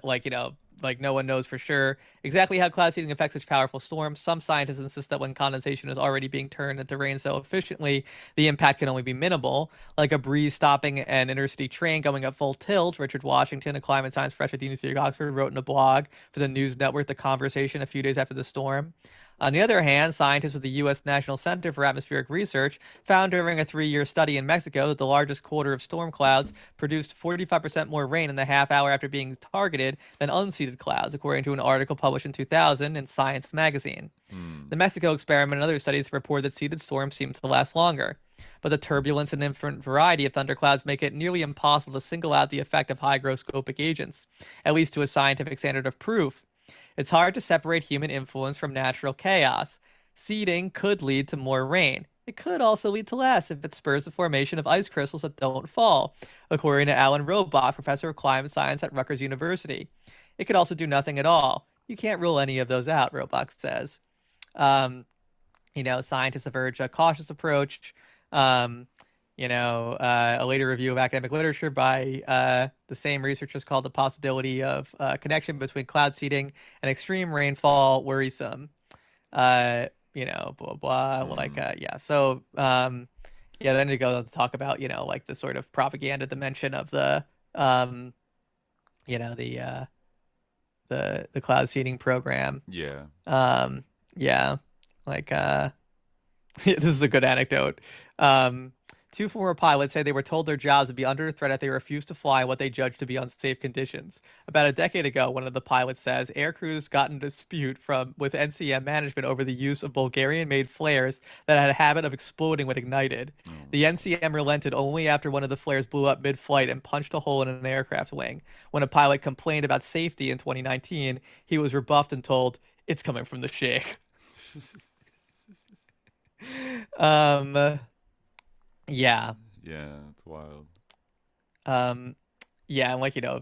no one knows for sure exactly how cloud seeding affects such powerful storms. Some scientists insist that when condensation is already being turned into rain so efficiently, the impact can only be minimal, like a breeze stopping an intercity train going at full tilt. Richard Washington, a climate science professor at the University of Oxford, wrote in a blog for the news network The Conversation a few days after the storm. On the other hand, scientists with the U.S. National Center for Atmospheric Research found during a 3-year study in Mexico that the largest quarter of storm clouds produced 45% more rain in the half hour after being targeted than unseeded clouds, according to an article published in 2000 in Science magazine. The Mexico experiment and other studies report that seeded storms seem to last longer. But the turbulence and infinite variety of thunderclouds make it nearly impossible to single out the effect of hygroscopic agents, at least to a scientific standard of proof. It's hard to separate human influence from natural chaos. Seeding could lead to more rain. It could also lead to less if it spurs the formation of ice crystals that don't fall, according to Alan Robach, professor of climate science at Rutgers University. It could also do nothing at all. You can't rule any of those out, Robach says. Scientists have urged a cautious approach. A later review of academic literature by the same researchers called the possibility of connection between cloud seeding and extreme rainfall worrisome. Blah, blah, So, then to go to talk about, the sort of propaganda dimension of the cloud seeding program. Yeah. This is a good anecdote. Two former pilots say they were told their jobs would be under threat if they refused to fly in what they judged to be unsafe conditions. About a decade ago, one of the pilots says, air crews got in a dispute with NCM management over the use of Bulgarian-made flares that had a habit of exploding when ignited. The NCM relented only after one of the flares blew up mid-flight and punched a hole in an aircraft wing. When a pilot complained about safety in 2019, he was rebuffed and told, "It's coming from the Sheikh." Yeah, it's wild. And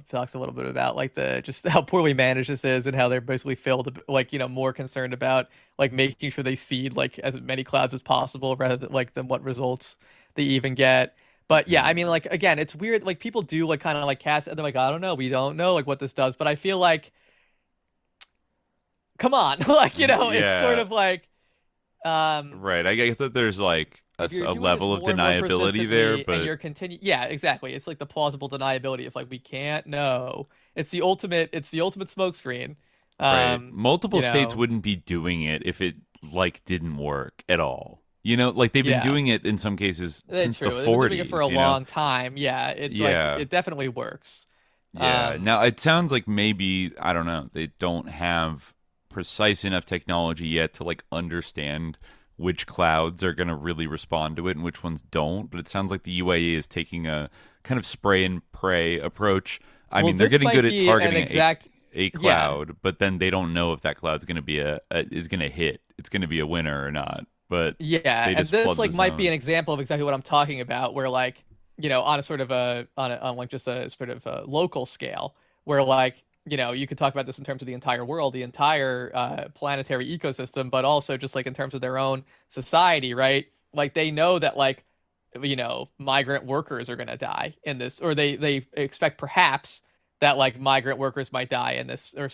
talks a little bit about just how poorly managed this is and how they're basically more concerned about making sure they seed as many clouds as possible rather than what results they even get. But yeah, I mean, again, it's weird. People do kind of cast, and they're I don't know, we don't know what this does. But I feel come on, it's sort of right. I get that there's a level of deniability there, but yeah, exactly. It's the plausible deniability of we can't know. It's the ultimate smokescreen. Right. Multiple states wouldn't be doing it if it didn't work at all. They've been doing it in some cases since the 40s. They've been doing it for a long time. Yeah, it definitely works. Yeah. Now it sounds like maybe, I don't know, they don't have precise enough technology yet to understand which clouds are going to really respond to it and which ones don't. But it sounds like the UAE is taking a kind of spray and pray approach. I mean, they're getting good at targeting a cloud, but then they don't know if that cloud's going to be is going to hit. It's going to be a winner or not. But and this might be an example of exactly what I'm talking about, where on a sort of on just a sort of a local scale, where you could talk about this in terms of the entire world, the entire planetary ecosystem, but also just in terms of their own society, right? They know that migrant workers are going to die in this, or they expect perhaps that migrant workers might die in this, or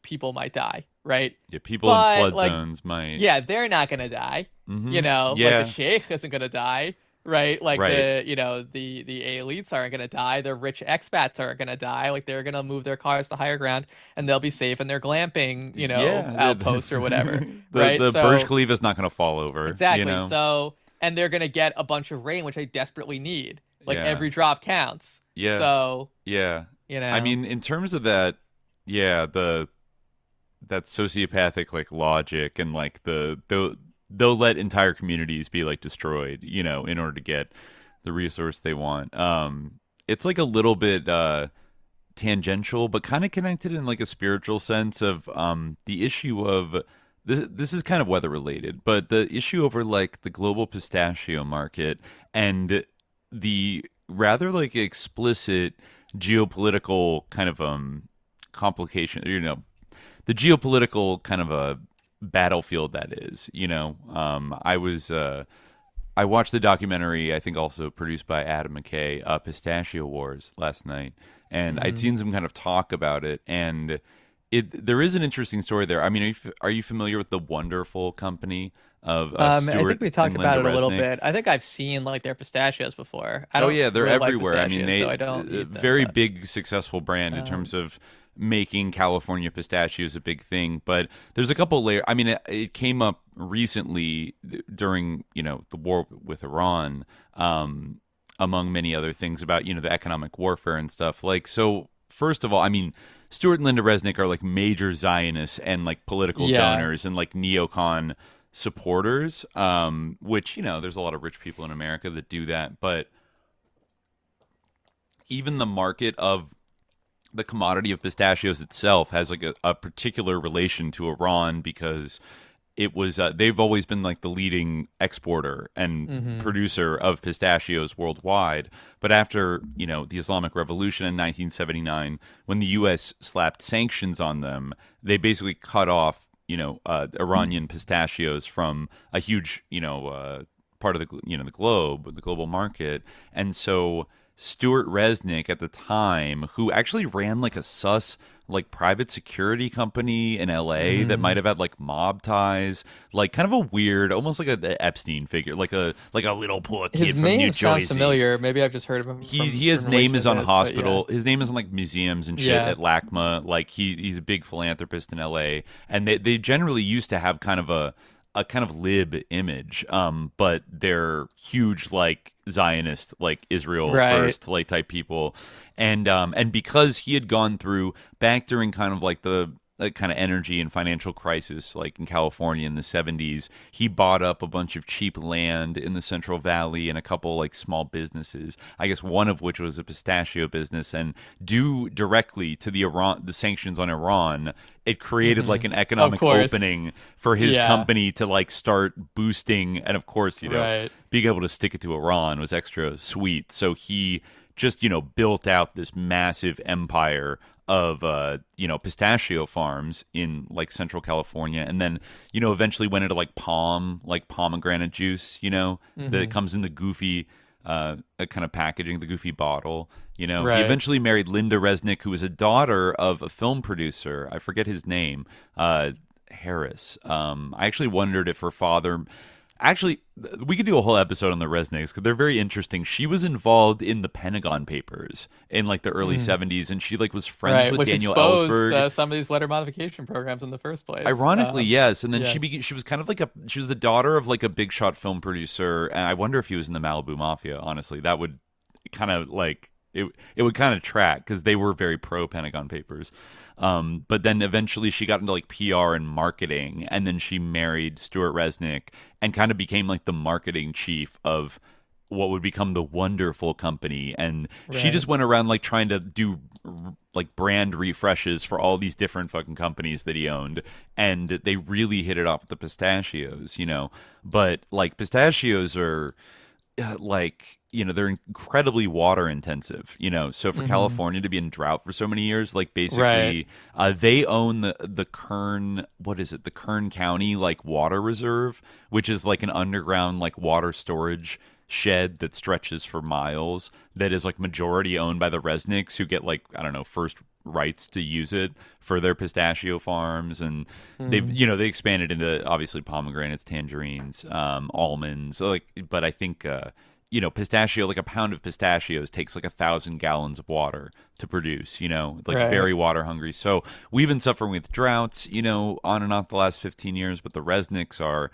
people might die, right? Yeah, people in flood zones might. Yeah, they're not going to die. Mm-hmm. The sheikh isn't going to die. Right, the elites aren't gonna die. The rich expats aren't gonna die. They're gonna move their cars to higher ground, and they'll be safe in their glamping, outpost or whatever. The Burj Khalifa is not gonna fall over. Exactly. So, and they're gonna get a bunch of rain, which they desperately need. Every drop counts. Yeah. So. Yeah. I mean, in terms of that, that sociopathic logic and they'll let entire communities be like destroyed, you know, in order to get the resource they want. It's like a little bit tangential, but kind of connected in like a spiritual sense of the issue of this is kind of weather related, but the issue over like the global pistachio market and the rather like explicit geopolitical kind of complication, you know, the geopolitical kind of a battlefield that is, you know. I watched the documentary, I think also produced by Adam McKay, Pistachio Wars, last night, and I'd seen some kind of talk about it, and there is an interesting story there. I mean, are you familiar with the Wonderful Company of Stuart I think we talked about it a little Resnick? bit. I think I've seen like their pistachios before. I Oh don't yeah, they're really like everywhere. I mean, pistachios, they so I don't eat them, very but- big successful brand in terms of making California pistachios a big thing. But there's a couple layers. I mean, it came up recently during, you know, the war with Iran, among many other things about, you know, the economic warfare and stuff. Like, so first of all, I mean, Stuart and Linda Resnick are like major Zionists and like political donors and like neocon supporters, which, you know, there's a lot of rich people in America that do that. But even the market of the commodity of pistachios itself has like a particular relation to Iran, because it was they've always been like the leading exporter and producer of pistachios worldwide. But after, you know, the Islamic Revolution in 1979, when the U.S. slapped sanctions on them, they basically cut off, you know, Iranian pistachios from a huge, you know, part of the, you know, the global market. And so Stuart Resnick at the time, who actually ran like a like private security company in LA that might have had like mob ties, like kind of a weird, almost like a Epstein figure, like a little poor kid His from name New sounds Jersey. familiar. Maybe I've just heard of him. His name is on hospital. His name is on like museums and shit at LACMA. Like he's a big philanthropist in LA, and they generally used to have kind of a kind of lib image, but they're huge like Zionist, like Israel first, like type people, and because he had gone through back during kind of like the kind of energy and financial crisis, like in California in the 70s, he bought up a bunch of cheap land in the Central Valley and a couple like small businesses. I guess one of which was a pistachio business, and due directly to the sanctions on Iran, it created like an economic opening for his company to like start boosting, and of course, you know, being able to stick it to Iran was extra sweet. So he just, you know, built out this massive empire of you know, pistachio farms in like Central California, and then, you know, eventually went into like pomegranate juice, you know, that comes in the goofy kind of packaging, the goofy bottle, you know. He eventually married Linda Resnick, who was a daughter of a film producer, I forget his name, Harris. I actually wondered if her father... Actually, we could do a whole episode on the Resnicks because they're very interesting. She was involved in the Pentagon Papers in like the early 70s, and she like was friends with which Daniel exposed, Ellsberg. Some of these weather modification programs in the first place. Ironically, yes. And then she was kind of like she was the daughter of like a big shot film producer, and I wonder if he was in the Malibu Mafia. Honestly, that would kind of like it would kind of track because they were very pro Pentagon Papers. But then eventually she got into like PR and marketing, and then she married Stuart Resnick and kind of became like the marketing chief of what would become the Wonderful Company. And she just went around like trying to do like brand refreshes for all these different fucking companies that he owned, and they really hit it off with the pistachios, you know. But like pistachios are like, you know, they're incredibly water intensive, you know. So for California to be in drought for so many years, like basically they own the Kern, what is it, the Kern County like water reserve, which is like an underground like water storage shed that stretches for miles, that is like majority owned by the Resnicks, who get like, I don't know, first rights to use it for their pistachio farms. And they've, you know, they expanded into obviously pomegranates, tangerines, almonds, like, but I think you know, pistachio, like a pound of pistachios takes like 1,000 gallons of water to produce, you know, like very water hungry. So we've been suffering with droughts, you know, on and off the last 15 years, but the Resnicks are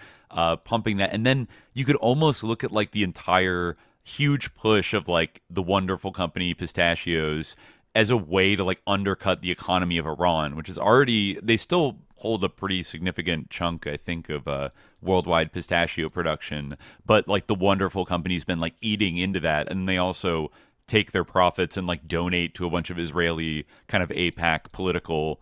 pumping that. And then you could almost look at like the entire huge push of like the Wonderful Company pistachios as a way to like undercut the economy of Iran, which is already, they still hold a pretty significant chunk, I think, of worldwide pistachio production. But like the wonderful company's been like eating into that, and they also take their profits and like donate to a bunch of Israeli kind of AIPAC political,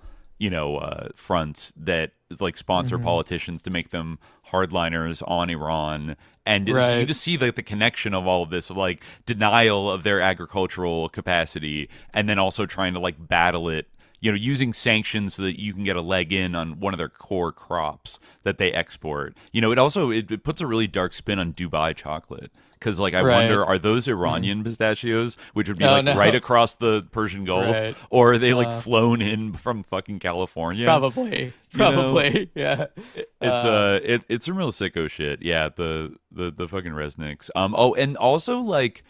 fronts that like sponsor politicians to make them hardliners on Iran. And you just see like the connection of all of this, of like denial of their agricultural capacity, and then also trying to like battle it, using sanctions so that you can get a leg in on one of their core crops that they export. It puts a really dark spin on Dubai chocolate. Because, like, I wonder, are those Iranian pistachios, which would be, right across the Persian Gulf? Or are they, flown in from fucking California? Probably, yeah. It's some real sicko shit. Yeah, the fucking Resnicks. And also, like,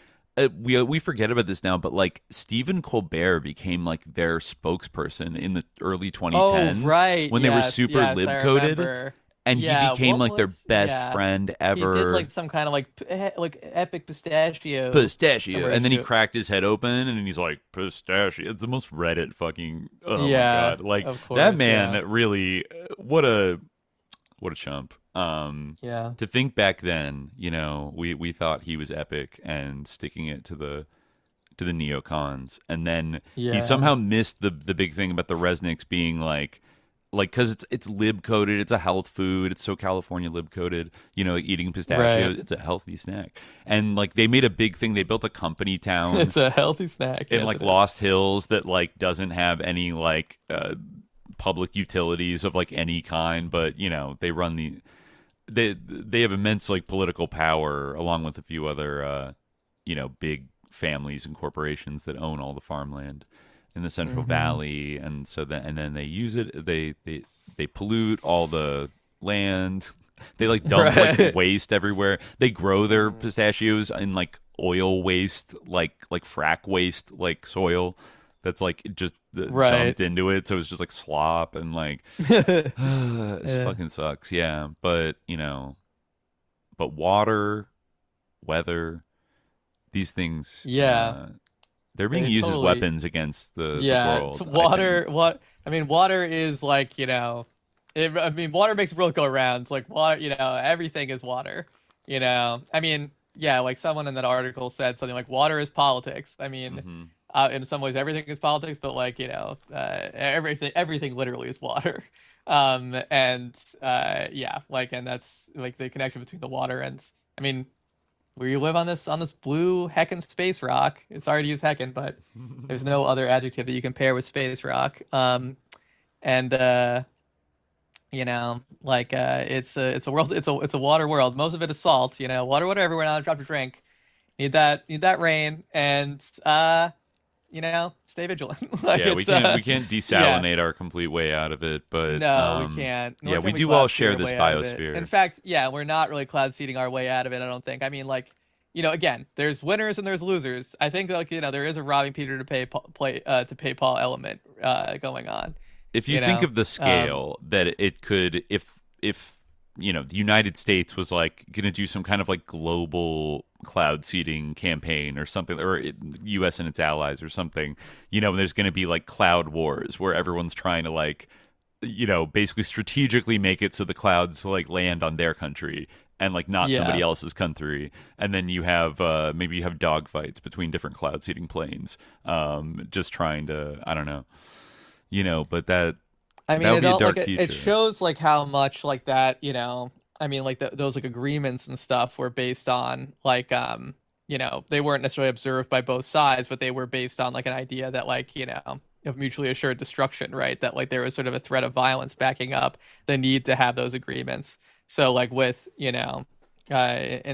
we forget about this now, but, like, Stephen Colbert became, like, their spokesperson in the early 2010s. Oh, right. When they were super lib-coded. And he became like their best friend ever. He did like some kind of like epic pistachio. And then he cracked his head open and he's like, pistachio. It's the most Reddit fucking. Oh my god! Like that man really. What a chump. To think back then, we thought he was epic and sticking it to the neocons, and then he somehow missed the big thing about the Resnicks being like because it's lib coded, it's a health food, it's so California lib coded, eating pistachios, it's a healthy snack, and like they made a big thing, they built a company town. It's a healthy snack in like Lost Hills that like doesn't have any like public utilities of like any kind, but they run they have immense like political power along with a few other big families and corporations that own all the farmland in the Central Valley, and so then they use it. They pollute all the land. They like dump like waste everywhere. They grow their pistachios in like oil waste, like frack waste, like soil that's like just dumped into it. So it's just like slop and like it fucking sucks. Yeah, but but water, weather, these things. Yeah. They're being used as weapons against the world. Water is like, water makes the world go around. It's like water, everything is water, like someone in that article said something like water is politics. In some ways everything is politics, but like, everything literally is water. And that's like the connection between the water and, where you live on this blue heckin' space rock. It's hard to use heckin', but there's no other adjective that you can pair with space rock. It's a world. It's a water world. Most of it is salt. Water, whatever. We're not a drop to drink. Need that rain, and stay vigilant. We can't desalinate our complete way out of it, but no, we can't. We do all share this biosphere. In fact, we're not really cloud seeding our way out of it, I don't think. Again, there's winners and there's losers. I think there is a robbing Peter to pay Paul element going on. If you think of the scale that it could, if the United States was like going to do some kind of like global cloud seeding campaign or something, or U.S. and its allies or something, there's going to be like cloud wars where everyone's trying to like, basically strategically make it so the clouds like land on their country and like not somebody else's country. And then you have maybe you have dogfights between different cloud seeding planes, just trying to, I don't know, but that would be a dark future. It shows like how much like that, those like agreements and stuff were based on like, they weren't necessarily observed by both sides, but they were based on like an idea that like, of mutually assured destruction, right? That like there was sort of a threat of violence backing up the need to have those agreements. So like with, in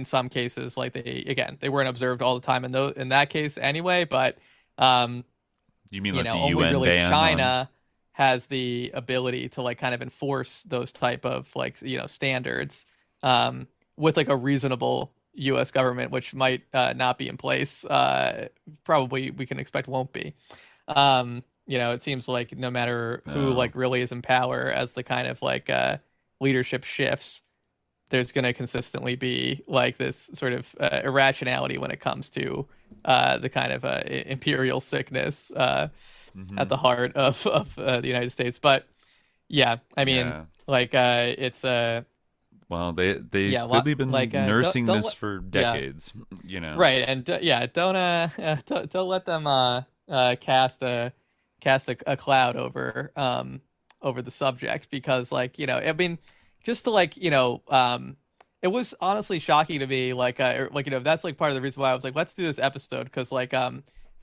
some cases, like they weren't observed all the time in that case anyway, but, you mean like the only UN really ban China has the ability to like kind of enforce those type of like, standards, with like a reasonable U.S. government, which might not be in place. Probably we can expect won't be. It seems like no matter who like really is in power, as the kind of like leadership shifts, there's going to consistently be like this sort of irrationality when it comes to the kind of imperial sickness at the heart of the United States. But Yeah, I mean, Yeah. like it's Well, they've yeah, clearly been like nursing don't this for yeah, decades, you know. right, and yeah, don't don't let them cast a cloud over the subject, because like, I mean, just to like, it was honestly shocking to me, like that's like part of the reason why I was like, let's do this episode, because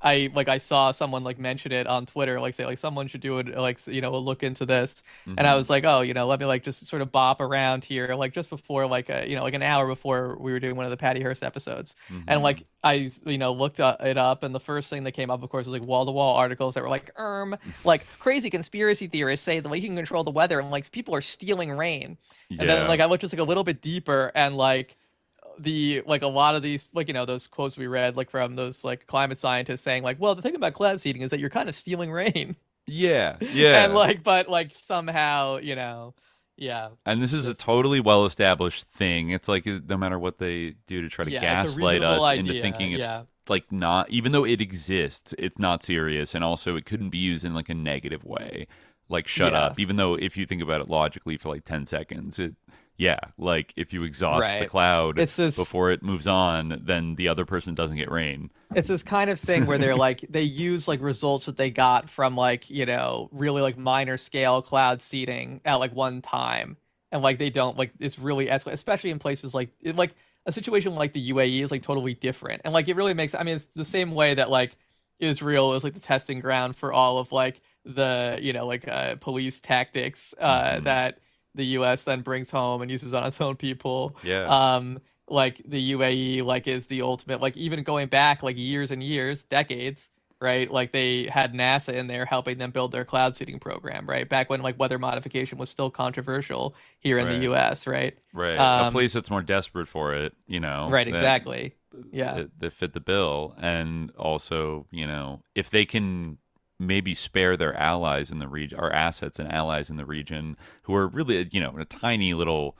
I saw someone like mention it on Twitter, like say like someone should do it, like look into this, and I Hmm. was like, oh, let me like just sort of bop around here, like just before like like an hour before we were doing one of the Patty Hearst episodes, and Hmm. like I looked it up, and the first thing that came up, of course, was like wall to wall articles that were like crazy conspiracy theorists say that we can control the weather, and like people are stealing rain, and then Yeah. like I looked just like a little bit deeper, and like a lot of these, like those quotes we read, like from those like climate scientists saying like, well, the thing about cloud seeding is that you're kind of stealing rain. Yeah. And Yeah. like, but like somehow, yeah, And this is a just totally well-established thing. It's like no matter what they do to try to yeah, it's a gaslight reasonable us into idea. thinking it's Yeah, like not, even though it exists, it's not serious, and also it couldn't be used in like a negative way. Like shut yeah, up. Even though if you think about it logically for like 10 seconds, yeah, like if you exhaust the right. cloud It's this before it moves on, then the other person doesn't get rain. it's this kind of thing where they're like they use like results that they got from like really like minor scale cloud seeding at like one time, and like they don't like it's really escalate, especially in places like like a situation like the UAE is like totally different, and like it really makes, I mean, it's the same way that like Israel is like the testing ground for all of like the police tactics Hmm. that the US then brings home and uses on its own people. Yeah. Like the UAE like is the ultimate, like even going back like years and years, decades, right? Like they had NASA in there helping them build their cloud seeding program, right? Back when like weather modification was still controversial here in the Right. US, right? Right. A place that's more desperate for it, Right, that exactly. Yeah. that fit the bill. And also, if they can maybe spare their allies in the region, or assets and allies in the region, who are really, a tiny little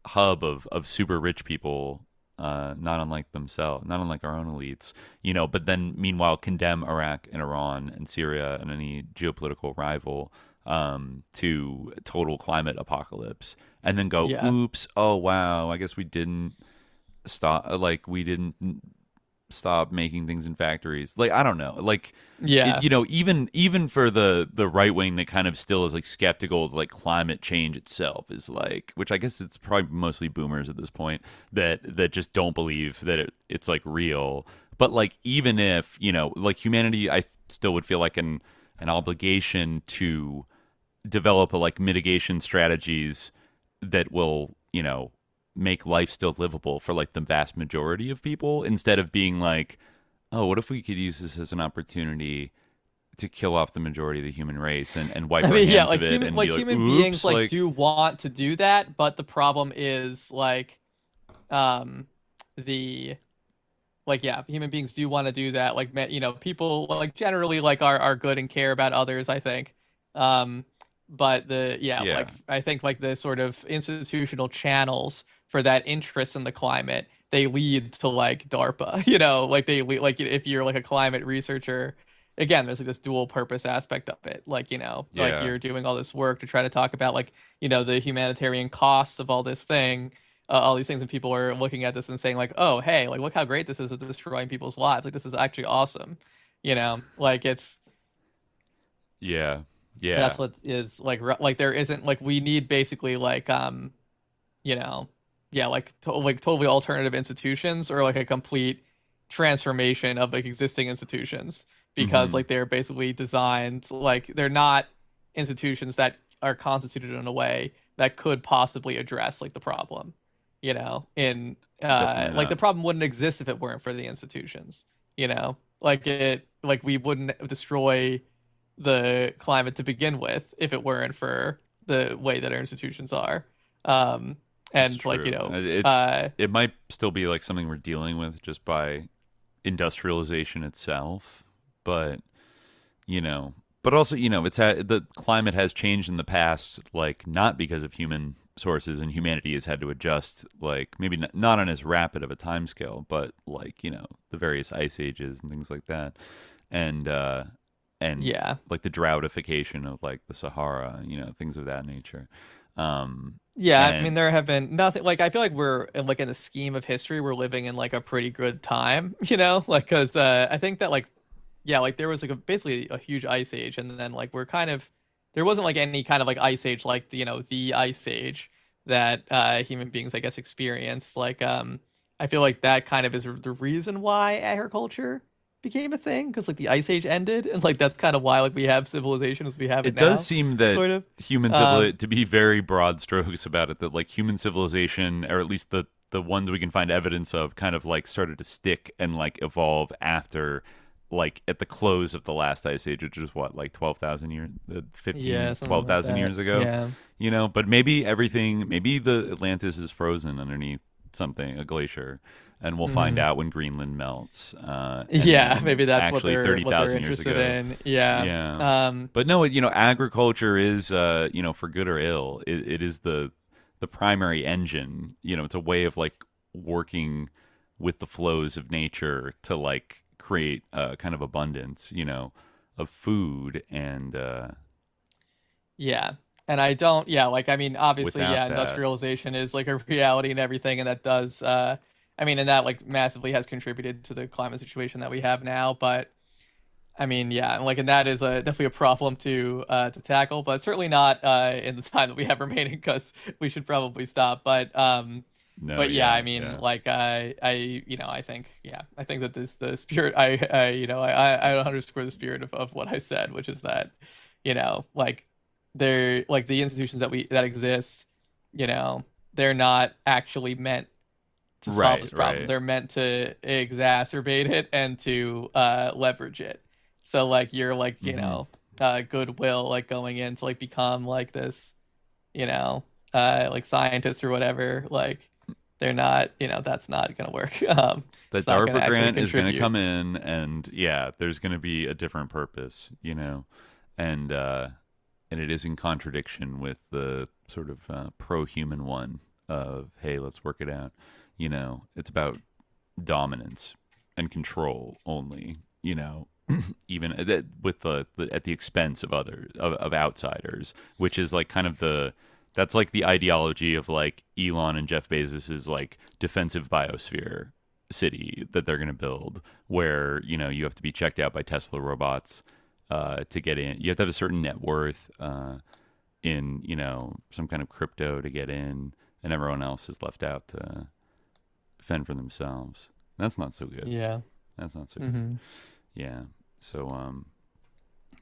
hub of super rich people, not unlike themselves, not unlike our own elites, but then meanwhile condemn Iraq and Iran and Syria and any geopolitical rival, to total climate apocalypse, and then go, Yeah. oops, oh wow, I guess we didn't stop making things in factories. Like, I don't know, like Yeah. even for the right wing that kind of still is like skeptical of like climate change itself, is like, which I guess it's probably mostly boomers at this point, that just don't believe that it's like real. But like, even if like humanity, I still would feel like an obligation to develop a like mitigation strategies that will make life still livable for like the vast majority of people, instead of being like, oh, what if we could use this as an opportunity to kill off the majority of the human race, and wipe I our mean, yeah, hands of it, and be like, human beings oops, like like, do want to do that, but the problem is like the like yeah, human beings do want to do that, like people like generally like are good and care about others, I think. um but the yeah, yeah, like I think like the sort of institutional channels for that interest in the climate, they lead to like DARPA, like they like if you're like a climate researcher, again there's like this dual purpose aspect of it, like like yeah, you're doing all this work to try to talk about like the humanitarian costs of all this thing, all these things, and people are looking at this and saying like, oh hey, like look how great this is at destroying people's lives, like this is actually awesome, like it's yeah, yeah, that's what is like like there isn't like we need basically like you know yeah, like like totally alternative institutions, or like a complete transformation of like existing institutions, because hmm, like they're basically designed, like they're not institutions that are constituted in a way that could possibly address like the problem, in definitely like the not. problem wouldn't exist if it weren't for the institutions, like we wouldn't destroy the climate to begin with if it weren't for the way that our institutions are. It's And like, true. It might still be like something we're dealing with just by industrialization itself, but you know, but also, the climate has changed in the past, like not because of human sources, and humanity has had to adjust, like maybe not on as rapid of a time scale, but like, the various ice ages and things like that. And and like the droughtification of like the Sahara, things of that nature. I mean, there have been nothing like I feel like we're in the scheme of history, we're living in like a pretty good time, because I think that there was basically a huge ice age, and then we're kind of there wasn't any kind of ice age the ice age that human beings I guess experienced. I feel like that kind of is the reason why agriculture became a thing, because the ice age ended, and that's kind of why we have civilization as we have it now. It does seem that sort of human civilization, to be very broad strokes about it, that human civilization, or at least the ones we can find evidence of, kind of started to stick and evolve after at the close of the last ice age, which is what 12,000 years, 12,000 years ago. But maybe the Atlantis is frozen underneath something, a glacier, and we'll find out when Greenland melts. Maybe that's actually what they're 30,000 years interested ago. in. But no, agriculture is for good or ill, it is the primary engine. It's a way of working with the flows of nature to create a kind of abundance, of food and And I don't, I mean, obviously, Without that. industrialization is a reality and everything, and that does, and that massively has contributed to the climate situation that we have now. But I mean, and that is definitely a problem to tackle, but certainly not in the time that we have remaining, because we should probably stop. But I think that the spirit, I underscore the spirit of what I said, which is that, they're the institutions that exist, they're not actually meant to solve this problem. Right. They're meant to exacerbate it and to leverage it. So you're goodwill going in to become this, scientist or whatever. They're not, that's not gonna work. The DARPA grant is going to come in, and there's going to be a different purpose, and it is in contradiction with the sort of pro-human one of, hey, let's work it out. It's about dominance and control only, even at the expense of others, of outsiders, which is that's the ideology of Elon and Jeff Bezos's defensive biosphere city that they're going to build, where, you have to be checked out by Tesla robots to get in. You have to have a certain net worth in some kind of crypto to get in, and everyone else is left out to fend for themselves. That's not so good. That's not so good. So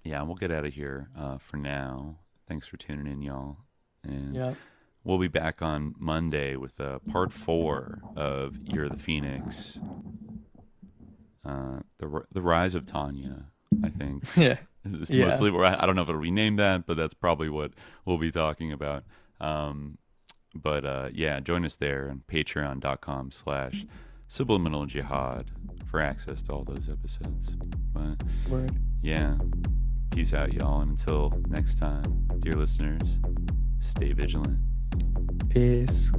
we'll get out of here for now. Thanks for tuning in, y'all, and we'll be back on Monday with part 4 of Year of the Phoenix, the rise of Tanya, I think. It's mostly where I don't know if it'll be named that, but that's probably what we'll be talking about. Join us there on patreon.com/subliminaljihad for access to all those episodes. But Word. Peace out, y'all, and until next time, dear listeners, stay vigilant. Peace.